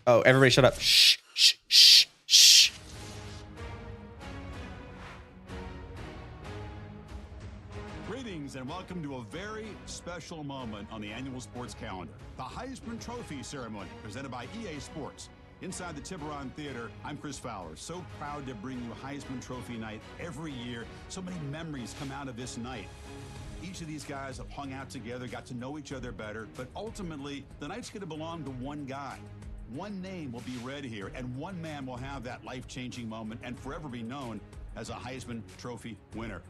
Oh, everybody shut up. Shh, shh, shh, shh. Greetings and welcome to a very special moment on the annual sports calendar. The Heisman Trophy ceremony presented by EA Sports. Inside the Tiburon Theater, I'm Chris Fowler. So proud to bring you Heisman Trophy night every year. So many memories come out of this night. Each of these guys have hung out together, got to know each other better, but ultimately, the night's going to belong to one guy. One name will be read here, and one man will have that life-changing moment and forever be known as a Heisman Trophy winner.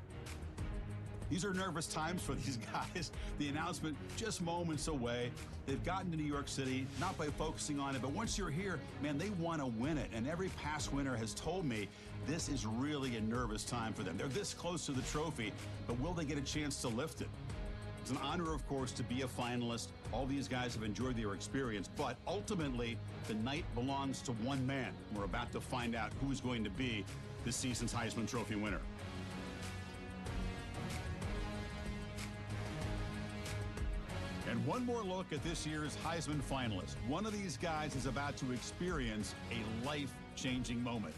These are nervous times for these guys. The announcement just moments away. They've gotten to New York City, not by focusing on it, but once you're here, man, they want to win it. And every past winner has told me this is really a nervous time for them. They're this close to the trophy, but will they get a chance to lift it? It's an honor, of course, to be a finalist. All these guys have enjoyed their experience, but ultimately, the night belongs to one man. We're about to find out who's going to be this season's Heisman Trophy winner. And one more look at this year's Heisman finalist. One of these guys is about to experience a life-changing moment.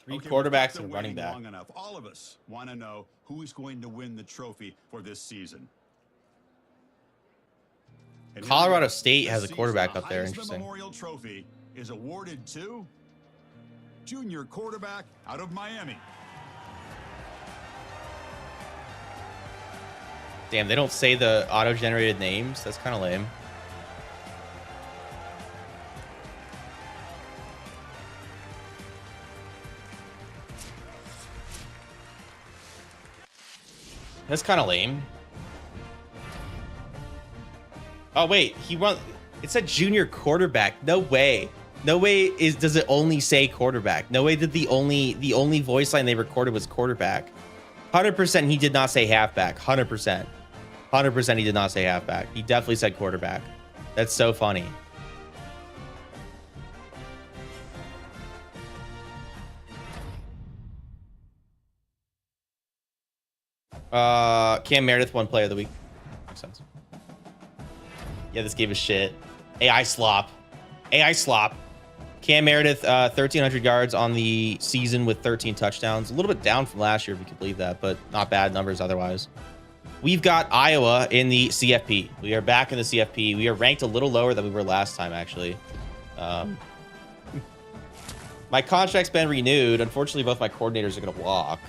Three quarterbacks and running back. Long enough. All of us want to know who is going to win the trophy for this season. And Colorado State has a quarterback up there. The Interesting. Memorial Trophy is awarded to junior quarterback out of Miami. Damn, they don't say the auto-generated names. That's kind of lame. That's kind of lame. Oh wait, he won. It said junior quarterback. No way. No way does it only say quarterback. No way did the only voice line they recorded was quarterback. 100% he did not say halfback. 100%. 100% he did not say halfback. He definitely said quarterback. That's so funny. Cam Meredith won player of the week. Makes sense. Yeah, this game is shit. AI slop. AI slop. Cam Meredith, 1,300 yards on the season with 13 touchdowns. A little bit down from last year, if you can believe that, but not bad numbers otherwise. We've got Iowa in the CFP. We are back in the CFP. We are ranked a little lower than we were last time, actually. My contract's been renewed. Unfortunately, both my coordinators are going to walk.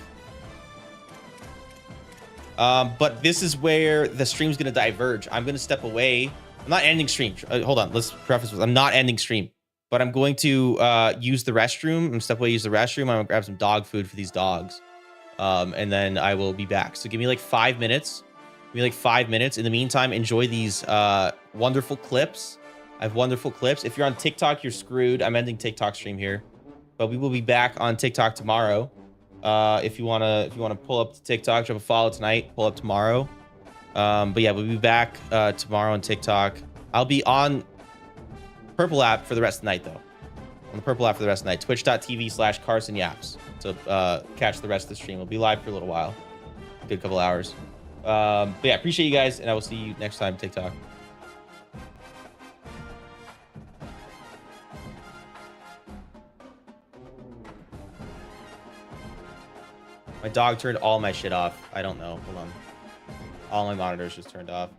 But this is where the stream's going to diverge. I'm going to step away. I'm not ending stream. Hold on. Let's preface this. I'm not ending stream. But I'm going to use the restroom. I'm going to step away, use the restroom. I'm going to grab some dog food for these dogs. And then I will be back. So give me like 5 minutes. Give me like 5 minutes. In the meantime, enjoy these wonderful clips. I have wonderful clips. If you're on TikTok, you're screwed. I'm ending TikTok stream here. But we will be back on TikTok tomorrow. If you wanna pull up to TikTok, drop a follow tonight, pull up tomorrow. But yeah, we'll be back tomorrow on TikTok. I'll be on Purple app for the rest of the night though. On the Purple app for the rest of the night. Twitch.tv/CarsonYaps. So catch the rest of the stream. We'll be live for a little while. Good couple hours. But yeah, appreciate you guys, and I will see you next time, TikTok. My dog turned all my shit off. I don't know. Hold on. All my monitors just turned off.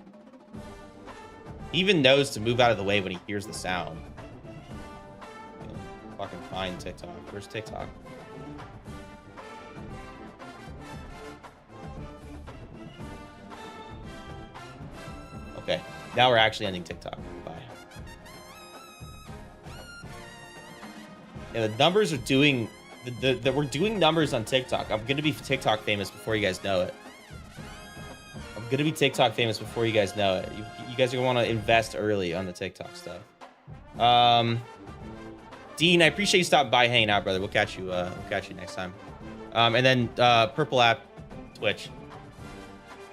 He even knows to move out of the way when he hears the sound. Fucking find TikTok. Where's TikTok? Okay. Now we're actually ending TikTok. Bye. Yeah, the numbers are doing... we're doing numbers on TikTok. I'm going to be TikTok famous before you guys know it. I'm going to be TikTok famous before you guys know it. You guys are going to want to invest early on the TikTok stuff. Dean, I appreciate you stopping by, hanging out, brother. We'll catch you next time. And then Purple app, Twitch.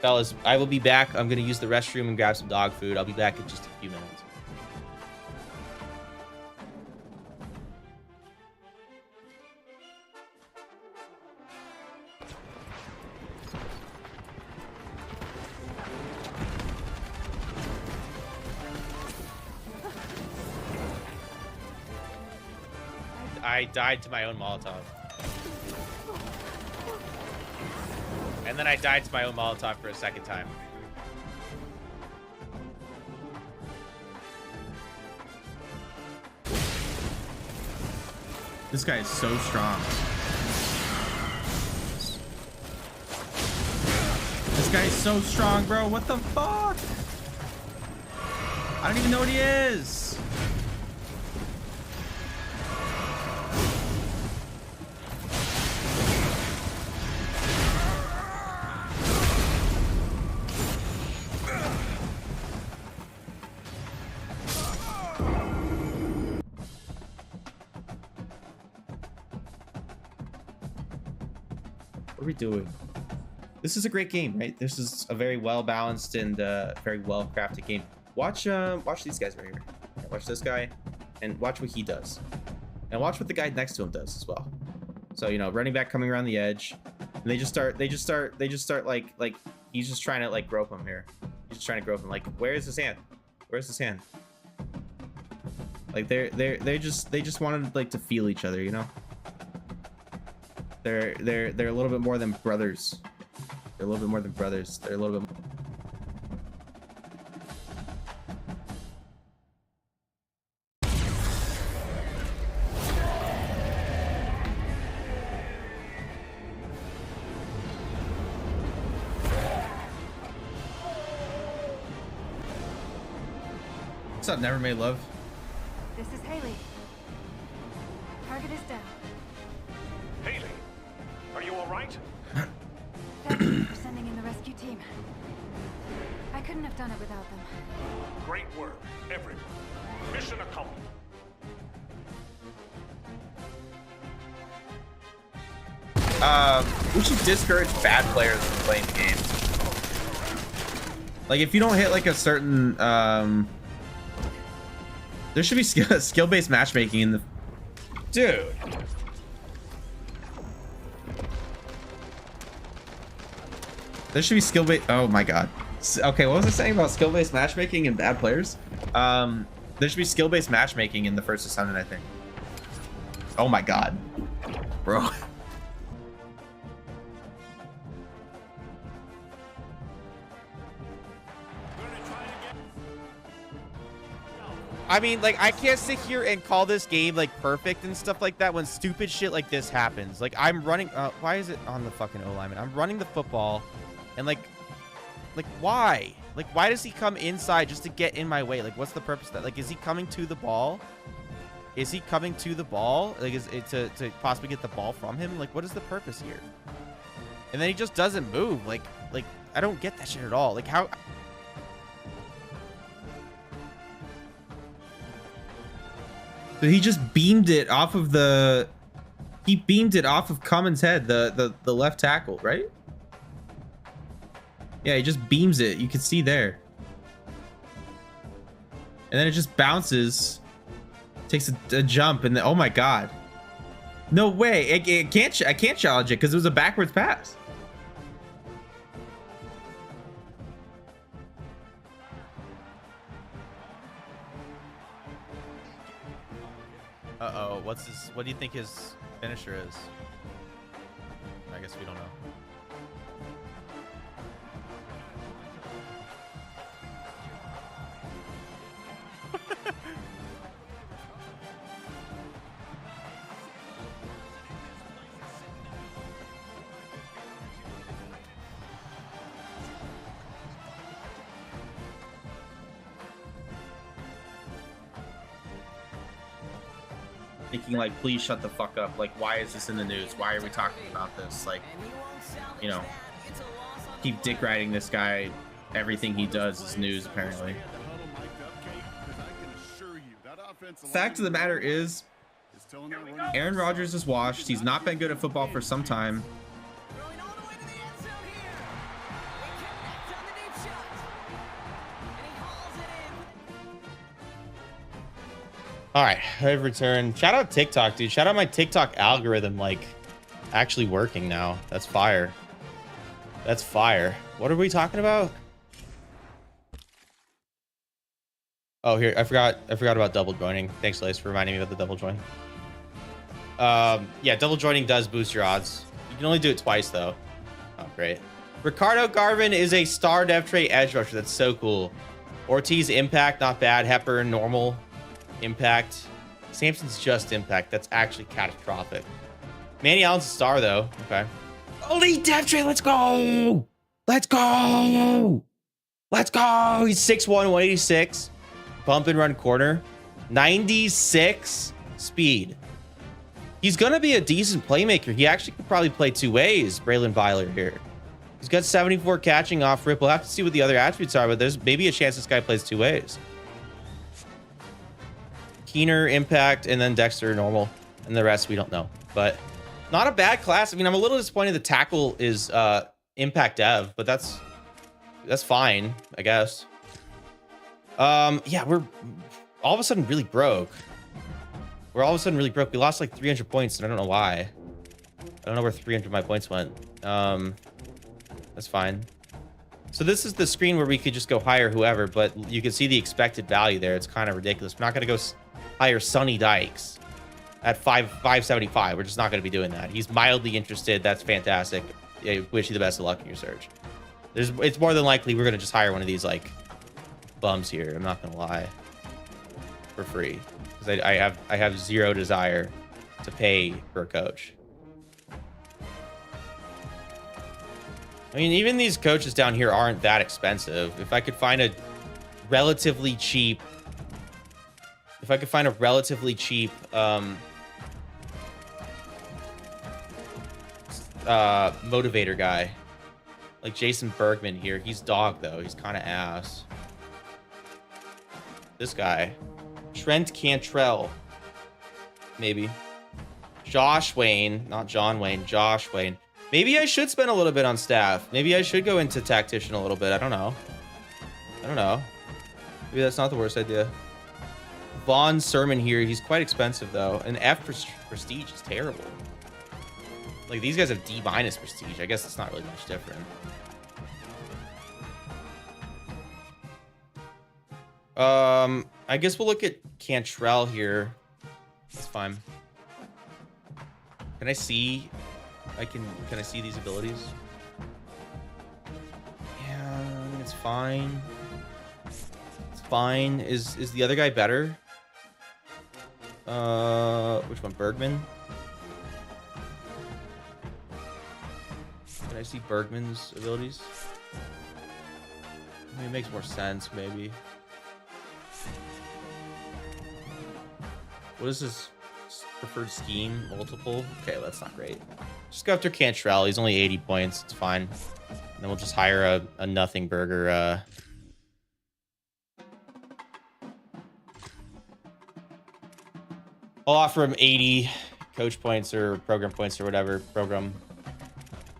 Fellas, I will be back. I'm gonna use the restroom and grab some dog food. I'll be back in just a few minutes. I died to my own Molotov. And then I died to my own Molotov for a second time. This guy is so strong. This guy is so strong, bro. What the fuck? I don't even know what he is. What are we doing? This is a great game, right? This is a very well balanced and very well crafted game. Watch these guys right here. Watch this guy, and watch what he does, and watch what the guy next to him does as well. So you know, running back coming around the edge, and they just start like he's just trying to like grope him here. He's just trying to grope him. Like, where's his hand? Where's his hand? Like they just wanted like to feel each other, you know. They're a little bit more than brothers. They're a little bit more than brothers. They're a little bit more. What's up, Never Made Love? This is Haley. Target is down. Haley, are you all right? Thank you for sending in the rescue team. I couldn't have done it without them. Great work, everyone. Mission accomplished. We should discourage bad players from playing the game. Like, if you don't hit like a certain there should be skill-based matchmaking in the dude. There should be skill-based. Oh my god. Okay, what was I saying about skill-based matchmaking and bad players? There should be skill-based matchmaking in the First Ascendant, I think. Oh my god, bro. I mean, like, I can't sit here and call this game, like, perfect and stuff like that when stupid shit like this happens. Like, I'm running... why is it on the fucking O-lineman? I'm running the football, and, like, why? Like, why does he come inside just to get in my way? Like, what's the purpose of that? Like, is he coming to the ball? Is he coming to the ball? Like, is it to possibly get the ball from him? Like, what is the purpose here? And then he just doesn't move. Like, I don't get that shit at all. Like, how... So he just beamed it off of the... He beamed it off of Cummins' head, the left tackle, right? Yeah, he just beams it. You can see there. And then it just bounces. Takes a jump, and then... Oh my god. No way. I can't challenge it because it was a backwards pass. Uh-oh, what do you think his finisher is? I guess we don't know. Thinking like, please shut the fuck up. Like, why is this in the news? Why are we talking about this? Like, you know, keep dick riding this guy. Everything he does is news, apparently. Fact of the matter is, Aaron Rodgers is washed. He's not been good at football for some time. All right, I've returned. Shout out TikTok, dude. Shout out my TikTok algorithm, like, actually working now. That's fire. That's fire. What are we talking about? Oh, here, I forgot about double joining. Thanks, Lace, for reminding me about the double join. Yeah, double joining does boost your odds. You can only do it twice, though. Oh, great. Ricardo Garvin is a star dev trait edge rusher. That's so cool. Ortiz, impact, not bad. Hepburn, normal. Impact. Sampson's just impact. That's actually catastrophic. Manny Allen's a star, though. Okay. Elite dev trait. Let's go. Let's go. Let's go. He's 6'1", 186. Bump and run corner. 96 speed. He's going to be a decent playmaker. He actually could probably play two ways, Braylon Byler here. He's got 74 catching off rip. We'll have to see what the other attributes are, but there's maybe a chance this guy plays two ways. Keener, impact, and then Dexter, normal. And the rest, we don't know. But not a bad class. I mean, I'm a little disappointed the tackle is impact dev, but that's fine, I guess. Yeah, we're all of a sudden really broke. We're all of a sudden really broke. We lost like 300 points, and I don't know why. I don't know where 300 of my points went. That's fine. So this is the screen where we could just go hire whoever, but you can see the expected value there. It's kind of ridiculous. We're not going to go hire Sonny Dykes at 575. We're just not going to be doing that. He's mildly interested. That's fantastic. I wish you the best of luck in your search. It's more than likely we're going to just hire one of these like bums here. I'm not going to lie. For free. Because I have zero desire to pay for a coach. I mean, even these coaches down here aren't that expensive. If I could find a relatively cheap... motivator guy. Like Jason Bergman here. He's dog, though. He's kind of ass. This guy. Trent Cantrell. Maybe. Josh Wayne. Not John Wayne. Josh Wayne. Maybe I should spend a little bit on staff. Maybe I should go into tactician a little bit. I don't know. Maybe that's not the worst idea. Vaughn Sermon here. He's quite expensive, though. And F prestige is terrible. Like, these guys have D- prestige. I guess it's not really much different. I guess we'll look at Cantrell here. That's fine. Can I see... Can I see these abilities? Yeah, I mean, it's fine. It's fine. Is the other guy better? Which one? Bergman? Can I see Bergman's abilities? I mean, it makes more sense, maybe. What is his preferred scheme? Multiple? Okay, that's not great. Just go after Cantrell. He's only 80 points. It's fine. And then we'll just hire a nothing burger. I'll offer him 80 coach points or program points or whatever. Program.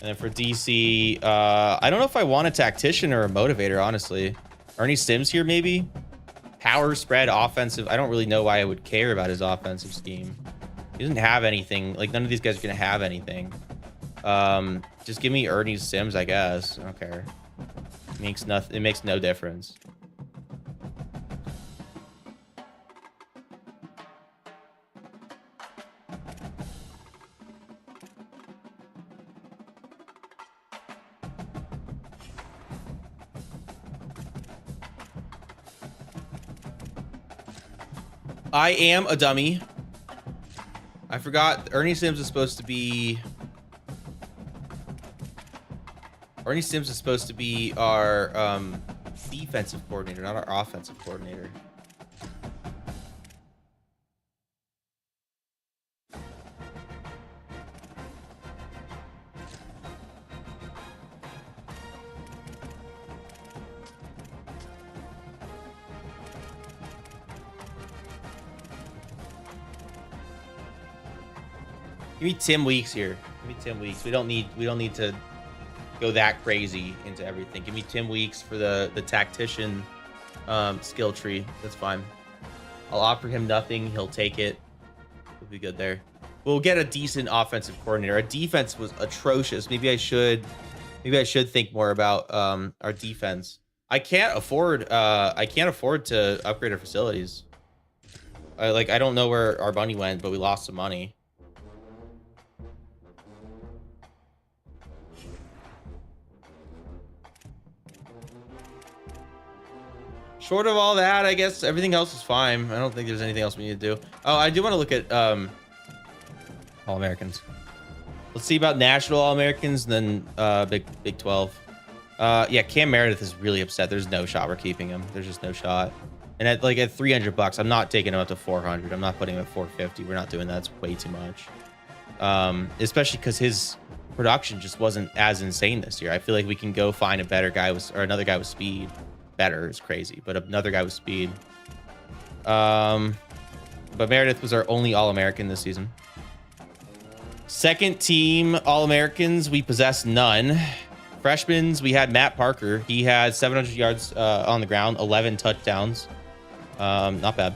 And then for DC, I don't know if I want a tactician or a motivator, honestly. Ernie Sims here, maybe? Power spread, offensive. I don't really know why I would care about his offensive scheme. He doesn't have anything. Like, none of these guys are going to have anything. Just give me Ernie Sims, I guess. I don't care. It makes no difference. I am a dummy. I forgot Ernie Sims is supposed to be... Ernie Sims is supposed to be our defensive coordinator, not our offensive coordinator. Give me Tim Weeks here. Give me Tim Weeks. We don't need to go that crazy into everything. Give me Tim Weeks for the tactician skill tree. That's fine. I'll offer him nothing. He'll take it. We'll be good there. We'll get a decent offensive coordinator. Our defense was atrocious. Maybe I should think more about our defense. I can't afford to upgrade our facilities. I don't know where our money went, but we lost some money. Short of all that, I guess everything else is fine. I don't think there's anything else we need to do. Oh, I do want to look at All-Americans. Let's see about national All-Americans, and then Big 12. Yeah, Cam Meredith is really upset. There's no shot we're keeping him. There's just no shot. And at $300, I'm not taking him up to 400. I'm not putting him at 450. We're not doing that. It's way too much. Especially because his production just wasn't as insane this year. I feel like we can go find a better guy or another guy with speed. Better is crazy, but another guy with speed. But Meredith was our only All-American this season. Second team All-Americans, we possess none. Freshmen, we had Matt Parker. He had 700 yards on the ground, 11 touchdowns. Not bad.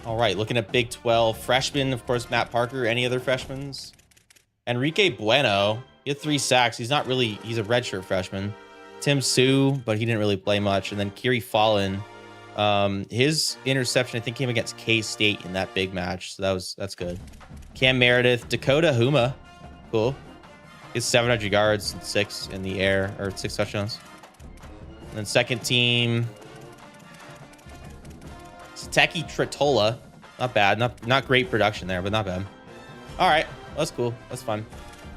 All right, looking at Big 12. Freshman, of course, Matt Parker. Any other freshmen? Enrique Bueno. He had 3 sacks. He's a redshirt freshman. Ndsu, but he didn't really play much. And then Kiri Fallon. His interception, I think, came against K-State in that big match. So that's good. Cam Meredith, Dakota Huma. Cool. He has 700 yards and 6 in the air, or 6 touchdowns. And then second team, Sateki Tritola. Not bad. Not great production there, but not bad. All right. That's cool. That's fun.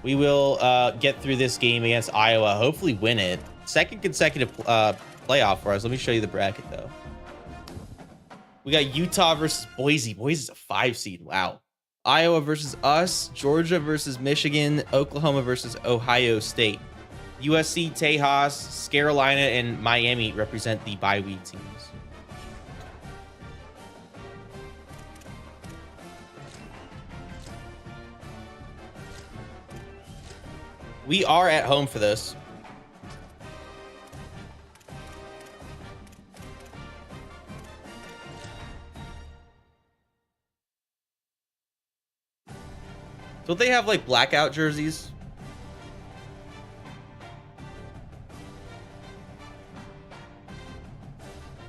We will get through this game against Iowa. Hopefully win it. Second consecutive playoff for us. Let me show you the bracket, though. We got Utah versus Boise. Boise's a 5 seed. Wow. Iowa versus us. Georgia versus Michigan. Oklahoma versus Ohio State. USC, Tejas, Carolina, and Miami represent the bye week teams. We are at home for this. Don't they have like blackout jerseys?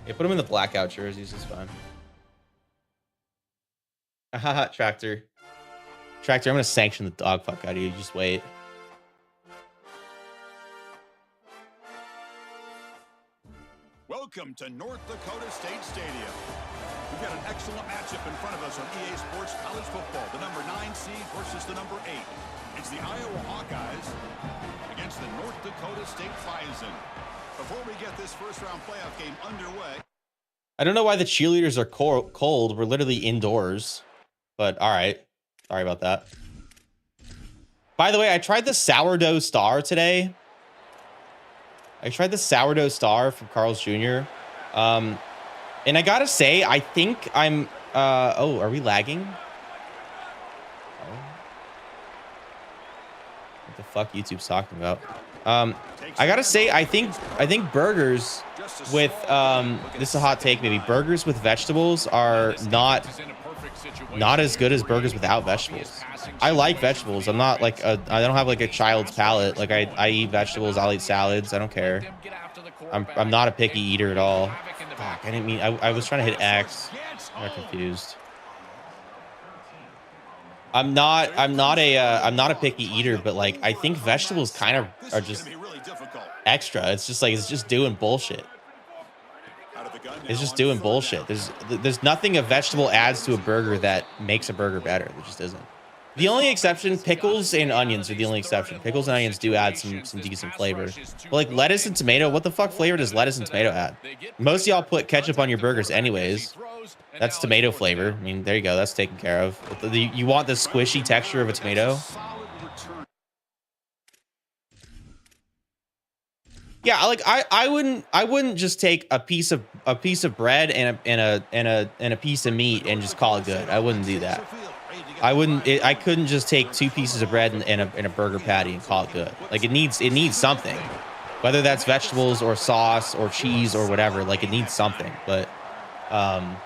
Yeah, put them in the blackout jerseys. It's fine. Haha, Tractor. Tractor, I'm gonna sanction the dog fuck out of you. Just wait. Welcome to North Dakota State Stadium. We've got an excellent matchup in front of us on EA Sports College Football. The number 9 seed versus the number 8. It's the Iowa Hawkeyes against the North Dakota State Bison. Before we get this first-round playoff game underway, I don't know why the cheerleaders are cold. We're literally indoors. But all right. Sorry about that. By the way, I tried the sourdough star today. I tried the sourdough star from Carl's Jr. And I gotta say, I think I'm oh, are we lagging? What the fuck YouTube's talking about? I gotta say, I think burgers with this is a hot take maybe. Burgers with vegetables are not as good as burgers without vegetables. I like vegetables. I'm not like I don't have like a child's palate. Like I eat vegetables. I'll eat salads. I don't care. I'm not a picky eater at all. Fuck, I didn't mean. I was trying to hit X. I'm confused. I'm not a picky eater, but like I think vegetables kind of are just extra. It's just doing bullshit. It's just doing bullshit. There's nothing a vegetable adds to a burger that makes a burger better. There just isn't. The only exception, pickles and onions are the only exception. Pickles and onions do add some decent flavor. But like lettuce and tomato, what the fuck flavor does lettuce and tomato add? Most of y'all put ketchup on your burgers anyways. That's tomato flavor. I mean, there you go. That's taken care of. You want the squishy texture of a tomato? Yeah, like I wouldn't just take a piece of bread and a piece of meat and just call it good. I wouldn't do that. I couldn't just take 2 pieces of bread and a burger patty and call it good. Like it needs something, whether that's vegetables or sauce or cheese or whatever. Like it needs something. But I'm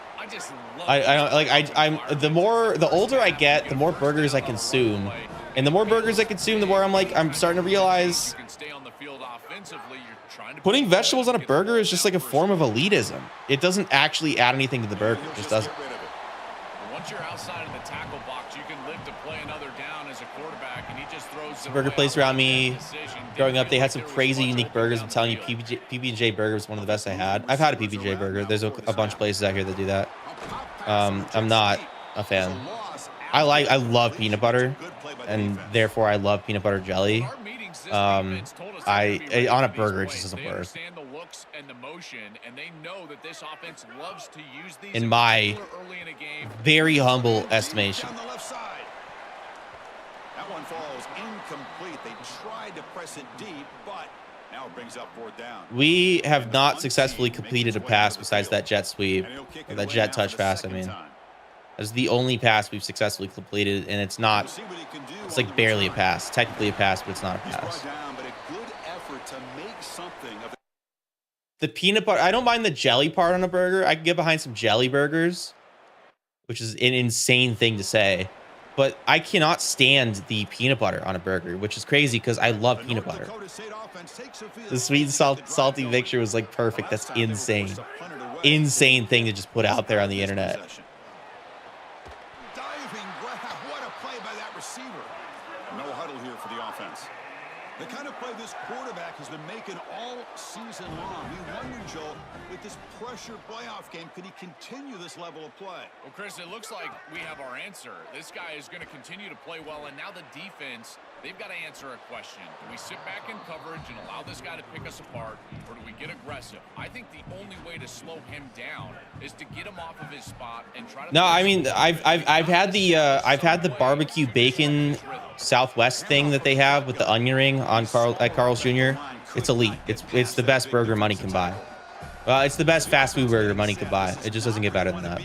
the older I get, the more burgers I consume, and the more burgers I consume, the more I'm starting to realize putting vegetables on a burger is just like a form of elitism. It doesn't actually add anything to the burger. It just doesn't. Once you're outside of the tackle box, you can live to play another down as a quarterback, and he just throws the burger place around me growing up, they had some crazy unique burgers. I'm telling you, PB&J burger was one of the best I had. I've had a PB&J burger. There's a bunch of places out here that do that. I'm not a fan. I love peanut butter, and therefore I love peanut butter jelly. On a burger, it just doesn't work. In my very humble estimation. That one falls incomplete. They tried to press it deep, but now it brings up 4th down. We have not successfully completed a pass besides that jet sweep, or that jet touch pass. I mean, that's the only pass we've successfully completed, and it's not. It's like barely a pass. Technically a pass, but it's not a pass. The peanut butter, I don't mind the jelly part on a burger. I can get behind some jelly burgers, which is an insane thing to say. But I cannot stand the peanut butter on a burger, which is crazy because I love peanut butter. The sweet and salty mixture was like perfect. That's insane. Insane thing to just put out there on the internet. Diving grab. What a play by that receiver. No huddle here for the offense. The kind of play this quarterback has been making all season long. We wonder, Joel, with this pressure playoff game, could he continue this level of play? Well, Chris, it looks like we have our answer. This guy is going to continue to play well, and now the defense, they've got to answer a question. Do we sit back in coverage and allow this guy to pick us apart, or do we get aggressive? I think the only way to slow him down is to get him off of his spot and try to... No, I mean, I've had the barbecue bacon Southwest thing that they have with the onion ring on Carl's Jr. It's elite. It's the best burger money can buy. It's the best fast food burger money can buy. It just doesn't get better than that.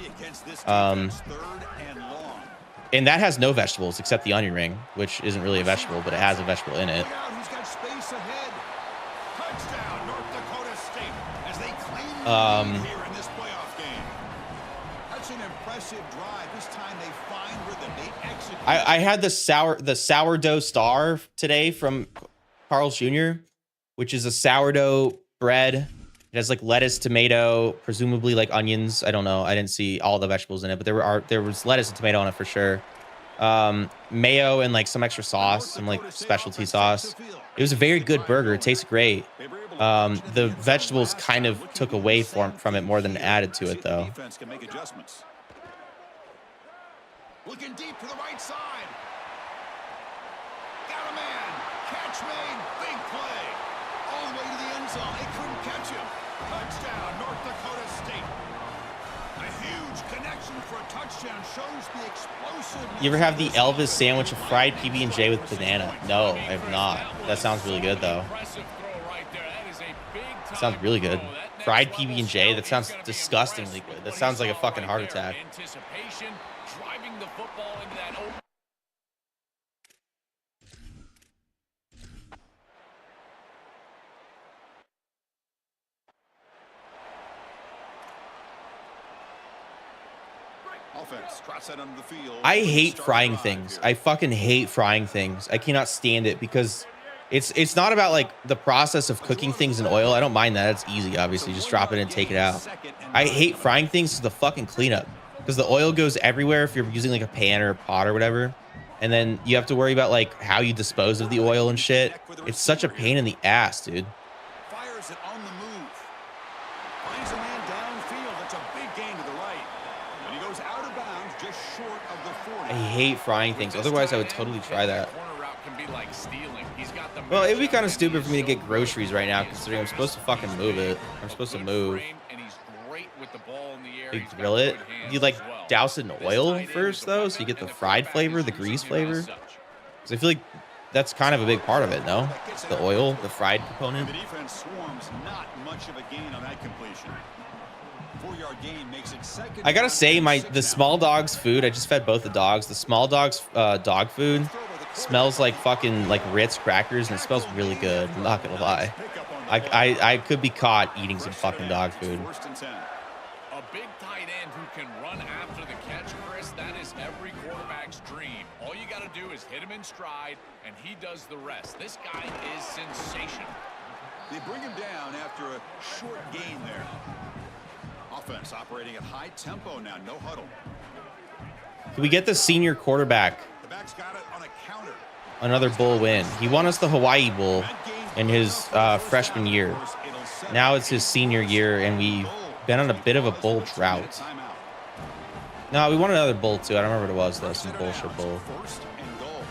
And that has no vegetables except the onion ring, which isn't really a vegetable, but it has a vegetable in it. I had the sourdough star today from Carl's Jr., which is a sourdough bread. It has like lettuce, tomato, presumably like onions. I don't know. I didn't see all the vegetables in it, but there was lettuce and tomato on it for sure. Mayo and like some extra sauce, some like specialty sauce. It was a very good burger. It tastes great. The vegetables kind of took away from it more than added to it, though. Looking deep to the right side. Got a man. Catch made. Big play. All the way to the end zone. They couldn't catch him. Touchdown, North Dakota State. A huge connection for a touchdown shows the explosiveness. You ever have the Elvis sandwich of fried PB&J with banana? No, I have not. That sounds really good, though. That sounds really good. Fried PB&J? That sounds disgustingly good. That sounds like a fucking heart attack. The football into that open. Offense, cross that under the field. I hate frying things. I fucking hate frying things. I cannot stand it because it's not about like the process of cooking things in oil. I don't mind that. It's easy, obviously. Just drop it and take it out. I hate frying things is the fucking cleanup. Because the oil goes everywhere if you're using like a pan or a pot or whatever. And then you have to worry about like how you dispose of the oil and shit. It's such a pain in the ass, dude. Fires it on the move. Finds a man downfield. That's a big gain to the right. And he goes out of bounds just short of the 40. I hate frying things. Otherwise, I would totally try that. Well, it'd be kind of stupid for me to get groceries right now considering I'm supposed to fucking move it. I'm supposed to move. You grill it. You like douse it in oil first though, so you get the fried flavor, the grease flavor. Because I feel like that's kind of a big part of it, no? The oil, the fried component. The defense swarms, not much of a gain on that completion. 4-yard gain makes it second. I gotta say, the small dog's food. I just fed both the dogs. The small dog's dog food smells like fucking like Ritz crackers, and it smells really good. I'm not gonna lie. I could be caught eating some fucking dog food. A big tight end who can run after the catch, Chris. That is every quarterback's dream. All you got to do is hit him in stride, and he does the rest. This guy is sensational. They bring him down after a short gain there. Offense operating at high tempo now, no huddle. Can we get the senior quarterback The back's got it on a counter. another bowl win? He won us the Hawaii Bowl in his freshman year. Now it's his senior year, and we've been on a bit of a bowl drought. No, we won another bowl too. I don't remember what it was though. Some bullshit bowl. First and goal.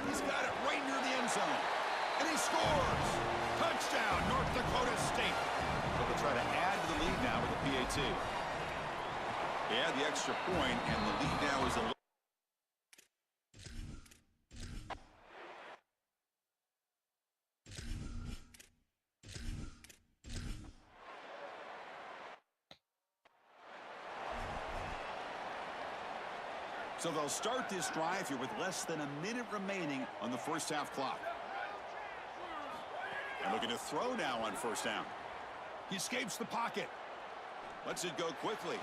He's got it right near the end zone. And he scores. Touchdown, North Dakota State. So they'll try to add to the lead now with the PAT. They add the extra point, and the lead now is a So they'll start this drive here with less than a minute remaining on the first half clock. And looking to throw now on first down. He escapes the pocket. Lets it go quickly.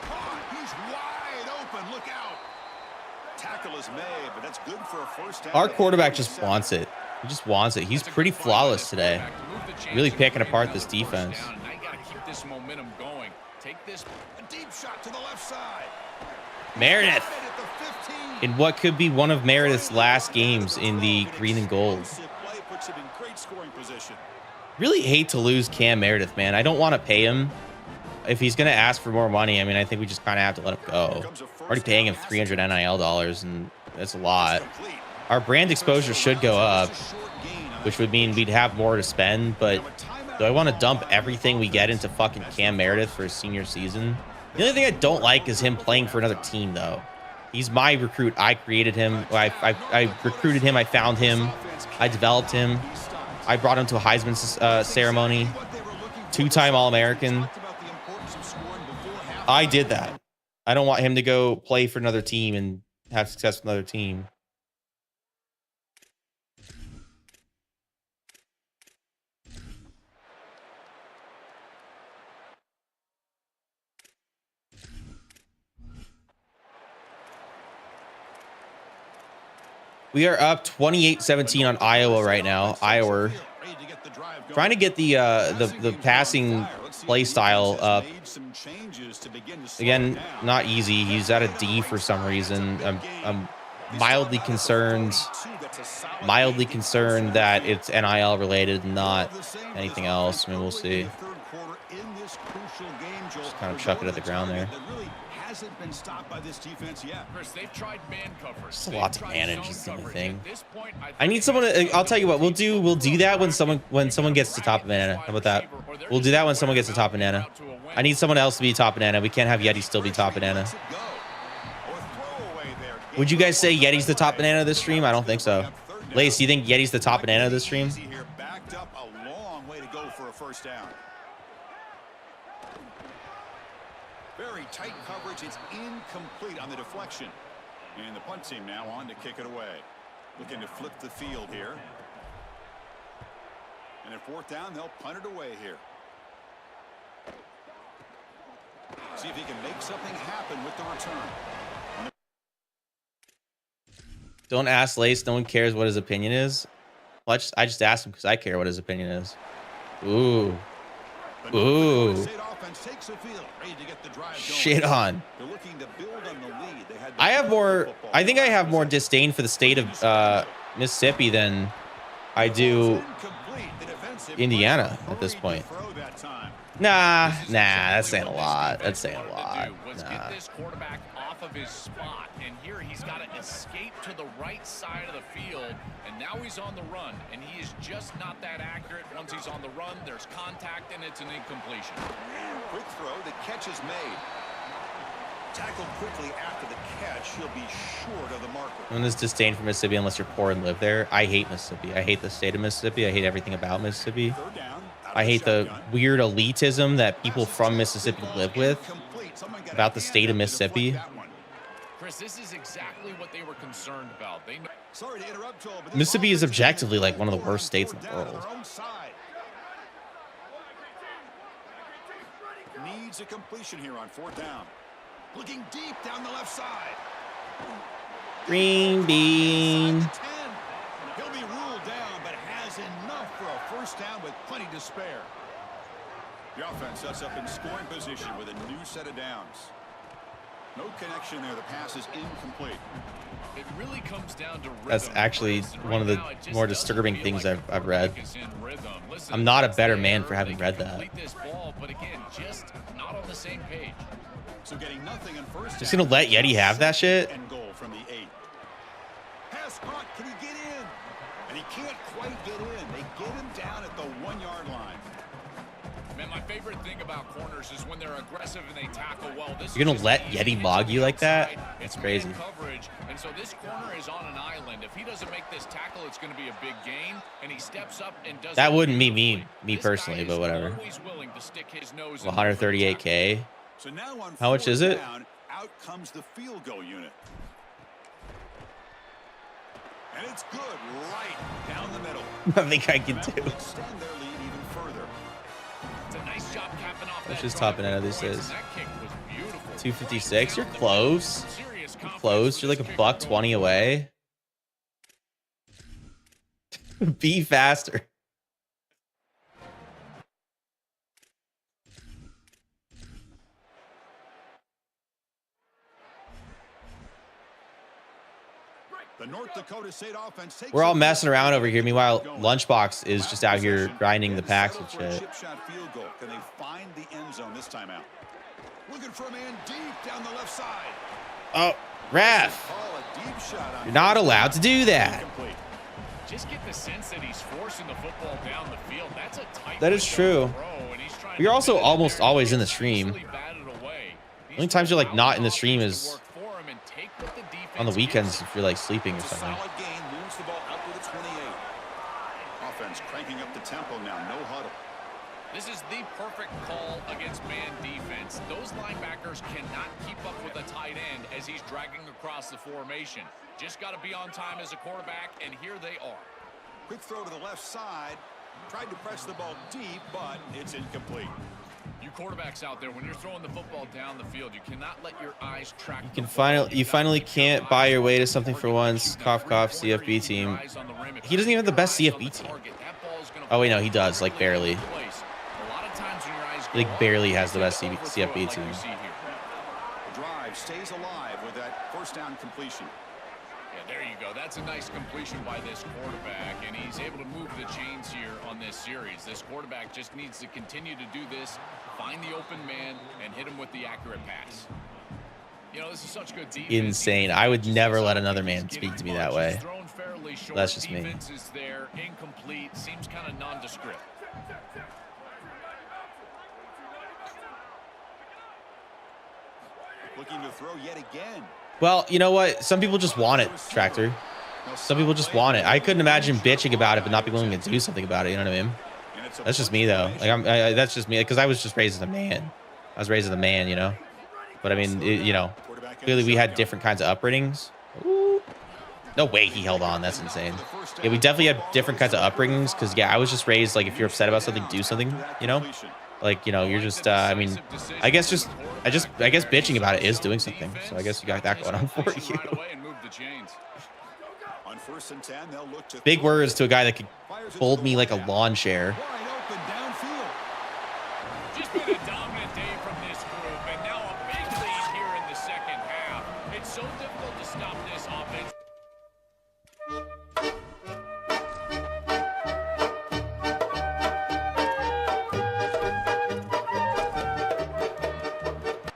Caught. He's wide open. Look out. Tackle is made, but that's good for a first down. Our quarterback just wants it. He just wants it. He's pretty flawless today. Really picking apart this defense. Now you got to keep this momentum going. Take this. A deep shot to the left side. Meredith in what could be one of Meredith's last games in the green and gold. Really hate to lose Cam Meredith, man. I don't want to pay him. If he's going to ask for more money, I mean, I think we just kind of have to let him go. Already paying him $300 NIL dollars, and that's a lot. Our brand exposure should go up, which would mean we'd have more to spend, but do I want to dump everything we get into fucking Cam Meredith for his senior season? The only thing I don't like is him playing for another team, though. He's my recruit. I created him. I recruited him. I found him. I developed him. I brought him to a Heisman ceremony. 2-time All-American. I did that. I don't want him to go play for another team and have success with another team. We are up 28-17 on Iowa right now. Iowa trying to get the passing play style up. Again, not easy. He's at a D for some reason. I'm mildly concerned that it's NIL related, not anything else. I mean, we'll see. Just kind of chuck it at the ground there. Hasn't been stopped by this defense yet. Chris, they've tried man coverage. It's a lot to manage. Is the only thing. I need someone to, I'll tell you what, we'll do that when someone gets to top banana. How about that? We'll do that when someone gets to top banana. I need someone else to be top banana. We can't have Yeti still be top banana. Would you guys say Yeti's the top banana of this stream? I don't think so. Lace, do you think Yeti's the top banana of this stream? Backed up a long way to go for a first down. Very tight coverage. It's incomplete on the deflection. And the punt team now on to kick it away. Looking to flip the field here. And at fourth down, they'll punt it away here. See if he can make something happen with the return. Don't ask Lace. No one cares what his opinion is. Well, I just asked him because I care what his opinion is. Ooh. Ooh. Shit on. I think I have more disdain for the state of Mississippi than I do Indiana at this point. Nah, that's saying a lot. That's saying a lot. Let's get this quarterback off of his spot, and here he's got to escape to the right side of the field, and now he's on the run, and he is just not that accurate. Once he's on the run, there's contact, and it's an incompletion. Quick throw, the catch is made. tackled quickly after the catch, he'll be short of the marker. And this disdain for Mississippi unless you're poor and live there. I hate Mississippi. I hate the state of Mississippi. I hate everything about Mississippi. I hate the weird elitism that people from Mississippi live with about the state of Mississippi. Chris, this is exactly what they were concerned about. Sorry to interrupt, Joel, but Mississippi is objectively like one of the worst states in the world. Needs a completion here on 4th down. Looking deep down the left side. Green bean. He'll be ruled down, but has enough for a first down with plenty to spare. The offense sets up in scoring position with a new set of downs. No connection there. The pass is incomplete. It really comes down to rhythm. That's actually one of the more disturbing things I've read. I'm not a better man for having read that. But again, just not on the same page. So getting nothing in first. Just gonna let Yeti have that shit? And goal from the 8. Pass caught. Can he get in? And he can't quite get in. They get him down at the 1-yard line. Man, my favorite thing about corners is when they're aggressive and they tackle well. You're gonna let Yeti mog you like that? That's crazy. Coverage, and so this corner is on an island. If he doesn't make this tackle, it's going to be a big gain, and he steps up and does. That wouldn't be me personally, but whatever. 138K. So now on how much is it? Down, out comes the field goal unit. And it's good right down the middle. Nothing I can do. Extend their lead even further. It's a nice job capping off Let's that just top it out of this is 256. You're close. You're close. You're like $120 away. Be faster. The North Dakota State offense takes. We're all messing around over here. Meanwhile, Lunchbox is just out here grinding the packs and shit. Chip shot field goal. Can they find the end zone this time out? Looking for a man deep down the left side. Oh, Raph. You're not allowed to do that. Just get the sense that he's forcing the football down the field. That's a tight. That is true. You're also almost always in the stream. The only times you're like not in the stream is on the weekends if you're like sleeping or something. Solid gain, moves the ball out to the 28. Offense cranking up the tempo now, no huddle. This is the perfect call against man defense. Those linebackers cannot keep up with a tight end as he's dragging across the formation. Just got to be on time as a quarterback, and here they are. Quick throw to the left side. Tried to press the ball deep, but it's incomplete. You quarterbacks out there, when you're throwing the football down the field, you cannot let your eyes track. You finally can't buy your way to something for once. Cough, cough. CFB team. He doesn't even have the best CFB team. Oh wait, no, he does. Like barely. He like barely has the best CFB team. The drive stays alive with that first down completion. Yeah, there you go. That's a nice completion by this quarterback, and he's able to move the chains here on this series. This quarterback just needs to continue to do this, find the open man, and hit him with the accurate pass. You know, this is such good defense. Insane. I would never let another man speak to me that way. That's just me. Defense is there, incomplete, seems kind of nondescript. Looking to throw yet again. Well, you know what? Some people just want it, Tractor. Some people just want it. I couldn't imagine bitching about it, but not be willing to do something about it. You know what I mean? That's just me, though. Like that's just me, because I was just raised as a man. I was raised as a man, you know. But I mean, you know, clearly we had different kinds of upbringings. Ooh. No way he held on. That's insane. Yeah, we definitely had different kinds of upbringings. Because yeah, I was just raised like if you're upset about something, do something. You know, like you know, you're just. I mean, I guess bitching about it is doing something. So I guess you got that going on for you. Big words to a guy that could fold me like a lawn chair. Just been a dominant day from this group, and now a big lead here in the second half. It's so difficult to stop this offense.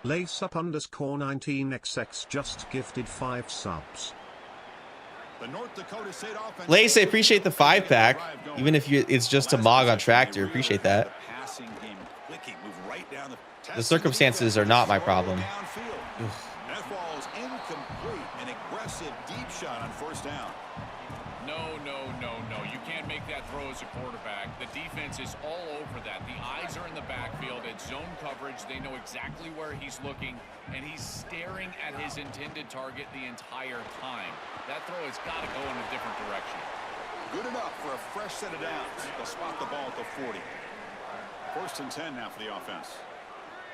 Lace_19XX just gifted 5 subs. The North Dakota State offense. Lace, I appreciate the 5-pack, even if it's just a mog on Tractor. Appreciate that. The circumstances are not my problem. Ugh. first down. No, no, no, no. You can't make that throw as a quarterback. The defense is all over that. The eyes are in the backfield. It's zone coverage. They know exactly where he's looking, and he's staring at his intended target the entire time. That throw has got to go in a different direction. Good enough for a fresh set of downs. They'll spot the ball at the 40. 1st and 10 now for the offense.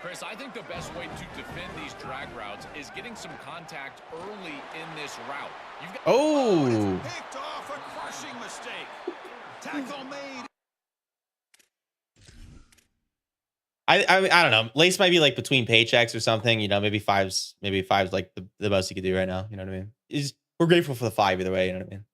Chris, I think the best way to defend these drag routes is getting some contact early in this route. You've got Picked off, a crushing mistake. Tackle made. I don't know. Lace might be like between paychecks or something. You know, maybe five's like the most he could do right now. You know what I mean? We're grateful for the 5 either way. You know what I mean?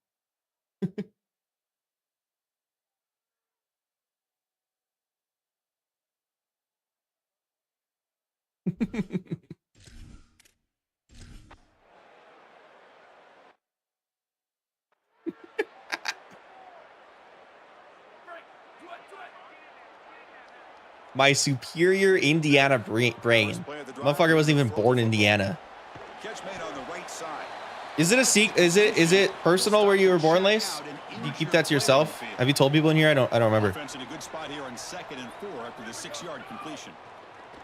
My superior Indiana brain. Motherfucker wasn't even born in Indiana. Catch made on the right side. Is it is it personal where you were born, Lace? Do you keep that to yourself? Have you told people in here? I don't remember. Offense in a good spot here on 2nd and 4 after the 6-yard completion.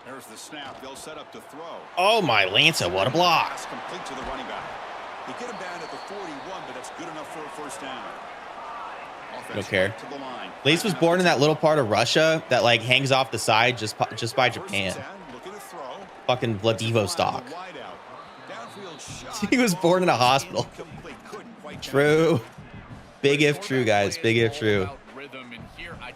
There's the snap. They'll set up to throw. Oh my Lanza, what a block. Pass complete to the running back. They get him down at the 41, but that's good enough for a first down. I don't care. Lace was born in that little part of Russia that like hangs off the side just by Japan. Fucking Vladivostok. He was born in a hospital. True. Big if true, guys. Big if true.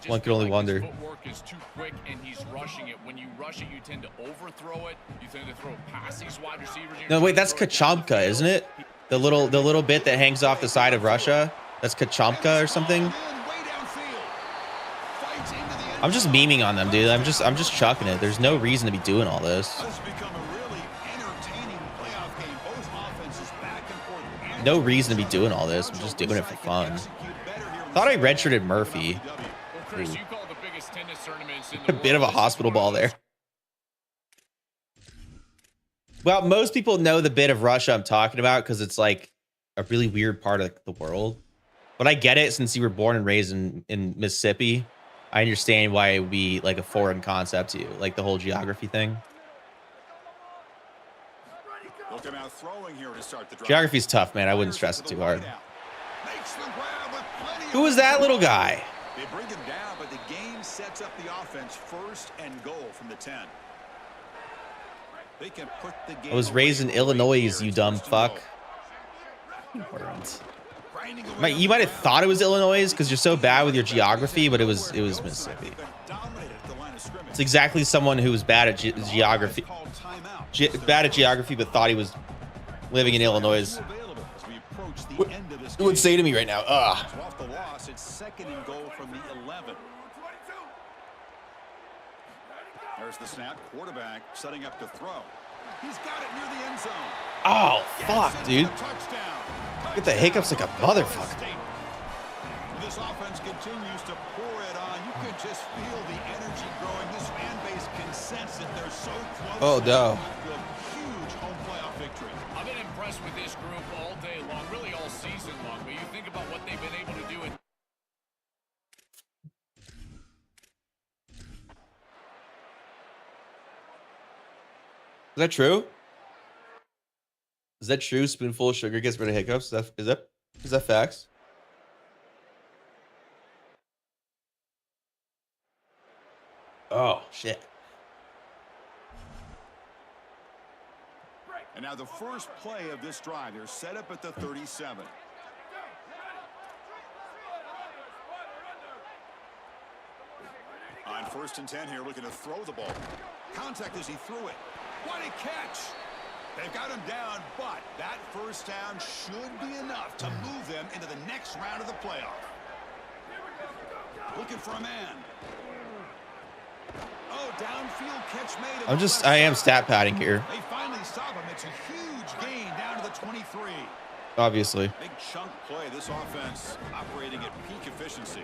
One can only wonder. Footwork is too quick and he's rushing it. When you rush it, you tend to overthrow it. You tend to throw past these wide receivers. No, wait, that's Kachamka, isn't it? The little bit that hangs off the side of Russia. That's Kachamka or something. I'm just memeing on them, dude. I'm just chucking it. There's no reason to be doing all this. No reason to be doing all this. I'm just doing it for fun. Thought I redshirted Murphy. A bit of a hospital ball there. Well, most people know the bit of Russia I'm talking about because it's like a really weird part of the world. But I get it since you were born and raised in Mississippi. I understand why it would be like a foreign concept to you, like the whole geography thing. Geography's tough, man. I wouldn't stress it too hard. Who was that little guy? They bring him down, but the game sets up the offense 1st and goal from the 10. They can put the game. I was raised in Illinois, you dumb fuck. You might have thought it was Illinois because you're so bad with your geography, but it was Mississippi. It's exactly someone who was bad at geography, but thought he was living in Illinois. What would say to me right now? Off the loss, it's 2nd and goal from the 11. There's the snap. Quarterback setting up to throw. He's got it near the end zone. Oh, fuck, dude. Get the hiccups like a motherfucker. This offense continues to pour it on. You can just feel the energy growing. This fan base can sense it. They're so close. Oh, no. Huge home playoff victory. I've been impressed with this group all day long, really all season long. But you think about what they've been able to do. Is that true? Is that true? Spoonful of sugar gets rid of hiccups. Is that facts? Oh shit. And now the first play of this drive. They're set up at the 37. On 1st and 10 here, looking to throw the ball. Contact as he threw it. What a catch! They've got him down, but that first down should be enough to move them into the next round of the playoff. Looking for a man. Oh, downfield catch made. I am stat padding here. They finally stop him. It's a huge gain down to the 23. Obviously. Big chunk play. This offense operating at peak efficiency.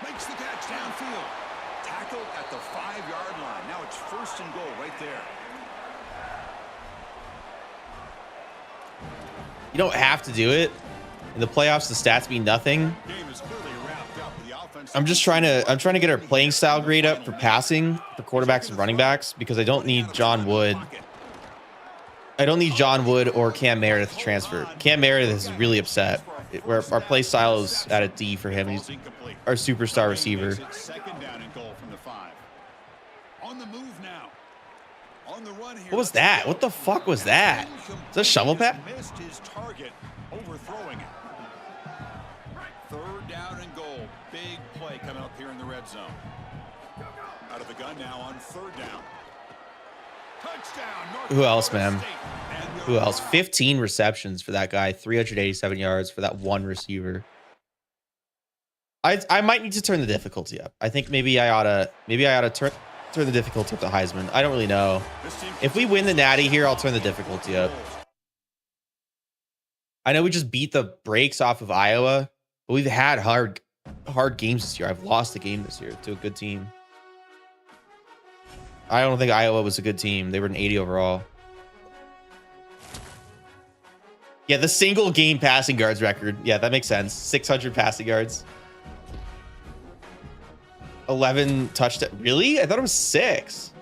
Makes the catch downfield. Tackled at the 5-yard line. Now it's 1st and goal right there. You don't have to do it. In the playoffs, the stats mean nothing. I'm trying to get our playing style grade up for passing for quarterbacks and running backs because I don't need John Wood. I don't need John Wood or Cam Meredith to transfer. Cam Meredith is really upset. Our play style is at a D for him. He's our superstar receiver. Second down and goal from the 5. On the move now. On the run here. What was that? What the fuck was that? Is that a shovel pass? Missed his target, overthrowing it. Third down and goal. Big play coming up here in the red zone. Out of the gun now on third down. Touchdown. Who else, man? Who else? 15 receptions for that guy. 387 yards for that one receiver. I might need to turn the difficulty up. I think maybe I ought to turn the difficulty up to Heisman. I don't really know. If we win the Natty here, I'll turn the difficulty up. I know we just beat the brakes off of Iowa, but we've had hard games this year. I've lost a game this year to a good team. I don't think Iowa was a good team. They were an 80 overall. Yeah, the single game passing yards record. Yeah, that makes sense. 600 passing yards. 11 touchdowns. Really? I thought it was 6.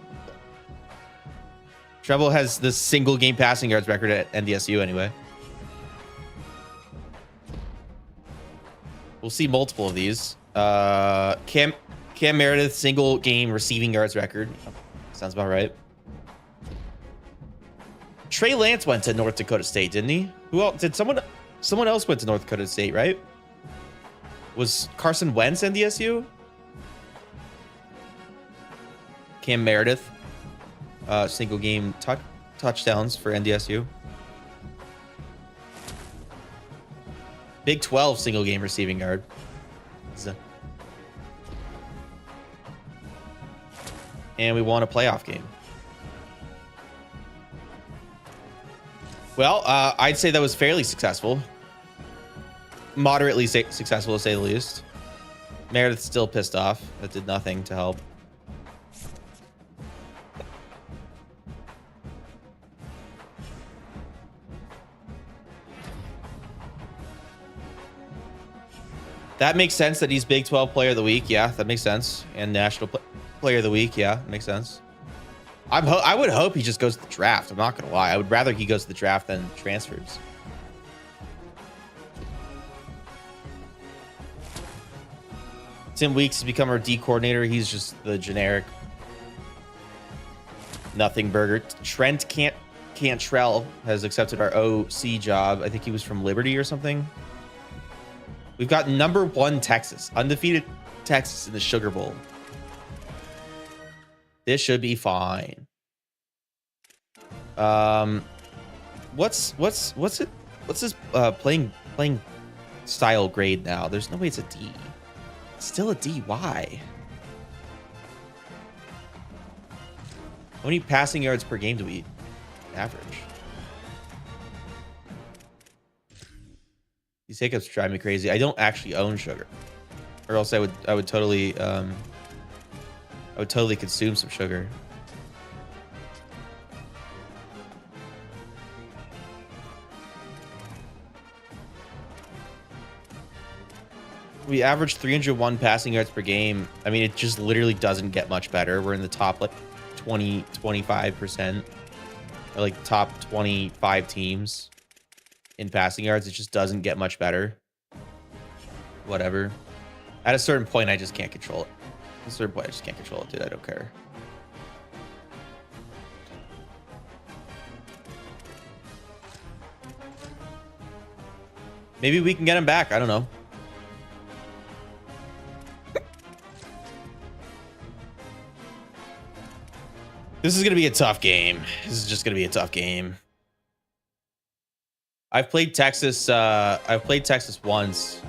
Treble has the single game passing yards record at NDSU anyway. We'll see multiple of these. Cam Meredith single game receiving yards record. Sounds about right. Trey Lance went to North Dakota State, didn't he? Who else? Did someone else went to North Dakota State, right? Was Carson Wentz NDSU? Cam Meredith, single game touchdowns for NDSU. Big 12 single game receiving yard. And we won a playoff game. Well, I'd say that was fairly successful. Moderately successful, to say the least. Meredith's still pissed off. That did nothing to help. That makes sense that he's Big 12 Player of the Week. Yeah, that makes sense. And National Player of the Week. Yeah, that makes sense. I would hope he just goes to the draft. I'm not going to lie. I would rather he goes to the draft than transfers. Tim Weeks has become our D coordinator. He's just the generic nothing burger. Trent Cantrell has accepted our OC job. I think he was from Liberty or something. We've got #1 Texas, undefeated Texas in the Sugar Bowl. This should be fine. What's his playing style grade now? There's no way it's a D. It's still a D. Why? How many passing yards per game do we average? These hiccups drive me crazy. I don't actually own sugar, or else I would totally consume some sugar. We averaged 301 passing yards per game. I mean, it just literally doesn't get much better. We're in the top like 25%, or like top 25 teams in passing yards. It just doesn't get much better. Whatever. At a certain point, I just can't control it. At a certain point, I just can't control it, dude. I don't care. Maybe we can get him back. I don't know. This is going to be a tough game. This is just going to be a tough game. I've played Texas once.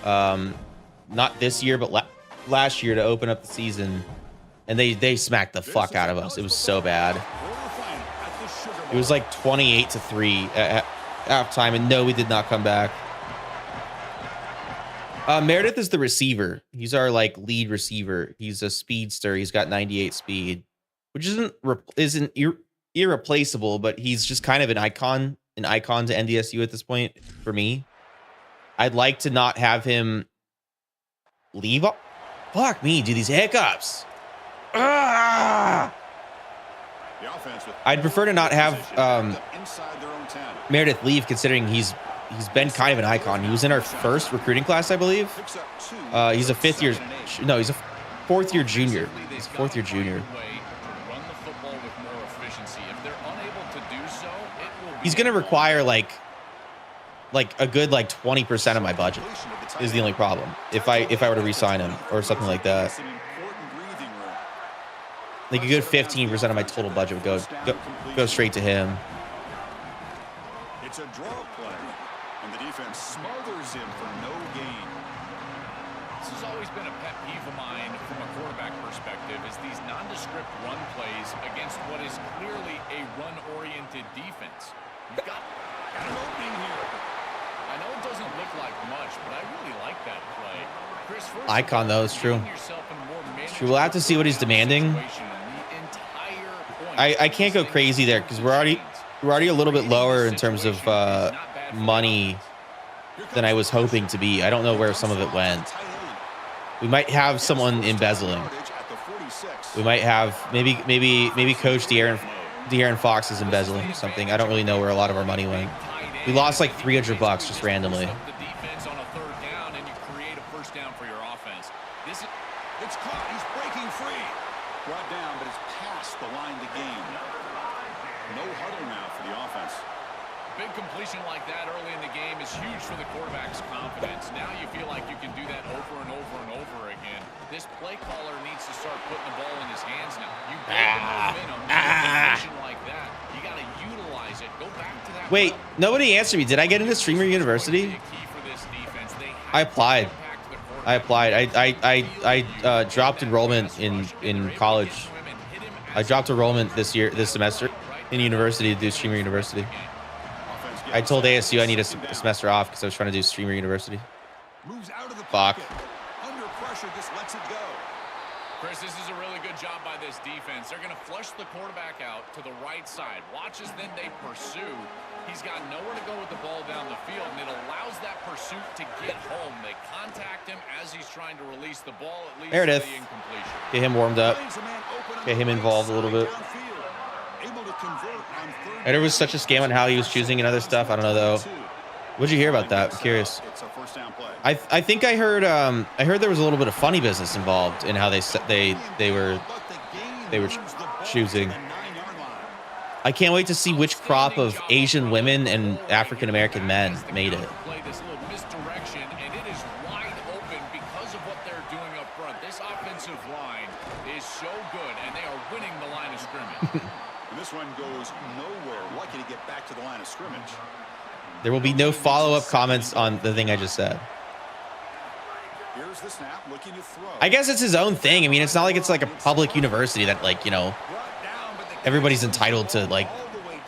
Not this year, but last year to open up the season. And they smacked the fuck out of us. It was so bad. It was like 28-3 at halftime, and no, we did not come back. Meredith is the receiver. He's our like lead receiver. He's a speedster. He's got 98 speed, which isn't irreplaceable, but he's just kind of an icon an icon to NDSU at this point for me. I'd like to not have him leave. Fuck me, dude, these hiccups. Ah! I'd prefer to not have Meredith leave, considering he's been kind of an icon. He was in our first recruiting class, I believe. He's a fifth year. No, he's a fourth year junior. He's a fourth year junior. He's gonna require like a good 20% of my budget is the only problem if I were to re-sign him or something like that. Like a good 15% of my total budget would go straight to him. It's a draw play, and the defense smothers him for no gain. This has always been a pet peeve of mine from a quarterback perspective, is these nondescript run plays against what is clearly a run-oriented defense. You've got an opening here. I know it doesn't look like much, but I really like that play. Chris, icon though, it's true. It's true. We'll have to see what he's demanding. I can't go crazy there because we're already a little bit lower in terms of money than I was hoping to be. I don't know where some of it went. We might have someone embezzling. We might have maybe Coach De'Aaron Fox is embezzling or something. I don't really know where a lot of our money went. We lost like $300 just randomly. It's caught. He's breaking free. Brought down, but it's past the line to gain. No huddle now for the offense. Big completion like that early in the game is huge for the quarterback's confidence. Now you feel like you can do that over and over and over again. This play caller needs to start putting the ball in his hands now. You build the momentum. Completion like that, you got to utilize it. Go back to that. Wait, nobody answered me. Did I get into Streamer University? I applied. I dropped enrollment in college. I dropped enrollment this semester in university to do Streamer University. I told ASU I need a semester off because I was trying to do Streamer University. Fuck. Under pressure, just lets it go. Chris, this is a really good job by this defense. They're going to flush the quarterback out to the right side. Watch as then they pursue. He's got nowhere to go with the ball down the field, and it allows that pursuit to get home. They contact him as he's trying to release the ball. It leads Meredith, to the incompletion. get him warmed up. Get him involved a little bit. And there was such a scam on how he was choosing and other stuff. I don't know though. What'd you hear about that? I'm curious. I think I heard there was a little bit of funny business involved in how they were choosing. I can't wait to see which crop of Asian women and African American men made it. Misdirection, and it is wide open because of what they're doing up front. This offensive line is so good, and they are winning the line of scrimmage. This one goes nowhere. Lucky to get back to the line of scrimmage. There will be no follow-up comments on the thing I just said. Here's the snap, looking to throw. I guess it's his own thing. I mean, it's not like it's like a public university that, like, you know, everybody's entitled to like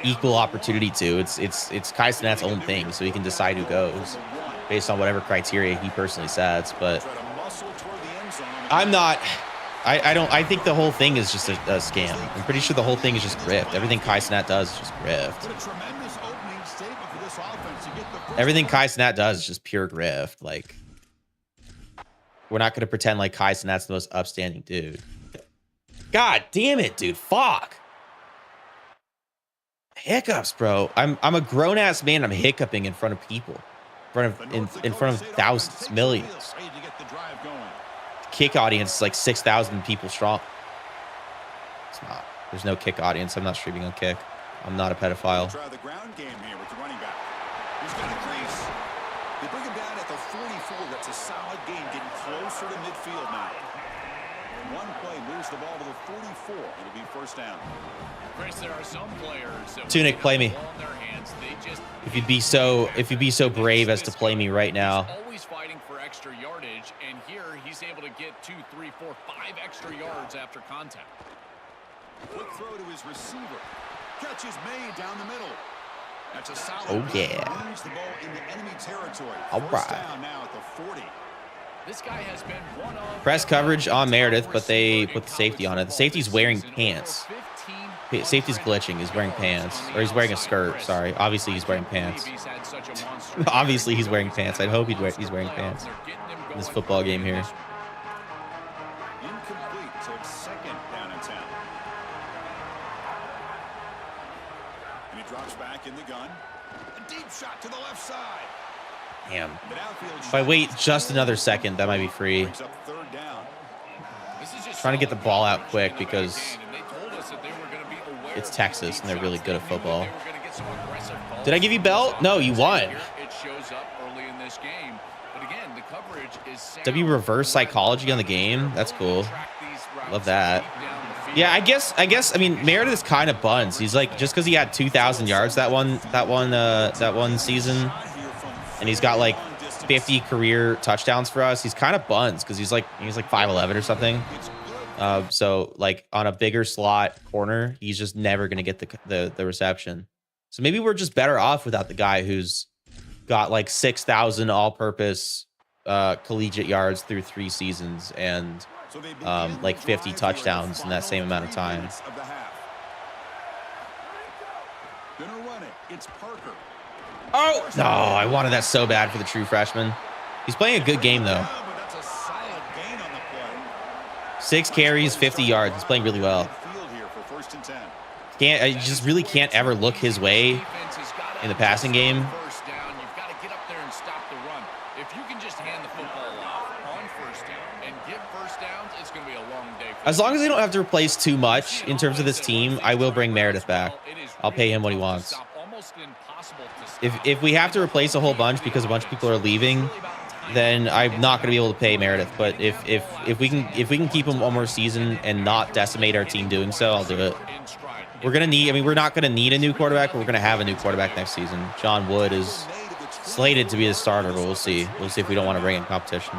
equal opportunity to. It's Kai Cenat's own thing, so he can decide who goes based on whatever criteria he personally sets. But I'm not. I think the whole thing is just a scam. I'm pretty sure the whole thing is just grift. Everything Kai Cenat does is just grift. Everything Kai Cenat does is just pure grift. Like, we're not going to pretend like Kai Cenat's the most upstanding dude. God damn it, dude. Fuck. Hiccups, bro. I'm a grown ass man. I'm hiccuping in front of people, in front of thousands, millions. Kick audience is like 6,000 people strong. It's not. There's no Kick audience. I'm not streaming on Kick. I'm not a pedophile. Try the ground game here with the running back. He's got a crease. They bring him down at the 44. That's a solid gain, getting closer to midfield now. One play moves the ball to the 44. It'll be first down. Chris, there are some players that Tunic, play me. If you'd be so brave as to play me right now. Always fighting for extra yardage, and here he's able to get 2, 3, 4, 5 extra yards after contact. Quick throw to his receiver. Catch is made down the middle. That's a solid. Oh yeah. Moves the ball into enemy territory. All First right. down now at the 40. This guy has been one of Press coverage on Meredith, but they put the safety on it. The safety's wearing pants. Safety's glitching. He's wearing pants. Or he's wearing a skirt. Sorry. Obviously, he's wearing pants. Obviously, he's wearing pants. I'd hope he's wearing pants in this football game here. Incomplete, so it's second down and 10. And he drops back in the gun. A deep shot to the left side. Damn. If I wait just another second, that might be free. Trying to get the ball out quick because it's Texas and they're really good at football. Did I give you belt? No, you won. W reverse psychology on the game. That's cool. Love that. Yeah, I guess. I mean, Meredith is kind of buns. He's like, just because he had 2,000 yards that one season, and he's got like 50 career touchdowns for us. He's kind of buns because he's like 5'11" or something. So like on a bigger slot corner, he's just never gonna get the reception. So maybe we're just better off without the guy who's got like 6,000 all-purpose collegiate yards through 3 seasons and like 50 touchdowns in that same amount of time. Oh no! I wanted that so bad for the true freshman. He's playing a good game though. 6 carries, 50 yards. He's playing really well. I just really can't ever look his way in the passing game. As long as they don't have to replace too much in terms of this team, I will bring Meredith back. I'll pay him what he wants. If we have to replace a whole bunch because a bunch of people are leaving, then I'm not going to be able to pay Meredith. But if we can keep him one more season and not decimate our team doing so, I'll do it. We're not going to need a new quarterback, but we're going to have a new quarterback next season. John Wood is slated to be the starter, but we'll see. We'll see if we don't want to bring in competition.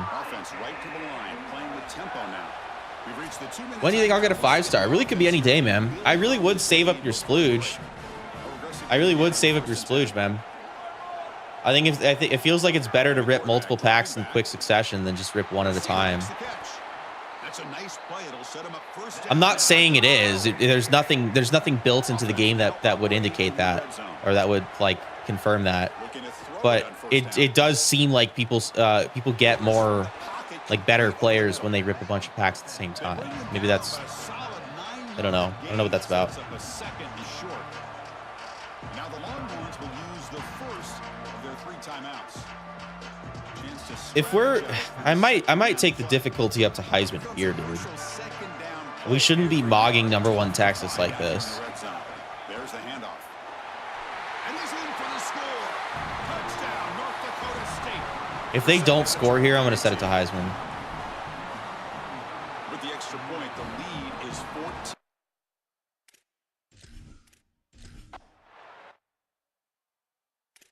When do you think I'll get a 5-star? It really could be any day, man. I really would save up your splooge. Man. I think it feels like it's better to rip multiple packs in quick succession than just rip one at a time. I'm not saying it is. There's nothing built into the game that would indicate that, or that would like confirm that. But it does seem like people get more like better players when they rip a bunch of packs at the same time. Maybe that's, I don't know what that's about. If I might take the difficulty up to Heisman here, dude. We shouldn't be mogging #1 Texas like this. There's the handoff. And he's in for the score. Touchdown, North Dakota State. If they don't score here, I'm going to set it to Heisman. With the extra point, the lead is 14.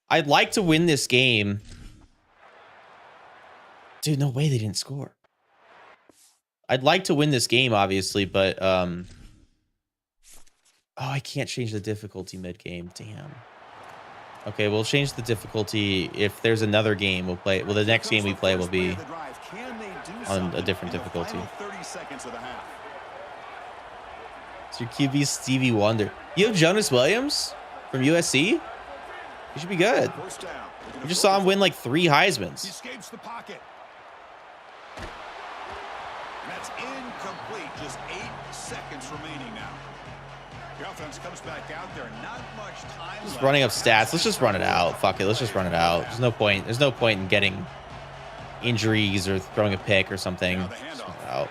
I'd like to win this game. Dude, no way they didn't score. I'd like to win this game, obviously, but oh, I can't change the difficulty mid-game. Damn. Okay, we'll change the difficulty. If there's another game, we'll play. Well, the next game we play will be on a different difficulty. It's your QB Stevie Wonder. You have Jonas Williams from USC? He should be good. I just saw him win like 3 Heismans. He escapes the pocket. That's incomplete. Just 8 seconds remaining now. The offense comes back out there. Not much time Just left. running up stats. Let's just run it out. Fuck it. Let's just run it out. There's no point. There's no point in getting injuries or throwing a pick or something. Just run it out.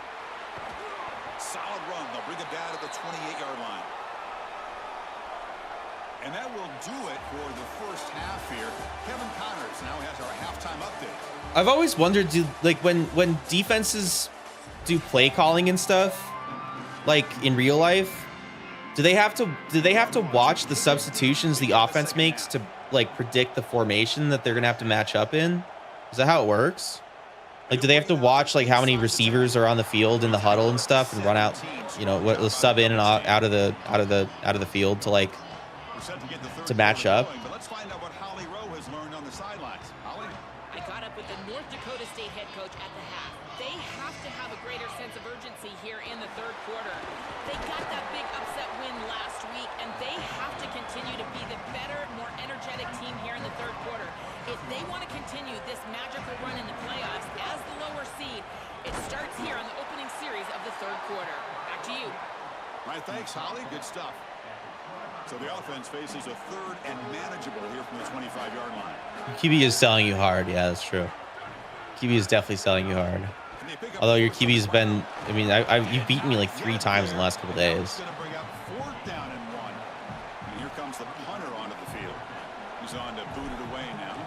Solid run. They'll bring it down to the 28-yard line. And that will do it for the first half here. Kevin Connors now has our halftime update. I've always wondered, when defenses do play calling and stuff, like in real life, do they have to watch the substitutions the offense makes to like predict the formation that they're gonna have to match up in? Is that how it works? Like, do they have to watch like how many receivers are on the field in the huddle and stuff and run out, what sub in and out of the field to like to match up? But let's find out what Holly Rowe has learned on the sidelines. Holly? I caught up with the North Dakota State head coach at the half. They have to have a greater sense of urgency here in the third quarter. They got that big upset win last week, and they have to continue to be the better, more energetic team here in the third quarter. If they want to continue this magical run in the playoffs as the lower seed, it starts here on the opening series of the third quarter. Back to you. All right, thanks, Holly. Good stuff. So the offense faces a third and manageable here from the 25-yard line. QB is selling you hard. Yeah, that's true. QB is definitely selling you hard. Although your QB's been, I mean, you've beaten me like 3 times in the last couple days. Going to bring up 4th down and 1. And here comes the punter onto the field. He's on to boot it away now.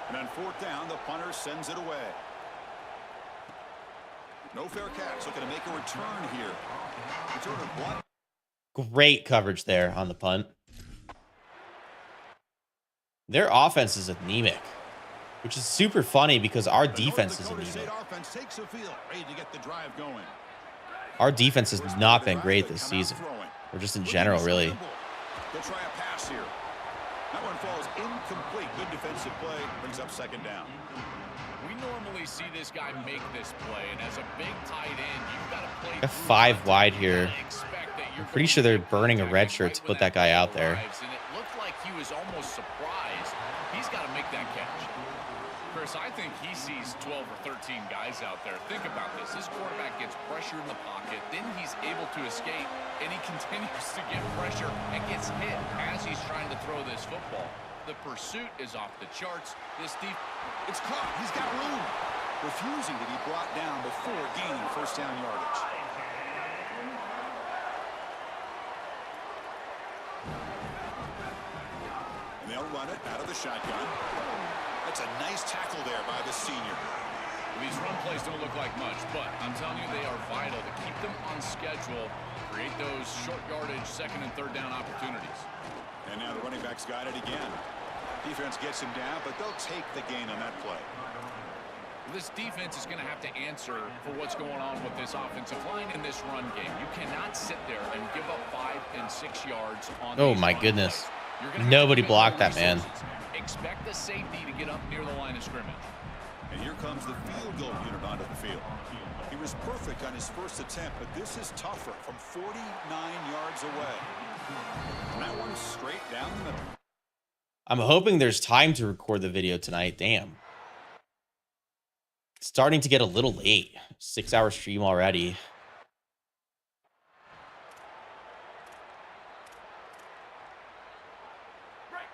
And on 4th down, the punter sends it away. No fair catch. Looking to make a return here. Return of block. Great coverage there on the punt. Their offense is anemic, which is super funny because our defense is anemic. Our defense has not been great this season, or just in general, really. They'll try a pass here. That one falls incomplete. Good defensive play. Brings up 2nd down. We normally see this guy make this play, and as a big tight end, you've got to play. Got 5 wide here. I'm pretty sure they're burning a red shirt to put that guy out there. And it looked like he was almost surprised. He's got to make that catch. Chris, I think he sees 12 or 13 guys out there. Think about this. This quarterback gets pressure in the pocket, then he's able to escape, and he continues to get pressure and gets hit as he's trying to throw this football. The pursuit is off the charts. This deep, it's caught. He's got room. Refusing to be brought down before gaining 1st down yardage. And they'll run it out of the shotgun. That's a nice tackle there by the senior. These run plays don't look like much, but I'm telling you, they are vital to keep them on schedule, create those short yardage 2nd and 3rd down opportunities. And now the running back's got it again. Defense gets him down, but they'll take the gain on that play. This defense is going to have to answer for what's going on with this offensive line in this run game. You cannot sit there and give up 5 and 6 yards on. Oh my goodness! Nobody blocked that, man. Expect the safety to get up near the line of scrimmage. And here comes the field goal unit onto the field. He was perfect on his first attempt, but this is tougher from 49 yards away. And that one's straight down the middle. I'm hoping there's time to record the video tonight. Damn. It's starting to get a little late. 6-hour stream already.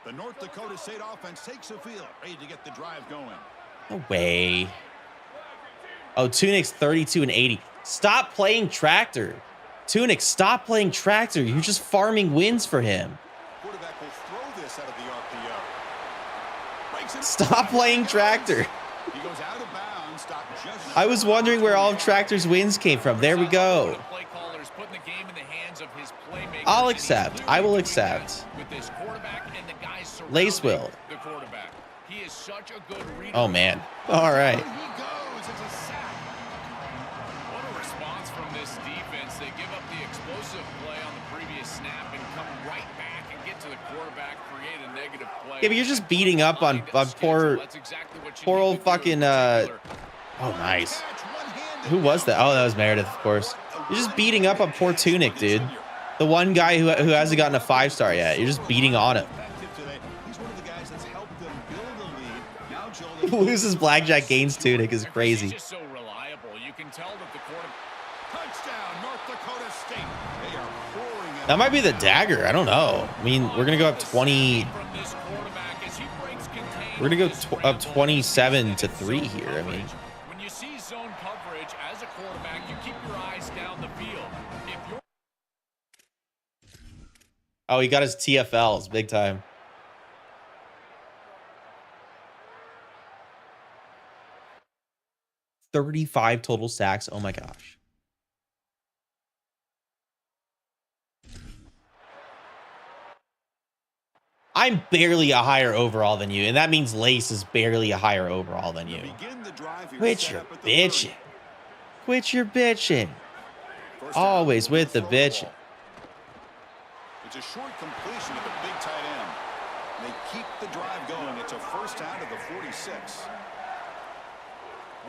The North Dakota State offense takes the field, ready to get the drive going. No way. Oh, Tunic's 32 and 80. Stop playing tractor. Tunic, stop playing tractor. You're just farming wins for him. Quarterback will throw this out of the RPO. Stop playing tractor. He goes out of bounds. Stop just. I was wondering where all of Tractor's wins came from. There we go. I'll accept. I will accept. Lace will. Oh, man. All right. What a response from this defense. They give up the explosive play on the previous snap and come right back and get to the quarterback, create a negative play. Yeah, but you're just beating up on poor old fucking, oh, nice. Who was that? Oh, that was Meredith, of course. You're just beating up on poor Tunic, dude. The one guy who hasn't gotten a 5-star yet. You're just beating on him. Loses blackjack, gains Tunic is crazy. Just so reliable. You can tell that the touchdown, North Dakota State. They are pouring in. That might be the dagger. I don't know. I mean, we're gonna go up 20. We're gonna go up 27-3 here. I mean, when you see zone coverage as a quarterback, you keep your eyes down the field. If you're oh, he got his TFLs big time. $35 total sacks. Oh my gosh. I'm barely a higher overall than you, and that means Lace is barely a higher overall than you. Quit your bitching. Quit your bitching. Always with the bitching. It's a short completion of the big tight end. They keep the drive going. It's a first down to the 46.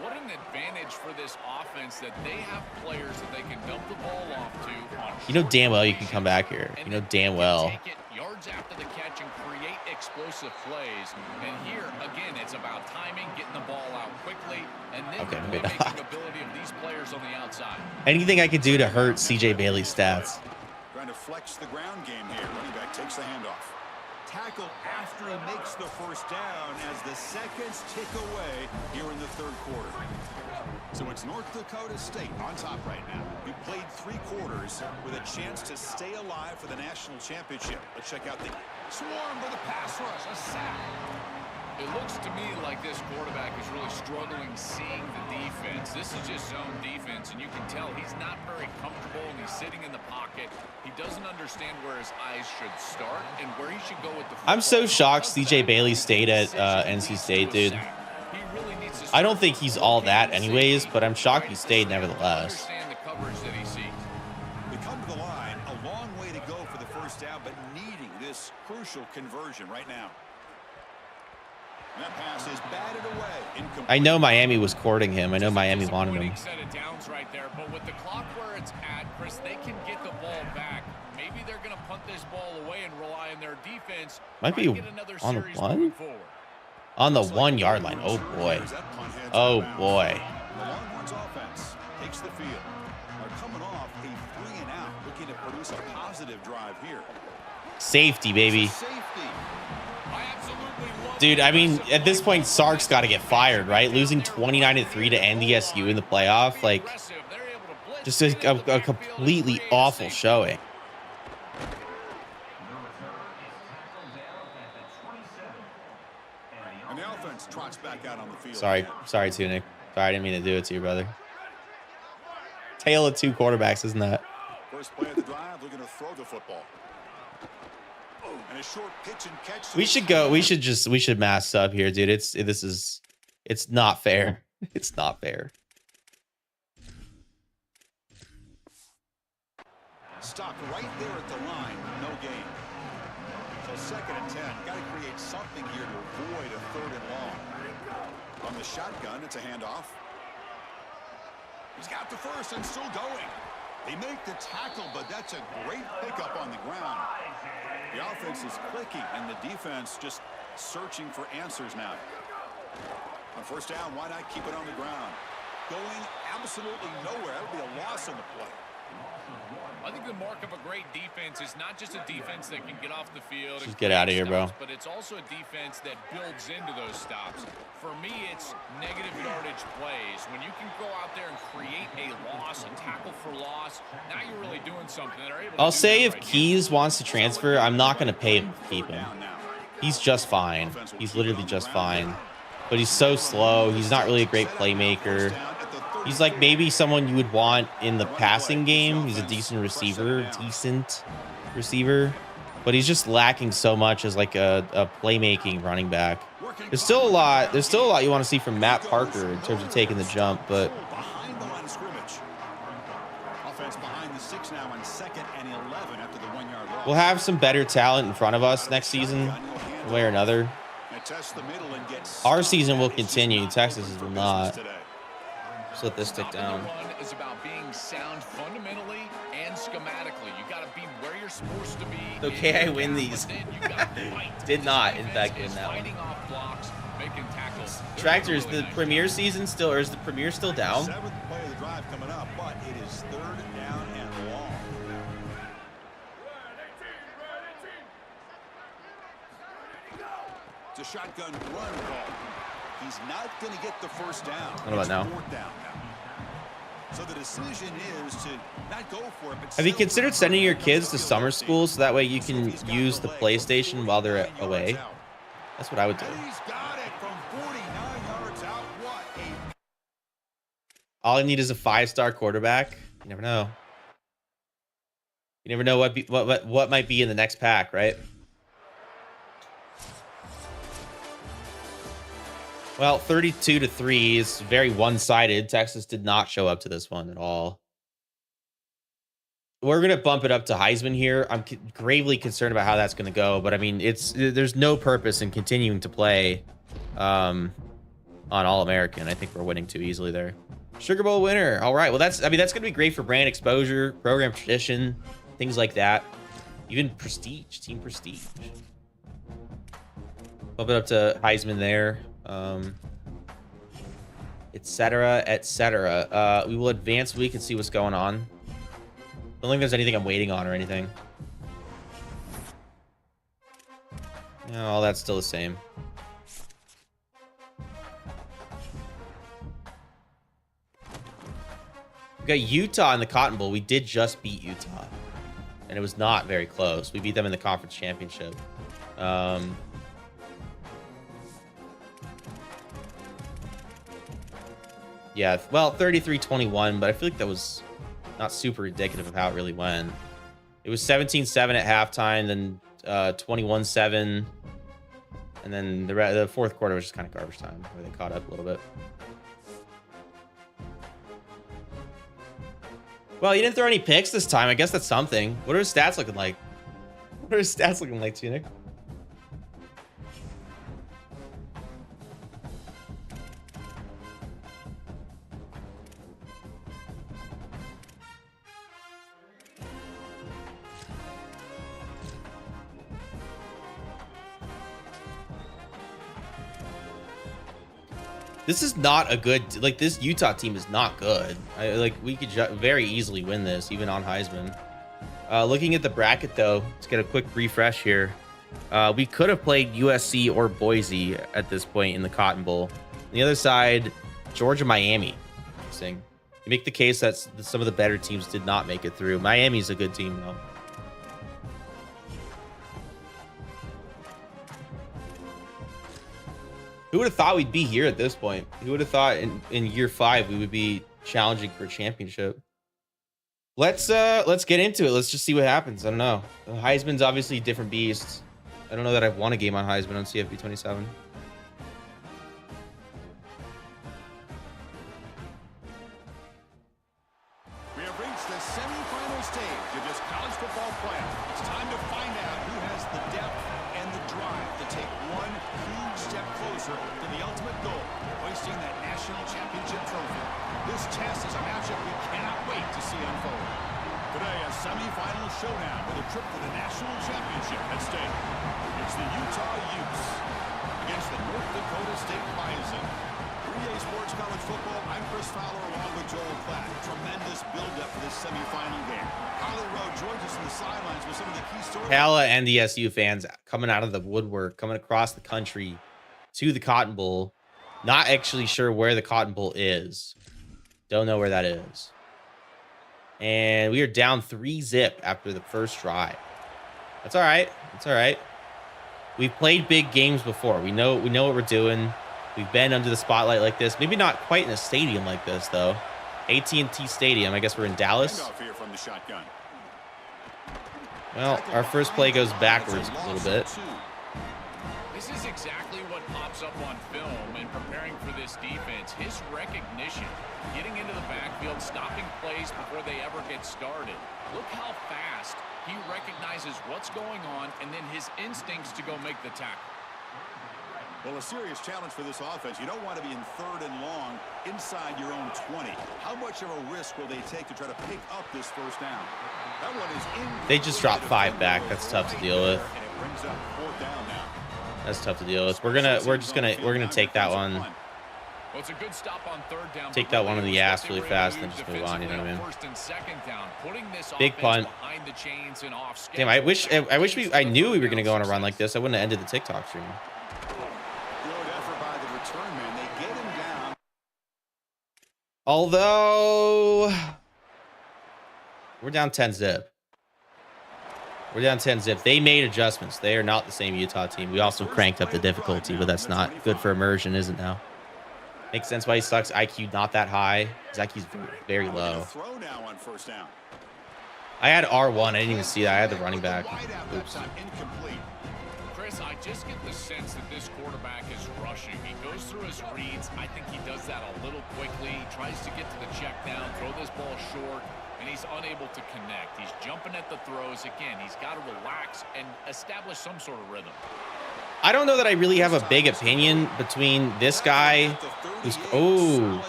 What an advantage for this offense that they have players that they can dump the ball off to. You know damn well you can come back here. You know damn well. Take it yards after the catch and create explosive plays. And here, again, it's about timing, getting the ball out quickly, and then the playmaking ability of these players on the outside. Anything I could do to hurt CJ Bailey's stats. Trying to flex the ground game here. Running back takes the handoff. Tackle after he makes the first down as the seconds tick away here in the third quarter. So it's North Dakota State on top right now. We played 3 quarters with a chance to stay alive for the national championship. Let's check out the swarm for the pass rush, a sack. It looks to me like this quarterback is really struggling seeing the defense. This is just zone defense, and you can tell he's not very comfortable, and he's sitting in the pocket. He doesn't understand where his eyes should start and where he should go with the football. I'm so shocked CJ Bailey stayed at NC State, dude. I don't think he's all that anyways, but I'm shocked he stayed nevertheless. They come to the line, a long way to go for the first down, but needing this crucial conversion right now. That pass is batted away. I know Miami was courting him. I know Miami wanted him. Set of downs right there, but with the clock where it's at, Chris, they can get the ball back. Maybe they're going to punt this ball away and rely on their defense. Might be on the 1? On the 1 yard line. Oh boy. Oh boy. The Longhorns offense takes the field. They're coming off a 3 and out, looking to produce a positive drive here. Safety, baby. Safety. Dude, I mean, at this point, Sark's got to get fired, right? Losing 29-3 to Ndsu in the playoff, like, just a completely awful showing. And the offense trots back out on the field. Sorry, Tunic. Sorry, I didn't mean to do it to you, brother. Tale of 2 quarterbacks, isn't that? First play of the drive, looking to throw the football. And a short pitch and catch. We should mass up here, dude. It's not fair. It's not fair. Stop right there at the line. No gain. So 2nd and 10. Got to create something here to avoid a 3rd and long. On the shotgun, it's a handoff. He's got the first and still going. They make the tackle, but that's a great pickup on the ground. The offense is clicking, and the defense just searching for answers now. On first down, why not keep it on the ground? Going absolutely nowhere. That would be a loss on the play. I think the mark of a great defense is not just a defense that can get off the field. Just get out of here, bro. But it's also a defense that builds into those stops. For me, it's negative yardage plays. When you can go out there and create a loss, a tackle for loss, now you're really doing something. I'll say if Keys wants to transfer, I'm not going to pay him to keep him. He's just fine. He's literally just fine. But he's so slow. He's not really a great playmaker. He's like maybe someone you would want in the passing game. He's a decent receiver, but he's just lacking so much as like a playmaking running back. There's still a lot you want to see from Matt Parker in terms of taking the jump, but Behind the line of scrimmage. Offense behind the 6 now on 2nd and 11 after the 1 yard loss. we'll have some better talent in front of us next season, one way or another. Our season will continue. Texas will not. Just let this stick down. Is about being sound fundamentally and schematically. You got to be where you're supposed to be. Okay, I win these. Did not, in fact, win that one. Tractor, is the Premier season still, or is the Premier still down? 7th play of the drive coming up, but it is 3rd down and long. It's a shotgun run call. He's not going to get the first down. What about now? 4th down now. So the decision is to not go for it. But have you considered sending your kids to summer school so that way you can use the PlayStation while they're away? That's what I would do. He's got it from 49 yards out. What a... All I need is a 5-star quarterback. You never know. You never know what might be in the next pack, right? Well, 32-3 is very one-sided. Texas did not show up to this one at all. we're gonna bump it up to Heisman here. I'm gravely concerned about how that's gonna go, but I mean, there's no purpose in continuing to play on All-American. I think we're winning too easily there. Sugar Bowl winner. All right. Well, that's gonna be great for brand exposure, program tradition, things like that. Even prestige, team prestige. Bump it up to Heisman there. Etc. etc. We will advance week and see what's going on. I don't think there's anything I'm waiting on or anything. No, all that's still the same. We got Utah in the Cotton Bowl. We did just beat Utah, and it was not very close. We beat them in the conference championship. Yeah, well, 33-21, but I feel like that was not super indicative of how it really went. It was 17-7 at halftime, then 21-7, and then the fourth quarter was just kind of garbage time, where they caught up a little bit. Well, you didn't throw any picks this time. I guess that's something. What are his stats looking like? What are his stats looking like, Tunic? This is not a good, like, this Utah team is not good. We could very easily win this, even on Heisman. Looking at the bracket, though, let's get a quick refresh here. We could have played USC or Boise at this point in the Cotton Bowl. On the other side, Georgia, Miami. Interesting. You make the case that some of the better teams did not make it through. Miami's a good team, though. Who would have thought we'd be here at this point? Who would have thought in year 5 we would be challenging for a championship? Let's get into it. Let's just see what happens. I don't know. Heisman's obviously a different beast. I don't know that I've won a game on Heisman on CFB27. We have reached the semifinal stage of this college football playoff. It's time to find out who has the depth and the drive to take one huge step closer to the ultimate goal, hoisting that national championship trophy. This test is a matchup we cannot wait to see unfold. Today, a semifinal showdown with a trip to the national championship at stake. It's the Utah Utes against the North Dakota State Bison. 3A Sports College Football, I'm Chris Fowler along with Joel Klatt. Tremendous build-up for this semifinal game. Holly Rowe joins us on the sidelines with some of the key stories. Pala and the SU fans coming out of the woodwork, coming across the country to the Cotton Bowl. Not actually sure where the Cotton Bowl is. Don't know where that is. And we are down 3-0 after the first drive. That's all right. That's all right. We've played big games before. We know what we're doing. We've been under the spotlight like this. Maybe not quite in a stadium like this, though. AT&T Stadium. I guess we're in Dallas. Here from the shotgun. Well, our first play goes backwards a little bit. This is exactly what pops up on film in preparing for this defense. His recognition, getting into the backfield, stopping plays before they ever get started. Look how fast he recognizes what's going on and then his instincts to go make the tackle. Well, a serious challenge for this offense. You don't want to be in 3rd and long inside your own 20. How much of a risk will they take to try to pick up this first down? That one is in. They just dropped 5 back. That's tough to deal with. And it brings up 4th down now. That's tough to deal with. We're gonna take that one. Well, it's a good stop on 3rd down. Take that one in the ass really fast and then just move on. You know what I mean? 1st and 2nd down, putting this big punt. behind the chains and off Damn, I wish I knew we were gonna go on a run like this. I wouldn't have ended the TikTok stream. Although we're down 10-0. We're down 10-0. They made adjustments. They are not the same Utah team. We also cranked up the difficulty, but that's not good for immersion, is it now? Makes sense why he sucks. IQ not that high. His IQ's very low. I had R1. I didn't even see that. I had the running back. Oops. Chris, I just get the sense that this quarterback is rushing. He goes through his reads. I think he does that a little quickly. He tries to get to the check down, throw this ball short. and he's unable to connect. He's jumping at the throws. Again, he's got to relax and establish some sort of rhythm. I don't know that I really have a big opinion between this guy who's... Oh,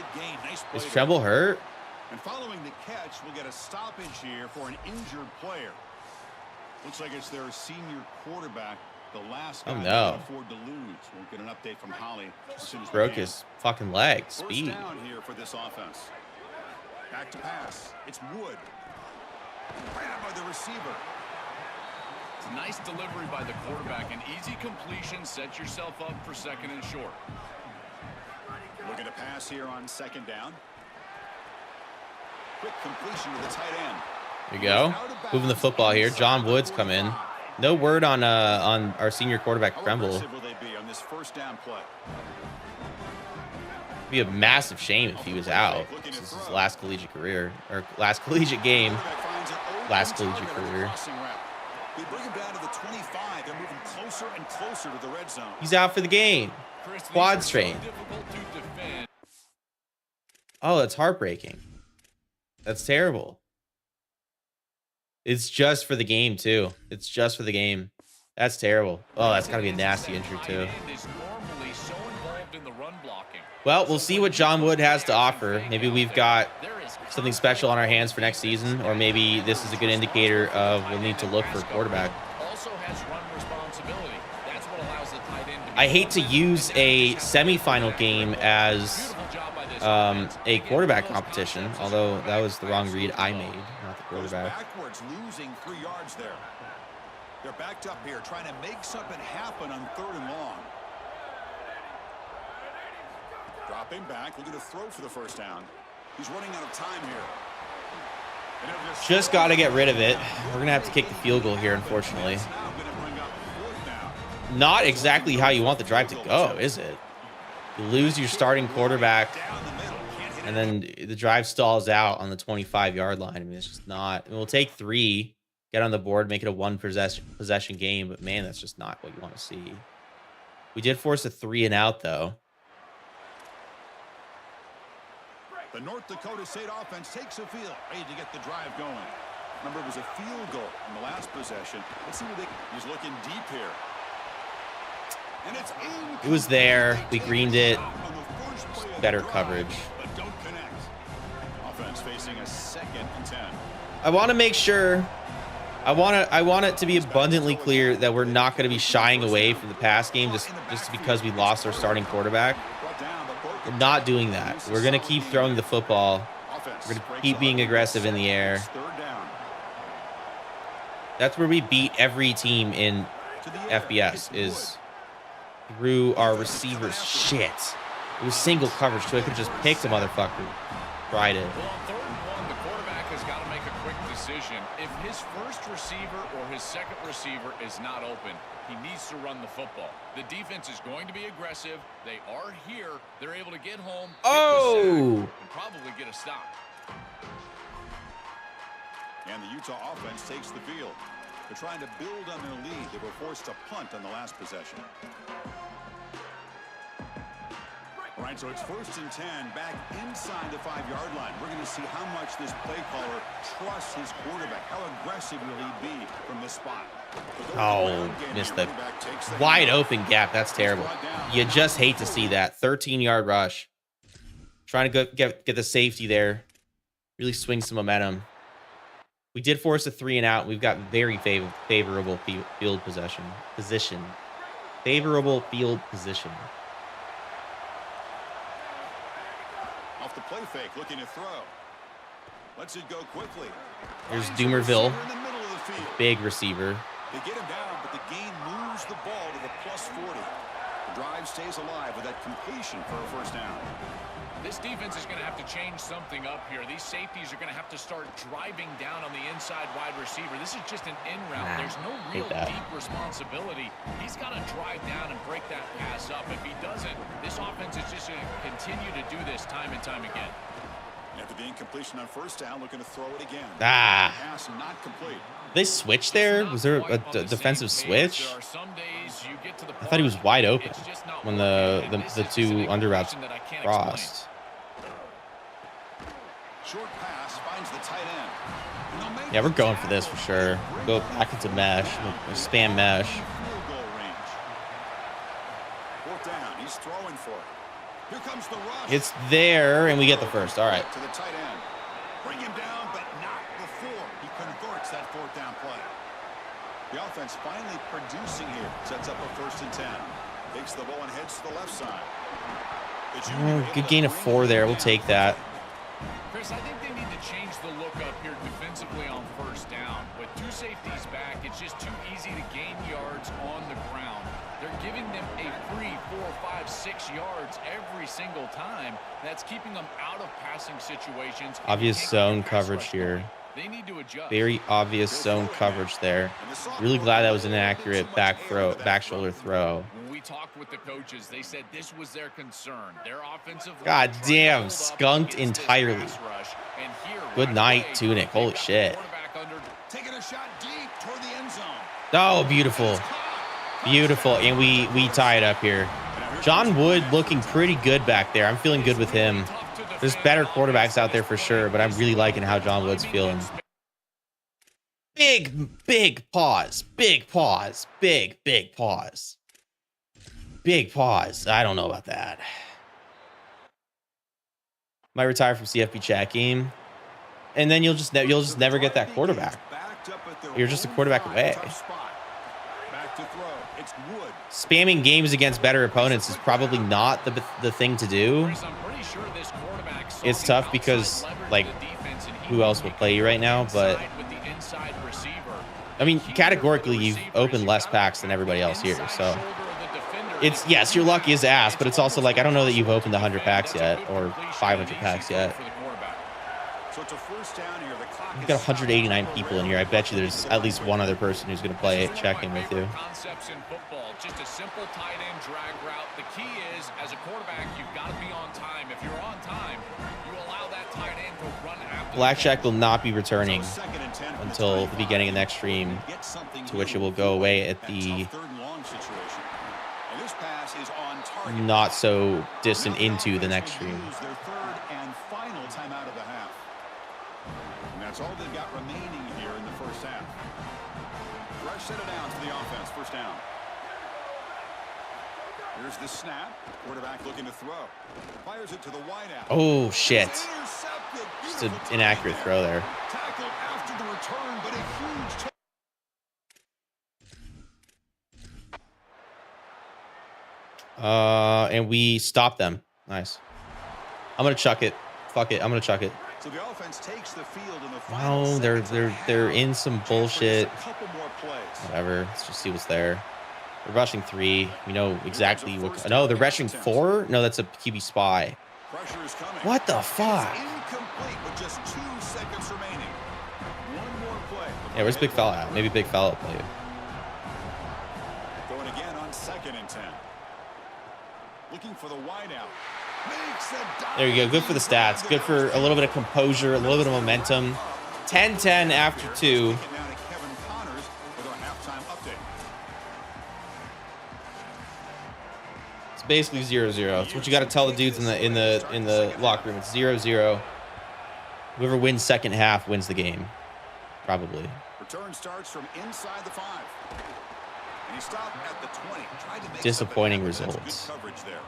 is Tremble hurt? And following the catch, we'll get a stoppage here for an injured player. Looks like it's their senior quarterback, the last guy they can afford to lose. We'll get an update from Holly as soon as broke his fucking leg. Speed. First down here for this offense. Back to pass. It's Wood. Grabbed by the receiver. It's a nice delivery by the quarterback. An easy completion. Set yourself up for second and short. Looking to pass here on second down. Quick completion to the tight end. There you go. Moving the football here. John Woods come in. No word on our senior quarterback Tremble. Will they be on this first down play? It'd be a massive shame if he was out. This is his last collegiate career, or last collegiate game, last collegiate career. We bring him down to the 25. They're moving closer and closer to the red zone. He's out for the game. Quad strain. Oh, that's heartbreaking. That's terrible. It's just for the game, too. It's just for the game. That's terrible. Oh, that's got to be a nasty injury, too. Well, we'll see what John Wood has to offer. Maybe we've got something special on our hands for next season, or maybe this is a good indicator of we'll need to look for a quarterback. I hate to use a semifinal game as a quarterback competition, although that was the wrong read I made, not the quarterback. Backwards, losing 3 yards there. They're backed up here, trying to make something happen on 3rd and long. Dropping back, looking to throw for the first down. He's running out of time here. Just got to get rid of it. We're going to have to kick the field goal here, unfortunately. Not exactly how you want the drive to go, is it? You lose your starting quarterback, and then the drive stalls out on the 25-yard line. I mean, it's just not. We'll take 3, get on the board, make it a 1 possession game, but man, that's just not what you want to see. We did force a 3 and out, though. The North Dakota State offense takes a field, ready to get the drive going. Remember, it was a field goal in the last possession. Let's see what he's looking deep here. And it's in. It was there. We greened it. Better coverage. But don't connect. Offense facing a 2nd and 10. I want to make sure. I want it to be abundantly clear that we're not going to be shying away from the pass game just because we lost our starting quarterback. We're not doing that. We're going to keep throwing the football. We're going to keep being aggressive in the air. That's where we beat every team in FBS, is through our receivers. Shit. It was single coverage, so I could have just picked a motherfucker. Tried it. Well, on 3rd and 1, the quarterback has got to make a quick decision. If his first receiver or his second receiver is not open, he needs to run the football. The defense is going to be aggressive. They are here. They're able to get home, get the sack, and probably get a stop. And the Utah offense takes the field. They're trying to build on their lead. They were forced to punt on the last possession. All right, so it's 1st and 10, back inside the 5-yard line. We're going to see how much this play caller trusts his quarterback. How aggressive will he be from this spot? Oh, missed the wide open gap. That's terrible. You just hate to see that. 13-yard rush. Trying to get the safety there. Really swing some momentum. We did force a 3 and out. We've got very favorable field position. Favorable field position. Off the play fake, looking to throw. Lets it go quickly. There's Doomerville, big receiver. They get him down, but the gain moves the ball to the +40. The drive stays alive with that completion for a first down. This defense is going to have to change something up here. These safeties are going to have to start driving down on the inside wide receiver. This is just an in route. There's no real deep responsibility. He's got to drive down and break that pass up. If he doesn't, this offense is just going to continue to do this time and time again. After the incompletion on first down, looking to throw it again. Pass not complete. They switched there? Was there a defensive switch? I thought he was wide open when the 2 under routes crossed. Short pass finds the tight end. Yeah, we're going for this for sure. Go back into mesh. Spam mesh. Field goal range. Fourth down. He's throwing for it. Here comes the rush. It's there, and we get the first. All right. To the tight end. Bring him down, but not before he converts that fourth down play. The offense finally producing here. Sets up a 1st and 10. Takes the ball and heads to the left side. Good gain of 4 there. We'll take that. Chris, I think they need to change the look up here defensively on 1st down. With 2 safeties back, it's just too easy to gain yards on the ground. They're giving them a free 4, 5, 6 yards every single time. That's keeping them out of passing situations. Obvious zone coverage here. They need to adjust. Very obvious zone coverage there. Really glad that was an accurate back shoulder throw. When we talked with the coaches, they said this was their concern. Their offensive God damn, skunked entirely. Good night, Tunic. Holy shit. Taking a shot deep toward the end zone. Oh, beautiful. Beautiful. And we tie it up here. John Wood looking pretty good back there. I'm feeling good with him. There's better quarterbacks out there for sure, but I'm really liking how John Wood's feeling. Big pause. Big pause. Big pause. Big pause. I don't know about that. Might retire from CFB chat game, and then you'll just never get that quarterback. You're just a quarterback away. Spamming games against better opponents is probably not the thing to do. It's tough because, like, who else will play you right now? But I mean, categorically, you've opened less packs than everybody else here. So it's, yes, you're lucky as ass, but it's also like, I don't know that you've opened 100 packs yet or 500 packs yet. You've got 189 people in here. I bet you there's at least one other person who's going to play it, check in with you. Concepts in football, just a simple tight end drag route. The key is, as a quarterback, you've got to be on time. If you're on time, you allow that tight end to run after. Blackjack will not be returning until the beginning of next stream, to which it will go away at the not so distant into the next stream. That's all they've got remaining here in the first half. Fresh set of downs to the offense. First down. Here's the snap. Quarterback looking to throw. Fires it to the wideout. Oh, shit. Just an inaccurate throw there. Tackled after the return, but a huge and we stop them. Nice. I'm going to chuck it. Fuck it. I'm going to chuck it. So the offense takes the field in the final. No, they're in some bullshit. Whatever. Let's just see what's there. They're rushing 3. We know exactly what. No, they're rushing 4. No, that's a QB spy. What the fuck? Incomplete with just 2 seconds remaining. One more play. Yeah, where's Big Fella at? Maybe Big Fella will play it. Going again on 2nd and 10. Looking for the wideout. There you go. Good for the stats. Good for a little bit of composure, a little bit of momentum. 10-10 after 2. It's basically 0-0. It's what you got to tell the dudes in the locker room. It's 0-0. Whoever wins second half wins the game. Probably. Return starts from inside the 5. And he stopped at the 20. Tried to make disappointing results. Coverage there.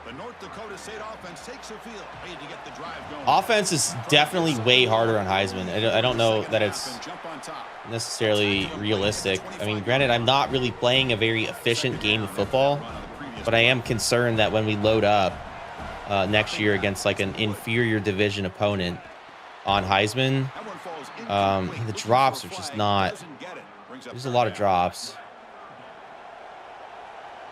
The North Dakota State offense takes the field. Ready to get the drive going. Offense is definitely way harder on Heisman. I don't know that it's necessarily realistic. I mean, granted, I'm not really playing a very efficient game of football, but I am concerned that when we load up next year against like an inferior division opponent on Heisman, the drops are just not. There's a lot of drops.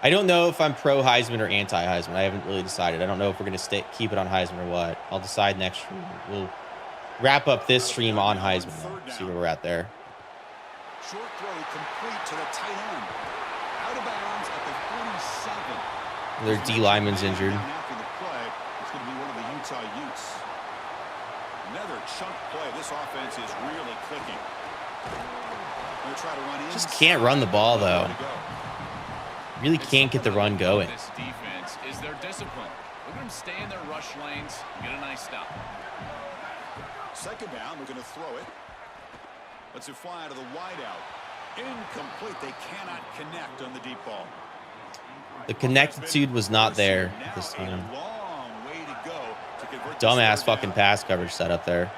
I don't know if I'm pro Heisman or anti Heisman. I haven't really decided. I don't know if we're going to keep it on Heisman or what. I'll decide next stream. We'll wrap up this stream on Heisman. See where we're at there. Short throw complete to the tight end. Out of bounds at the 47. Their D lineman's injured. After the play, it's going to be one of the Utah Utes. Another chunk play. This offense is really clicking. Try to run in. Just can't run the ball though. Really can't get the run going. This defense is their discipline. Look at them stay in their rush lanes, get a nice stop. Second down, they're going to throw it. Let's it fly to the wideout. Incomplete. They cannot connect on the deep ball. The connectitude was not there this time. Dumbass fucking pass coverage set up there.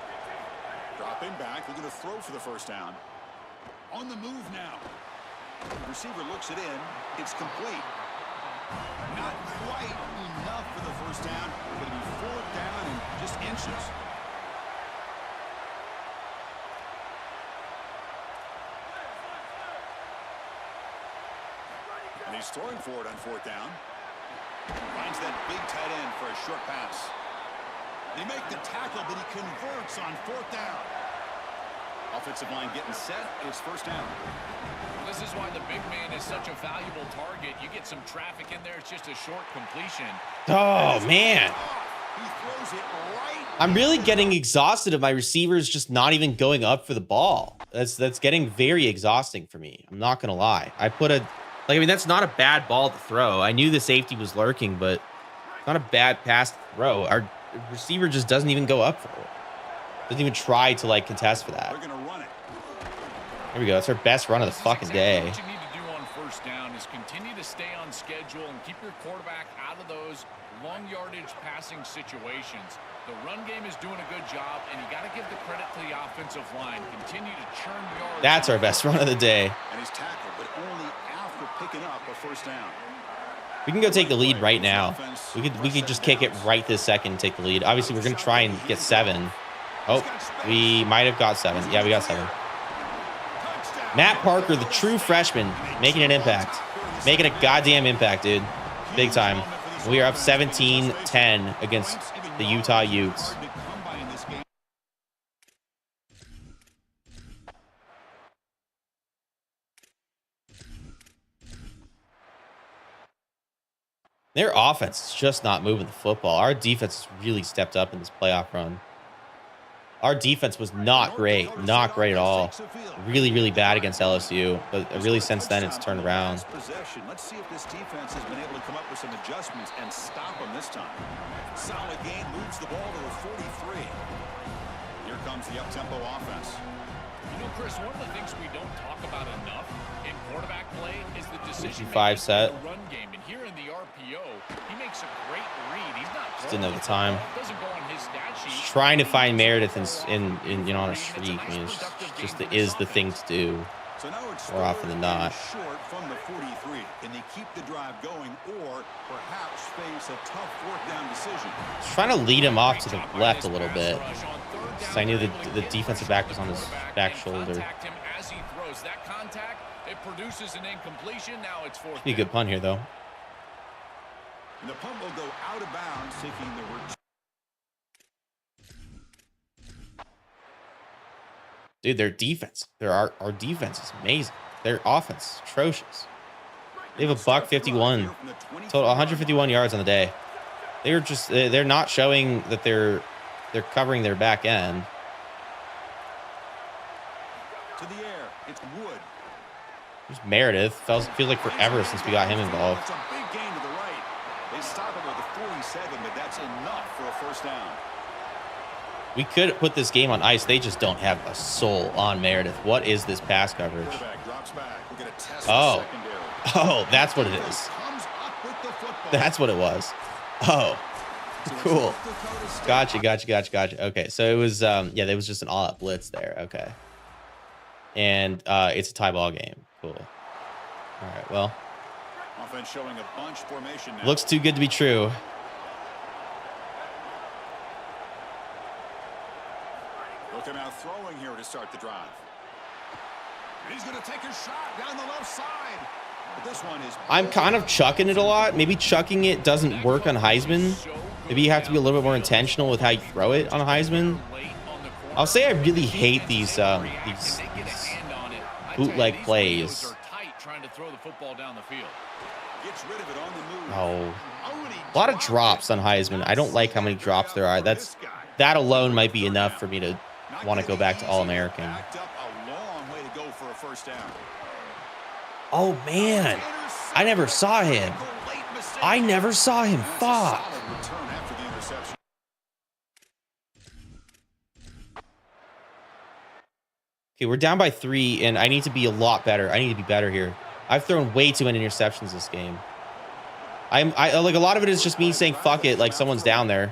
Dropping back, they're going to throw for the first down. On the move now. The receiver looks it in. It's complete. Not quite enough for the first down. Going to be fourth down and just inches. And he's throwing for it on fourth down. Finds that big tight end for a short pass. They make the tackle, but he converts on fourth down. Offensive line getting set. It's first down. This is why the big man is such a valuable target. You get some traffic in there. It's just a short completion. Oh, man. He throws it right. I'm really getting exhausted of my receivers just not even going up for the ball. That's getting very exhausting for me. I'm not going to lie. That's not a bad ball to throw. I knew the safety was lurking, but it's not a bad pass to throw. Our receiver just doesn't even go up for it. Doesn't even try to, like, contest for that. They're going to run it. There we go. That's our best run of the fucking day. What you need to do on first down is continue to stay on schedule and keep your quarterback out of those long yardage passing situations. The run game is doing a good job, and you got to give the credit to the offensive line. Continue to churn yards. That's our best run of the day. And he's tackled, but only after picking up a first down. We can go take the lead right now. We could just kick it right this second and take the lead. Obviously, we're going to try and get 7. Oh, we might have got 7. Yeah, we got 7. Matt Parker, the true freshman, making an impact. Making a goddamn impact, dude. Big time. We are up 17-10 against the Utah Utes. Their offense is just not moving the football. Our defense has really stepped up in this playoff run. Our defense was not great at all. Really, really bad against LSU, but really since then it's turned around. Let's see if this defense has been able to come up with some adjustments and stop them this time. Solid gain, moves the ball to the 43. Here comes the up-tempo offense. You know, Chris, one of the things we don't talk about enough in quarterback play is the decision 5 set. in the run game. And here in the RPO, he makes a great read. He's not just didn't have the time. Doesn't go on his stat sheet. Just trying to find Meredith in on a streak. I mean, it's just is the thing to do. So now it's more often than not. Short from the 43. Can they keep the drive going or perhaps face a tough fourth down decision? Just trying to lead him off to the left a little bit. I knew the defensive back was on his back shoulder. As he throws that contact, it produces an incompletion. Now it's fourth. Be a good punt here, though. And the punt will go out of bounds, taking the return. Dude, their defense. Our defense is amazing. Their offense is atrocious. They have a $151 total, 151 yards on the day. They're not showing that they're covering their back end. To the air, it's Wood. There's Meredith. Feels like forever since we got him involved. It's a big gain to the right. They stop it with a 47, but that's enough for a first down. We could put this game on ice. They just don't have a soul on Meredith. What is this pass coverage? Oh, that's what it is. That's what it was. Oh, cool. Gotcha. Okay, so it was there was just an all-out blitz there. Okay, and it's a tie ball game. Cool. All right, well, offense showing a bunch formation now. Looks too good to be true. Looking out throwing here to start the drive. He's going to take a shot down the left side. But this one is. I'm kind of chucking it a lot. Maybe chucking it doesn't work on Heisman. Maybe you have to be a little bit more intentional with how you throw it on Heisman. I'll say I really hate these bootleg plays. Oh, a lot of drops on Heisman. I don't like how many drops there are. That alone might be enough for me to want to go back to All-American. Oh man, I never saw him. Okay, we're down by 3, and I need to be a lot better. I need to be better here. I've thrown way too many interceptions this game. I like a lot of it is just me saying fuck it, like someone's down there.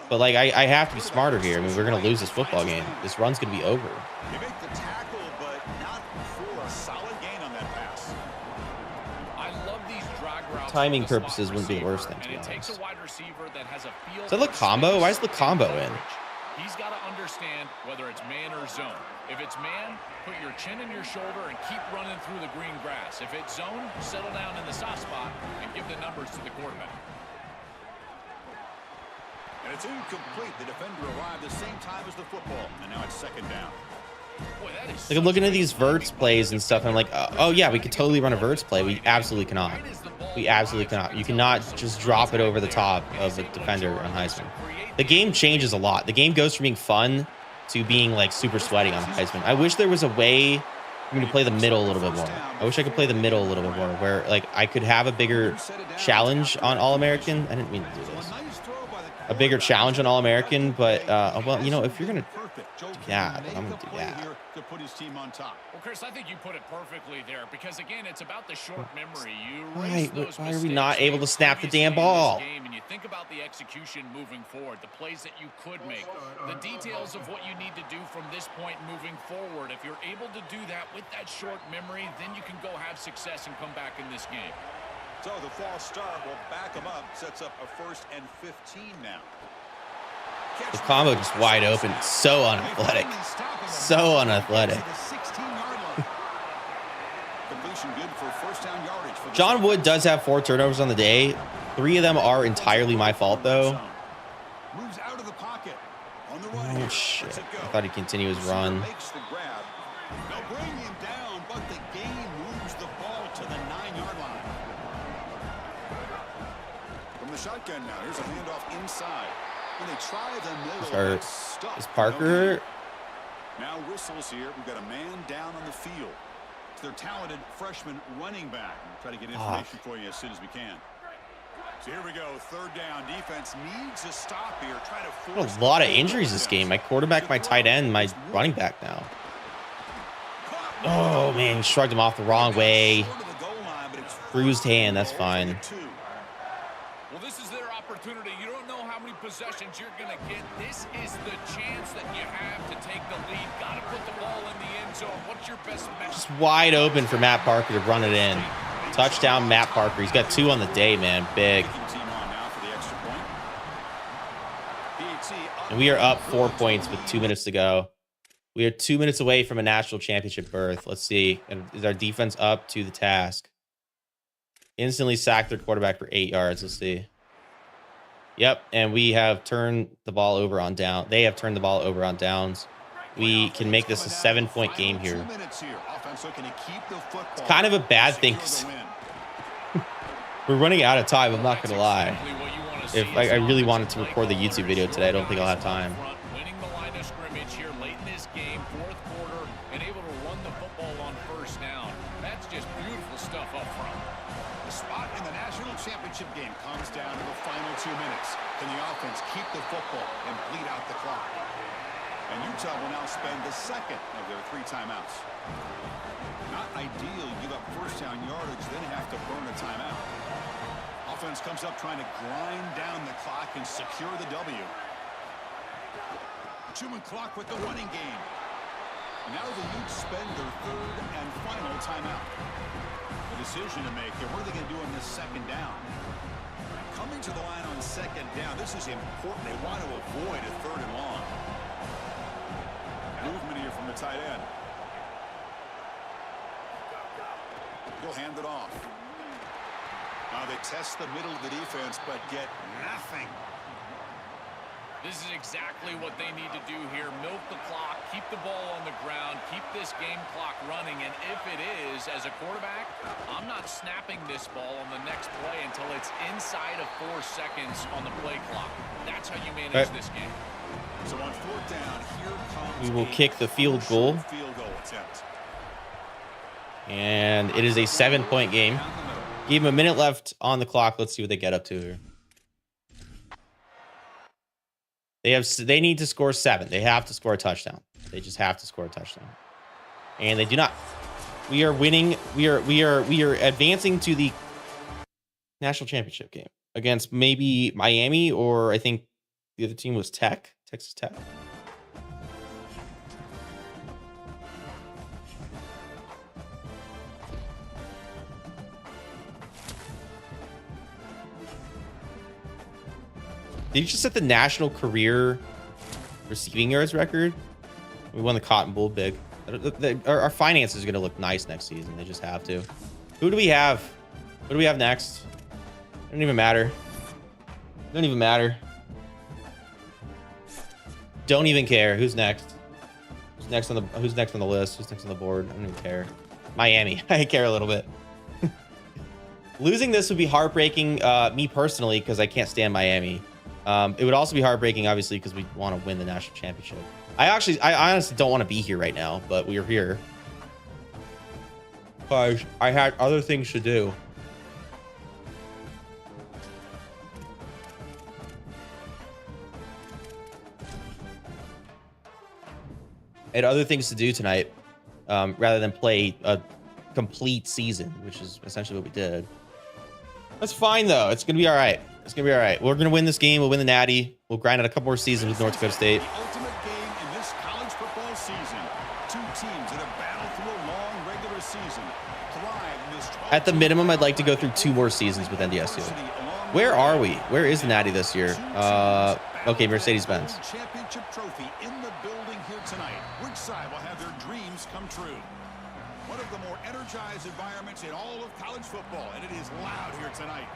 But like I have to be smarter here. I mean, we're gonna lose this football game. This run's gonna be over. You make the tackle, but not for a solid gain on that pass. I love these drag routes. Timing purposes wouldn't be the worst thing, to be And it takes honest. a wide receiver that has a feel. Is that Lacombo? Why is Lacombo in? He's got to understand whether it's man or zone. If it's man, put your chin in your shoulder and keep running through the green grass. If it's zone, settle down in the soft spot and give the numbers to the quarterback. And it's incomplete. The defender arrived the same time as the football, and now it's second down. Boy, that is Like I'm looking at these verts plays and stuff, and I'm like, oh yeah, we could totally run a verts play. We absolutely cannot. We absolutely cannot. You cannot just drop it over the top of a defender on Heisman. The game changes a lot. The game goes from being fun to being like super sweaty on Heisman. I wish there was a way for me to play the middle a little bit more. I wish I could play the middle a little bit more, where like I could have a bigger challenge on All-American. I didn't mean to do this. A bigger challenge on All-American, but well, you know, if you're gonna do that, I'm gonna do that. To put his team on top. Well, Chris, I think you put it perfectly there because again, it's about the short memory. You Why are we not able to snap the damn ball? And you think about the execution moving forward, the plays that you could make, the details of what you need to do from this point moving forward. If you're able to do that with that short memory, then you can go have success and come back in this game. So the false start will back him up, sets up a 1st and 15 now. The combo just wide open, so unathletic, so unathletic. John Wood does have 4 turnovers on the day. 3 of them are entirely my fault, though. Moves out of the pocket. On the Oh shit! I thought he'd continue his run. Makes the grab. They'll bring him down, but the game moves the ball to the 9-yard line. From the shotgun now, here's a handoff inside. When they try the middle, Is Parker? Now whistles here. We've got a man down on the field. It's their talented freshman running back. We'll try to get information for you as soon as we can. So here we go. 3rd down. Defense needs a stop here. Try to force A lot of injuries this game. My quarterback, my tight end, my running back now. Oh man, he shrugged him off the wrong way. Bruised hand. That's fine. Well, this is their opportunity. You don't know how many possessions you're going to get. This is the chance that you have to take the lead. Got to put the ball in the end zone. What's your best message? Just wide open for Matt Parker to run it in. Touchdown, Matt Parker. He's got 2 on the day, man. Big. And we are up 4 points with 2 minutes to go. We are 2 minutes away from a national championship berth. Let's see. Is our defense up to the task? Instantly sacked their quarterback for 8 yards. Let's see. Yep, and we have turned the ball over on down. They have turned the ball over on downs. We can make this a 7-point game here. It's kind of a bad thing. We're running out of time. I'm not gonna lie. If I really wanted to record the YouTube video today, I don't think I'll have time. Winning the line of scrimmage here late in this game, 4th quarter, and able to run the football on 1st down. That's just beautiful stuff up front. The spot in the national championship game comes down to the final 2 minutes. Can the offense keep the football and bleed out the clock? And Utah will now spend the 2nd of their 3 timeouts. Not ideal. You give up 1st down yardage, then have to burn a timeout. Offense comes up trying to grind down the clock and secure the W. 2-minute clock with the running game. Now the Utes spend their 3rd and final timeout. A decision to make here. What are they going to do on this 2nd down? Coming to the line on 2nd down. This is important. They want to avoid a 3rd and long. Movement here from the tight end. He'll hand it off. Now they test the middle of the defense, but get nothing. This is exactly what they need to do here. Milk the clock, keep the ball on the ground, keep this game clock running. And if it is, as a quarterback, I'm not snapping this ball on the next play until it's inside of 4 seconds on the play clock. That's how you manage this game. So on 4th down, here comes we will kick the field goal. Attempt. And it is a 7-point game. Give them a minute left on the clock. Let's see what they get up to here. They need to score 7. They have to score a touchdown. They just have to score a touchdown. And they do not. We are winning. We are advancing to the national championship game against maybe Miami, or I think the other team was Texas Tech. Did you just set the national career receiving yards record? We won the Cotton Bowl big. Our finances are going to look nice next season. They just have to. Who do we have? What do we have next? It don't even matter. Don't even matter. Don't even care. Who's next? Who's next on the list? Who's next on the board? I don't even care. Miami. I care a little bit. Losing this would be heartbreaking, me personally, because I can't stand Miami. It would also be heartbreaking, obviously, because we want to win the national championship. I honestly don't want to be here right now, but we are here. Because I had other things to do. I had other things to do tonight, rather than play a complete season, which is essentially what we did. That's fine, though. It's going to be all right. It's going to be all right. We're going to win this game. We'll win the Natty. We'll grind out a couple more seasons with North Dakota State. The ultimate game in this college football season. Two teams that have battled through a long regular season. At the minimum, I'd like to go through 2 more seasons with NDSU. Where are we? Where is the Natty this year? Okay, Mercedes-Benz. Championship trophy in the building here tonight. Which side will have their dreams come true? One of the more energized environments in all of college football, and it is loud here tonight.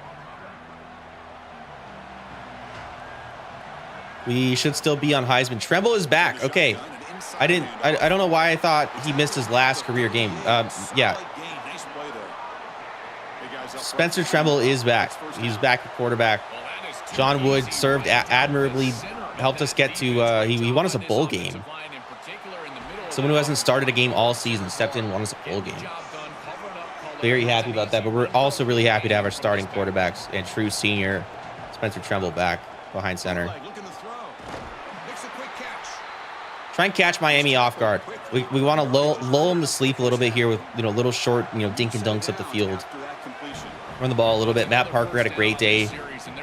We should still be on Heisman. Tremble is back. Okay. I don't know why I thought he missed his last career game. Yeah. Spencer Tremble is back. He's back at quarterback. John Wood served admirably, helped us get to, he won us a bowl game. Someone who hasn't started a game all season stepped in and won us a bowl game. Very happy about that, but we're also really happy to have our starting quarterbacks and true senior Spencer Tremble back behind center. Try and catch Miami off guard. We want to lull them to sleep a little bit here with, little short, dink and dunks up the field. Run the ball a little bit. Matt Parker had a great day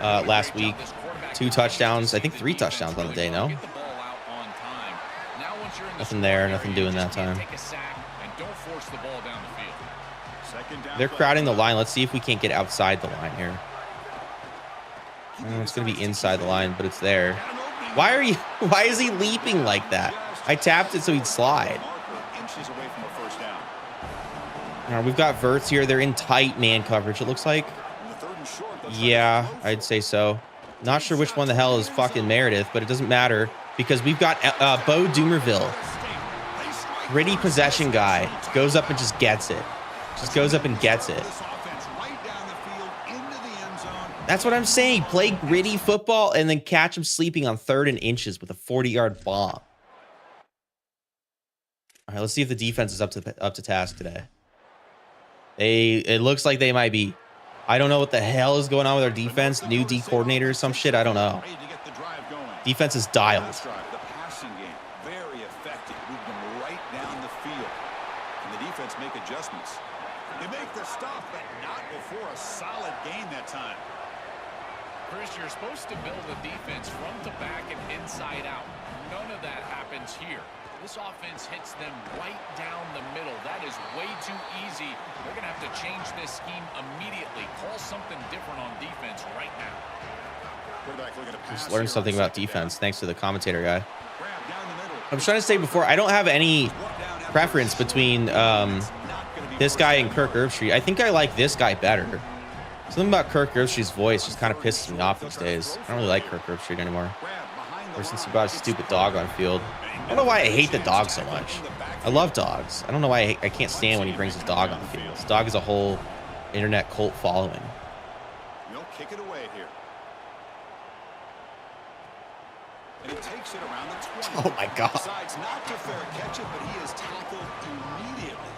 last week. 2 touchdowns. I think 3 touchdowns on the day, no? Nothing there. Nothing doing that time. They're crowding the line. Let's see if we can't get outside the line here. It's going to be inside the line, but it's there. Why is he leaping like that? I tapped it so he'd slide. We've got Verts here. They're in tight man coverage, it looks like. Yeah, I'd say so. Not sure which one the hell is fucking Meredith, but it doesn't matter because we've got Bo Dumerville. Gritty possession guy. Goes up and just gets it. Just goes up and gets it. That's what I'm saying. Play gritty football and then catch him sleeping on 3rd and inches with a 40-yard bomb. All right, let's see if the defense is up to task today. It looks like they might be. I don't know what the hell is going on with our defense. New D coordinator or some shit. I don't know. Defense is dialed. The passing game, very effective. Move them right down the field. And the defense make adjustments. They make the stop, but not before a solid gain that time. Chris, you're supposed to build a defense front to back and inside out. None of that happens here. This offense hits them right down the middle. That is way too easy. They're going to have to change this scheme immediately. Call something different on defense right now. Just learned something about defense thanks to the commentator guy. I was trying to say before, I don't have any preference between this guy and Kirk Herbstreit. I think I like this guy better. Something about Kirk Herbstreit's voice just kind of pisses me off these days. I don't really like Kirk Herbstreit anymore. Ever since he brought his stupid dog on field. I don't know why I hate the dog so much. I love dogs. I don't know why I can't stand when he brings his dog on the field. His dog is a whole internet cult following. He'll kick it away here. And he takes it around the 20. Oh my God. Decides not to fair catch it, but he is tackled immediately.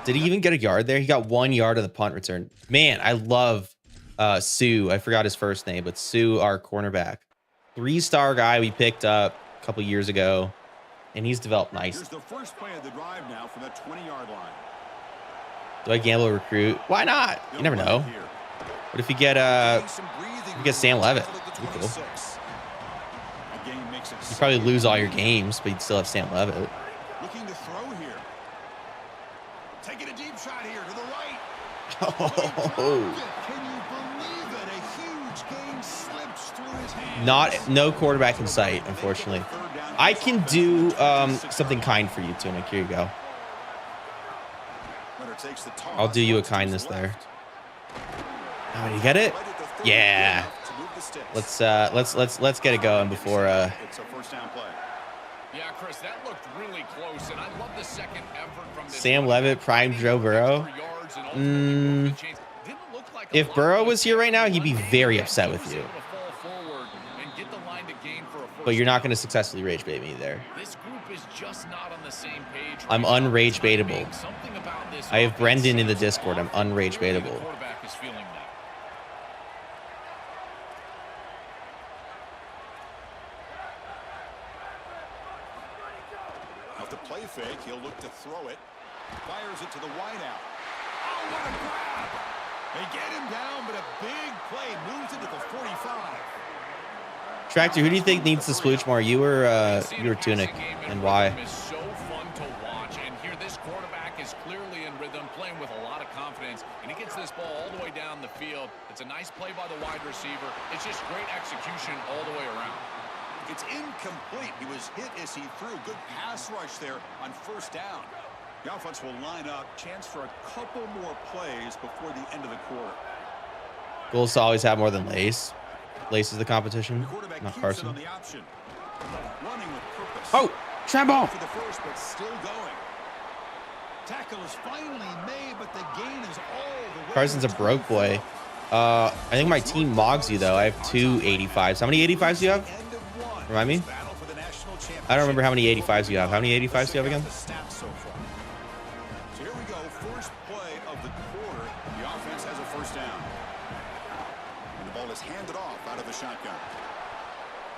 Did he even get a yard there? He got 1 yard on the punt return. Man, I love Sue. I forgot his first name, but Sue, our cornerback. 3-star guy we picked up a couple years ago. And he's developed nice. Here's the first play of the drive now from the 20-yard line. Do I gamble or recruit? Why not? You never know. What if you get Sam Levitt? That'd be cool. You probably lose all your games, but you'd still have Sam Levitt. Looking to throw here. Taking a deep shot here to the right. Oh. Can you believe it? A huge gain slips through his hands. No quarterback in sight, unfortunately. I can do something kind for you, Tunic. Here you go. I'll do you a kindness there. Oh, you get it? Yeah. Let's get it going before It's a first down play. Yeah, Chris, that looked really close, and I love the second effort from this Sam Levitt, prime Joe Burrow. If Burrow was here right now, he'd be very upset with you. But you're not going to successfully rage bait me there. This group is just not on the same page. I'm unrage baitable. I have Brendan in the Discord. I'm unrage baitable. Off the play fake, he'll look to throw it. Fires it to the wideout. Oh, what a grab! They get him down, but a big play moves it to the 45. Tractor, who do you think needs to splooge more, you or Tunic, and why? Is so fun to watch, and here this quarterback is clearly in rhythm, playing with a lot of confidence, and he gets this ball all the way down the field. It's a nice play by the wide receiver. It's just great execution all the way around. It's incomplete. He was hit as he threw. Good pass rush there on first down. The offense will line up. Chance for a couple more plays before the end of the quarter. Goals to always have more than Lace. Lace is the competition, not Carson. Oh, Tremble! For the first, but still going. Tackle is finally made, but the gain is all the way. Carson's a broke boy. I think my team mogs you though. I have 2 85s. How many 85s do you have? Remind me. I don't remember how many 85s you have. How many 85s do you have again? So here we go. First play of the quarter. The offense has a first down. And the ball is handed off out of the shotgun.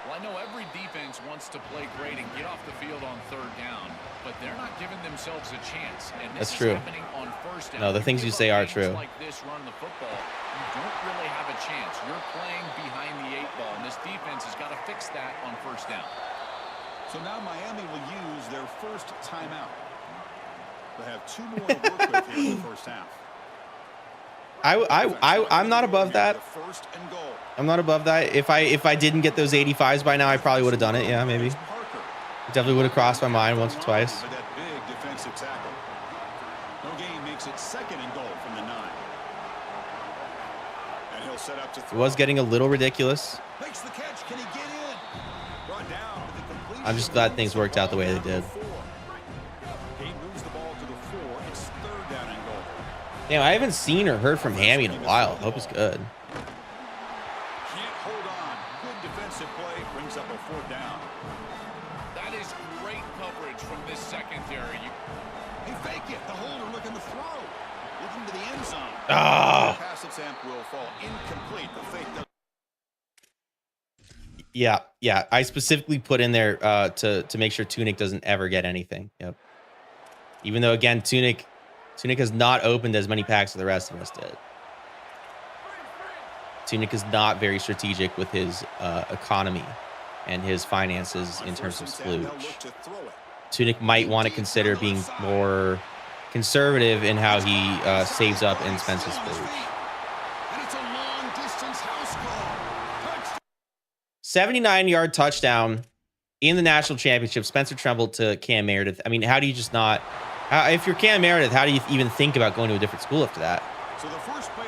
Well, I know every defense wants to play great and get off the field on third down, but they're not giving themselves a chance. And this That's true. Is happening on first down. No, the things you say are true. Like this run the football, you don't really have a chance. You're playing behind the 8 ball, and this defense has got to fix that on first down. So now Miami will use their first timeout. They have 2 more to work with here in the first half. I'm not above that. First and goal. I'm not above that. If I didn't get those 85s by now, I probably would have done it. Yeah, maybe. It definitely would have crossed my mind once or twice. That big defensive tackle. No gain makes it second and goal from the 9. And he'll set up to throw. It was getting a little ridiculous. Makes the catch. Can he get in? Brought down with the completion. I'm just glad things worked out the way they did. He moves the ball to the 4. It's third down and goal. Damn, I haven't seen or heard from Hammy in a while. Hope it's good. Can't hold on. Good defensive play brings up a 4th down. That is great coverage from this secondary. They fake it. The holder looking to throw. Looking to the end zone. Ah. The pass attempt will fall incomplete. The fake does. Yeah. I specifically put in there to make sure Tunic doesn't ever get anything. Yep. Even though again, Tunic has not opened as many packs as the rest of us did. Tunic is not very strategic with his economy and his finances in terms of splooge. Tunic might want to consider being more conservative in how he saves up and spends his splooge. 79-yard touchdown in the national championship. Spencer Trimble to Cam Meredith. I mean, how do you just not? If you're Cam Meredith, how do you even think about going to a different school after that? Look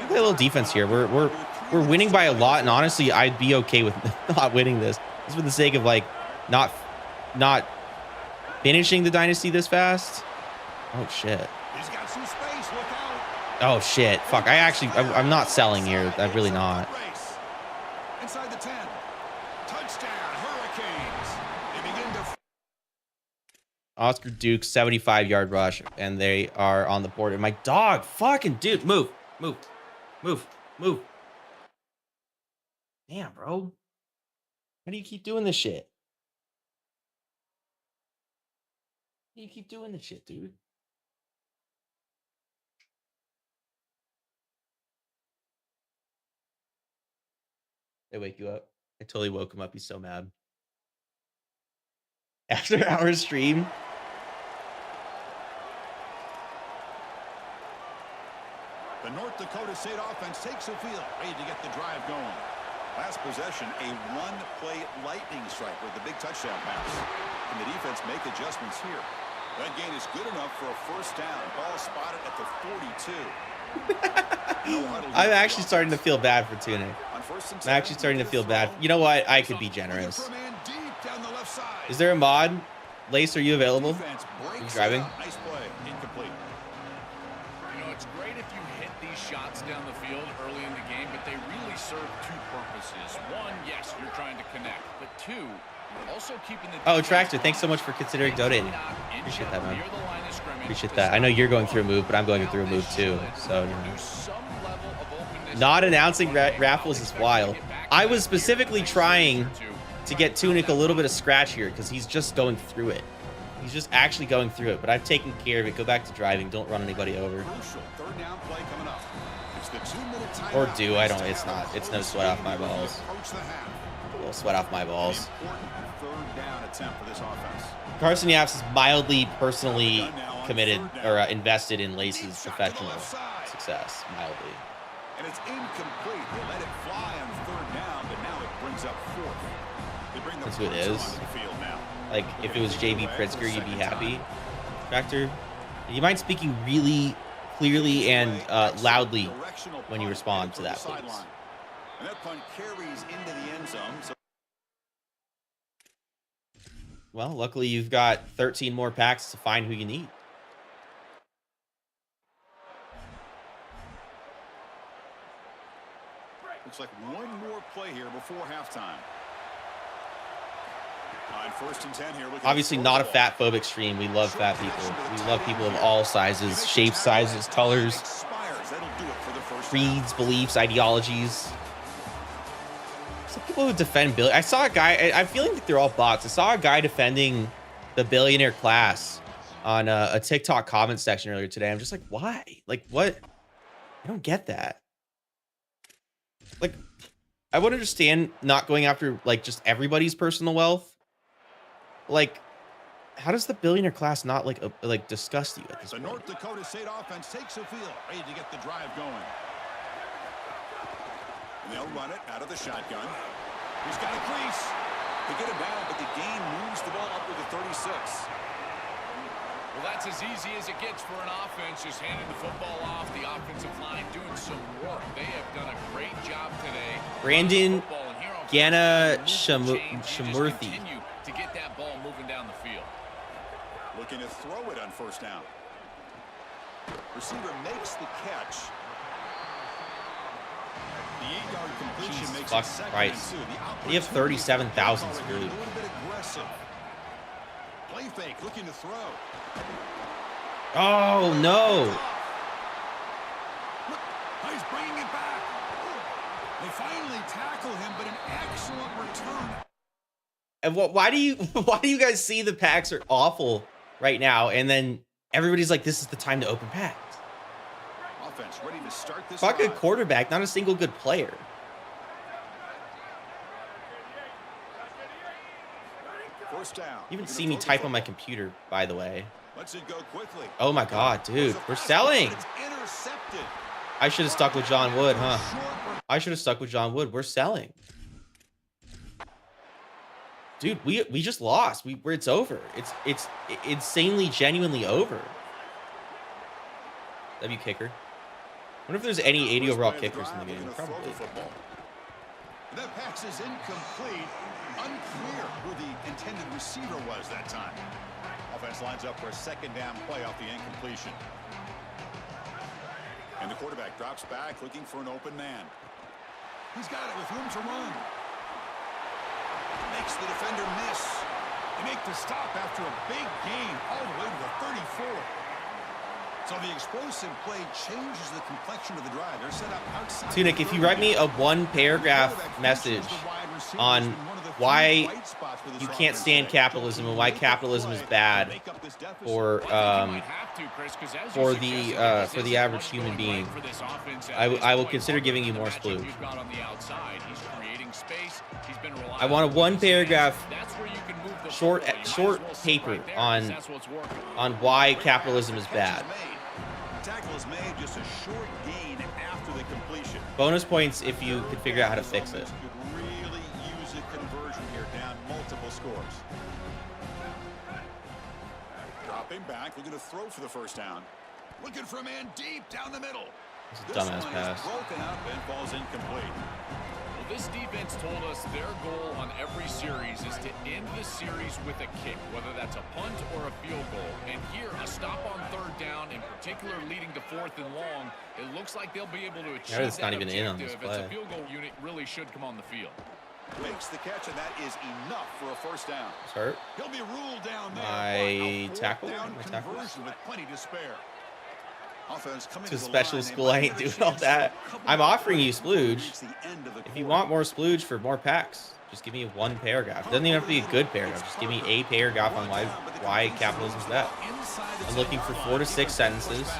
at a little defense here. We're winning by a lot, and honestly, I'd be okay with not winning this. Just for the sake of like not finishing the dynasty this fast. Oh shit. He's got some space. Look out. Oh shit. Fuck. I'm not selling here. I'm really not. Inside the 10. Touchdown, Hurricanes. They begin to. Oscar Duke, 75-yard rush, and they are on the board. And my dog, fucking dude, move. Damn, bro. How do you keep doing this shit? You keep doing the shit, dude. They wake you up. I totally woke him up. He's so mad. After our stream. The North Dakota State offense takes the field, ready to get the drive going. Last possession, a one-play lightning strike with the big touchdown pass. Can the defense make adjustments here? That gain is good enough for a first down. Ball spotted at the 42. I'm actually starting to feel bad for Tunic. I'm actually starting to feel bad. You know what? I could be generous. Is there a mod? Lace, are you available? Are you driving? Nice play. Incomplete. You know, it's great if you hit these shots down the field early in the game, but they really serve two purposes. One, yes, you're trying to connect, but two, also keeping the Tractor, thanks so much for considering donating. Appreciate that, man. Appreciate that. I know you're going through a move, but I'm going through a move too. So, not announcing raffles is wild. I was specifically trying to get Tunic a little bit of scratch here because he's just going through it. He's just actually going through it, but I've taken care of it. Go back to driving. Don't run anybody over. Or do. I don't. It's not. It's no sweat off my balls. A little sweat off my balls. Carson Yaps is mildly personally committed or invested in Lace's professional success. Mildly. And it's incomplete. They let it fly on third down, but now it brings up fourth. That's who it is. Like, if it was JB Pritzker, you'd be happy. Tractor, do you mind speaking really clearly and loudly when you respond to that, please? And that punt carries into the end zone. Well, luckily you've got 13 more packs to find who you need. Looks like one more play here before halftime. On first and 10 here. Obviously not a fat phobic stream. We love fat people. We love people of all sizes, shapes, sizes, colors, creeds, beliefs, ideologies. Some people who defend Bill. I saw a guy. I'm feeling like they're all bots. I saw a guy defending the billionaire class on a TikTok comment section earlier today. I'm just like, why? Like, what? I don't get that. Like, I would understand not going after like just everybody's personal wealth. Like, how does the billionaire class not like disgust you at this point? The North Dakota State offense takes the field, ready to get the drive going. And they'll run it out of the shotgun. He's got a crease. They get it down, but the gain moves the ball up to the 36. Well, that's as easy as it gets for an offense, just handing the football off. The offensive line doing some work. They have done a great job today. Brandon Gana Shamurthy. To get that ball moving down the field. Looking to throw it on first down. Receiver makes the catch. The 8-yard completion makes it second and 2. You have 37,000 severely. A little bit aggressive. Play fake, looking to throw. Oh no! He's bringing it back. They finally tackle him, but an excellent return. And why do you guys see the packs are awful right now, and then everybody's like, this is the time to open packs? Offense ready to start this. Fuck a quarterback, not a single good player. First down. You even see me type on my computer, by the way. Let's it go quickly. Oh my god, dude, we're selling. I should have stuck with John Wood, huh? I should have stuck with John Wood. We're selling. Dude, we just lost. It's over. It's insanely, genuinely over. W kicker. I wonder if there's any 80 overall kickers in the game. Probably. That pass is incomplete. Unclear who the intended receiver was that time. Offense lines up for a second down play off the incompletion. And the quarterback drops back looking for an open man. He's got it with room to run. Makes the defender miss. They make the stop after a big gain all the way to the 34. So the explosive play changes the complexion of the drive. They're set up outside. Tunic, if you write me a one-paragraph message on why you can't stand capitalism and why capitalism is bad for the average human being. I will consider giving you more splooge. I want a one paragraph short paper on why capitalism is bad. Tackle is made, just a short gain after the completion. Bonus points if you can figure out how to fix it. Could really use a conversion here, down multiple scores. Dropping back, looking to throw for the first down. Looking for a man deep down the middle. It's a dumbass pass. Broken up and falls incomplete. Well, this defense told us their goal on every series is to end the series with a kick, whether that's a punt or a field goal. And here, a stop on third down, in particular leading to 4th and long, it looks like they'll be able to achieve it's not even in on this objective. play. It's a field goal unit really should come on the field. Makes the catch, and that is enough for a first down. It's hurt. He'll be ruled down there. My tackle? Down My tackle? conversion with plenty to spare. To special school, I ain't doing all that. I'm offering you splooge. If you want more splooge for more packs, just give me one paragraph. It doesn't even have to be a good paragraph. Just give me a paragraph on why capitalism is bad. I'm looking for 4 to 6 sentences,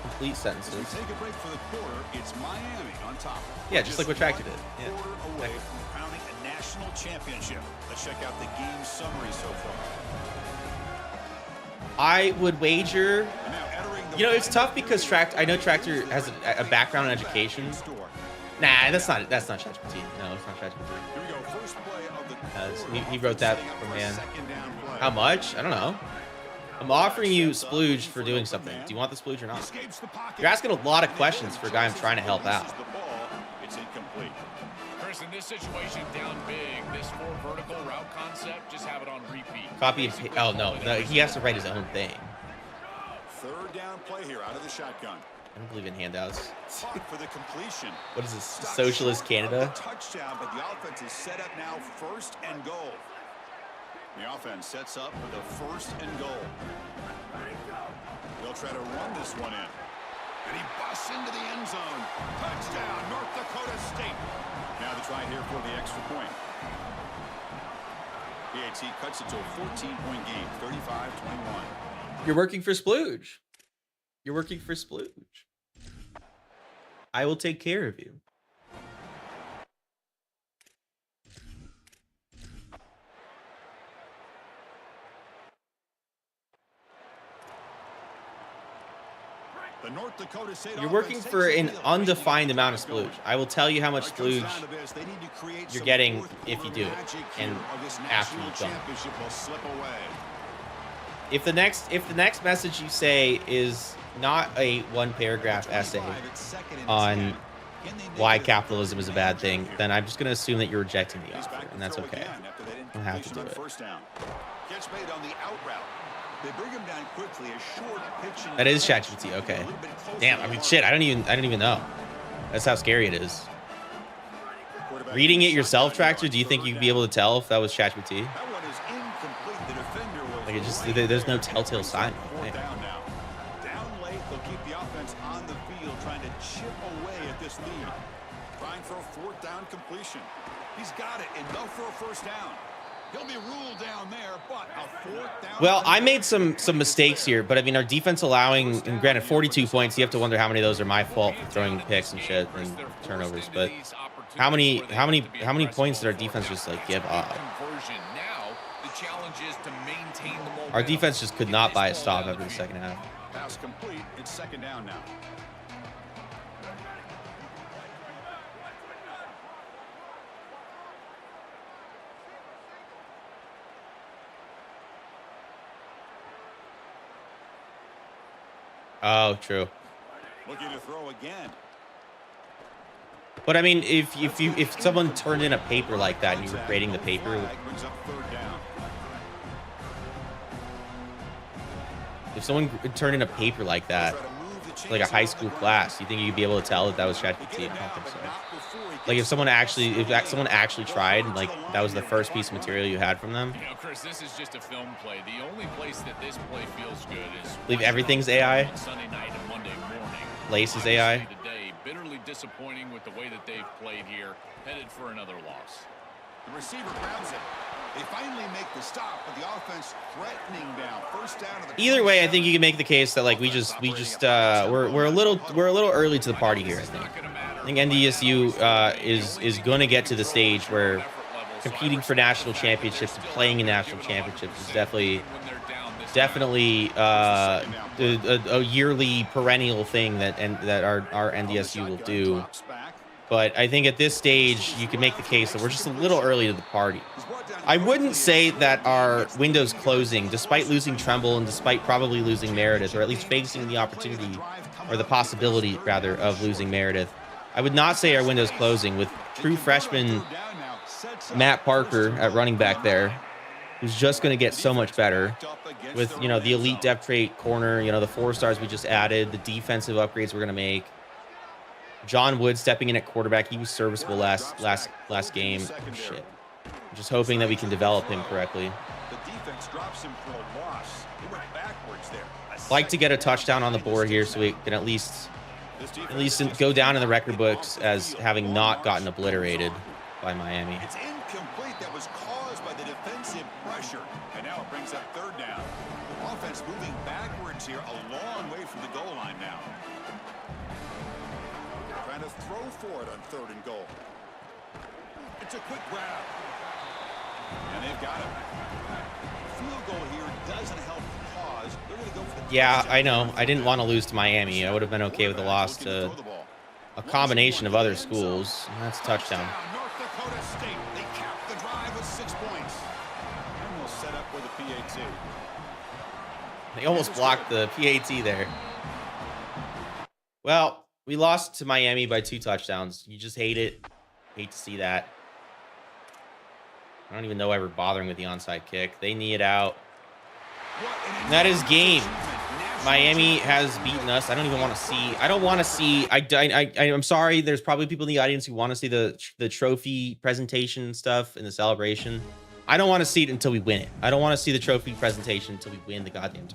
complete sentences. Take a break for the quarter. It's Miami on top. Yeah, just like what Tractor did. Yeah. Away from crowning a national championship. Let's check out the game summary so far. I would wager. You know, it's tough because I know Tractor has a background in education. Nah, that's not ChatGPT. No, it's not ChatGPT. He wrote that from man. How much? I don't know. I'm offering you splooge for doing something. Do you want the splooge or not? You're asking a lot of questions for a guy I'm trying to help out. It's incomplete. Chris, in this situation, down big, this 4 vertical route concept, just have it on repeat. Copy and paste. Oh, no, he has to write his own thing. Third down play here out of the shotgun. I don't believe in handouts. For the completion. What is this, Socialist Canada? Touchdown, but the offense is set up now 1st and goal. The offense sets up with a 1st and goal. They'll try to run this one in. And he busts into the end zone. Touchdown, North Dakota State. Now the try here for the extra point. PAT cuts it to a 14-point game, 35-21. You're working for splooge. You're working for splooge. I will take care of you. The North Dakota State You're working for an undefined amount of splooge. I will tell you how much splooge you're getting if you do it, and after you've done it. If the next message you say is not a 1-paragraph essay on why capitalism is a bad thing, then I'm just going to assume that you're rejecting the offer, and that's okay. I don't have to do it. That is ChatGPT. Okay. Damn. I mean, shit. I don't even know. That's how scary it is. Reading it yourself, Tractor. Do you think you'd be able to tell if that was ChatGPT? Like it just there's no telltale sign. Hey. Down late, they'll keep the offense on the field, trying to chip away at this lead. Trying for a 4th down completion. He's got it. Enough for a 1st down. He'll be ruled down there, but a 4th down. Well, I made some mistakes here, but I mean, our defense allowing, and granted, 42 points. You have to wonder how many of those are my fault for throwing picks and shit and turnovers. But how many points did our defense just like give up? Our defense just could not buy a stop after the second half. Pass complete. It's 2nd down now. Oh, true. Looking to throw again. But I mean, if someone turned in a paper like that and you were grading the paper, Brings up 3rd down. if someone turned in a paper like that, like a high school class, you think you'd be able to tell that was ChatGPT? I don't think so. Like if someone actually tried, and like that was the first piece of material you had from them. You know, Chris, this is just a film play. The only place that this play feels good is Believe everything's AI. Sunday night and Monday morning. Lace is AI. Today, bitterly disappointing with the way that they've played here, headed for another loss. The receiver grabs it. They finally make the stop, but the offense threatening down. First down to the Either way, I think you can make the case that like we're a little early to the party here. I think NDSU is going to get to the stage where competing for national championships and playing in national championships is definitely a yearly perennial thing that our NDSU will do. But I think at this stage, you can make the case that we're just a little early to the party. I wouldn't say that our window's closing, despite losing Tremble and despite probably losing Meredith, or at least facing the opportunity or the possibility, rather, of losing Meredith. I would not say our window's closing with true freshman Matt Parker at running back there, who's just going to get so much better with, you know, the elite depth trait corner, you know, the 4 stars we just added, the defensive upgrades we're going to make. John Wood stepping in at quarterback. He was serviceable last game. Oh, shit. I'm just hoping that we can develop him correctly. The defense drops him for a loss. He went backwards there. Like to get a touchdown on the board here so we can at least go down in the record books as having not gotten obliterated by Miami. It's incomplete. That was caused by the defensive pressure. And now it brings up third down. Offense moving backwards here, a long way from the goal line now. Trying to throw for it on 3rd and goal. It's a quick grab. And they've got him. Field goal here doesn't help the cause. They're going to go for the Yeah, I know. I didn't want to lose to Miami. I would have been okay with a loss to a combination of other schools. And that's a touchdown. North Dakota State. They cap the drive with 6 points. And we'll set up with a PAT. They almost blocked the PAT there. Well, we lost to Miami by 2 touchdowns. You just hate it. Hate to see that. I don't even know why we're bothering with the onside kick. They knee it out. And that is game. Miami has beaten us. I don't even want to see. I don't want to see. I'm sorry. There's probably people in the audience who want to see the trophy presentation stuff and the celebration. I don't want to see it until we win it. I don't want to see the trophy presentation until we win the goddamn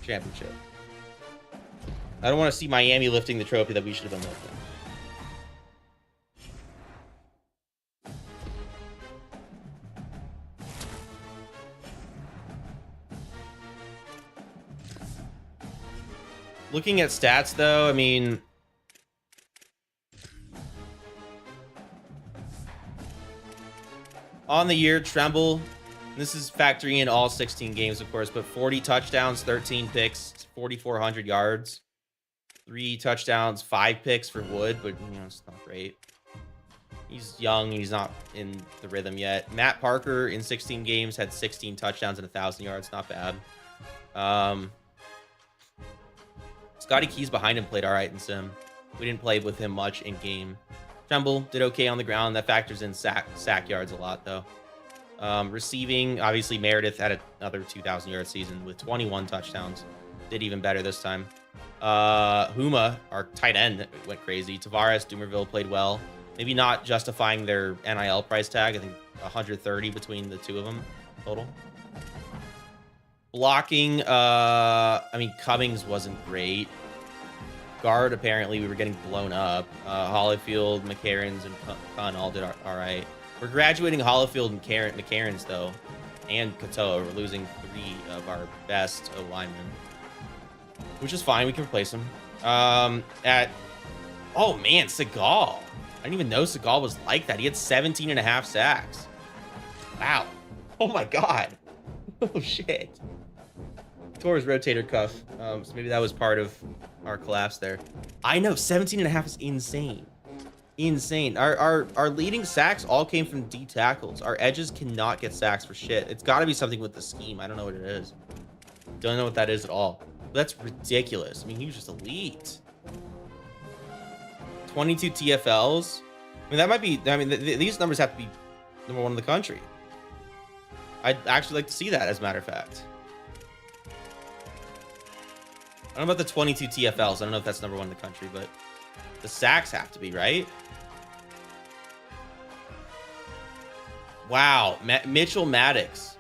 championship. I don't want to see Miami lifting the trophy that we should have been lifting. Looking at stats, though, I mean, on the year, Tremble, this is factoring in all 16 games, of course, but 40 touchdowns, 13 picks, 4,400 yards, 3 touchdowns, 5 picks for Wood, but, you know, it's not great. He's young. He's not in the rhythm yet. Matt Parker in 16 games had 16 touchdowns and 1,000 yards. Not bad. Scotty Keys behind him played all right in sim. We didn't play with him much in game. Tremble did okay on the ground. That factors in sack yards a lot, though. Receiving, obviously, Meredith had another 2,000 yard season with 21 touchdowns. Did even better this time. Huma, our tight end, went crazy. Tavares, Dumerville played well. Maybe not justifying their NIL price tag. I think 130 between the 2 of them total. Blocking, I mean, Cummings wasn't great. Guard, apparently, we were getting blown up. Hollifield, McCarrans, and Kun all did all right. We're graduating Hollifield and McCarrans, though, and Katoa. We're losing 3 of our best linemen, which is fine. We can replace them. Oh, man, Seagal. I didn't even know Seagal was like that. He had 17 and a half sacks. Wow. Oh, my God. Oh, shit. Tore his rotator cuff. So maybe that was part of our collapse there. I know, 17 and a half is insane. Insane. Our leading sacks all came from D tackles. Our edges cannot get sacks for shit. It's got to be something with the scheme. I don't know what it is. Don't know what that is at all. That's ridiculous. I mean, he was just elite. 22 TFLs. I mean, that might be... I mean, these numbers have to be number 1 in the country. I'd actually like to see that, as a matter of fact. I don't know about the 22 TFLs. I don't know if that's number 1 in the country, but the sacks have to be, right? Wow. Mitchell Maddox,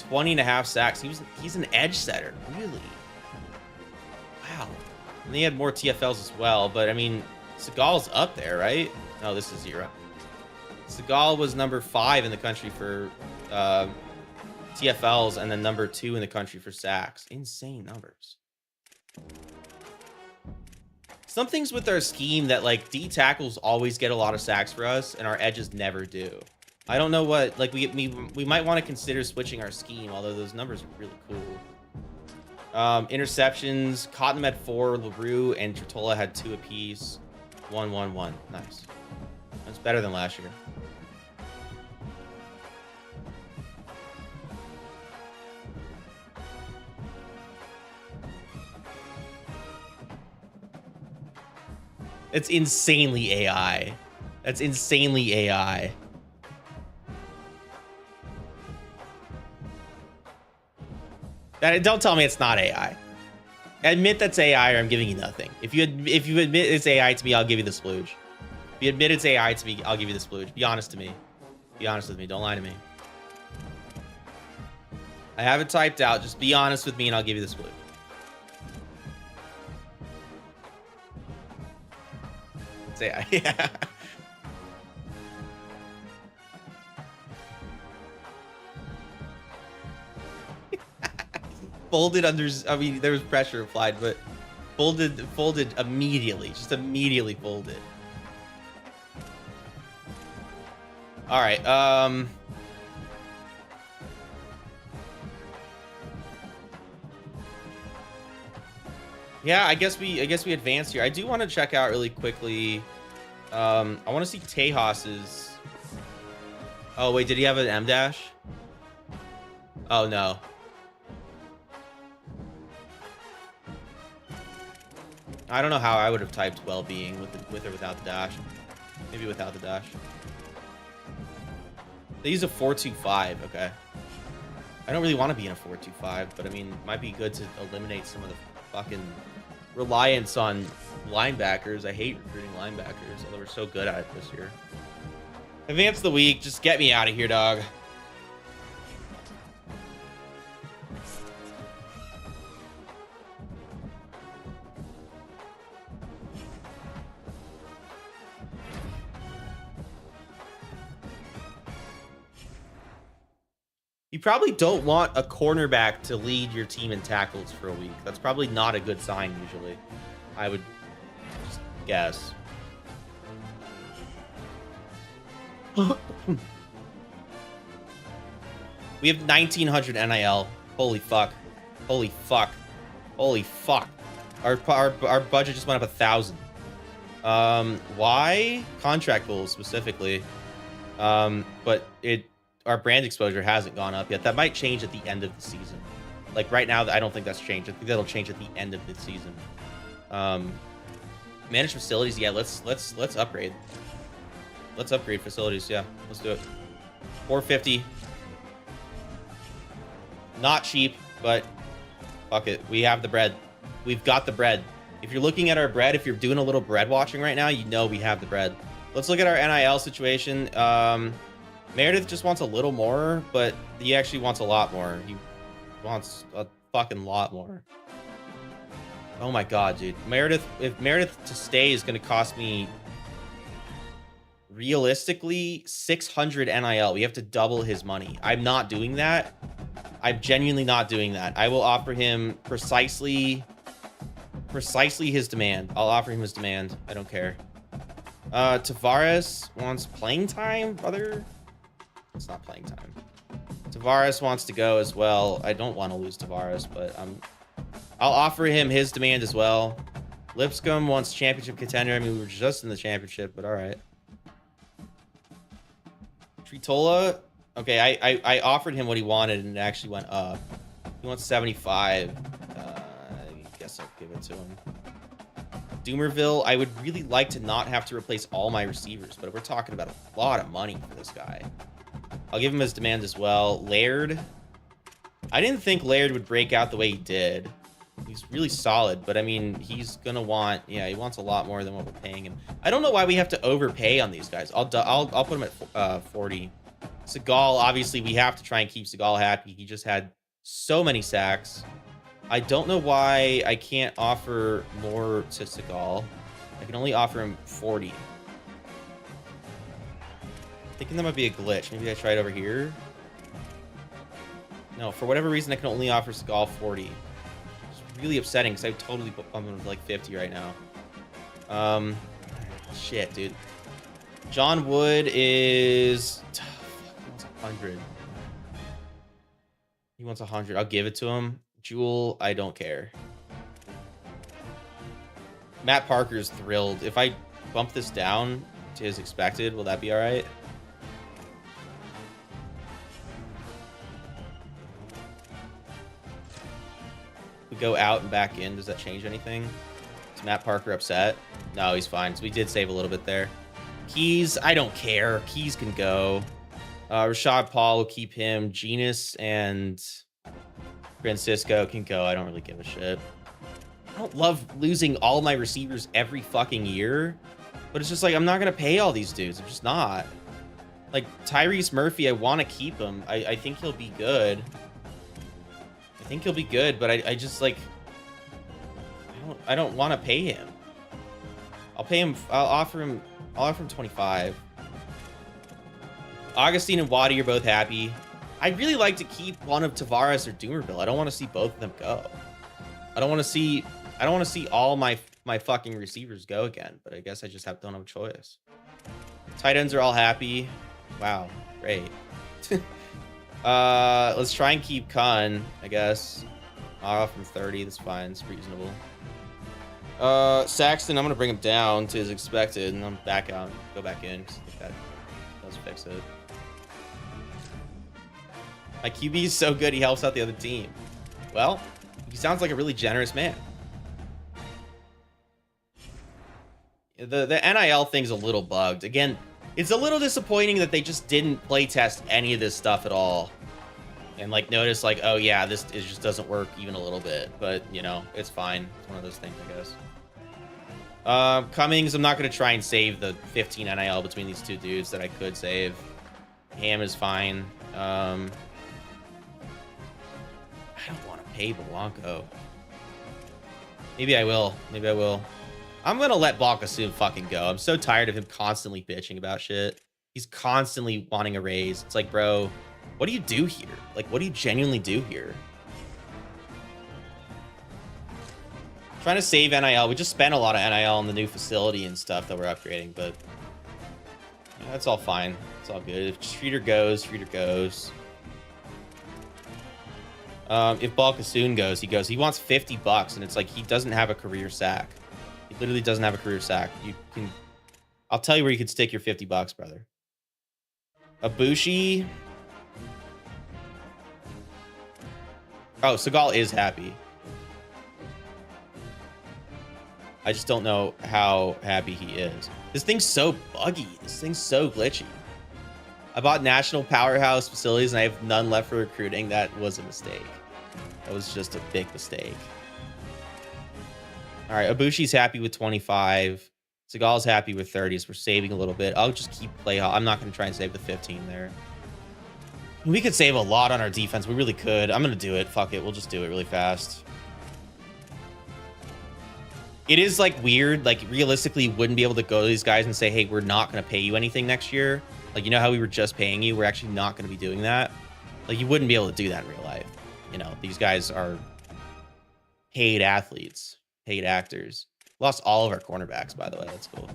20 and a half sacks. He's an edge setter. Really? Wow. And he had more TFLs as well, but I mean, Seagal's up there, right? No, this is 0. Seagal was number 5 in the country for TFLs and then number 2 in the country for sacks. Insane numbers. Some things with our scheme that like D tackles always get a lot of sacks for us and our edges never do. I don't know what, like we might want to consider switching our scheme, although those numbers are really cool. Interceptions, Cottenham had 4, LaRue and Tritola had 2 apiece. 1-1-1. Nice. That's better than last year. It's insanely AI. That's insanely AI. Don't tell me it's not AI. Admit that's AI or I'm giving you nothing. If you admit it's AI to me, I'll give you the splooge. If you admit it's AI to me, I'll give you the splooge. Be honest to me. Be honest with me. Don't lie to me. I have it typed out. Just be honest with me and I'll give you the splooge. It's AI. Yeah. Folded under, I mean, there was pressure applied, but folded immediately, just immediately folded. All right. Yeah, I guess we advance here. I do want to check out really quickly. I want to see Tejas's. Oh wait, did he have an M dash? Oh no. I don't know how I would have typed well-being with or without the dash. Maybe without the dash. They use a 4-2-5. Okay. I don't really want to be in a 4-2-5, but I mean, it might be good to eliminate some of the fucking reliance on linebackers. I hate recruiting linebackers, although we're so good at it this year. Advance the week. Just get me out of here, dog. You probably don't want a cornerback to lead your team in tackles for a week. That's probably not a good sign usually. I would just guess. We have 1,900 NIL. Holy fuck. Holy fuck. Holy fuck. Our budget just went up 1,000. Why? Contract goals specifically. But our brand exposure hasn't gone up yet. That might change at the end of the season. Like right now, I don't think that's changed. I think that'll change at the end of the season. Managed facilities, yeah. Let's upgrade. Let's upgrade facilities. Yeah, let's do it. 450. Not cheap, but fuck it. We have the bread. We've got the bread. If you're looking at our bread, if you're doing a little bread watching right now, you know we have the bread. Let's look at our NIL situation. Meredith just wants a little more, but he actually wants a lot more. He wants a fucking lot more. Oh my god, dude. If Meredith to stay is going to cost me realistically 600 NIL. We have to double his money. I'm not doing that. I'm genuinely not doing that. I will offer him precisely his demand. I'll offer him his demand. I don't care. Tavares wants playing time, brother. It's not playing time. Tavares wants to go as well. I don't want to lose Tavares, but I'll offer him his demand as well. Lipscomb wants championship contender. I mean, we were just in the championship, but all right. Tritola. Okay, I offered him what he wanted, and it actually went up. He wants 75. I guess I'll give it to him. Doomerville, I would really like to not have to replace all my receivers, but we're talking about a lot of money for this guy. I'll give him his demand as well. Laird. I didn't think Laird would break out the way he did. He's really solid, but I mean, he's gonna want, yeah, he wants a lot more than what we're paying him. I don't know why we have to overpay on these guys. I'll put him at 40. Seagal, obviously, we have to try and keep Seagal happy. He just had so many sacks. I don't know why I can't offer more to Seagal. I can only offer him 40. Thinking that might be a glitch. Maybe I try it over here. No, for whatever reason, I can only offer Skull 40. It's really upsetting because I totally bumped him to like 50 right now. Shit, dude. John Wood is... He wants 100. He wants 100. I'll give it to him. Jewel, I don't care. Matt Parker's thrilled. If I bump this down to his expected, will that be all right? We go out and back in. Does that change anything? Is Matt Parker upset? No, he's fine. So we did save a little bit there. Keys, I don't care. Keys can go. Rashad Paul will keep him. Genus and Francisco can go. I don't really give a shit. I don't love losing all my receivers every fucking year, but it's just like, I'm not going to pay all these dudes. I'm just not. Like, Tyrese Murphy, I want to keep him. I think he'll be good. I think he'll be good, but I just, like, I don't want to pay him. I'll pay him, I'll offer him 25. Augustine and Waddy are both happy. I'd really like to keep one of Tavares or Doomerville. I don't want to see both of them go. I don't want to see all my fucking receivers go again, but I guess I just don't have a choice. Tight ends are all happy. Wow, great. Let's try and keep Khan, I guess. Off from 30, that's fine, it's reasonable. Saxton, I'm gonna bring him down to his expected, and I'm back out, go back in, because I think that does fix it. My QB is so good, he helps out the other team. Well, he sounds like a really generous man. The NIL thing's a little bugged. Again, it's a little disappointing that they just didn't play test any of this stuff at all. And like notice like, oh yeah, it just doesn't work even a little bit. But you know, it's fine. It's one of those things, I guess. Cummings, I'm not gonna try and save the 15 NIL between these two dudes that I could save. Ham is fine. I don't want to pay Blanco. Maybe I will. Maybe I will. I'm gonna let Balkasoon fucking go. I'm so tired of him constantly bitching about shit. He's constantly wanting a raise. It's like, bro, what do you do here? Like, what do you genuinely do here? Trying to save NIL. We just spent a lot of NIL on the new facility and stuff that we're upgrading, but yeah, that's all fine. It's all good. If Streeter goes, Streeter goes. If Balkasoon goes, he goes. He wants $50, and it's like he doesn't have a career sack. He literally doesn't have a career sack. You can, I'll tell you where you could stick your $50, brother. Ibushi. Oh, Seagal is happy. I just don't know how happy he is. This thing's so buggy. This thing's so glitchy. I bought National Powerhouse Facilities and I have none left for recruiting. That was a mistake. That was just a big mistake. All right, Ibushi's happy with 25. Seagal's happy with 30, so we're saving a little bit. I'll just keep play. I'm not going to try and save the 15 there. We could save a lot on our defense. We really could. I'm going to do it. Fuck it. We'll just do it really fast. It is like weird. Like realistically, you wouldn't be able to go to these guys and say, hey, we're not going to pay you anything next year. Like, you know how we were just paying you? We're actually not going to be doing that. Like, you wouldn't be able to do that in real life. You know, these guys are paid athletes, paid actors. Lost all of our cornerbacks, by the way. That's cool.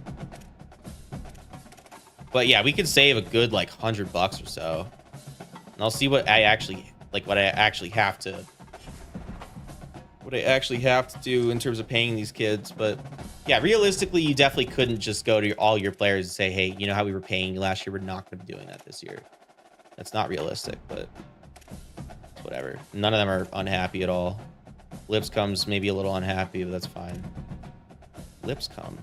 But yeah, we could save a good like $100 or so. And I'll see what I actually like, what I actually have to do in terms of paying these kids. But yeah, realistically, you definitely couldn't just go to all your players and say, hey, you know how we were paying you last year? We're not going to be doing that this year. That's not realistic, but whatever. None of them are unhappy at all. Lipscomb's maybe a little unhappy, but that's fine. Lipscomb.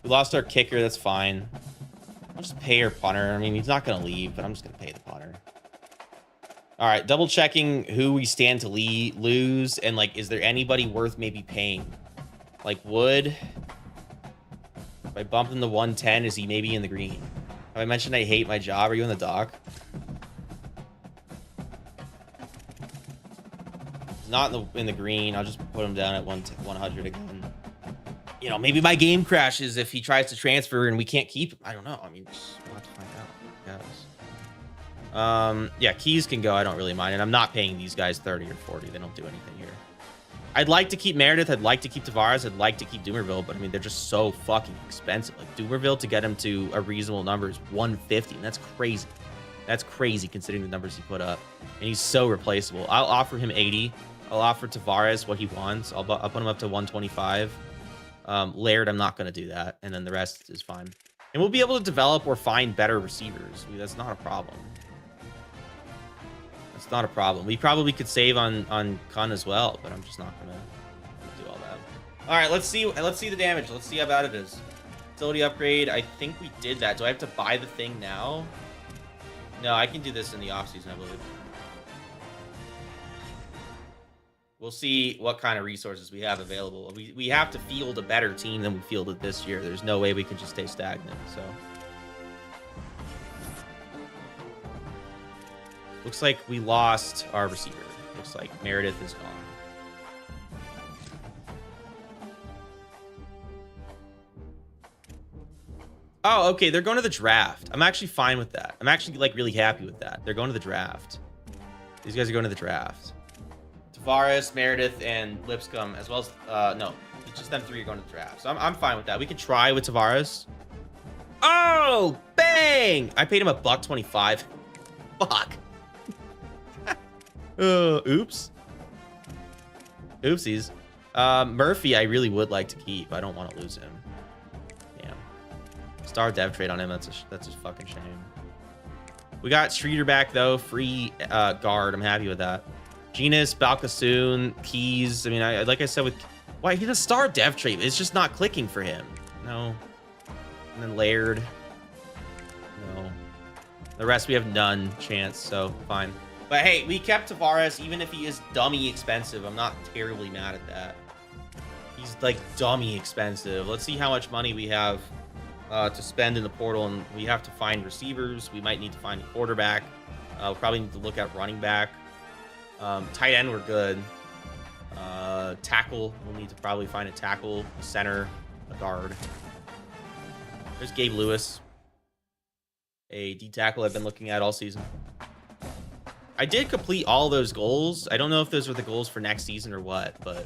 We lost our kicker. That's fine. I'll just pay our punter. I mean, he's not going to leave, but I'm just going to pay the punter. All right, double checking who we stand to lose, and like, is there anybody worth maybe paying? Like Wood. If I bump him to 110, is he maybe in the green? Have I mentioned I hate my job? Are you in the dock? He's not in the green. I'll just put him down at 100 again. you know, maybe my game crashes if he tries to transfer and we can't keep him. I don't know. I mean, we'll have to find out. Yes. Yeah, Keys can go. I don't really mind. And I'm not paying these guys 30 or 40. They don't do anything here. I'd like to keep Meredith. I'd like to keep Tavares. I'd like to keep Doomerville. But, I mean, they're just so fucking expensive. Like, Doomerville to get him to a reasonable number is 150. And that's crazy. That's crazy considering the numbers he put up. And he's so replaceable. I'll offer him 80. I'll offer Tavares what he wants. I'll put him up to 125. Laird, I'm not going to do that. And then the rest is fine. And we'll be able to develop or find better receivers. I mean, that's not a problem. That's not a problem. We probably could save on Kun as well, but I'm just not going to do all that. All right, let's see the damage. Let's see how bad it is. Facility upgrade. I think we did that. Do I have to buy the thing now? No, I can do this in the offseason, I believe. We'll see what kind of resources we have available. We have to field a better team than we fielded this year. There's no way we can just stay stagnant. So looks like we lost our receiver. Looks like Meredith is gone. Oh, okay. They're going to the draft. I'm actually fine with that. I'm actually like really happy with that. They're going to the draft. These guys are going to the draft. Tavares, Meredith, and Lipscomb, as well as no, it's just them three are going to the draft. So I'm fine with that. We can try with Tavares. Oh, bang! I paid him $125. Fuck. Oops. Oopsies. Murphy, I really would like to keep. I don't want to lose him. Damn. Star dev trade on him. That's a fucking shame. We got Streeter back though. Free guard. I'm happy with that. Genus, Balkasoon, Keys. I mean, like I said with... Why, he's a star dev trait. It's just not clicking for him. No. And then Laird. No. The rest we have none chance, so fine. But hey, we kept Tavares, even if he is dummy expensive. I'm not terribly mad at that. He's like dummy expensive. Let's see how much money we have to spend in the portal, and we have to find receivers. We might need to find a quarterback. We'll probably need to look at running back. Tight end, we're good. Tackle, we'll need to probably find a tackle, a center, a guard. There's Gabe Lewis, a D tackle I've been looking at all season. I did complete all those goals. I don't know if those were the goals for next season or what, but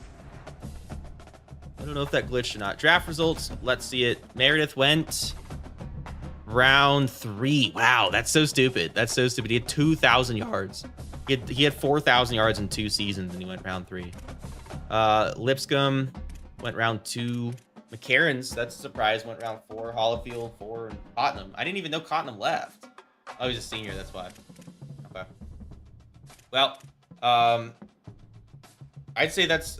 I don't know if that glitched or not. Draft results, let's see it. Meredith went round 3. Wow, that's so stupid. That's so stupid. He had 2,000 yards. He had 4,000 yards in 2 seasons, and he went round 3. Lipscomb went round 2. McCarron's, that's a surprise, went round 4. Hollifield 4, and Tottenham. I didn't even know Tottenham left. Oh, he's a senior, that's why. Okay. Well, I'd say that's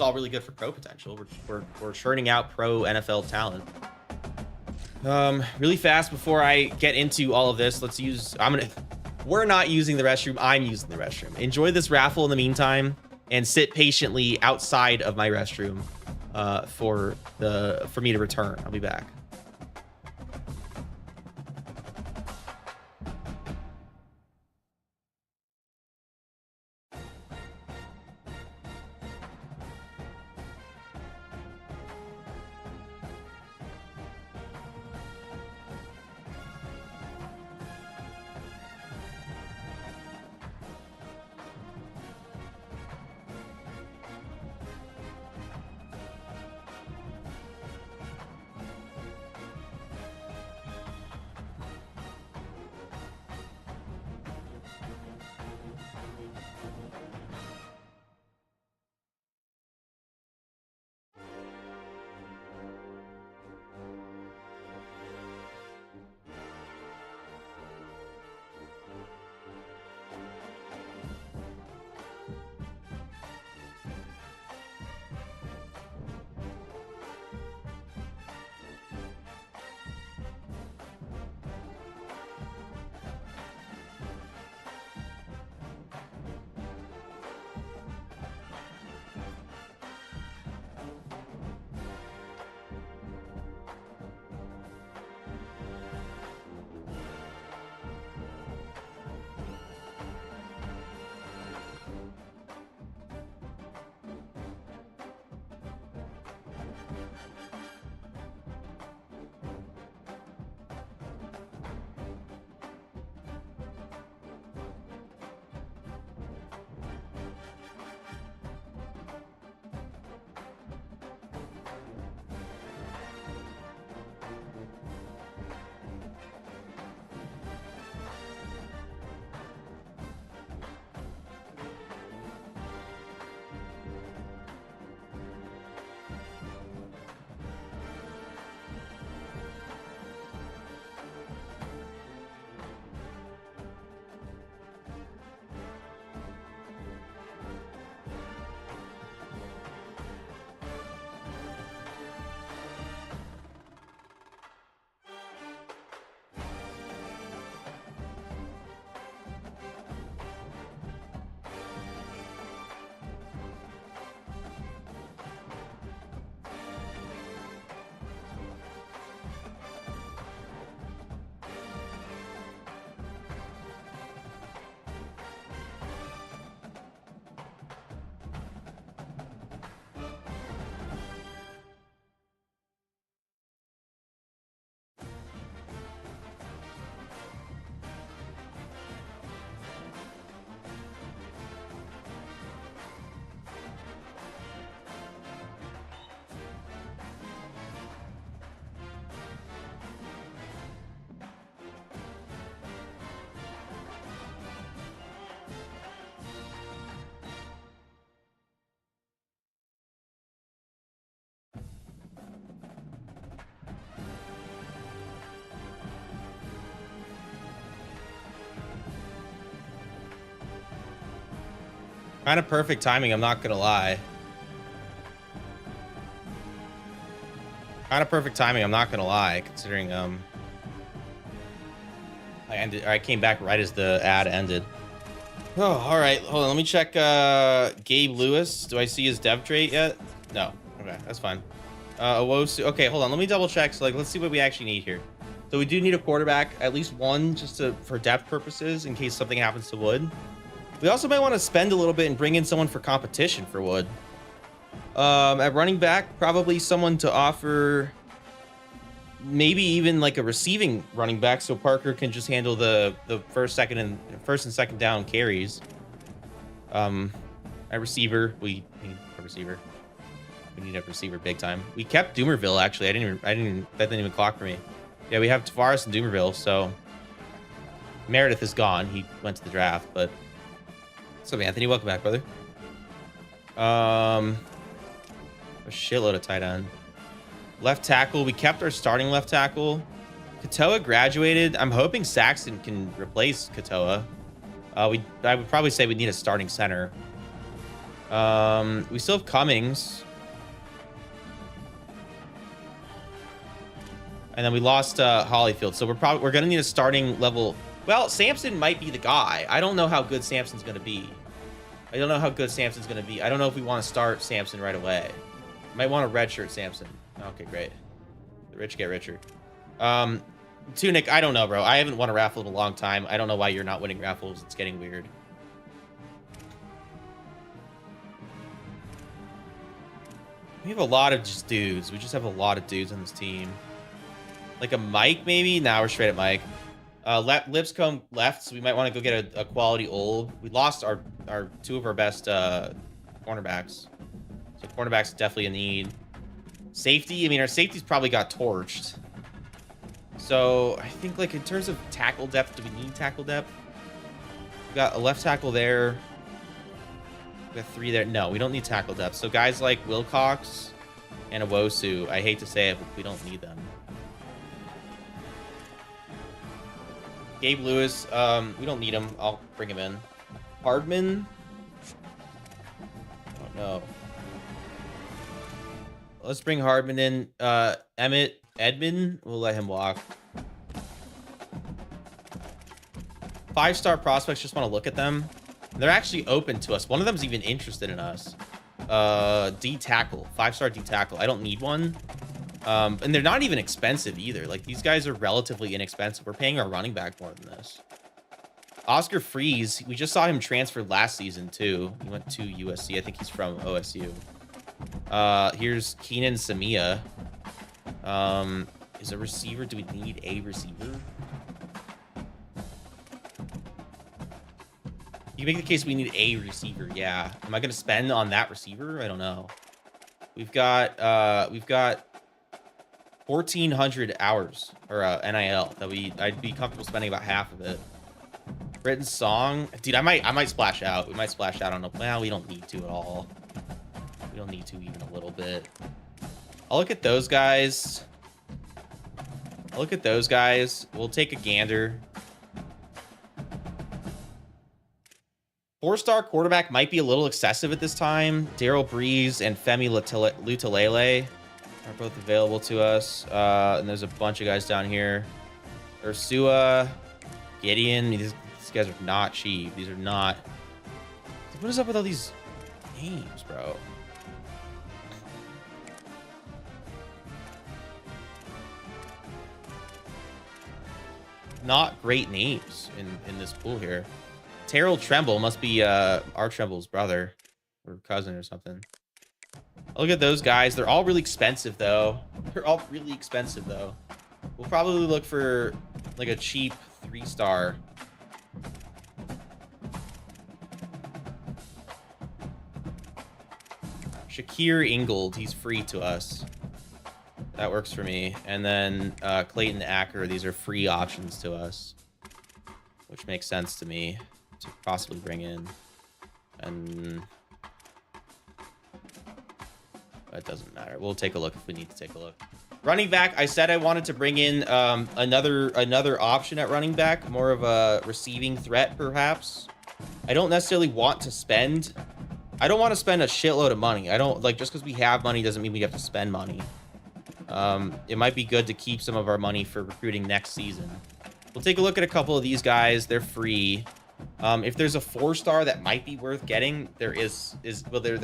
all really good for pro potential. We're churning out pro NFL talent. Really fast before I get into all of this, let's use. We're not using the restroom. I'm using the restroom. Enjoy this raffle in the meantime, and sit patiently outside of my restroom for me to return. I'll be back. Kind of perfect timing, I'm not gonna lie. Kind of perfect timing, I'm not gonna lie, considering I came back right as the ad ended. Oh, all right. Hold on, let me check Gabe Lewis. Do I see his dev trait yet? No. Okay, that's fine. Owosu. Okay, hold on. Let me double check. So, like, let's see what we actually need here. So we do need a quarterback, at least one, just for depth purposes, in case something happens to Wood. We also might want to spend a little bit and bring in someone for competition for Wood. At running back, probably someone to offer, maybe even like a receiving running back, so Parker can just handle the first and second down carries. A receiver, we need a receiver. We need a receiver big time. We kept Doomerville actually. That didn't even clock for me. Yeah, we have Tavares and Doomerville, so Meredith is gone. He went to the draft, but what's up, Anthony? Welcome back, brother. A shitload of tight end. Left tackle, we kept our starting left tackle. Katoa graduated. I'm hoping Saxon can replace Katoa. I would probably say we need a starting center. We still have Cummings. And then we lost Hollyfield, so we're gonna need a starting level. Well, Sampson might be the guy. I don't know how good Sampson's gonna be. I don't know if we want to start Sampson right away. Might want to redshirt Sampson. Okay, great. The rich get richer. Tunic, I don't know, bro. I haven't won a raffle in a long time. I don't know why you're not winning raffles. It's getting weird. We have a lot of just dudes. We just have a lot of dudes on this team. Like a Mike, maybe? Nah, we're straight at Mike. Lipscomb left, so we might want to go get a quality old. We lost our two of our best cornerbacks. So cornerbacks definitely a need. Safety, I mean, our safety's probably got torched. So I think, like, in terms of tackle depth, do we need tackle depth? We got a left tackle there. We got 3 there. No, we don't need tackle depth. So guys like Wilcox and Owosu, I hate to say it, but we don't need them. Gabe Lewis, we don't need him. I'll bring him in. Hardman. Oh, no. Let's bring Hardman in. Edmund, we'll let him walk. 5-star prospects, just want to look at them. They're actually open to us. One of them's even interested in us. D tackle, 5-star D tackle. I don't need one. And they're not even expensive either. Like, these guys are relatively inexpensive. We're paying our running back more than this. Oscar Freeze, we just saw him transfer last season too. He went to USC. I think he's from OSU. Here's Keenan Samia. Is a receiver. Do we need a receiver? You make the case we need a receiver. Yeah. Am I going to spend on that receiver? I don't know. We've got 1,400 hours or NIL that I'd be comfortable spending about half of it. Written song, dude. I might splash out. We might splash out on a. Well, we don't need to at all. We don't need to even a little bit. I'll look at those guys. We'll take a gander. 4-star quarterback might be a little excessive at this time. Daryl Breeze and Femi Lutalele are both available to us. And there's a bunch of guys down here. Ursua, Gideon. These guys are not cheap. These are not. What is up with all these names, bro? Not great names in this pool here. Terrell Tremble must be our Tremble's brother or cousin or something. Look at those guys. They're all really expensive though. We'll probably look for like a cheap 3-star. Shakir Ingold, he's free to us. That works for me. And then Clayton Acker, these are free options to us, which makes sense to me to possibly bring in. And it doesn't matter. We'll take a look if we need to take a look. Running back, I said I wanted to bring in another option at running back, more of a receiving threat, perhaps. I don't necessarily want to spend I don't want to spend a shitload of money. I don't like, just because we have money doesn't mean we have to spend money. It might be good to keep some of our money for recruiting next season. We'll take a look at a couple of these guys. They're free. If there's a 4-star that might be worth getting, there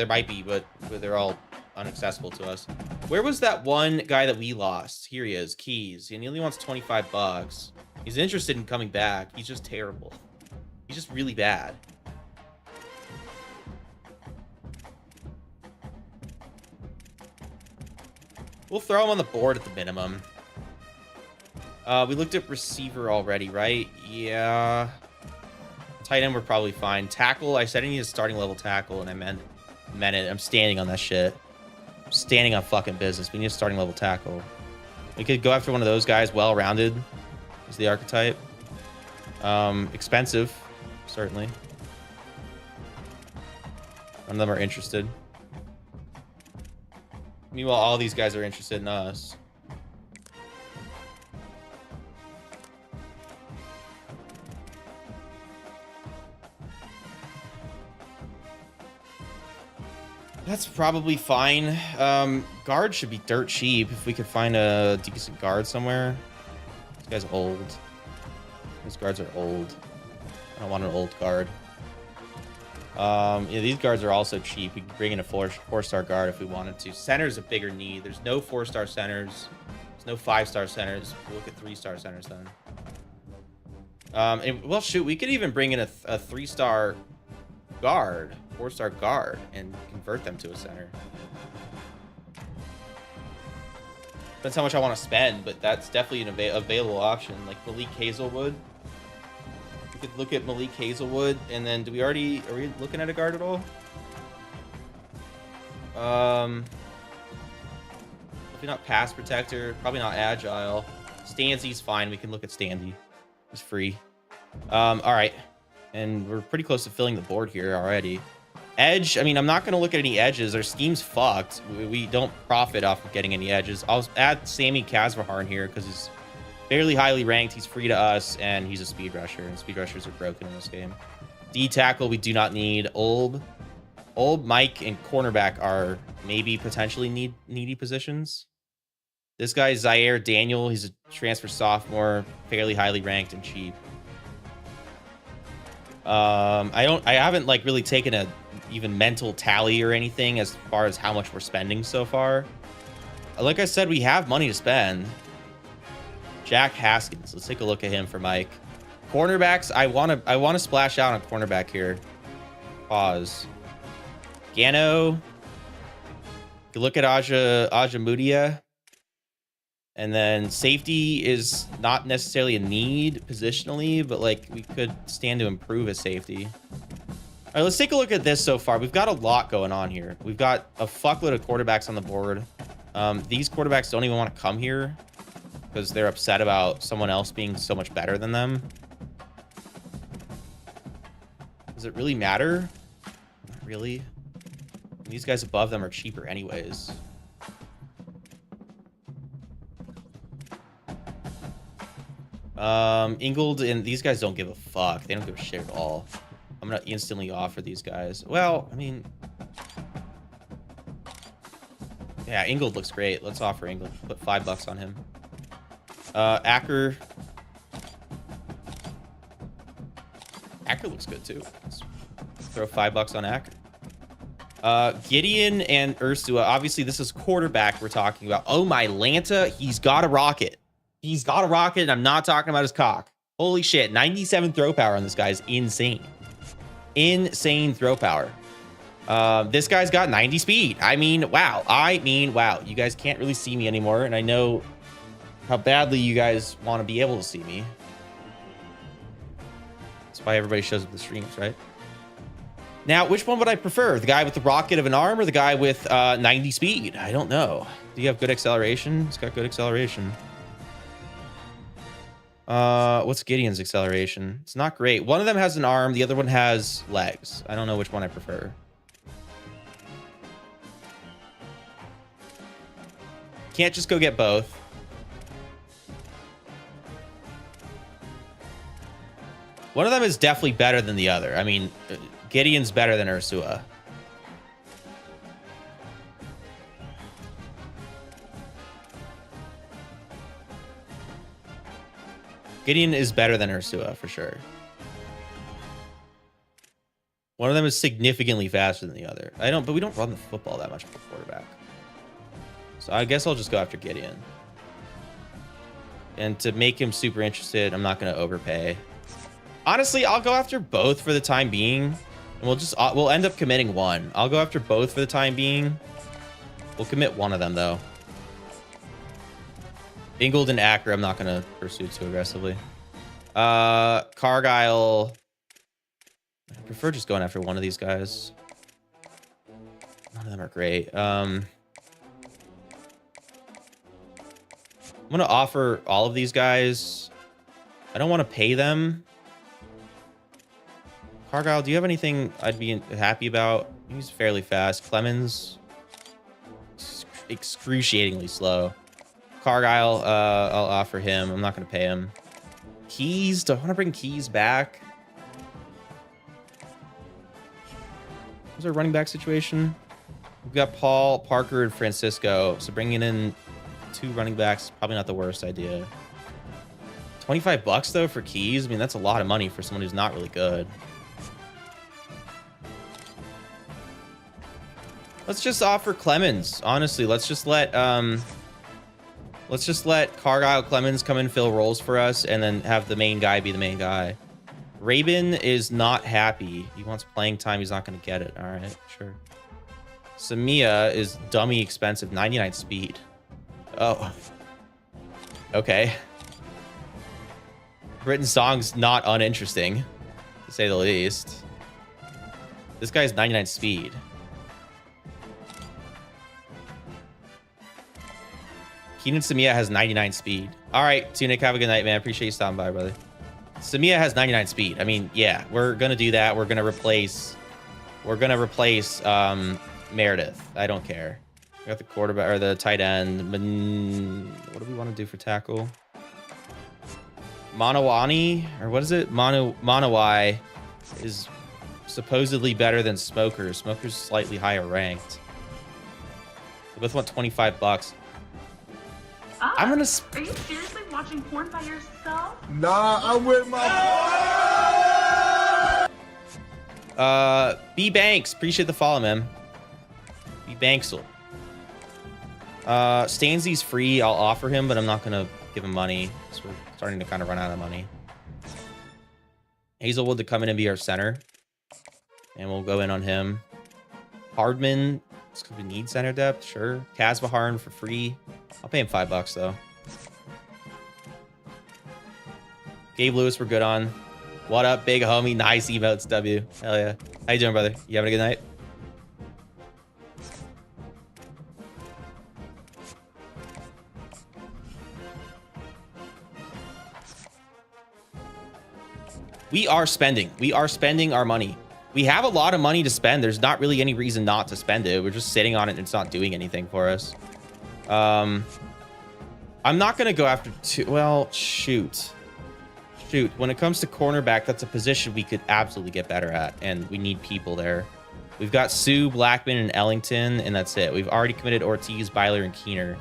might be, but they're all inaccessible to us. Where was that one guy that we lost? Here he is, Keys, and he only wants 25 bucks. He's interested in coming back. He's just terrible. He's just really bad. We'll throw him on the board at the minimum. We looked at receiver already, right? Yeah. Tight end, we're probably fine. Tackle, I said I need a starting level tackle, and I meant it. I'm standing on that shit. I'm standing on fucking business. We need a starting level tackle. We could go after one of those guys. Well-rounded is the archetype. Expensive, certainly. None of them are interested. Meanwhile, all these guys are interested in us. That's probably fine. Guard should be dirt cheap if we could find a decent guard somewhere. This guy's old. These guards are old. I don't want an old guard. Yeah, these guards are also cheap. We can bring in a four-star guard if we wanted to. Center's a bigger need. There's no 4-star centers. There's no 5-star centers. We'll look at 3-star centers then. Well, shoot, we could even bring in a 3-star guard, 4-star guard, and convert them to a center. Depends how much I want to spend, but that's definitely an available option. Like Malik Hazelwood. We could look at Malik Hazelwood, and then are we looking at a guard at all? Probably not pass protector, probably not agile. Stanzy's fine. We can look at Stanzy. It's free. All right. And we're pretty close to filling the board here already. Edge, I mean, I'm not going to look at any edges. Our scheme's fucked. We don't profit off of getting any edges. I'll add Sammy Kasvahar in here because he's fairly highly ranked. He's free to us, and he's a speed rusher, and speed rushers are broken in this game. D-tackle, we do not need. Olb, Mike, and cornerback are maybe potentially needy positions. This guy, Zaire Daniel, he's a transfer sophomore, fairly highly ranked and cheap. I haven't like really taken a even mental tally or anything as far as how much we're spending so far. Like I said, we have money to spend. Jack Haskins, let's take a look at him for Mike. Cornerbacks, I want to splash out on cornerback here. Pause. Gano. You can look at Aja Mudia. And then safety is not necessarily a need positionally, but like we could stand to improve as safety. All right, let's take a look at this so far. We've got a lot going on here. We've got a fuckload of quarterbacks on the board. These quarterbacks don't even want to come here because they're upset about someone else being so much better than them. Does it really matter? Not really. These guys above them are cheaper anyways. Ingold and these guys don't give a fuck. They don't give a shit at all. I'm gonna instantly offer these guys. Well, I mean, yeah, Ingold looks great. Let's offer Ingold. Put $5 on him. Acker looks good too. Let's throw $5 on Acker. Gideon and Ndsu. Obviously, this is quarterback we're talking about. Oh my Lanta, he's got a rocket. He's got a rocket, and I'm not talking about his cock. Holy shit, 97 throw power on this guy is insane. Insane throw power. This guy's got 90 speed. I mean, wow. You guys can't really see me anymore, and I know how badly you guys want to be able to see me. That's why everybody shows up the streams, right? Now, which one would I prefer? The guy with the rocket of an arm or the guy with 90 speed? I don't know. Do you have good acceleration? He's got good acceleration. What's Gideon's acceleration? It's not great. One of them has an arm, the other one has legs. I don't know which one I prefer. Can't just go get both. One of them is definitely better than the other. I mean, Gideon's better than Ursua. Gideon is better than Ursua for sure. One of them is significantly faster than the other. But we don't run the football that much with the quarterback. So I guess I'll just go after Gideon. And to make him super interested, I'm not going to overpay. Honestly, I'll go after both for the time being. And we'll end up committing one. I'll go after both for the time being. We'll commit one of them though. Ingold and Acker, I'm not going to pursue too aggressively. Cargyle. I prefer just going after one of these guys. None of them are great. I'm going to offer all of these guys. I don't want to pay them. Cargyle, do you have anything I'd be happy about? He's fairly fast. Clemens, excruciatingly slow. Cargyle, I'll offer him. I'm not going to pay him. Keys, do I want to bring Keys back? What's our running back situation? We've got Paul, Parker, and Francisco. So bringing in 2 running backs, probably not the worst idea. $25 though for Keys? I mean, that's a lot of money for someone who's not really good. Let's just offer Clemens. Honestly, let's just let Cargyle Clemens come and fill roles for us and then have the main guy be the main guy. Rabin is not happy. He wants playing time. He's not going to get it. All right, sure. Samia is dummy expensive. 99 speed. Oh. Okay. Britton Song's not uninteresting, to say the least. This guy's 99 speed. Keenan Samia has 99 speed. All right, Tunic, have a good night, man. Appreciate you stopping by, brother. Samia has 99 speed. I mean, yeah, we're gonna do that. We're gonna replace Meredith. I don't care. We got the quarterback or the tight end. What do we want to do for tackle? Manawani, or what is it? Manawai is supposedly better than Smoker. Smoker's slightly higher ranked. We both want $25. I'm gonna. Are you seriously watching porn by yourself? Nah, I'm with my. B Banks, appreciate the follow, man. B Banksel. Stanzy's free. I'll offer him, but I'm not gonna give him money. So we're starting to kind of run out of money. Hazelwood to come in and be our center, and we'll go in on him. Hardman. Could we need center depth? Sure. Kazbaharn for free. I'll pay him $5 though. Gabe Lewis, we're good on. What up, big homie? Nice emotes, W. Hell yeah. How you doing, brother? You having a good night? We are spending. We are spending our money. We have a lot of money to spend. There's not really any reason not to spend it. We're just sitting on it and it's not doing anything for us. I'm not going to go after well, shoot. When it comes to cornerback, that's a position we could absolutely get better at, and we need people there. We've got Sue, Blackman, and Ellington, and that's it. We've already committed Ortiz, Byler, and Keener.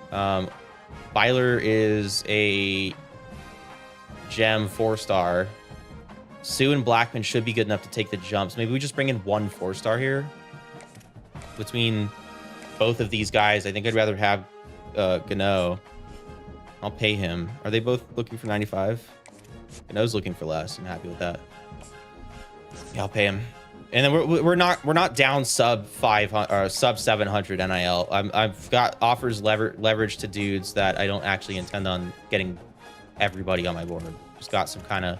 Byler is a gem 4-star. Sue and Blackman should be good enough to take the jumps. Maybe we just bring in 1 4-star here. Between both of these guys, I think I'd rather have Gano. I'll pay him. Are they both looking for 95? Gano's looking for less. I'm happy with that. Yeah, I'll pay him. And then we're not down sub 500 or sub 700 NIL. I've got offers leverage to dudes that I don't actually intend on getting everybody on my board. Just got some kind of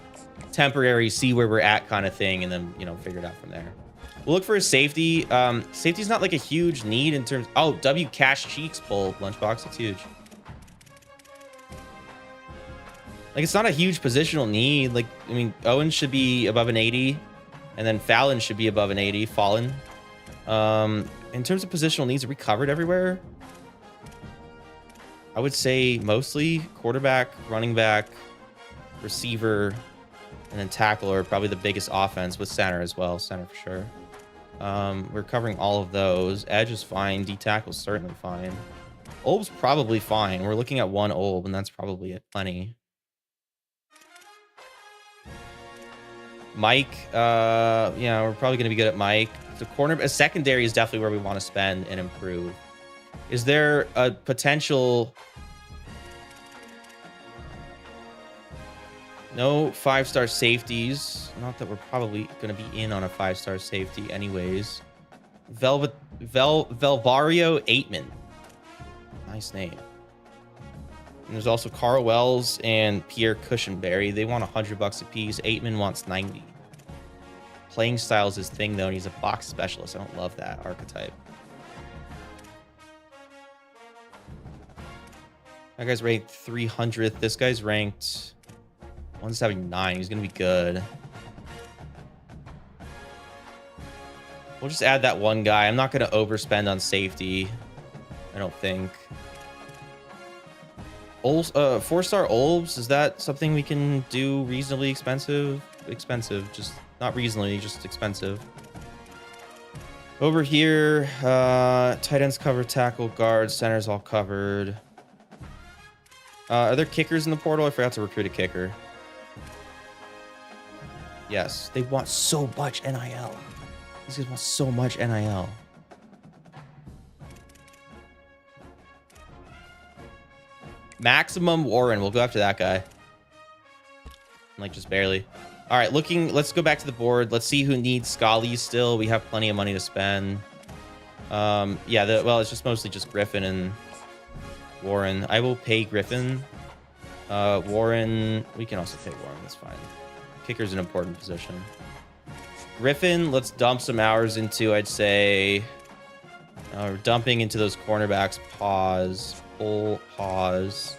temporary see where we're at kind of thing, and then figure it out from there. We'll look for a safety. Safety's not like a huge need in terms. Oh, W Cash Cheeks pull lunchbox. It's huge. Like, it's not a huge positional need. Like, I mean, Owen should be above an 80, and then Fallon should be above an 80. Fallen. In terms of positional needs, are we covered everywhere? I would say mostly quarterback, running back, receiver, and then tackle are probably the biggest offense, with center as well. Center for sure. We're covering all of those. Edge is fine. D tackle's certainly fine. Olb's probably fine. We're looking at 1 Olb, and that's probably plenty. Mike, yeah, we're probably going to be good at Mike. The corner, a secondary is definitely where we want to spend and improve. Is there a potential? No 5-star safeties. Not that we're probably going to be in on a 5-star safety anyways. Velvario 8man. Nice name. And there's also Carl Wells and Pierre Cushenberry. They want $100 a piece. 8man wants 90. Playing style is his thing though, and he's a box specialist. I don't love that archetype. That guy's ranked 300th. This guy's ranked 179. He's gonna be good. We'll just add that one guy. I'm not gonna overspend on safety, I don't think. 4-star Olbs, is that something we can do reasonably expensive? Expensive, just not reasonably, just expensive. Over here, tight ends covered, tackle, guards, centers all covered. Are there kickers in the portal? I forgot to recruit a kicker. Yes, they want so much NIL. These guys want so much NIL. Maximum Warren. We'll go after that guy. Like, just barely. All right, let's go back to the board. Let's see who needs Scully still. We have plenty of money to spend. Yeah, well, it's just mostly just Griffin and Warren. I will pay Griffin. Warren, we can also pay Warren. That's fine. Kicker's an important position. Griffin, let's dump some hours into, I'd say, we're dumping into those cornerbacks. Pause. Full pause.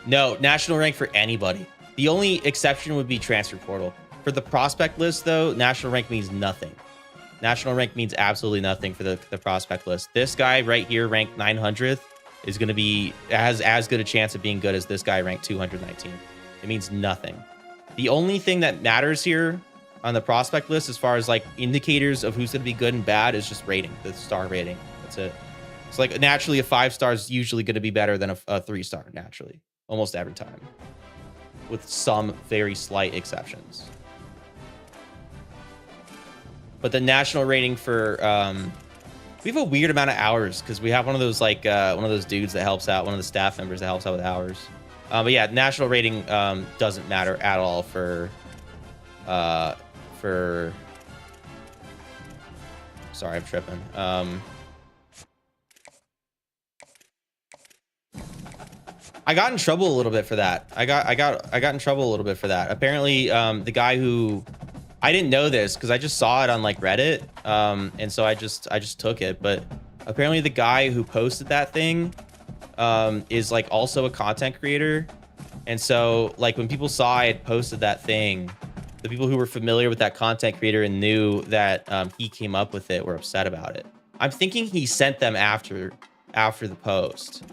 No, national rank for anybody. The only exception would be transfer portal. For the prospect list, though, national rank means nothing. National rank means absolutely nothing for the prospect list. This guy right here, ranked 900th, is going to be, has as good a chance of being good as this guy ranked 219. It means nothing. The only thing that matters here on the prospect list, as far as like indicators of who's going to be good and bad, is just rating, the star rating. That's it. It's like naturally a 5-star is usually going to be better than a 3-star naturally, almost every time, with some very slight exceptions. But the national rating for we have a weird amount of hours because we have one of those like one of those dudes that helps out, one of the staff members that helps out with hours. But yeah, national rating doesn't matter at all for sorry, I'm tripping. I got in trouble a little bit for that. I got in trouble a little bit for that. Apparently, the guy who, I didn't know this because I just saw it on like Reddit, and so I just took it. But apparently, the guy who posted that thing is like also a content creator, and so like when people saw I had posted that thing, the people who were familiar with that content creator and knew that he came up with it were upset about it. I'm thinking he sent them after the post.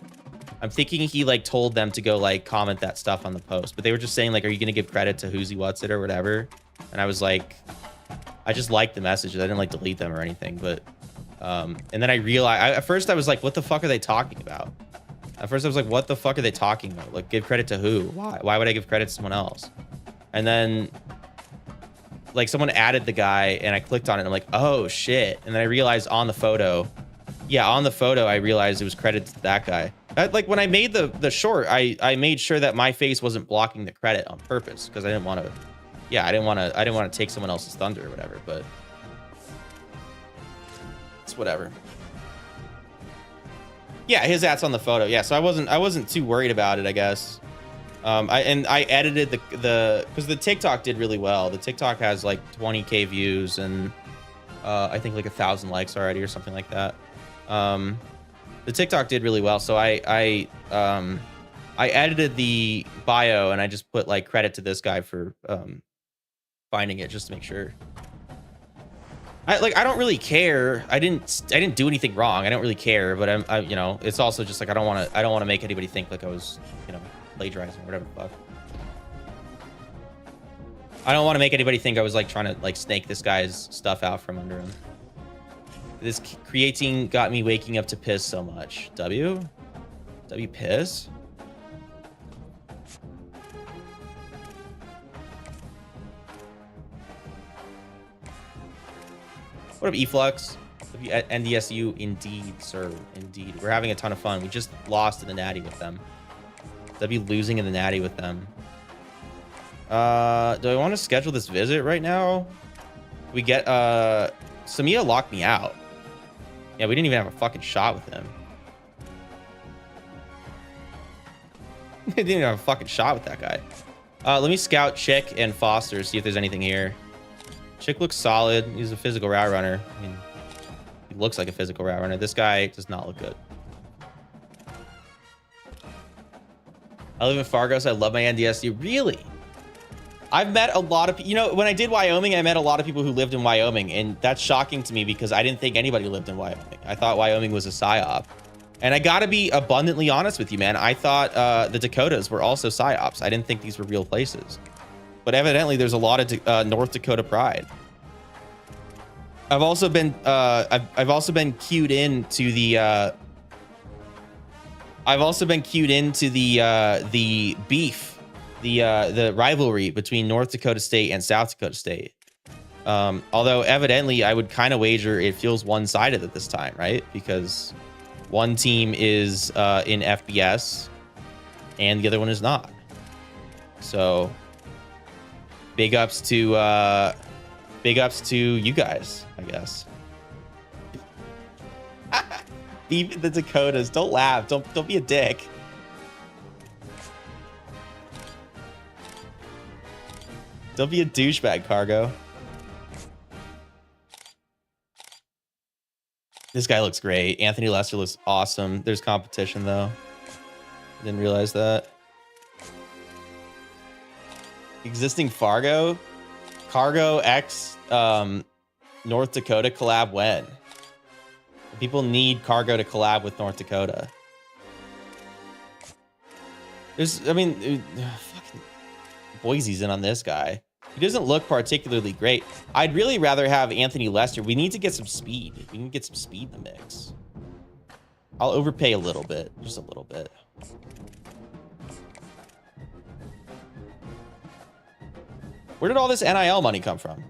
I'm thinking he like told them to go like comment that stuff on the post, but they were just saying like, are you gonna give credit to Who's He What's It or whatever? And I was like, I just liked the messages. I didn't like delete them or anything, but and then I realized, at first I was like, what the fuck are they talking about? At first I was like, what the fuck are they talking about? Like, give credit to who? Why would I give credit to someone else? And then like someone added the guy and I clicked on it and I'm like, oh shit. And then I realized on the photo, yeah, on the photo, I realized it was credited to that guy. Like when I made the short, I made sure that my face wasn't blocking the credit on purpose because I didn't want to, yeah, I didn't want to take someone else's thunder or whatever, but it's whatever. Yeah, his at's on the photo. Yeah, so I wasn't too worried about it, I guess. I edited the because the TikTok did really well. The TikTok has like 20K views and I think like 1,000 likes already or something like that. The TikTok did really well, so I edited the bio and I just put like credit to this guy for finding it just to make sure. I don't really care. I didn't do anything wrong. I don't really care, but I you know, it's also just like I don't want to make anybody think like I was, you know, plagiarizing or whatever the fuck. I don't want to make anybody think I was like trying to like snake this guy's stuff out from under him. This creating got me waking up to piss so much. W piss? What up, Eflux? NDSU, indeed, sir. Indeed. We're having a ton of fun. We just lost in the natty with them. W losing in the natty with them. Do I want to schedule this visit right now? We get Samia locked me out. Yeah, we didn't even have a fucking shot with him. We didn't even have a fucking shot with that guy. Let me scout Chick and Foster, see if there's anything here. Chick looks solid. He's a physical route runner. I mean, he looks like a physical route runner. This guy does not look good. I live in Fargo, so I love my NDSU. Really? I've met a lot of, you know, when I did Wyoming, I met a lot of people who lived in Wyoming, and that's shocking to me because I didn't think anybody lived in Wyoming. I thought Wyoming was a psyop. And I gotta be abundantly honest with you, man. I thought the Dakotas were also psyops. I didn't think these were real places. But evidently there's a lot of North Dakota pride. I've also been cued into the the beef, the rivalry between North Dakota State and South Dakota State. Although evidently I would kind of wager it feels one-sided at this time, right? Because one team is in FBS and the other one is not. So big ups to you guys, I guess. Even the Dakotas, don't laugh. Don't be a dick. Don't be a douchebag, Cargo. This guy looks great. Anthony Lester looks awesome. There's competition, though. Didn't realize that. Existing Fargo? Cargo X North Dakota collab when? People need Cargo to collab with North Dakota. There's, I mean, fucking Boise's in on this guy. He doesn't look particularly great. I'd really rather have Anthony Lester. We need to get some speed. We need to get some speed in the mix. I'll overpay a little bit, just a little bit. Where did all this NIL money come from?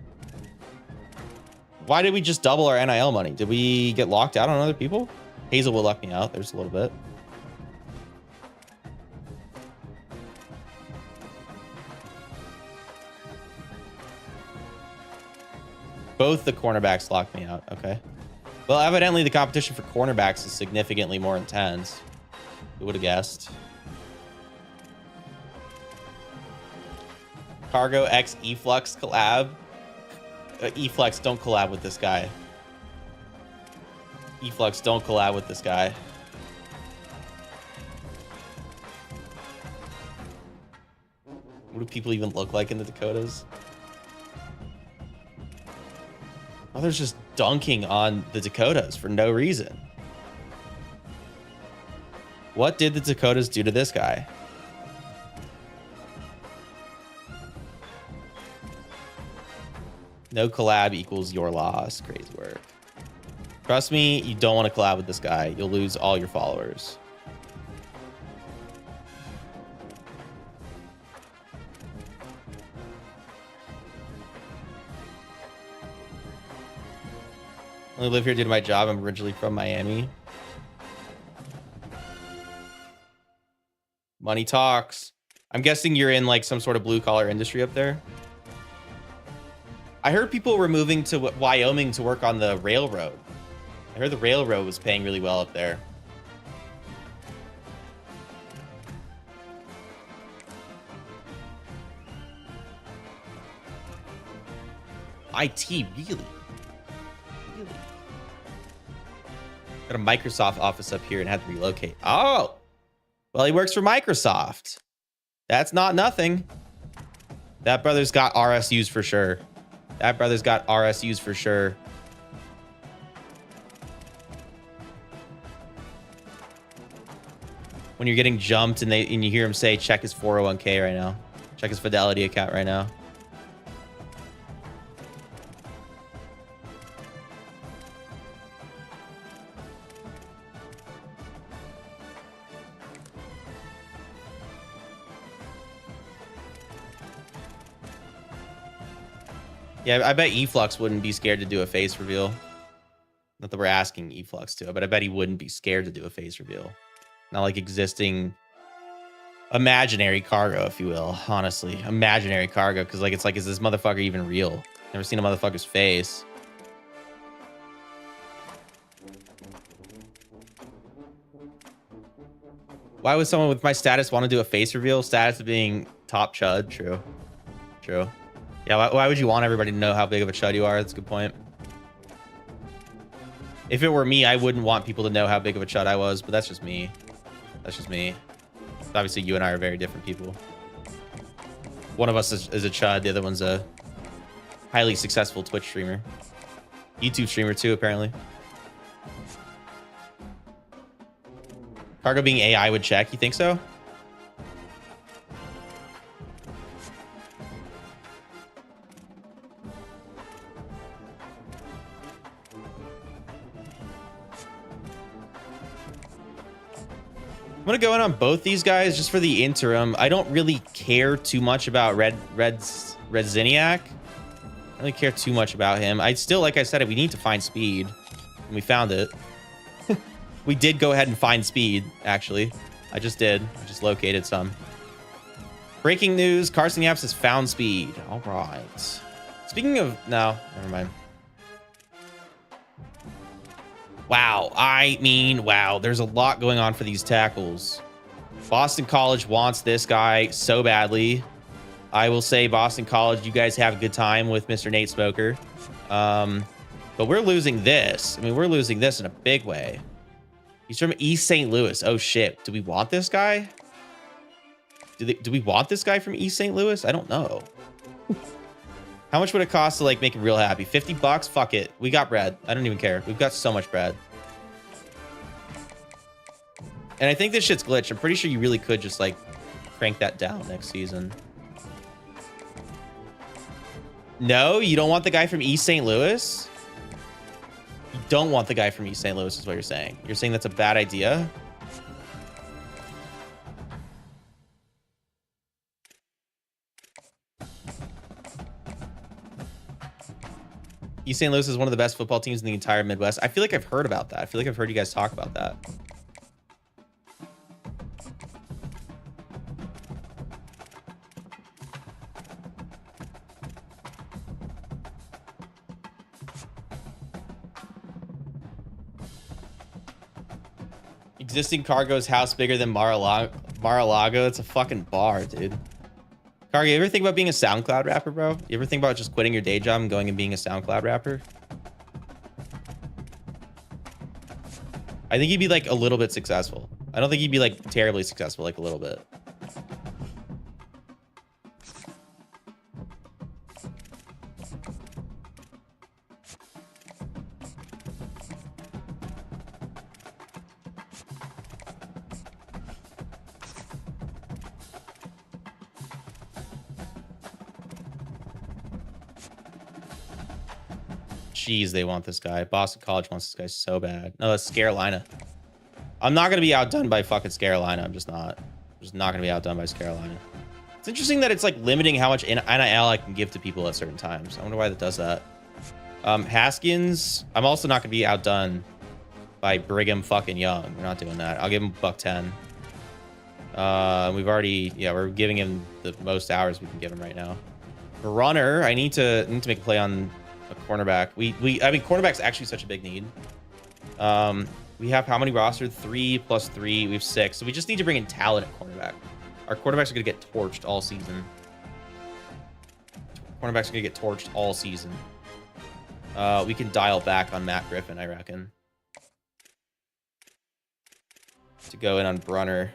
Why did we just double our NIL money? Did we get locked out on other people? Hazel will lock me out. There's a little bit. Both the cornerbacks locked me out. Okay. Well, evidently the competition for cornerbacks is significantly more intense. Who would have guessed? Cargo X Eflux collab. Eflux, don't collab with this guy. Eflux, don't collab with this guy. What do people even look like in the Dakotas? Others just dunking on the Dakotas for no reason. What did the Dakotas do to this guy? No collab equals your loss. Crazy work. Trust me, you don't want to collab with this guy. You'll lose all your followers. I only live here due to my job. I'm originally from Miami. Money talks. I'm guessing you're in like some sort of blue collar industry up there. I heard people were moving to Wyoming to work on the railroad. I heard the railroad was paying really well up there. IT, really? Really? Got a Microsoft office up here and had to relocate. Oh! Well, he works for Microsoft. That's not nothing. That brother's got RSUs for sure. That brother's got RSUs for sure. When you're getting jumped and you hear him say, check his 401k right now. Check his Fidelity account right now. Yeah, I bet Eflux wouldn't be scared to do a face reveal. Not that we're asking Eflux to, but I bet he wouldn't be scared to do a face reveal. Not like existing imaginary cargo, if you will. Honestly, imaginary cargo, because like it's like, is this motherfucker even real? Never seen a motherfucker's face. Why would someone with my status want to do a face reveal? Status of being top chud. True. True. Yeah, why would you want everybody to know how big of a chud you are? That's a good point. If it were me, I wouldn't want people to know how big of a chud I was, but that's just me. That's just me. Obviously, you and I are very different people. One of us is a chud. The other one's a highly successful Twitch streamer. YouTube streamer, too, apparently. Cargo being AI would check. You think so? I'm gonna go in on both these guys just for the interim. I don't really care too much about Redziniak. I don't really care too much about him. I still, like I said, we need to find speed, and we found it. We did go ahead and find speed, actually. I just did. I just located some. Breaking news, Carson Yaps has found speed. All right. Speaking of... No, never mind. Wow. I mean, wow. There's a lot going on for these tackles. Boston College wants this guy so badly. I will say, Boston College, you guys have a good time with Mr. Nate Smoker. But we're losing this. I mean, we're losing this in a big way. He's from East St. Louis. Oh, shit. Do we want this guy? Do we want this guy from East St. Louis? I don't know. How much would it cost to, like, make him real happy? 50 bucks? Fuck it. We got bread. I don't even care. We've got so much bread. And I think this shit's glitched. I'm pretty sure you really could just, like, crank that down next season. No? You don't want the guy from East St. Louis? You don't want the guy from East St. Louis is what you're saying. You're saying that's a bad idea? East St. Louis is one of the best football teams in the entire Midwest. I feel like I've heard about that. I feel like I've heard you guys talk about that. Existing Cargo's house bigger than Mar-a-Lago. It's a fucking bar, dude. Cargo, you ever think about being a SoundCloud rapper, bro? You ever think about just quitting your day job and going and being a SoundCloud rapper? I think he'd be like a little bit successful. I don't think he'd be like terribly successful, like a little bit. Jeez, they want this guy. Boston College wants this guy so bad. No, that's Carolina. I'm not going to be outdone by fucking Carolina. I'm just not. I'm just not going to be outdone by Carolina. It's interesting that it's like limiting how much NIL I can give to people at certain times. I wonder why that does that. Haskins, I'm also not going to be outdone by Brigham fucking Young. We're not doing that. I'll give him $110. We've already, yeah, we're giving him the most hours we can give him right now. Runner, I need to make a play on a cornerback. I mean, cornerback's actually such a big need. We have how many rostered? 3 plus 3. We have 6. So we just need to bring in talent at cornerback. Our quarterbacks are going to get torched all season. Cornerbacks are going to get torched all season. We can dial back on Matt Griffin, I reckon. To go in on Brunner.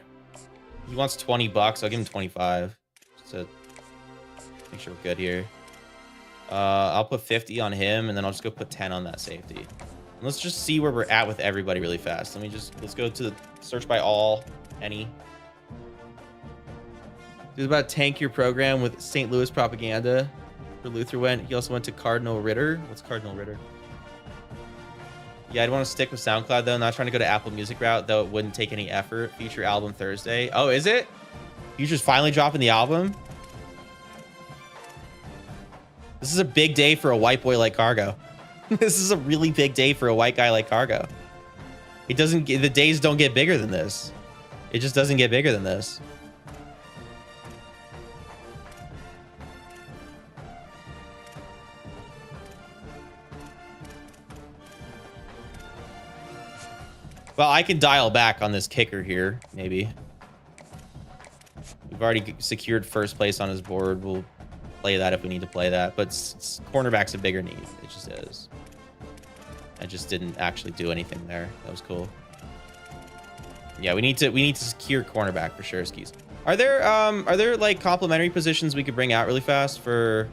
He wants 20 bucks. I'll give him 25. Just to make sure we're good here. I'll put 50 on him, and then I'll just go put 10 on that safety. And let's just see where we're at with everybody really fast. Let's go to the search by all, any. It was about tank your program with St. Louis propaganda. Where Luther went. He also went to Cardinal Ritter. What's Cardinal Ritter? Yeah, I'd want to stick with SoundCloud though. Not trying to go to Apple Music route, though it wouldn't take any effort. Future album Thursday. Oh, is it? Future's finally dropping the album? This is a big day for a white boy like Cargo. This is a really big day for a white guy like Cargo. It doesn't get, the days don't get bigger than this. It just doesn't get bigger than this. Well, I can dial back on this kicker here, maybe. We've already secured first place on his board. We'll play that if we need to play that. But cornerback's a bigger need. It just is. I just didn't actually do anything there. That was cool. Yeah, we need to secure cornerback for sure, Skis. Are there like complementary positions we could bring out really fast for?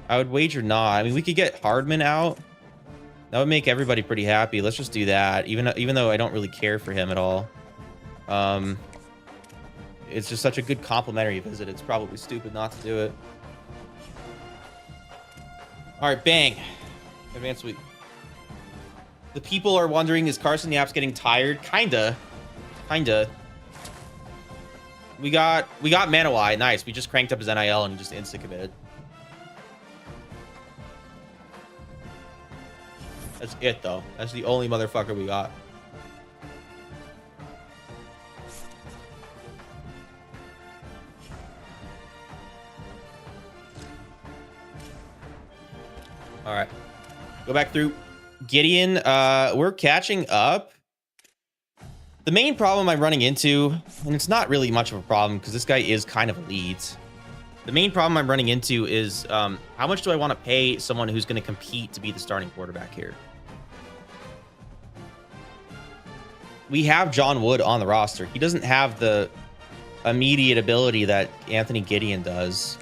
I would wager not. I mean, we could get Hardman out. That would make everybody pretty happy. Let's just do that. Even though I don't really care for him at all. It's just such a good complimentary visit. It's probably stupid not to do it. All right, bang. Advanced week. The people are wondering, is Carson Yapps getting tired? Kinda. We got Manawai. Nice. We just cranked up his NIL and he just instant committed. That's it, though. That's the only motherfucker we got. All right. Go back through. Gideon, we're catching up. The main problem I'm running into, and it's not really much of a problem because this guy is kind of elite. The main problem I'm running into is how much do I want to pay someone who's going to compete to be the starting quarterback here? We have John Wood on the roster. He doesn't have the immediate ability that Anthony Gideon does.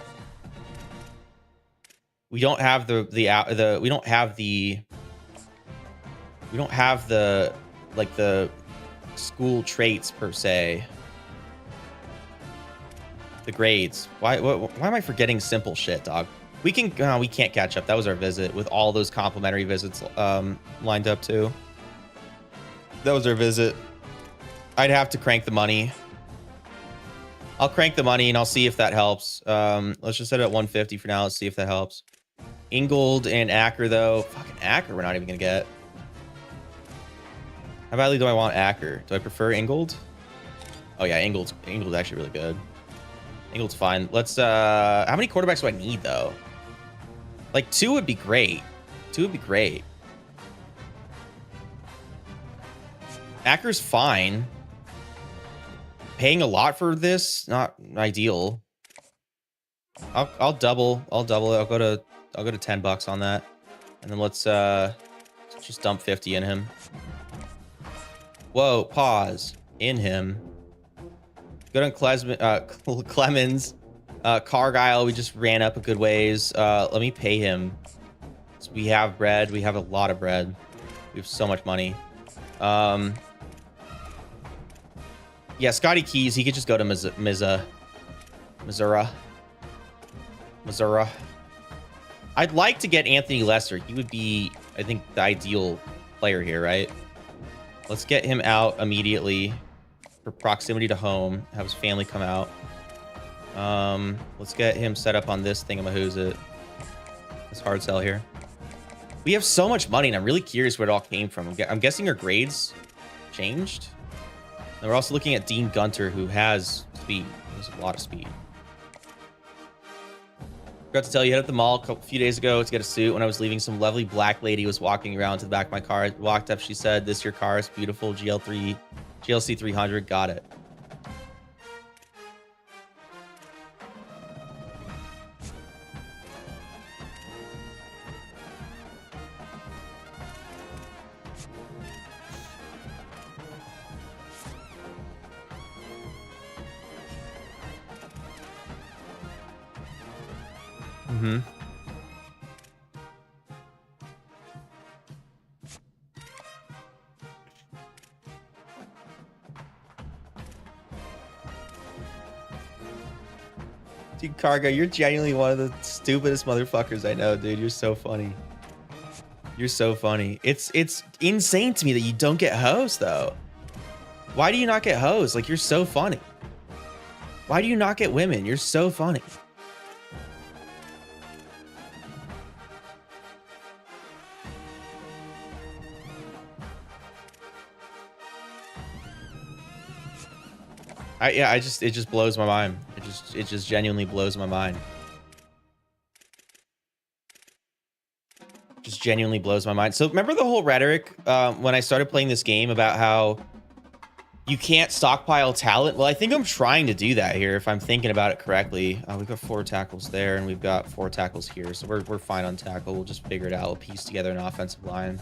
We don't have the like the school traits per se. The grades. Why am I forgetting simple shit, dog? We can't catch up. That was our visit with all those complimentary visits lined up too. That was our visit. I'd have to crank the money. I'll crank the money and I'll see if that helps. Let's just set it at 150 for now. Let's see if that helps. Ingold and Acker though. Fucking Acker we're not even gonna get. How badly do I want Acker? Do I prefer Ingold? Oh yeah, Ingold's actually really good. Ingold's fine. Let's how many quarterbacks do I need though? Like 2 would be great. 2 would be great. Acker's fine. Paying a lot for this, not ideal. I'll double it. I'll go to $10 on that. And then let's just dump 50 in him. Whoa, pause. In him. Good on Clemens. Cargyle, we just ran up a good ways. Let me pay him. So we have bread. We have a lot of bread. We have so much money. Yeah, Scotty Keys, he could just go to Missouri. I'd like to get Anthony Lester. He would be, I think, the ideal player here, right? Let's get him out immediately for proximity to home. Have his family come out. Let's get him set up on this thingamahoo's this hard sell here. We have so much money, and I'm really curious where it all came from. I'm guessing our grades changed. And we're also looking at Dean Gunter, who has speed. He has a lot of speed. Forgot to tell you, hit at the mall a few days ago to get a suit. When I was leaving, some lovely black lady was walking around to the back of my car. I walked up, she said, "This your car? It's beautiful. GLC 300. Got it." Mm-hmm. Dude, Cargo, you're genuinely one of the stupidest motherfuckers I know, dude. You're so funny. You're so funny. It's insane to me that you don't get hoes, though. Why do you not get hoes? Like, you're so funny. Why do you not get women? You're so funny. it just blows my mind. It just genuinely blows my mind. Just genuinely blows my mind. So remember the whole rhetoric when I started playing this game about how you can't stockpile talent? Well, I think I'm trying to do that here if I'm thinking about it correctly. We've got 4 tackles there and we've got 4 tackles here. So we're fine on tackle. We'll just figure it out. We'll piece together an offensive line.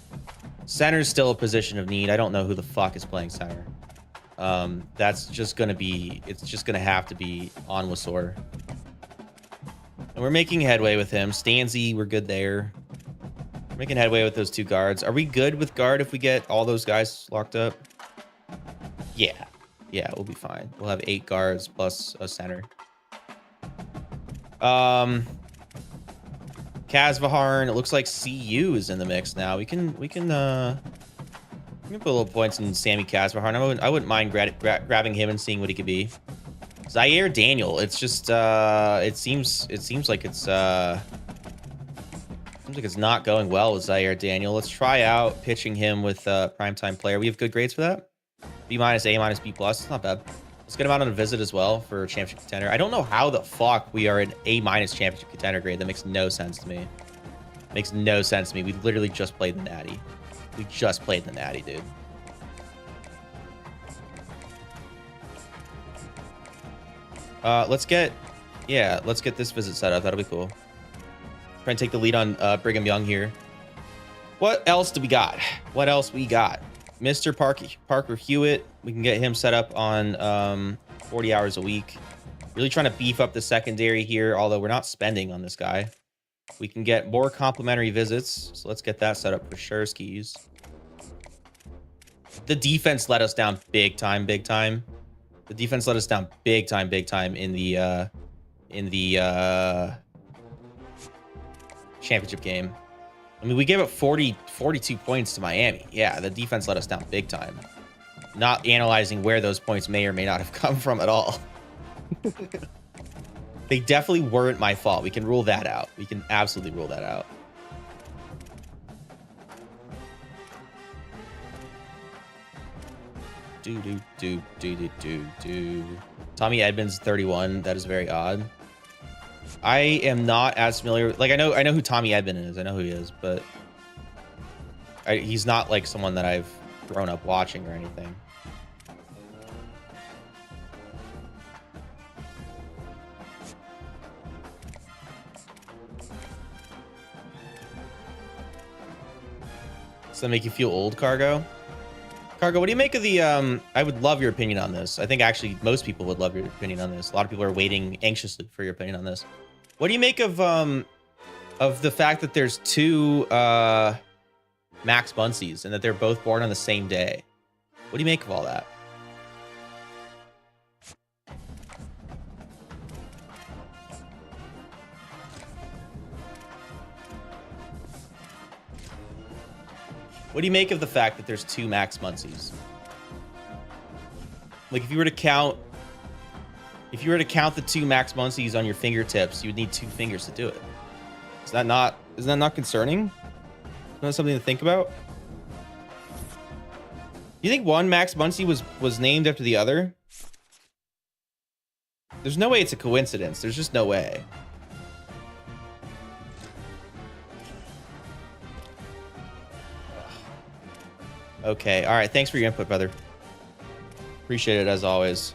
Center's still a position of need. I don't know who the fuck is playing center. That's just going to be, it's just going to have to be Onwuasor. And we're making headway with him. Stanzi, we're good there. We're making headway with those 2 guards. Are we good with guard if we get all those guys locked up? Yeah. Yeah, we'll be fine. We'll have 8 guards plus a center. Kazvaharn, it looks like CU is in the mix now. We can put a little points in Sammy Kazvaharn. I wouldn't mind grabbing him and seeing what he could be. Zaire Daniel, it's just it seems like it's not going well with Zaire Daniel. Let's try out pitching him with primetime player. We have good grades for that. B-, A-, B+. It's not bad. Let's get him out on a visit as well for championship contender. I don't know how the fuck we are an A- championship contender grade. That makes no sense to me. Makes no sense to me. We literally just played the Natty. We just played the Natty, dude. Let's get this visit set up. That'll be cool. Try and take the lead on Brigham Young here. What else do we got? What else we got? Mr. Parker Hewitt, we can get him set up on 40 hours a week. Really trying to beef up the secondary here, although we're not spending on this guy. We can get more complimentary visits, so let's get that set up for sure, skis. The defense let us down big time. The defense let us down big time in the championship game. I mean, we gave up 42 points to Miami. Yeah, the defense let us down big time. Not analyzing where those points may or may not have come from at all. They definitely weren't my fault. We can rule that out. We can absolutely rule that out. Tommy Edmonds 31. That is very odd. I am not as familiar. Like I know who Tommy Edmonds is. I know who he is, but he's not like someone that I've grown up watching or anything. Does that make you feel old, Cargo? Cargo, what do you make of the, I would love your opinion on this. I think actually most people would love your opinion on this. A lot of people are waiting anxiously for your opinion on this. What do you make of the fact that there's 2 Max Muncies and that they're both born on the same day? What do you make of all that? What do you make of the fact that there's 2 Max Muncies? Like if you were to count the 2 Max Muncies on your fingertips, you would need 2 fingers to do it. Isn't that not concerning? Isn't that something to think about? You think one Max Muncy was named after the other? There's no way it's a coincidence. There's just no way. Okay, all right. Thanks for your input, brother. Appreciate it as always.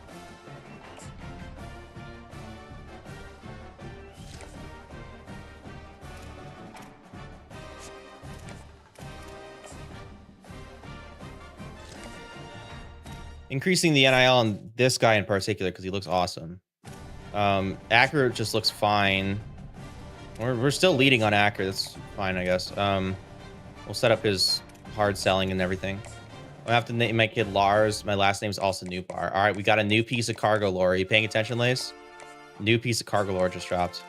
Increasing the NIL on this guy in particular because he looks awesome. Accurate just looks fine. We're still leading on accurate. That's fine, I guess. We'll set up his hard selling and everything. I have to name my kid Lars. My last name's also Newbar. All right, we got a new piece of cargo lore. Are you paying attention, Lace? New piece of cargo lore just dropped.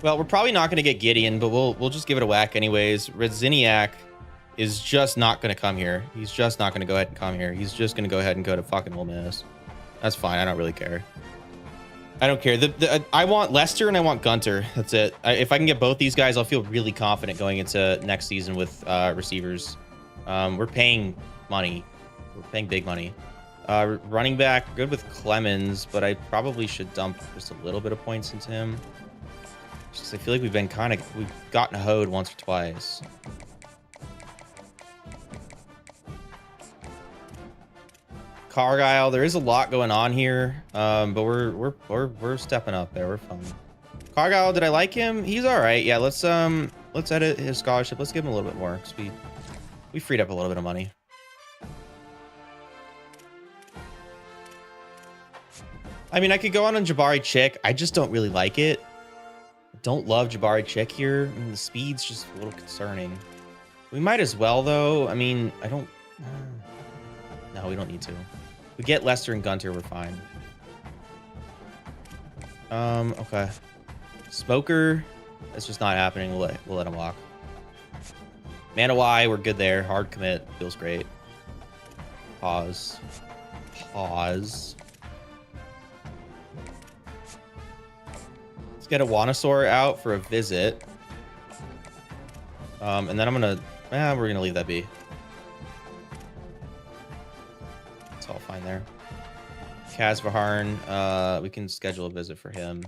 Well, we're probably not going to get Gideon, but we'll just give it a whack anyways. Redziniak is just not going to come here. He's just not going to go ahead and come here. He's just going to go ahead and go to fucking Ole Miss. That's fine. I don't really care. I don't care. I want Lester and I want Gunter. That's it. If I can get both these guys, I'll feel really confident going into next season with receivers. We're paying money. We're paying big money. Running back, good with Clemens, but I probably should dump just a little bit of points into him. Just I feel like we've gotten hoed once or twice. Cargyle, there is a lot going on here, but we're stepping up there. We're fine. Cargyle, did I like him? He's all right. Yeah, let's edit his scholarship. Let's give him a little bit more because we freed up a little bit of money. I mean, I could go on Jabari Chick. I just don't really like it. I don't love Jabari Chick here. I mean, the speed's just a little concerning. We might as well, though. I mean, I don't... No, we don't need to. We get Lester and Gunter, we're fine. Okay. Smoker, that's just not happening. We'll let him walk. Manawai, we're good there. Hard commit, feels great. Pause. Let's get a Wanasaur out for a visit. And then we're gonna leave that be. It's all fine there. Kazvaharn, we can schedule a visit for him.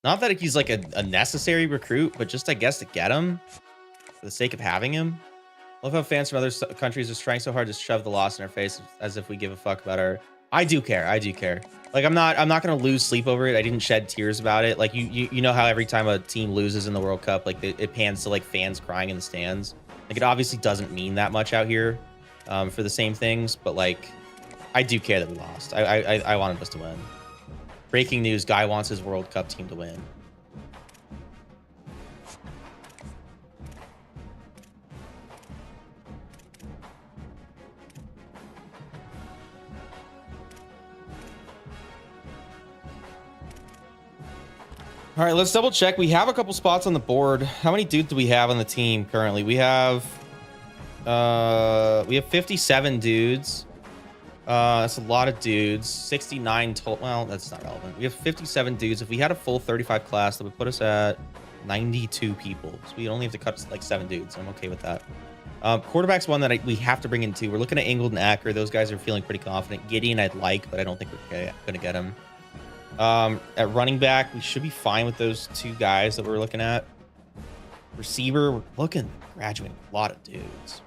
Not that he's like a necessary recruit, but just I guess to get him for the sake of having him. Love how fans from other countries are trying so hard to shove the loss in our face as if we give a fuck about our... I do care. Like I'm not gonna lose sleep over it. I didn't shed tears about it. Like you know how every time a team loses in the World Cup, like it pans to like fans crying in the stands. Like it obviously doesn't mean that much out here for the same things, but like I do care that we lost. I wanted us to win. Breaking news: Guy wants his World Cup team to win. All right, let's double check. We have a couple spots on the board. How many dudes do we have on the team currently? We have 57 dudes. That's a lot of dudes. 69 total. Well, that's not relevant. We have 57 dudes. If we had a full 35 class, that would put us at 92 people. So we only have to cut like 7 dudes. I'm okay with that. Quarterback's one that we have to bring in too. We're looking at Ingold and Acker. Those guys are feeling pretty confident. Gideon I'd like, but I don't think we're gonna get him. At running back, we should be fine with those 2 guys that we're looking at. Receiver, we're looking graduating a lot of dudes.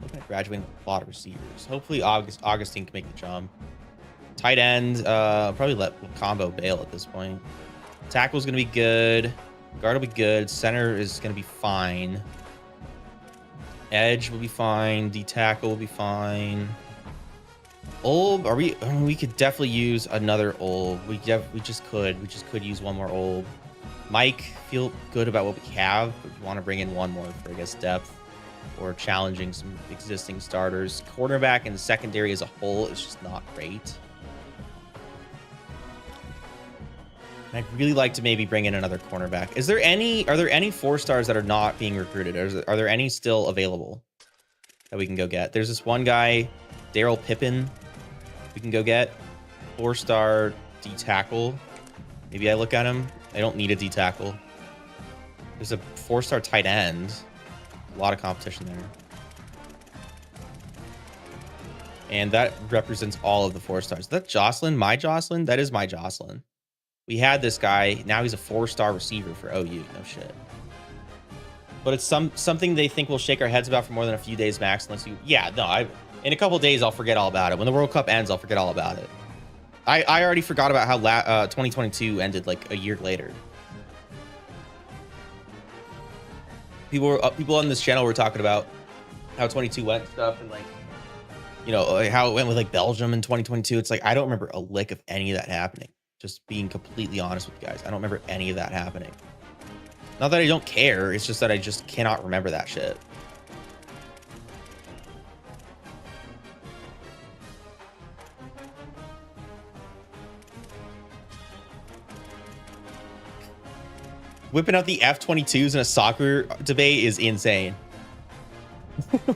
Looking at graduating a lot of receivers. Hopefully Augustine can make the jump. Tight end, probably let combo bail at this point. Tackle's gonna be good. Guard will be good. Center is gonna be fine. Edge will be fine. D tackle will be fine. Olb, we could definitely use another Olb. We just could use one more Olb. Mike, feel good about what we have, but we want to bring in one more for I guess depth or challenging some existing starters. Cornerback and secondary as a whole is just not great. And I'd really like to maybe bring in another cornerback. Are there any 4-stars that are not being recruited? Are there any still available that we can go get? There's this one guy, Daryl Pippin, we can go get. 4-star D tackle. Maybe I look at him. I don't need a D tackle. There's a 4-star tight end. A lot of competition there. And that represents all of the 4-stars. Is that Jocelyn? My Jocelyn? That is my Jocelyn. We had this guy. Now he's a 4-star receiver for OU. No shit. But it's something they think we'll shake our heads about for more than a few days max. Unless you... Yeah, no, in a couple days, I'll forget all about it. When the World Cup ends, I'll forget all about it. I already forgot about how 2022 ended like a year later. People on this channel were talking about how 22 went and stuff, and like, you know, like how it went with like Belgium in 2022. It's like I don't remember a lick of any of that happening. Just being completely honest with you guys, I don't remember any of that happening. Not that I don't care, it's just that I just cannot remember that shit. Whipping out the F-22s in a soccer debate is insane.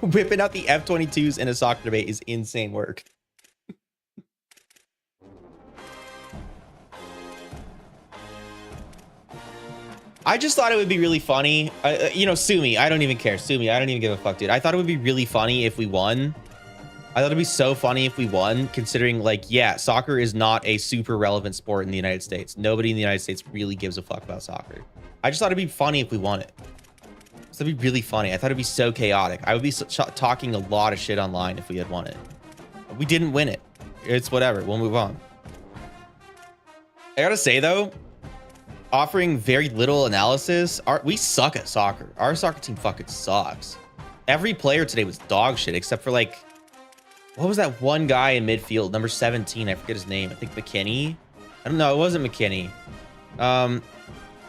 Whipping out the F-22s in a soccer debate is insane work. I just thought it would be really funny. You know, sue me. I don't even care. Sue me. I don't even give a fuck, dude. I thought it would be really funny if we won. I thought it'd be so funny if we won, considering, like, yeah, soccer is not a super relevant sport in the United States. Nobody in the United States really gives a fuck about soccer. I just thought it'd be funny if we won it. So it'd be really funny. I thought it'd be so chaotic. I would be talking a lot of shit online if we had won it. We didn't win it. It's whatever. We'll move on. I gotta say, though, offering very little analysis, we suck at soccer. Our soccer team fucking sucks. Every player today was dog shit, except for, like, what was that one guy in midfield, number 17? I forget his name. I think McKinney. I don't know. It wasn't McKinney.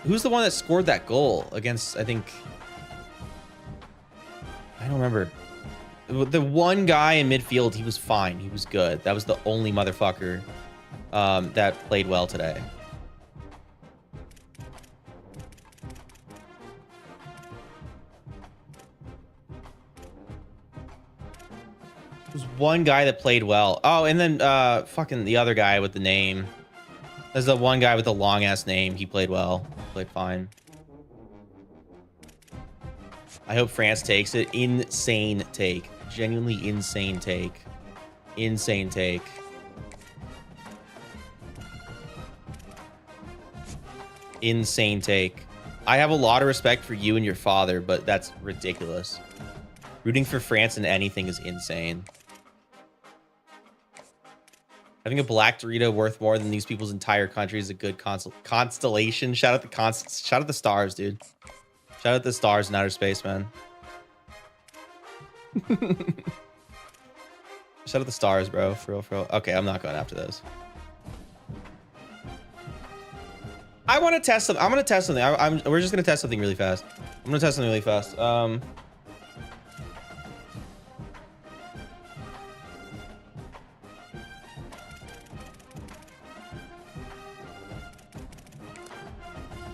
Who's the one that scored that goal against, I think... I don't remember. The one guy in midfield, he was fine. He was good. That was the only motherfucker that played well today. There's one guy that played well. Oh, and then fucking the other guy with the name. There's the one guy with the long ass name. He played well. Played fine. I hope France takes it. Insane take. Genuinely insane take. Insane take. Insane take. I have a lot of respect for you and your father, but that's ridiculous. Rooting for France in anything is insane. Having a black Dorito worth more than these people's entire country is a good constellation. Shout out the stars, dude. Shout out the stars in outer space, man. Shout out the stars, bro. For real, for real. Okay, I'm not going after those. I want to test something. I'm going to test something. We're just going to test something really fast. I'm going to test something really fast.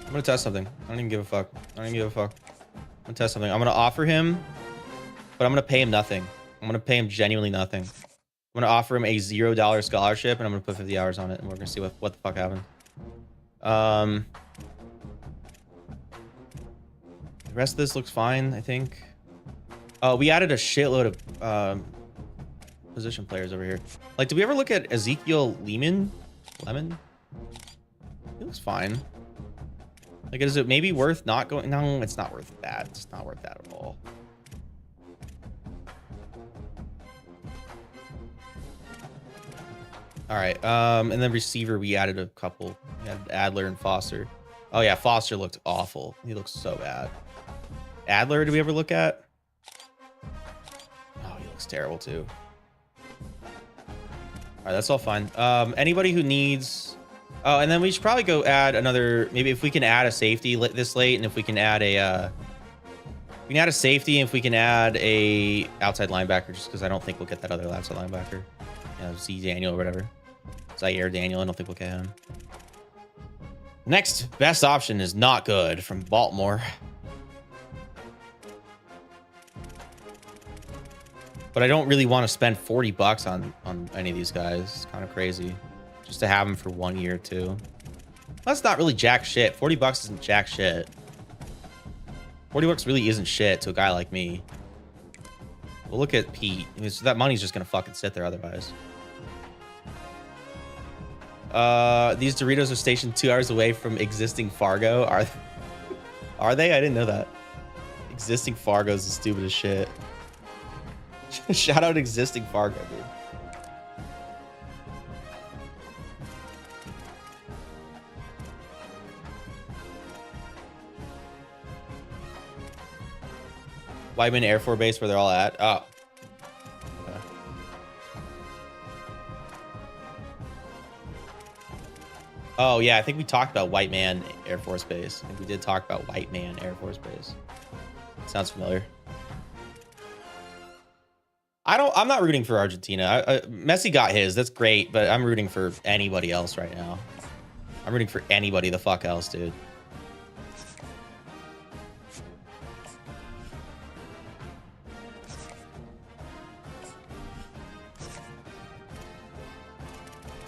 I'm gonna test something. I don't even give a fuck. I don't even give a fuck. I'm gonna test something. I'm gonna offer him, but I'm gonna pay him nothing. I'm gonna pay him genuinely nothing. I'm gonna offer him a $0 scholarship, and I'm gonna put 50 hours on it, and we're gonna see what the fuck happens. The rest of this looks fine, I think. Oh, we added a shitload of position players over here. Like, did we ever look at Ezekiel Lemon? He looks fine. Like, is it maybe worth not going? No, it's not worth that. It's not worth that at all. All right. And then receiver, we added a couple. We added Adler and Foster. Oh yeah, Foster looked awful. He looks so bad. Adler, did we ever look at? Oh, he looks terrible too. All right, that's all fine. Anybody who needs... Oh, and then we should probably go add another, maybe if we can add a safety this late, and if we can add a, we can add a safety, and if we can add a outside linebacker, just because I don't think we'll get that other outside linebacker. You know, Z Daniel or whatever. Zaire Daniel, I don't think we'll get him. Next best option is not good from Baltimore. But I don't really want to spend 40 bucks on any of these guys. It's kind of crazy. Just to have them for 1 year too. That's not really jack shit. 40 bucks isn't jack shit. 40 bucks really isn't shit to a guy like me. We'll look at Pete. I mean, so that money's just gonna fucking sit there otherwise. These Doritos are stationed 2 hours away from existing Fargo. Are they? I didn't know that. Existing Fargo is the stupidest shit. Shout out existing Fargo, dude. Whiteman Air Force Base, where they're all at. Oh. Okay. Oh, yeah. I think we talked about White Man Air Force Base. I think we did talk about White Man Air Force Base. Sounds familiar. I'm not rooting for Argentina. Messi got his. That's great, but I'm rooting for anybody else right now. I'm rooting for anybody the fuck else, dude.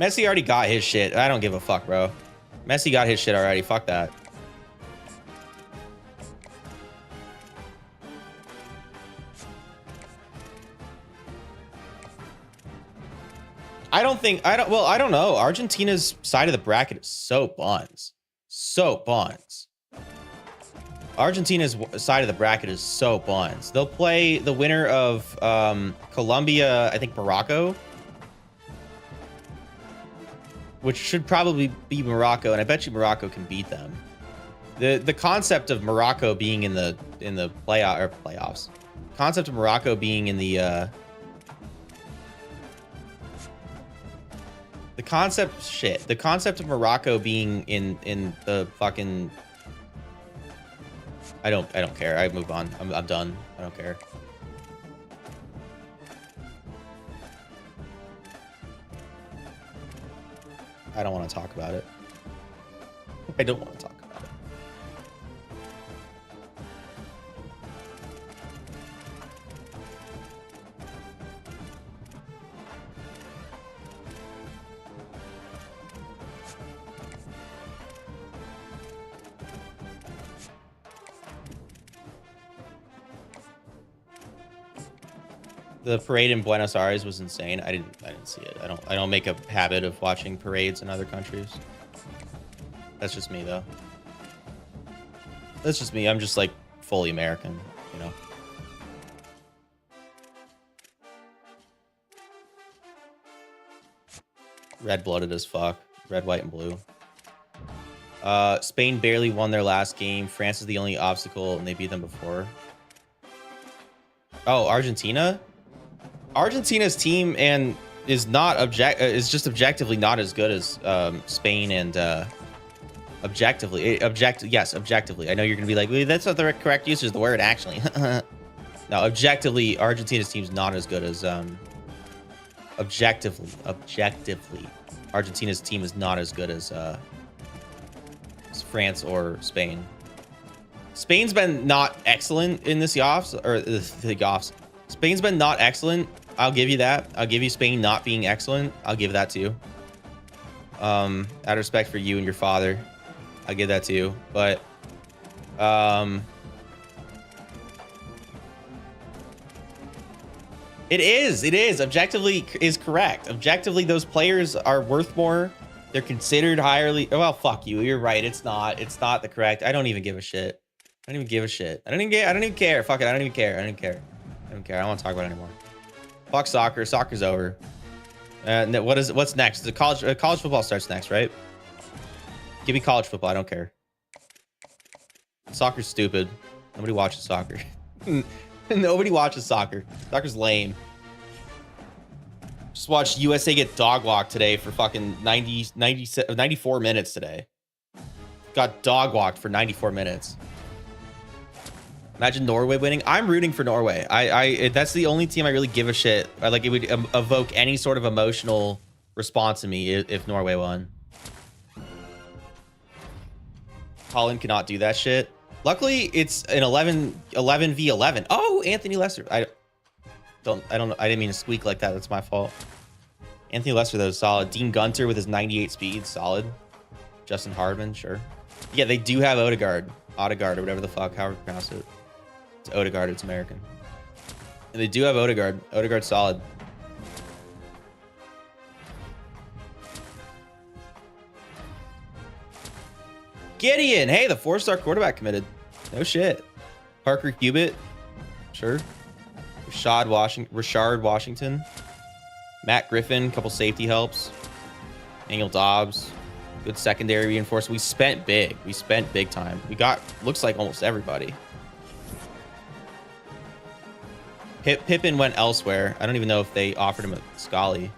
Messi already got his shit. I don't give a fuck, bro. Messi got his shit already. Fuck that. I don't know. Argentina's side of the bracket is so buns. So buns. Argentina's side of the bracket is so buns. They'll play the winner of Colombia, I think Morocco, which should probably be Morocco, and I bet you Morocco can beat them. The concept of Morocco being in the playoffs. Concept of Morocco being in the concept of Morocco being in the fucking I don't care. I move on. I'm done. I don't care. I don't want to talk about it. I don't want to talk about it. The parade in Buenos Aires was insane. I didn't see it. I don't make a habit of watching parades in other countries. That's just me though. That's just me. I'm just like fully American, you know. Red-blooded as fuck. Red, white, and blue. Spain barely won their last game. France is the only obstacle, and they beat them before. Oh, Argentina? Argentina's team is just objectively not as good as Spain and objectively. Yes, objectively. I know you're gonna be like, well, that's not the correct usage of the word, actually. No, objectively, Argentina's team's not as good as objectively, Argentina's team is not as good as France or Spain. Spain's been not excellent in this offs or the offs. Spain's been not excellent. I'll give you that. I'll give you Spain not being excellent. I'll give that to you. Out of respect for you and your father, I'll give that to you. But it is objectively is correct. Objectively, those players are worth more. They're considered highly. Well, fuck you. You're right. It's not the correct. I don't even give a shit. I don't even give a shit. I don't even care. Fuck it. I don't even care. I don't want to talk about it anymore. Fuck soccer. Soccer's over. What's next? The college football starts next, right? Give me college football. I don't care. Soccer's stupid. Nobody watches soccer. Nobody watches soccer. Soccer's lame. Just watched USA get dog walked today for fucking 94 minutes today. Got dog walked for 94 minutes. Imagine Norway winning. I'm rooting for Norway. That's the only team I really give a shit. It would evoke any sort of emotional response in me if Norway won. Holland cannot do that shit. Luckily, it's an 11v11. Oh, Anthony Lester. I don't know. I didn't mean to squeak like that. That's my fault. Anthony Lester, though, is solid. Dean Gunter with his 98 speed, solid. Justin Hardman, sure. Yeah, they do have Odegaard or whatever the fuck, however you pronounce it. It's Odegaard, it's American. And they do have Odegaard. Odegaard's solid. Gideon, hey, the 4-star quarterback committed. No shit. Parker Cubitt, sure. Rashard Washington. Matt Griffin, couple safety helps. Daniel Dobbs, good secondary reinforcement. We spent big. We spent big time. We got, looks like almost everybody. Pippin went elsewhere. I don't even know if they offered him a Scully.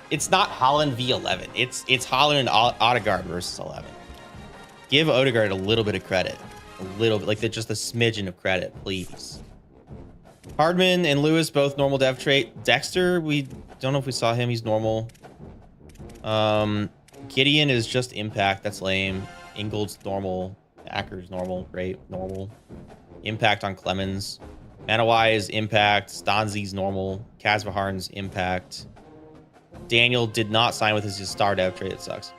It's not Holland v 11. It's Holland and Odegaard versus 11. Give Odegaard a little bit of credit. A little bit, like just a smidgen of credit, please. Hardman and Lewis, both normal dev trait. Dexter, we don't know if we saw him. He's normal. Gideon is just impact. That's lame. Ingold's normal. Acker's normal. Great. Normal. Impact on Clemens. Manawai is impact. Stanzi's normal. Kazvaharn's impact. Daniel did not sign with his star dev trade. It sucks.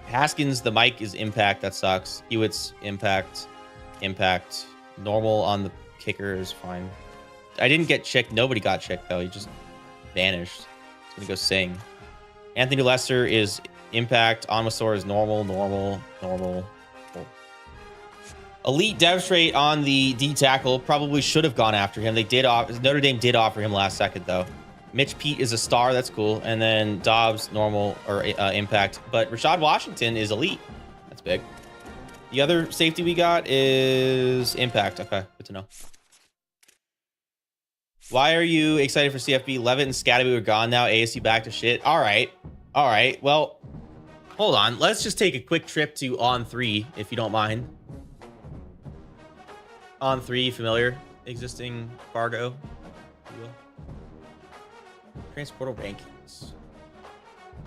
Haskins, the mic is impact. That sucks. Hewitt's impact. Impact. Normal on the kicker is fine. I didn't get Chick. Nobody got Chick, though. He just vanished. He's going to go sing. Anthony Lester is impact. Onwasor is normal. Normal. Elite dev trait on the D tackle. Probably should have gone after him. They did. Notre Dame did offer him last second, though. Mitch Pete is a star. That's cool. And then Dobbs, normal or impact. But Rashad Washington is elite. That's big. The other safety we got is impact. Okay, good to know. Why are you excited for CFB? Levitt and Scatterby are gone now. ASU back to shit. All right. Well, hold on. Let's just take a quick trip to On3, if you don't mind. On3, familiar? Existing Fargo. Transportal rankings.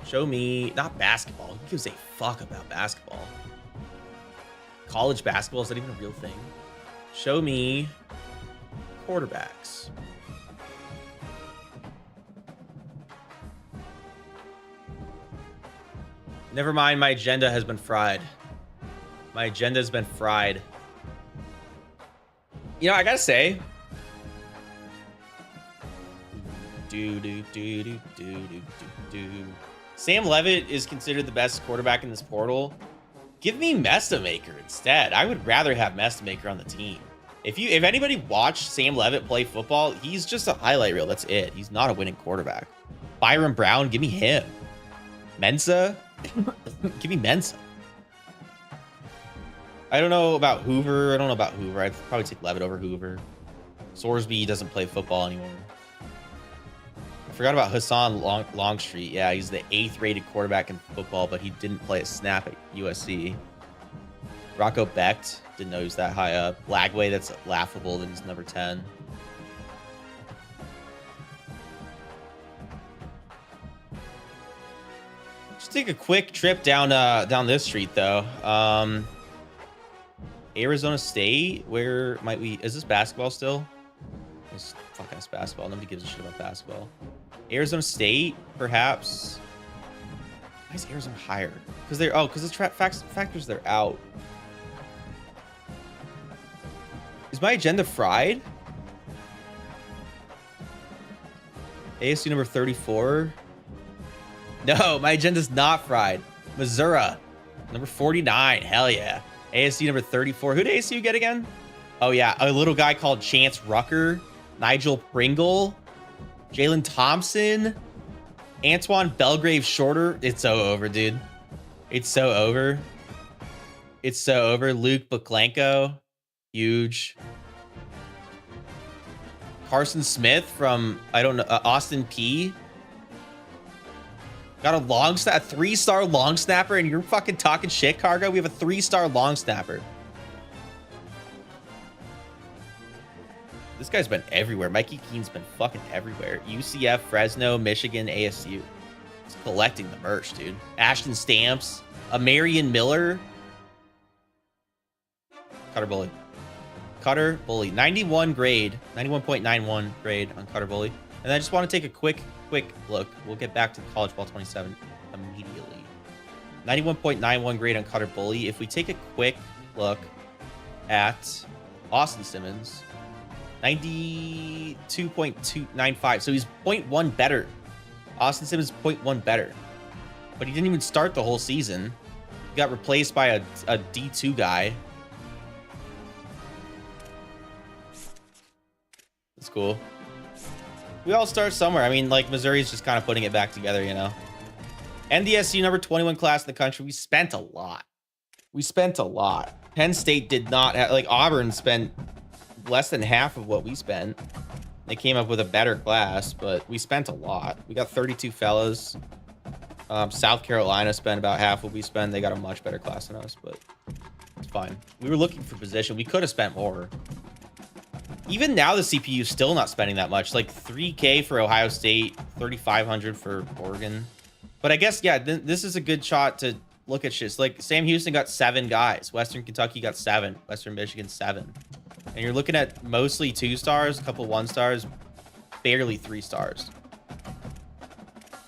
Show me, not basketball. Who gives a fuck about basketball? College basketball, is that even a real thing? Show me quarterbacks. Never mind, my agenda has been fried. My agenda has been fried. You know, I gotta say, Sam Levitt is considered the best quarterback in this portal. Give me Mestamaker instead. I would rather have Mestamaker on the team. If anybody watched Sam Levitt play football, he's just a highlight reel. That's it. He's not a winning quarterback. Byron Brown, give me him. Mensa, give me Mensa. I don't know about Hoover. I'd probably take Levitt over Hoover. Sorsby doesn't play football anymore. I forgot about Hassan Longstreet. Yeah, he's the 8th rated quarterback in football, but he didn't play a snap at USC. Rocco Becht, didn't know he was that high up. Lagway, that's laughable that he's number 10. Just take a quick trip down this street though. Arizona State, where might we? Is this basketball still? It's fuck ass basketball. Nobody gives a shit about basketball. Arizona State, perhaps. Why is Arizona higher? Because the factors they're out. Is my agenda fried? ASU number 34. No, my agenda's not fried. Missouri, number 49. Hell yeah. ASU number 34. Who did ASU get again? Oh yeah, a little guy called Chance Rucker, Nigel Pringle, Jalen Thompson, Antoine Belgrave Shorter. It's so over, dude. It's so over. Luke Buklenko, huge. Carson Smith from, I don't know, Austin P. Got a 3-star long snapper, and you're fucking talking shit, Cargo. We have a 3-star long snapper. This guy's been everywhere. Mikey Keene's been fucking everywhere. UCF, Fresno, Michigan, ASU. He's collecting the merch, dude. Ashton Stamps, a Marion Miller. Cutter Bully. 91 grade, 91.91 grade on Cutter Bully. And I just want to take a quick look. We'll get back to College Ball 27 immediately. 91.91 grade on Cutter Bully. If we take a quick look at Austin Simmons, 92.295. So he's 0.1 better. Austin Simmons 0.1 better. But he didn't even start the whole season. He got replaced by a D2 guy. That's cool. We all start somewhere. I mean, like, Missouri's just kind of putting it back together, you know? NDSU number 21 class in the country. We spent a lot. Penn State did not have, like, Auburn spent less than half of what we spent. They came up with a better class, but we spent a lot. We got 32 fellas. South Carolina spent about half what we spent. They got a much better class than us, but it's fine. We were looking for position. We could have spent more. Even now, the CPU is still not spending that much. Like $3K for Ohio State, $3,500 for Oregon. But I guess, yeah, this is a good shot to look at shit. Like Sam Houston got 7 guys. Western Kentucky got 7. Western Michigan 7. And you're looking at mostly 2 stars, a couple 1 stars, barely 3 stars.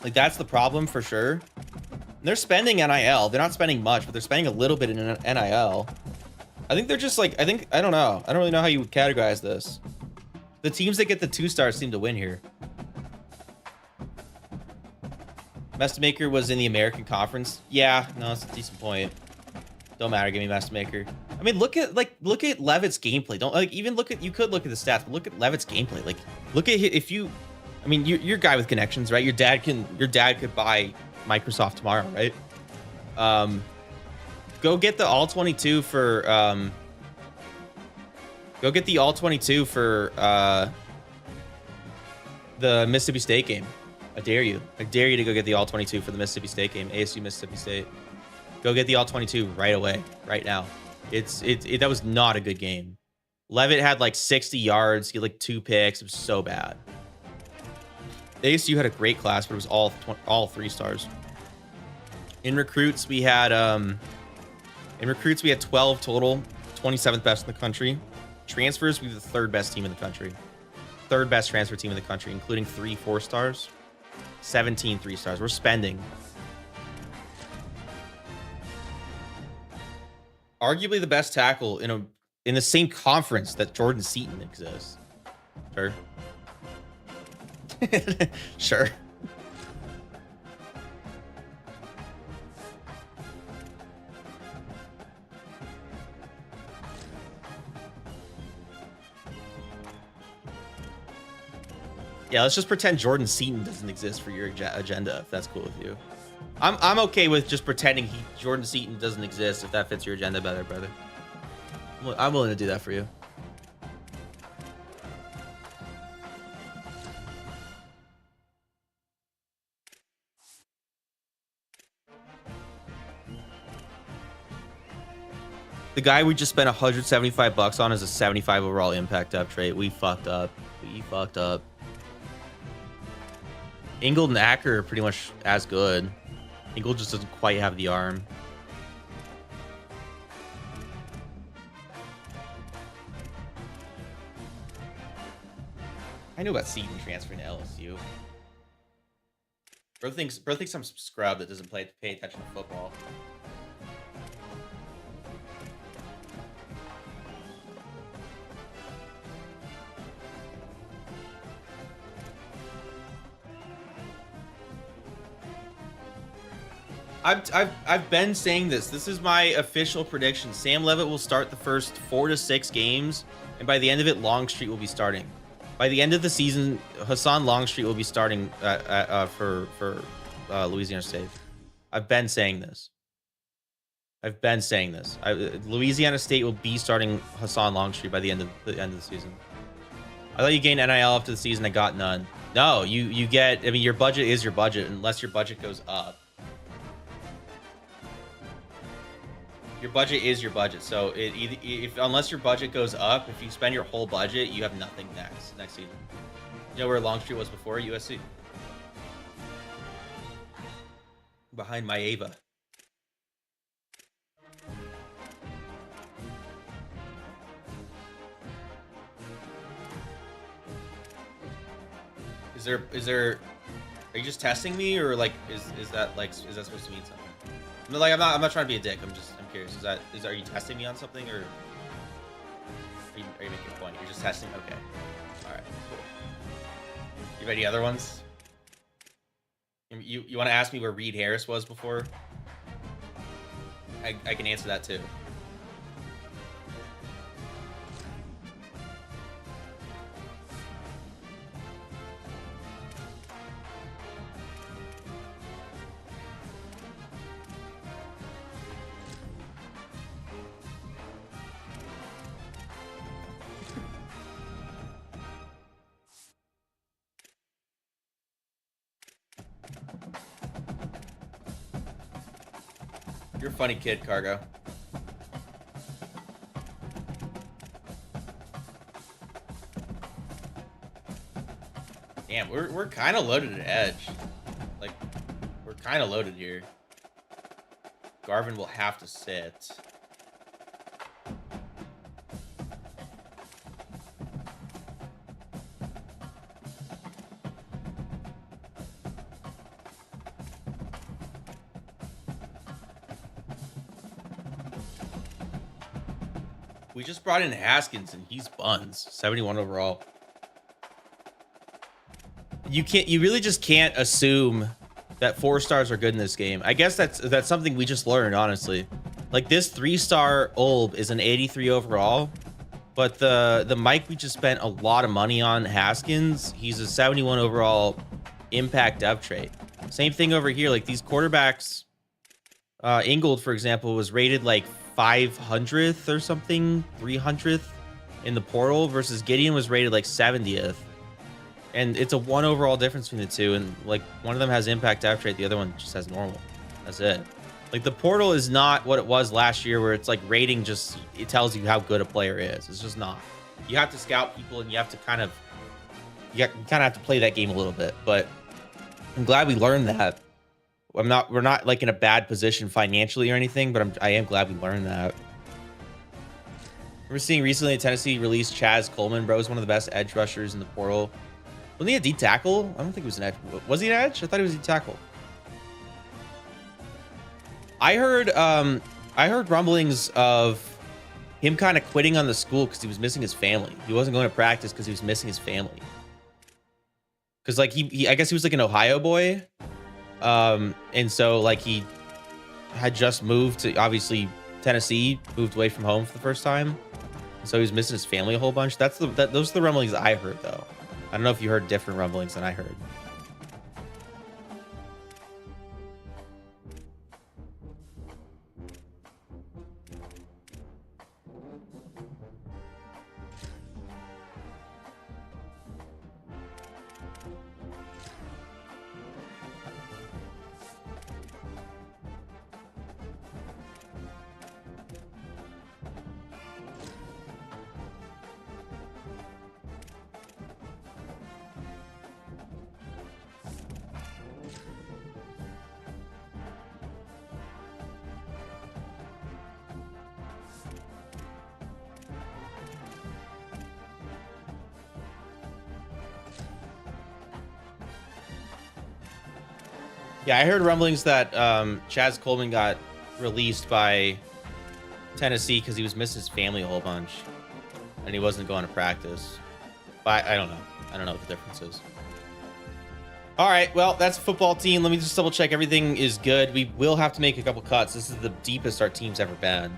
Like, that's the problem for sure. They're spending NIL. They're not spending much, but they're spending a little bit in NIL. I think they're just like, I don't know. I don't really know how you would categorize this. The teams that get the 2 stars seem to win here. Mestamaker was in the American Conference. Yeah, no, it's a decent point. Don't matter. Give me Mestamaker. I mean, look at Levitt's gameplay. Don't like even look at. You could look at the stats, but look at Levitt's gameplay. Like, look at if you. I mean, you're a guy with connections, right? Your dad could buy Microsoft tomorrow, right? Go get the all 22 for. Go get the all 22 for the Mississippi State game. I dare you. I dare you to go get the all 22 for the Mississippi State game. ASU Mississippi State. Go get the all 22 right away, right now. That was not a good game. Levitt had like 60 yards. He had like 2 picks. It was so bad. ASU had a great class, but it was all 3 stars. In recruits, we had 12 total, 27th best in the country. Transfers, we were the 3rd best team in the country. 3rd best transfer team in the country, including 3 4 stars, 17 3 stars. We're spending. Arguably the best tackle in the same conference that Jordan Seaton exists. Sure. Sure. Yeah, let's just pretend Jordan Seaton doesn't exist for your agenda, if that's cool with you. I'm okay with just pretending Jordan Seaton doesn't exist if that fits your agenda better, brother. I'm willing to do that for you. The guy we just spent $175 on is a 75 overall impact up trait. We fucked up. We fucked up. Ingold and Acker are pretty much as good. Ingold just doesn't quite have the arm. I knew about Seaton transferring to LSU. Bro thinks I'm some scrub that doesn't pay attention to football. I've been saying this. This is my official prediction. Sam Levitt will start the first 4 to 6 games, and by the end of it, Longstreet will be starting. By the end of the season, Hassan Longstreet will be starting for Louisiana State. I've been saying this. Louisiana State will be starting Hassan Longstreet by the end of the season. I thought you gained NIL after the season. I got none. No, you get. I mean, your budget is your budget unless your budget goes up. Your budget is your budget. So unless your budget goes up, if you spend your whole budget, you have nothing next season. You know where Longstreet was before? USC. Behind Maeva. Is there are you just testing me, or like is that supposed to mean something? I mean, like I'm not trying to be a dick. I'm curious. Are you testing me on something, or are you making a point? You're just testing? Okay. All right. Cool. You have any other ones? You want to ask me where Reed Harris was before? I can answer that too. You're a funny kid, Cargo. Damn, we're kind of loaded at edge. Like, we're kind of loaded here. Garvin will have to sit. We just brought in Haskins and he's buns. 71 overall. You really just can't assume that 4 stars are good in this game. I guess that's something we just learned, honestly. Like this 3-star Olb is an 83 overall, but the Mike we just spent a lot of money on, Haskins, he's a 71 overall impact dev trait. Same thing over here. Like these quarterbacks, Ingold, for example, was rated like 500th or something, 300th in the portal, versus Gideon was rated like 70th. And it's a 1 overall difference between the two. And like one of them has impact dev trait, the other one just has normal. That's it. Like the portal is not what it was last year, where it's like rating just, it tells you how good a player is. It's just not. You have to scout people and you have to kind of, you kind of have to play that game a little bit. But I'm glad we learned that. We're not like in a bad position financially or anything, but I am glad we learned that. We're seeing recently Tennessee released Chaz Coleman, bro. He's one of the best edge rushers in the portal. Wasn't he a D tackle? I don't think he was an edge. Was he an edge? I thought he was a D tackle. I heard rumblings of him kind of quitting on the school because he was missing his family. He wasn't going to practice because he was missing his family. Because like I guess he was like an Ohio boy, and so like he had just moved to obviously Tennessee, moved away from home for the first time, so he was missing his family a whole bunch. Those are the rumblings I heard though. I don't know if you heard different rumblings than I heard. Yeah, I heard rumblings that Chaz Coleman got released by Tennessee because he was missing his family a whole bunch, and he wasn't going to practice. But I don't know. I don't know what the difference is. All right, well, that's a football team. Let me just double check everything is good. We will have to make a couple cuts. This is the deepest our team's ever been.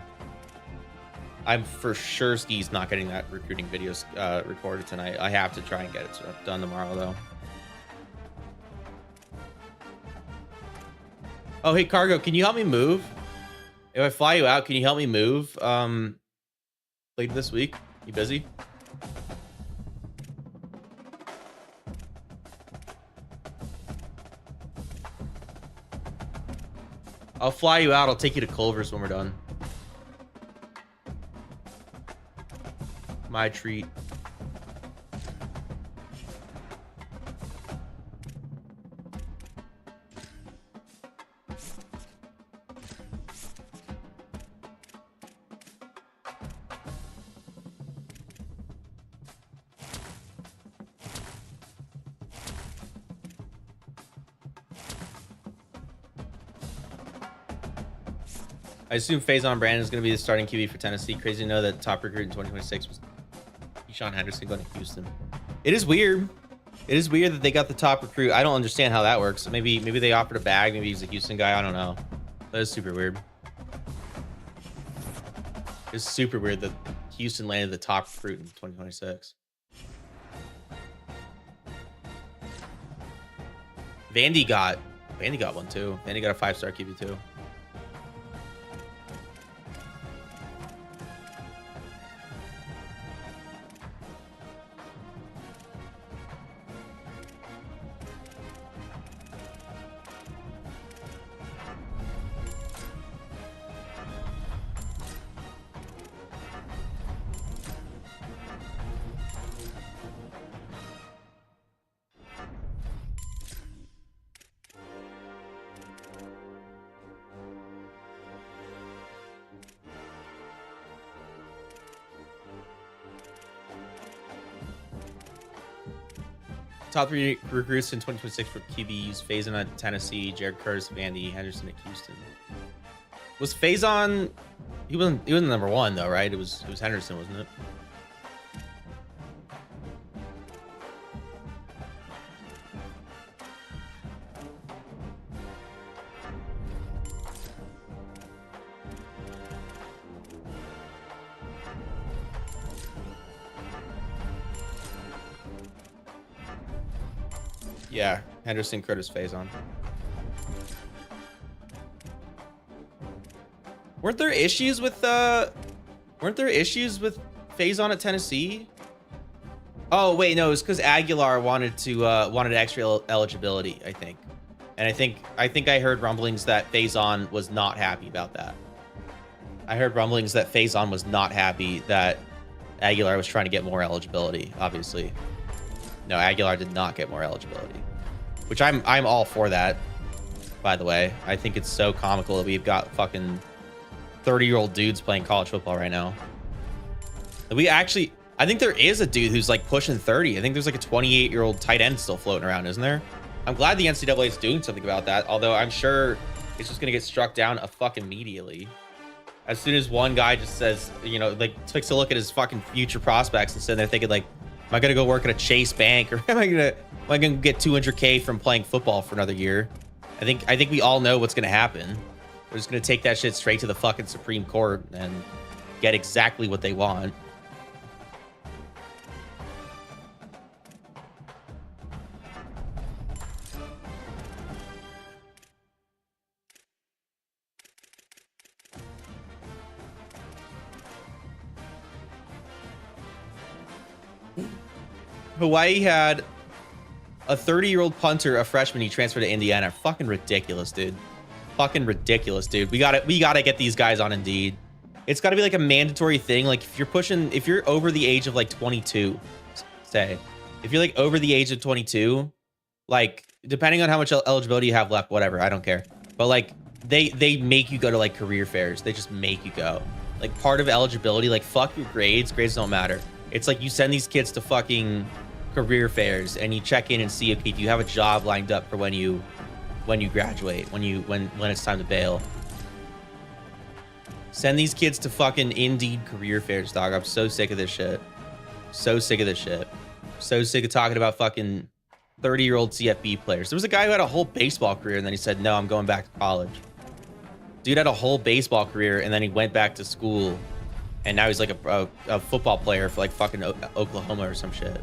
I'm for sure Ski's not getting that recruiting videos recorded tonight. I have to try and get it done tomorrow, though. Oh, hey, Cargo, can you help me move? If I fly you out, can you help me move later this week? You busy? I'll fly you out. I'll take you to Culver's when we're done. My treat. I assume Faison Brandon is going to be the starting QB for Tennessee. Crazy to know that top recruit in 2026 was Keyshawn Henderson going to Houston. It is weird. It is weird that they got the top recruit. I don't understand how that works. Maybe they offered a bag. Maybe he's a Houston guy. I don't know. That is super weird. It's super weird that Houston landed the top recruit in 2026. Vandy got one too. Vandy got a 5-star QB too. Top 3 recruits in 2026 for QBs: Faison at Tennessee, Jared Curtis, Vandy, Henderson at Houston. Was Faison? He wasn't number 1 though, right? It was Henderson, wasn't it? Yeah, Henderson, Curtis, Faison. Weren't there issues with Faison at Tennessee? Oh wait, no, it was because Aguilar wanted extra eligibility, I think. And I think I heard rumblings that Faison was not happy about that. I heard rumblings that Faison was not happy that Aguilar was trying to get more eligibility, obviously. No, Aguilar did not get more eligibility, which I'm all for that, by the way. I think it's so comical that we've got fucking 30-year-old dudes playing college football right now. I think there is a dude who's like pushing 30. I think there's like a 28-year-old tight end still floating around, isn't there? I'm glad the NCAA is doing something about that, although I'm sure it's just gonna get struck down immediately. As soon as one guy just says, you know, like takes a look at his fucking future prospects and sitting there thinking like, am I gonna go work at a Chase Bank, or am I gonna get 200K from playing football for another year? I think we all know what's gonna happen. We're just gonna take that shit straight to the fucking Supreme Court and get exactly what they want. Hawaii had a 30-year-old punter, a freshman. He transferred to Indiana. Fucking ridiculous, dude. Fucking ridiculous, dude. We gotta get these guys on Indeed. It's gotta be like a mandatory thing. Like if you're over the age of like 22, say, if you're like over the age of 22, like depending on how much eligibility you have left, whatever, I don't care. But like they make you go to like career fairs. They just make you go. Like part of eligibility, like fuck your grades. Grades don't matter. It's like you send these kids to fucking career fairs and you check in and see if you have a job lined up for when you graduate, when it's time to bail. Send these kids to fucking Indeed career fairs, dog. I'm so sick of this shit. So sick of this shit. So sick of talking about fucking 30-year-old CFB players. There was a guy who had a whole baseball career and then he said, no, I'm going back to college. Dude had a whole baseball career and then he went back to school and now he's like a football player for like fucking Oklahoma or some shit.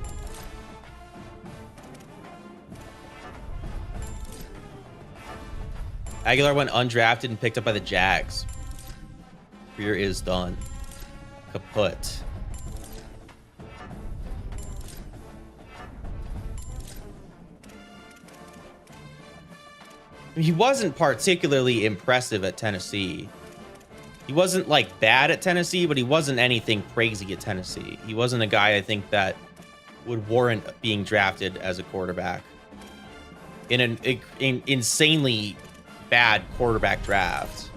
Aguilar went undrafted and picked up by the Jags. Career is done. Kaput. He wasn't particularly impressive at Tennessee. He wasn't like bad at Tennessee, but he wasn't anything crazy at Tennessee. He wasn't a guy I think that would warrant being drafted as a quarterback in an insanely bad quarterback draft.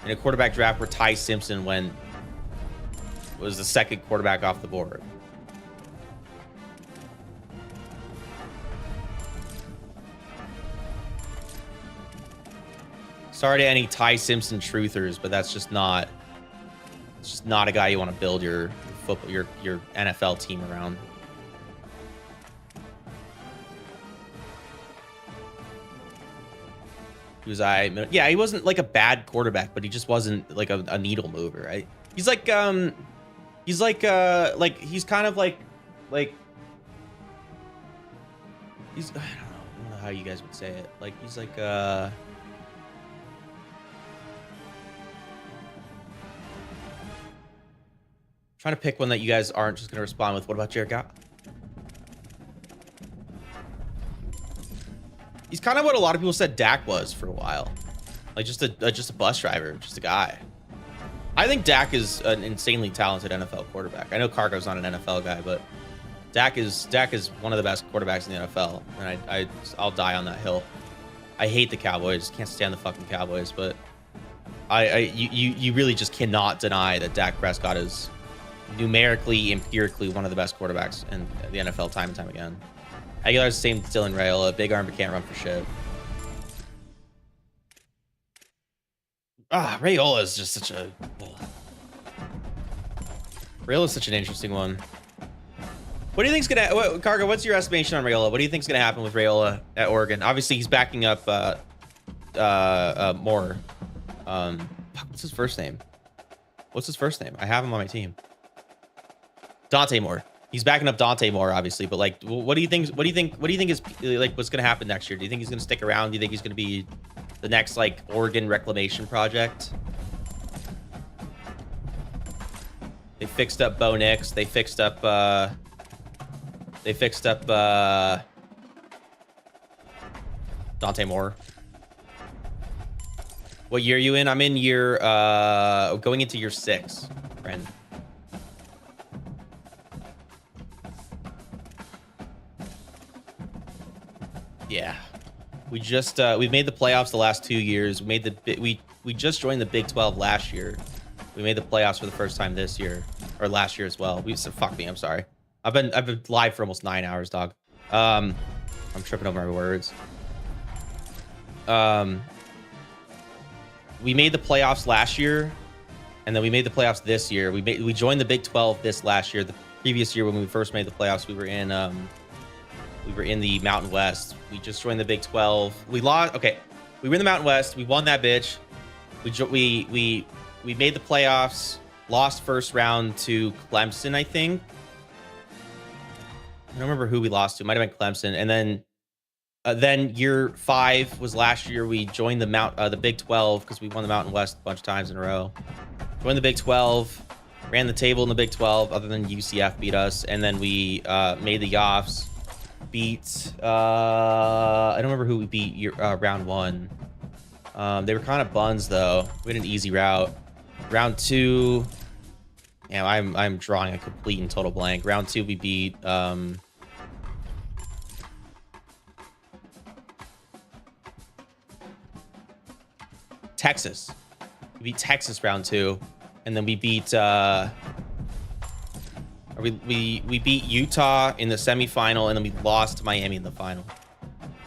In a quarterback draft where Ty Simpson was the second quarterback off the board. Sorry to any Ty Simpson truthers, but that's just not. It's just not a guy you want to build your football, your NFL team around. Yeah, he wasn't like a bad quarterback, but he just wasn't like a needle mover, right? He's kind of like he's, I don't know how you guys would say it. Like he's like trying to pick one that you guys aren't just gonna respond with. What about Jared Goff? He's kind of what a lot of people said Dak was for a while, like just a bus driver, just a guy. I think Dak is an insanely talented NFL quarterback. I know Cargo's not an NFL guy, but Dak is one of the best quarterbacks in the NFL, and I'll die on that hill. I hate the Cowboys, can't stand the fucking Cowboys, but you really just cannot deny that Dak Prescott is numerically, empirically one of the best quarterbacks in the NFL time and time again. Aguilar's the same as Dylan Raiola, big arm but can't run for shit. Raiola is just such a... Raiola's such an interesting one. What do you think's gonna... Cargo, what's your estimation on Raiola? What do you think's gonna happen with Raiola at Oregon? Obviously, he's backing up Moore. What's his first name? What's his first name? I have him on my team. Dante Moore. He's backing up Dante Moore, obviously, but like, what do you think? What do you think is like what's gonna happen next year? Do you think he's gonna stick around? Do you think he's gonna be the next like Oregon reclamation project? They fixed up Bo Nix. They fixed up. Dante Moore. What year are you in? I'm in year going into year 6, friend. Yeah, we just we've made the playoffs the last 2 years. We made the we just joined the Big 12 last year. We made the playoffs for the first time this year, or last year as well. We said, fuck me, I'm sorry. I've been live for almost 9 hours, dog. I'm tripping over my words. We made the playoffs last year, and then we made the playoffs this year. We joined the Big 12 this last year. The previous year when we first made the playoffs, we were in the Mountain West. We just joined the Big 12. We lost. Okay, we were in the Mountain West. We won that bitch. We made the playoffs. Lost first round to Clemson, I think. I don't remember who we lost to. Might have been Clemson. And then year 5 was last year. We joined the Big 12 because we won the Mountain West a bunch of times in a row. Joined the Big 12. Ran the table in the Big 12. Other than UCF beat us, and then we made the Yoffs. Beat I don't remember who we beat round 1. They were kind of buns though. We had an easy route. Round 2, yeah, I'm drawing a complete and total blank. Round 2 we beat Texas. We beat Texas round 2, and then we beat we beat Utah in the semifinal, and then we lost to Miami in the final.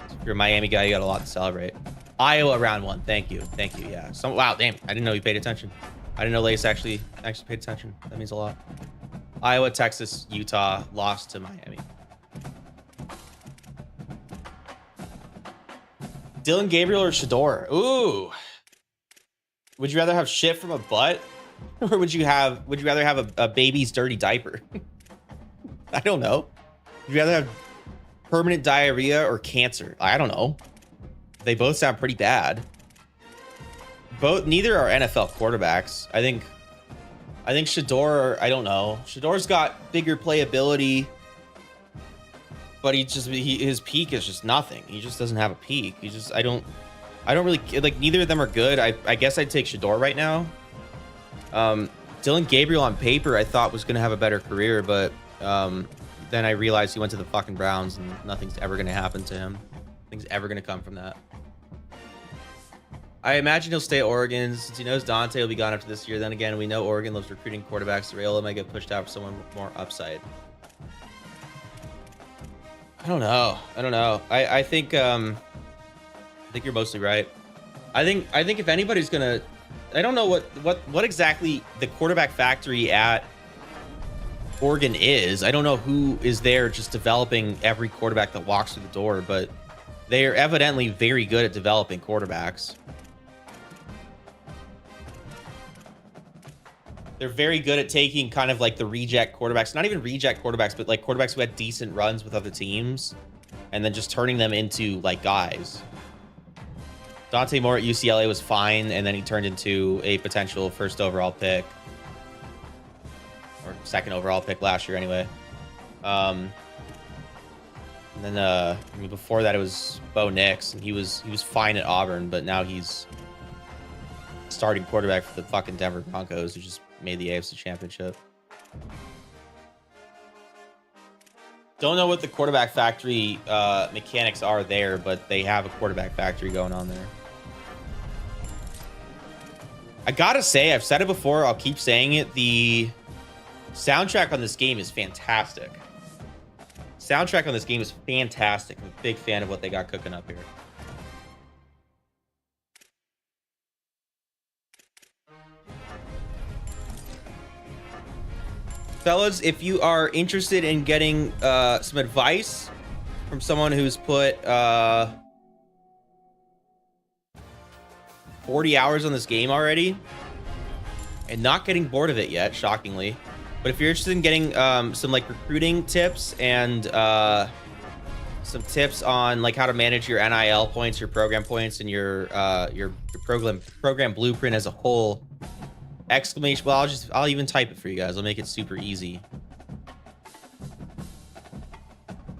So if you're a Miami guy, you got a lot to celebrate. Iowa round 1. Thank you. Yeah. Wow, damn. I didn't know you paid attention. I didn't know Lace actually paid attention. That means a lot. Iowa, Texas, Utah, lost to Miami. Dylan Gabriel or Shador? Ooh. Would you rather have shit from a butt, or would you rather have a baby's dirty diaper? I don't know. Would you rather have permanent diarrhea or cancer? I don't know. They both sound pretty bad. Neither are NFL quarterbacks. I think Shador, I don't know. Shador's got bigger playability, but his peak is just nothing. He just doesn't have a peak. I don't really like, neither of them are good. I guess I'd take Shador right now. Dylan Gabriel on paper I thought was gonna have a better career, but then I realized he went to the fucking Browns and nothing's ever gonna happen to him. Nothing's ever gonna come from that. I imagine he'll stay at Oregon since he knows Dante will be gone after this year. Then again, we know Oregon loves recruiting quarterbacks. Raiola might get pushed out for someone with more upside. I don't know. I think you're mostly right. I think if anybody's gonna, I don't know what exactly the quarterback factory at Oregon is. I don't know who is there just developing every quarterback that walks through the door, but they are evidently very good at developing quarterbacks. They're very good at taking kind of like the reject quarterbacks, not even reject quarterbacks, but like quarterbacks who had decent runs with other teams, and then just turning them into like guys. Dante Moore at UCLA was fine, and then he turned into a potential first overall pick, or second overall pick last year anyway. And then I mean, before that it was Bo Nix, and he was fine at Auburn, but now he's starting quarterback for the fucking Denver Broncos, who just made the AFC Championship. Don't know what the quarterback factory mechanics are there, but they have a quarterback factory going on there. I gotta say, I've said it before, I'll keep saying it, the soundtrack on this game is fantastic. Soundtrack on this game is fantastic. I'm a big fan of what they got cooking up here. Fellas, if you are interested in getting some advice from someone who's put 40 hours on this game already and not getting bored of it yet, shockingly, but if you're interested in getting some like recruiting tips and some tips on like how to manage your NIL points, your program points, and your program blueprint as a whole, exclamation, well, I'll even type it for you guys. I'll make it super easy.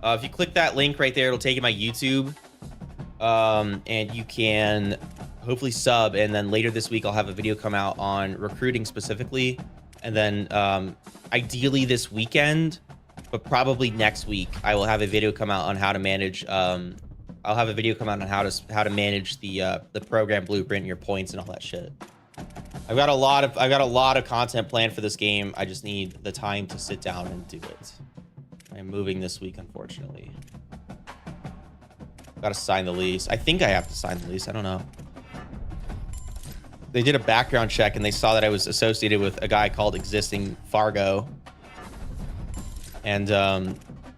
If you click that link right there, it'll take you to my YouTube, and you can hopefully sub, and then later this week I'll have a video come out on recruiting specifically, and then ideally this weekend, but probably next week, I will have a video come out on how to manage I'll have a video come out on how to manage the program blueprint and your points and all that shit. I've got a lot of content planned for this game. I just need the time to sit down and do it. I'm moving this week, unfortunately. Gotta sign the lease. I think I have to sign the lease. I don't know. They did a background check and they saw that I was associated with a guy called Existing Fargo. And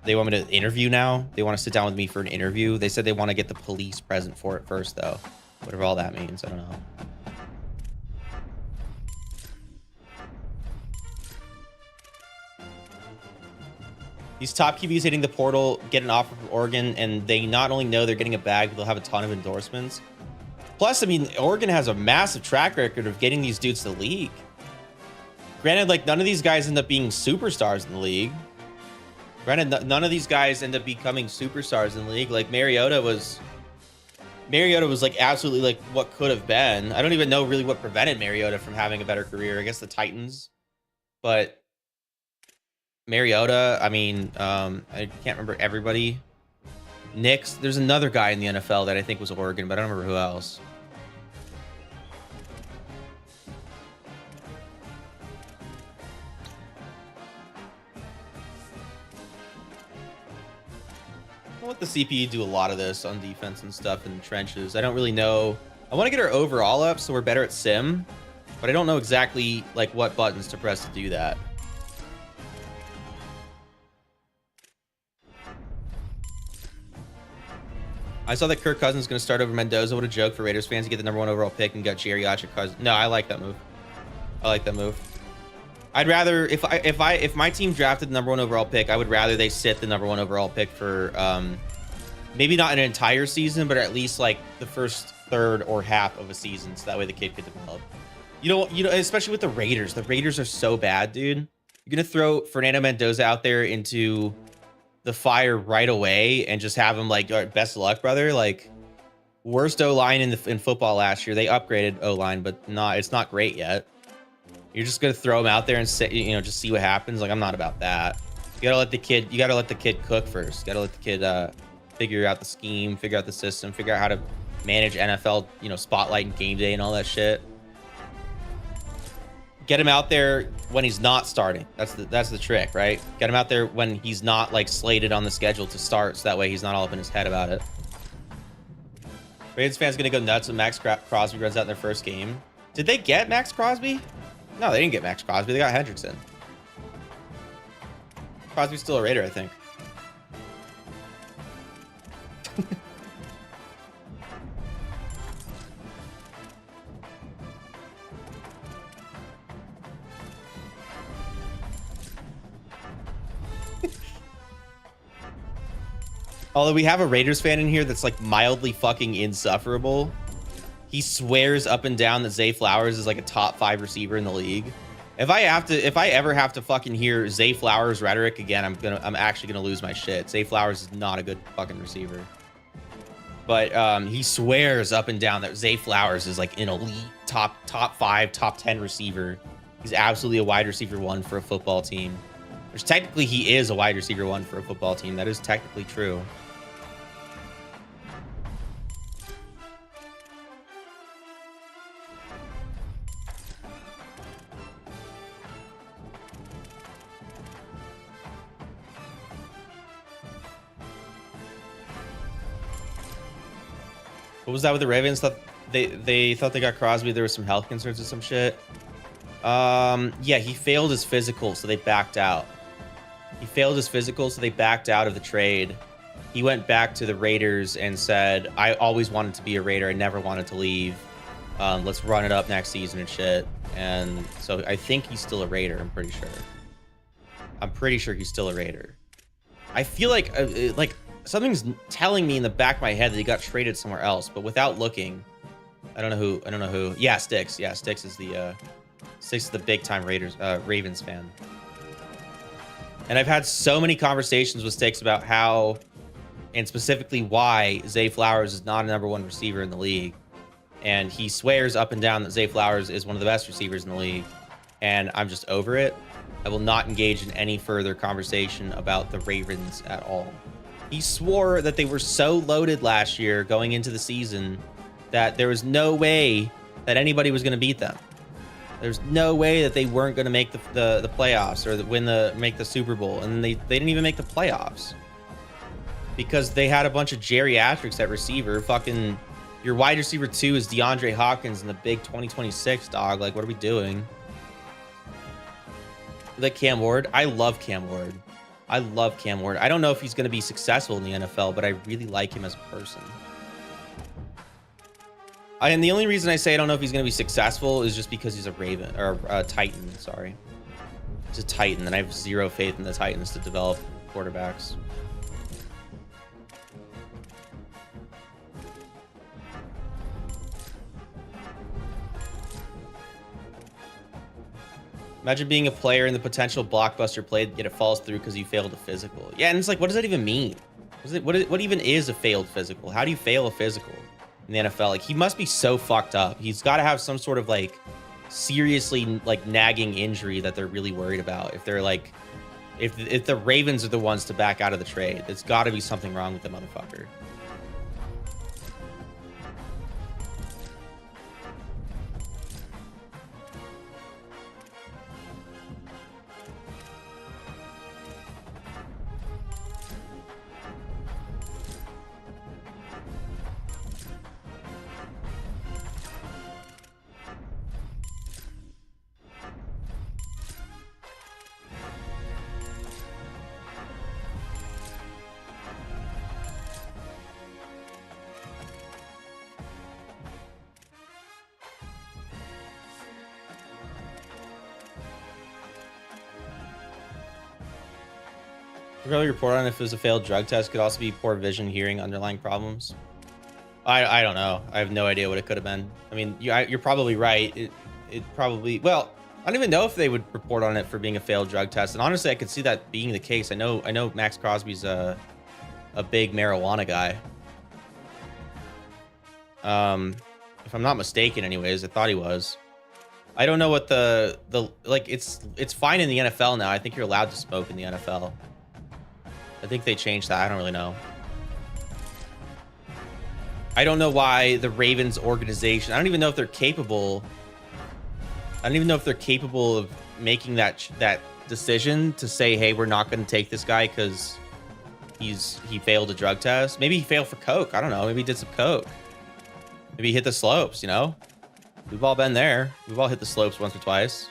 they want me to interview now. They want to sit down with me for an interview. They said they want to get the police present for it first, though. Whatever all that means. I don't know. These top QBs hitting the portal get an offer from Oregon, and they not only know they're getting a bag, but they'll have a ton of endorsements. Plus, I mean, Oregon has a massive track record of getting these dudes to the league. Granted, like, none of these guys end up being superstars in the league. Granted, none of these guys end up becoming superstars in the league. Like, Mariota was like absolutely like what could have been. I don't even know really what prevented Mariota from having a better career. I guess the Titans, but Mariota, I mean, I can't remember everybody. Knicks, there's another guy in the NFL that I think was Oregon, but I don't remember who else. I'll let the CPU do a lot of this on defense and stuff in the trenches. I don't really know. I want to get our overall up so we're better at sim, but I don't know exactly like what buttons to press to do that. I saw that Kirk Cousins is going to start over Mendoza. What a joke for Raiders fans to get the #1 overall pick and got geriatric Cousins. No, I like that move. I like that move. I'd rather if my team drafted the #1 overall pick, I would rather they sit the #1 overall pick for maybe not an entire season, but at least like the first third or half of a season, so that way the kid could develop. You know, especially with the Raiders. The Raiders are so bad, dude. You're gonna throw Fernando Mendoza out there into the fire right away and just have him like, all right, best of luck, brother. Like, worst O-line in football last year. They upgraded O-line, but it's not great yet. You're just gonna throw him out there and say, you know, just see what happens. Like, I'm not about that. You gotta let the kid cook first. You gotta let the kid figure out the scheme, figure out the system, figure out how to manage NFL, you know, spotlight and game day and all that shit. Get him out there when he's not starting. That's the trick, right? Get him out there when he's not like slated on the schedule to start, so that way he's not all up in his head about it. Ravens fans gonna go nuts when Max Crosby runs out in their first game. Did they get Max Crosby? No, they didn't get Max Crosby. They got Hendrickson. Crosby's still a Raider, I think. Although we have a Raiders fan in here that's like mildly fucking insufferable. He swears up and down that Zay Flowers is like a top 5 receiver in the league. If I ever have to fucking hear Zay Flowers rhetoric again, I'm actually gonna lose my shit. Zay Flowers is not a good fucking receiver. But he swears up and down that Zay Flowers is like an elite top 5, top 10 receiver. He's absolutely a wide receiver 1 for a football team. Which technically he is a wide receiver 1 for a football team. That is technically true. What was that with the Ravens? They thought they got Crosby. There was some health concerns or some shit. Yeah, he failed his physical, so they backed out. He failed his physical, so they backed out of the trade. He went back to the Raiders and said, I always wanted to be a Raider. I never wanted to leave. Let's run it up next season and shit. And so I think he's still a Raider. I'm pretty sure. I'm pretty sure he's still a Raider. I feel like something's telling me in the back of my head that he got traded somewhere else, but without looking, I don't know who. Yeah, Sticks. Yeah, Sticks is the big time Ravens fan. And I've had so many conversations with Sticks about how, and specifically why, Zay Flowers is not a #1 receiver in the league. And he swears up and down that Zay Flowers is one of the best receivers in the league. And I'm just over it. I will not engage in any further conversation about the Ravens at all. He swore that they were so loaded last year going into the season that there was no way that anybody was going to beat them. There's no way that they weren't going to make the playoffs or make the Super Bowl. And they didn't even make the playoffs because they had a bunch of geriatrics at receiver. Fucking your wide receiver 2 is DeAndre Hopkins in the big 2026, dog. Like, what are we doing? Like Cam Ward. I love Cam Ward. I love Cam Ward. I don't know if he's going to be successful in the NFL, but I really like him as a person. And the only reason I say I don't know if he's going to be successful is just because he's a Raven or a Titan. Sorry, he's a Titan, and I have zero faith in the Titans to develop quarterbacks. Imagine being a player in the potential blockbuster play, yet it falls through because you failed a physical. Yeah, and it's like, what does that even mean? What even is a failed physical? How do you fail a physical in the NFL? Like, he must be so fucked up. He's got to have some sort of like seriously like nagging injury that they're really worried about. If they're like, if the Ravens are the ones to back out of the trade, there's got to be something wrong with the motherfucker. Really report on if it was a failed drug test. Could also be poor vision, hearing, underlying problems. I don't know. I have no idea what it could have been. I mean, you're probably right. It probably, well, I don't even know if they would report on it for being a failed drug test. And honestly, I could see that being the case. I know Max Crosby's a big marijuana guy. If I'm not mistaken, anyways, I thought he was. I don't know what the like. It's fine in the NFL now. I think you're allowed to smoke in the NFL. I think they changed that. I don't really know. I don't know why the Ravens organization, I don't even know if they're capable. I don't even know if they're capable of making that decision to say, hey, we're not going to take this guy because he failed a drug test. Maybe he failed for coke. I don't know. Maybe he did some coke. Maybe he hit the slopes, you know? We've all been there. We've all hit the slopes once or twice.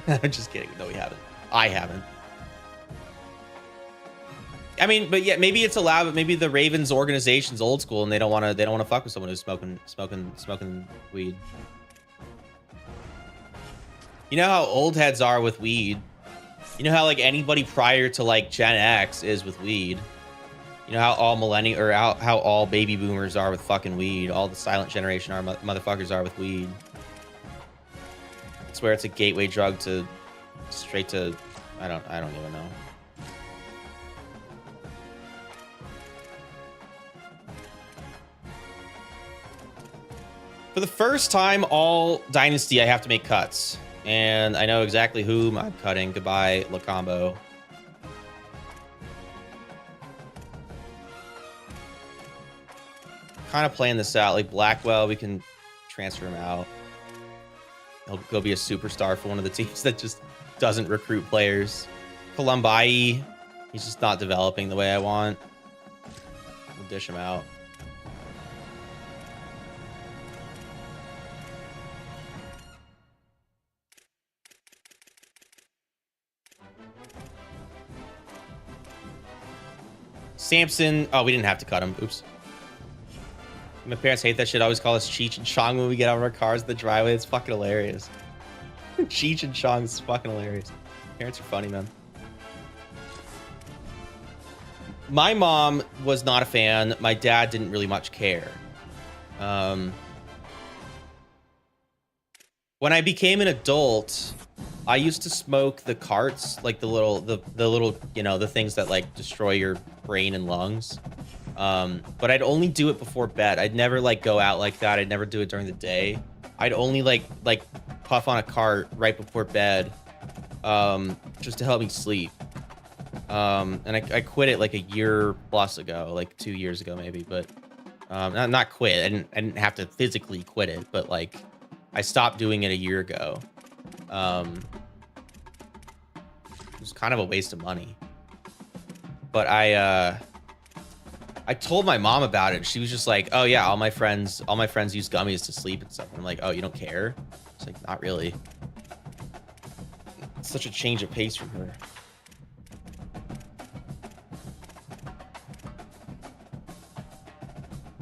I'm just kidding. No, we haven't. I haven't. I mean, but yeah, maybe it's allowed, but maybe the Ravens organization's old school and they don't want to fuck with someone who's smoking weed. You know how old heads are with weed. You know how like anybody prior to like Gen X is with weed. You know how all millennials or how all baby boomers are with fucking weed. All the silent generation motherfuckers are with weed. I swear it's a gateway drug to straight to I don't even know. For the first time all Dynasty, I have to make cuts. And I know exactly whom I'm cutting. Goodbye, Lacombo. Kind of playing this out. Like Blackwell, we can transfer him out. He'll go be a superstar for one of the teams that just doesn't recruit players. Columbai, he's just not developing the way I want. We'll dish him out. Samson. Oh, we didn't have to cut him. Oops. My parents hate that shit. Always call us Cheech and Chong when we get out of our cars in the driveway. It's fucking hilarious. Cheech and Chong is fucking hilarious. Parents are funny, man. My mom was not a fan. My dad didn't really much care. When I became an adult, I used to smoke the carts, like the little, you know, the things that like destroy your brain and lungs. But I'd only do it before bed. I'd never like go out like that. I'd never do it during the day. I'd only like puff on a cart right before bed, just to help me sleep. And I quit it like a year plus ago, like 2 years ago maybe, but not quit. I didn't have to physically quit it, but like I stopped doing it a year ago. It was kind of a waste of money. But I told my mom about it. She was just like, "Oh yeah, all my friends use gummies to sleep and stuff." And I'm like, "Oh, you don't care?" It's like, not really. It's such a change of pace from her.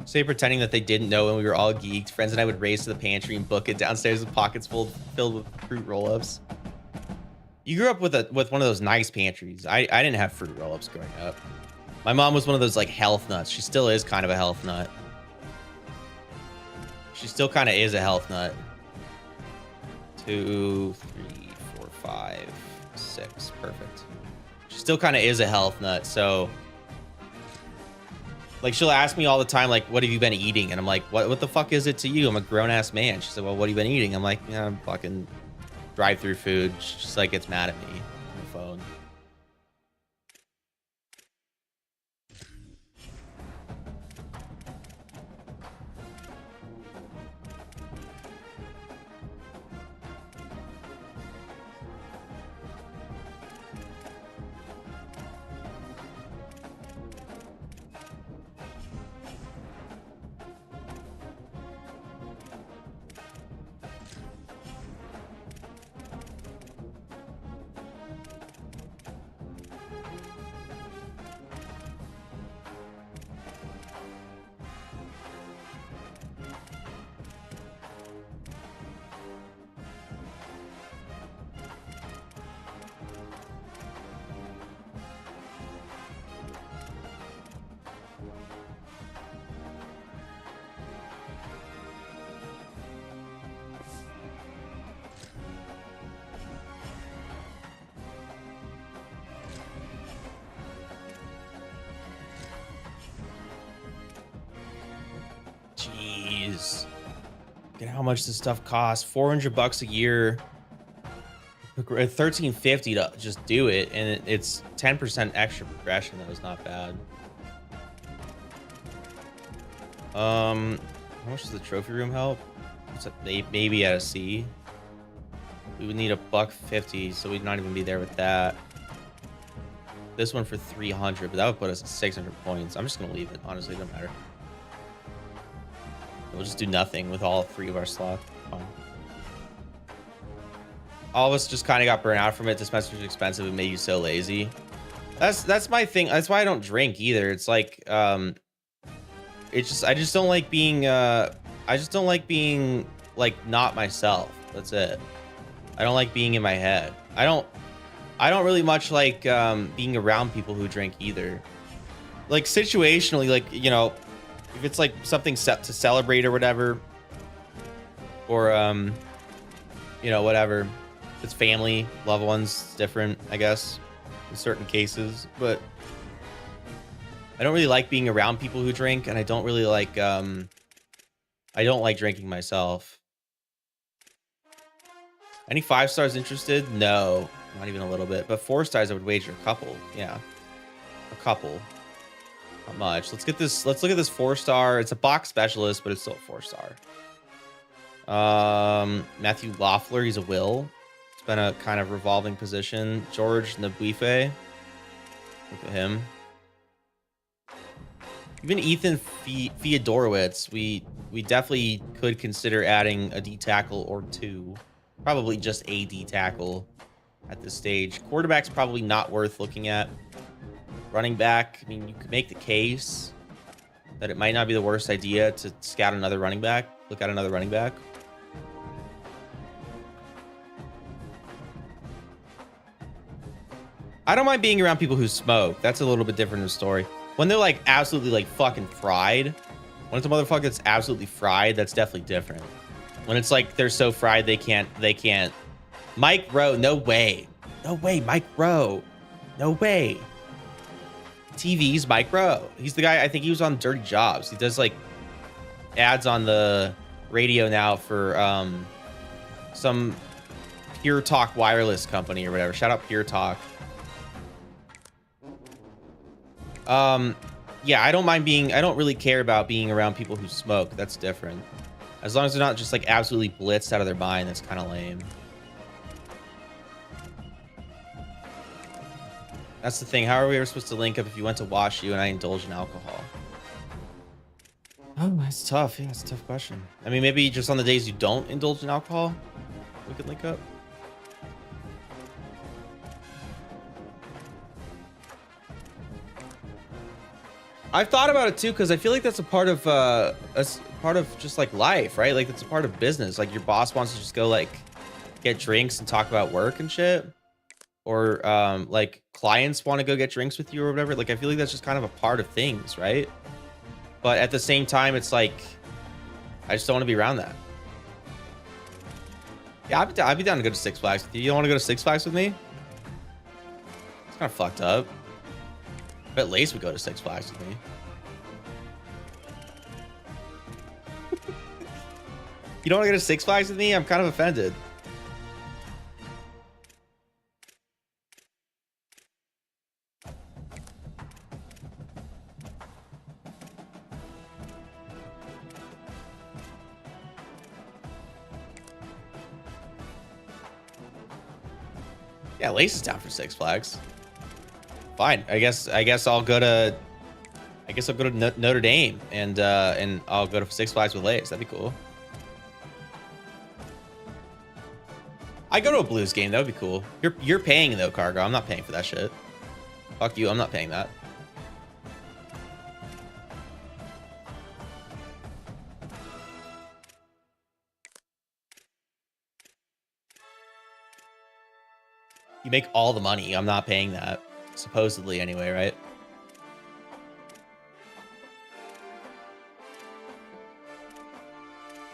Say pretending that they didn't know when we were all geeked. Friends and I would race to the pantry and book it downstairs with pockets filled with fruit roll-ups. You grew up with one of those nice pantries. I didn't have fruit roll-ups growing up. My mom was one of those like health nuts. She still is kind of a health nut. She still kind of is a health nut. 2, 3, 4, 5, 6. Perfect. She still kind of is a health nut. So like she'll ask me all the time, like, what have you been eating? And I'm like, what the fuck is it to you? I'm a grown ass man. She said, well, what have you been eating? I'm like, yeah, I'm fucking drive-through food. She just like gets mad at me on the phone. Jeez. Look at how much this stuff costs. $400 a year. $13.50 to just do it, and it's 10% extra progression. That was not bad. How much does the trophy room help? It's maybe at a C. We would need $150, so we'd not even be there with that. This one for 300, but that would put us at 600 points. I'm just gonna leave it. Honestly, it doesn't matter. We'll just do nothing with all 3 of our slots. Fine. All of us just kind of got burnt out from it. Dispensers are expensive and made you so lazy. That's my thing. That's why I don't drink either. It's like it's just I just don't like being like not myself. That's it. I don't like being in my head. I don't really much like being around people who drink either. Like situationally, like, you know, if it's like something set to celebrate or whatever, or you know, whatever. If it's family, loved ones, it's different, I guess, in certain cases. But I don't really like being around people who drink, and I don't really like I don't like drinking myself. Any 5 stars interested? No, not even a little bit. But 4 stars, I would wager a couple. Yeah, a couple. Not much. Let's get this. Let's look at this 4-star. It's a box specialist, but it's still a 4-star. Matthew Loeffler, he's a will. It's been a kind of revolving position. George Nabuife. Look at him. Even Ethan Fiodorowicz, we definitely could consider adding a D tackle or 2. Probably just a D tackle at this stage. Quarterback's probably not worth looking at running back. I mean, you could make the case that it might not be the worst idea to scout another running back. Look at another running back. I don't mind being around people who smoke. That's a little bit different of a story. When they're like absolutely like fucking fried, when it's a motherfucker that's absolutely fried, that's definitely different. When it's like they're so fried they can't. Mike Rowe, no way. No way, Mike Rowe. No way. TV's Mike Rowe. He's the guy, I think he was on Dirty Jobs. He does like ads on the radio now for some Pure Talk wireless company or whatever. Shout out Pure Talk. Yeah, I don't really care about being around people who smoke. That's different. As long as they're not just like absolutely blitzed out of their mind, that's kind of lame. That's the thing. How are we ever supposed to link up if you went to wash you and I indulge in alcohol? Oh, that's tough. Yeah, that's a tough question. I mean, maybe just on the days you don't indulge in alcohol, we could link up. I've thought about it too, because I feel like that's a part of just like life, right? Like that's a part of business. Like your boss wants to just go like get drinks and talk about work and shit, or like clients want to go get drinks with you or whatever. Like I feel like that's just kind of a part of things, right? But at the same time, it's like I just don't want to be around that. Yeah, I'd be down to go to Six Flags with you. You don't want to go to Six Flags with me? It's kind of fucked up. I bet Lace would go to Six Flags with me. You don't want to go to Six Flags with me? I'm kind of offended. Yeah, Lace is down for Six Flags. Fine. I guess I'll go to Notre Dame and I'll go to Six Flags with Lace. That'd be cool. I go to a Blues game. That would be cool. You're paying though, Cargo. I'm not paying for that shit. Fuck you. I'm not paying that. You make all the money. I'm not paying that. Supposedly, anyway, right?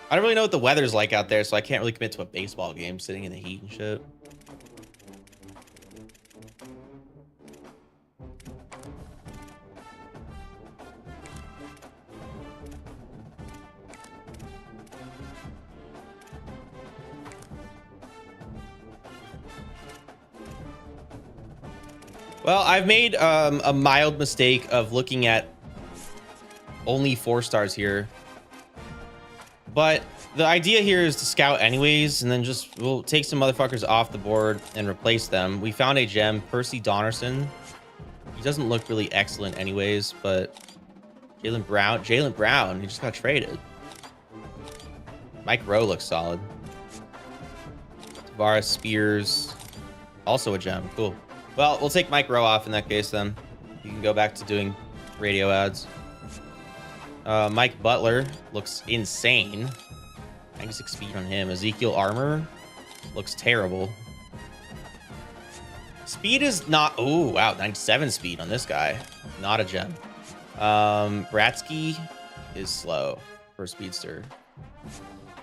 I don't really know what the weather's like out there, so I can't really commit to a baseball game sitting in the heat and shit. Well, I've made a mild mistake of looking at only 4 stars here. But the idea here is to scout anyways, and then just we'll take some motherfuckers off the board and replace them. We found a gem, Percy Donnerson. He doesn't look really excellent anyways, but Jalen Brown, he just got traded. Mike Rowe looks solid. Tavares Spears, also a gem. Cool. Well, we'll take Mike Rowe off in that case then. You can go back to doing radio ads. Mike Butler looks insane. 96 speed on him. Ezekiel Armour looks terrible. Speed is not... Oh, wow. 97 speed on this guy. Not a gem. Bratsky is slow for a speedster.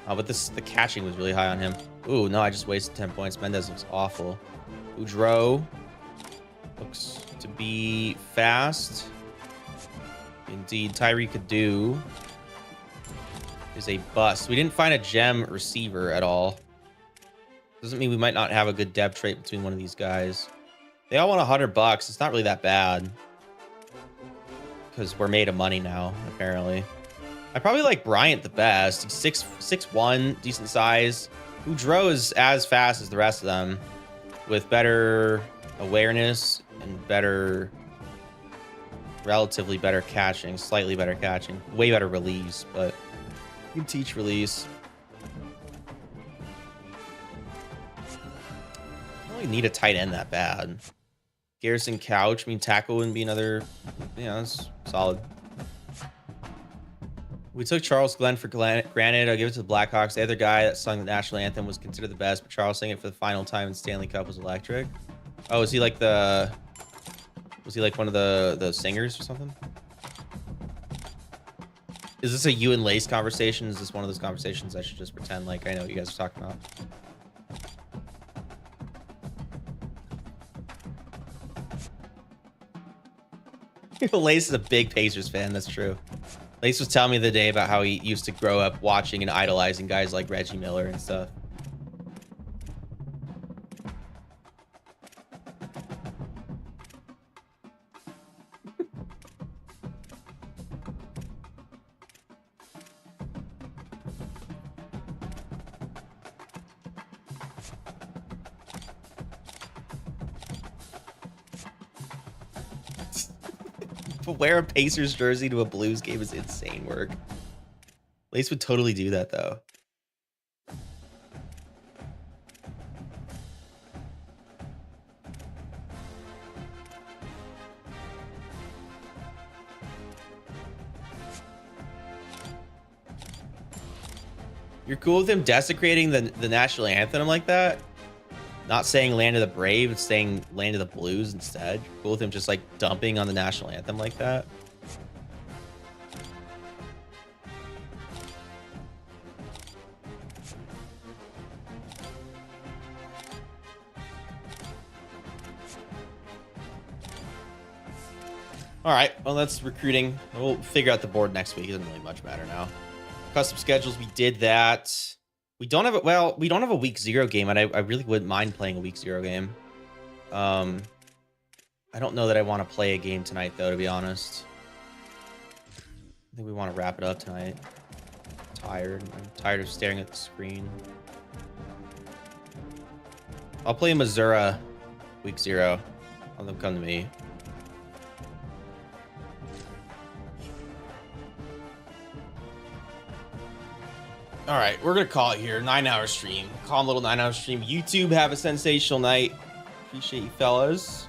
Oh, but the catching was really high on him. Ooh, no, I just wasted 10 points. Mendez looks awful. Boudreaux looks to be fast. Indeed, Tyreek Adu is a bust. We didn't find a gem receiver at all. Doesn't mean we might not have a good depth trait between one of these guys. They all want $100. It's not really that bad. Because we're made of money now, apparently. I probably like Bryant the best. He's 6'1", decent size. Boudreaux is as fast as the rest of them, with better awareness and relatively better catching, slightly better catching, way better release, but you can teach release. I don't really need a tight end that bad. Garrison Couch. I mean, tackle wouldn't be another. Yeah, that's solid. We took Charles Glenn for granted. I'll give it to the Blackhawks. The other guy that sung the national anthem was considered the best, but Charles sang it for the final time in Stanley Cup was electric. Oh, is he like the... Was he like one of the singers or something? Is this a you and Lace conversation? Is this one of those conversations I should just pretend like I know what you guys are talking about? Lace is a big Pacers fan. That's true. Lace was telling me the day about how he used to grow up watching and idolizing guys like Reggie Miller and stuff. Wear a Pacers jersey to a Blues game is insane work. Lace would totally do that though. You're cool with him desecrating the national anthem like that? Not saying Land of the Brave, it's saying Land of the Blues instead. You're cool with him just like dumping on the national anthem like that? All right, well, that's recruiting. We'll figure out the board next week. It doesn't really much matter now. Custom schedules, we did that. We don't have we don't have a week 0 game, and I really wouldn't mind playing a week 0 game. I don't know that I want to play a game tonight, though, to be honest. I think we want to wrap it up tonight. I'm tired of staring at the screen. I'll play Missouri week 0. I'll let them come to me. All right, we're going to call it here. 9-hour stream. Calm little 9-hour stream. YouTube, have a sensational night. Appreciate you fellas.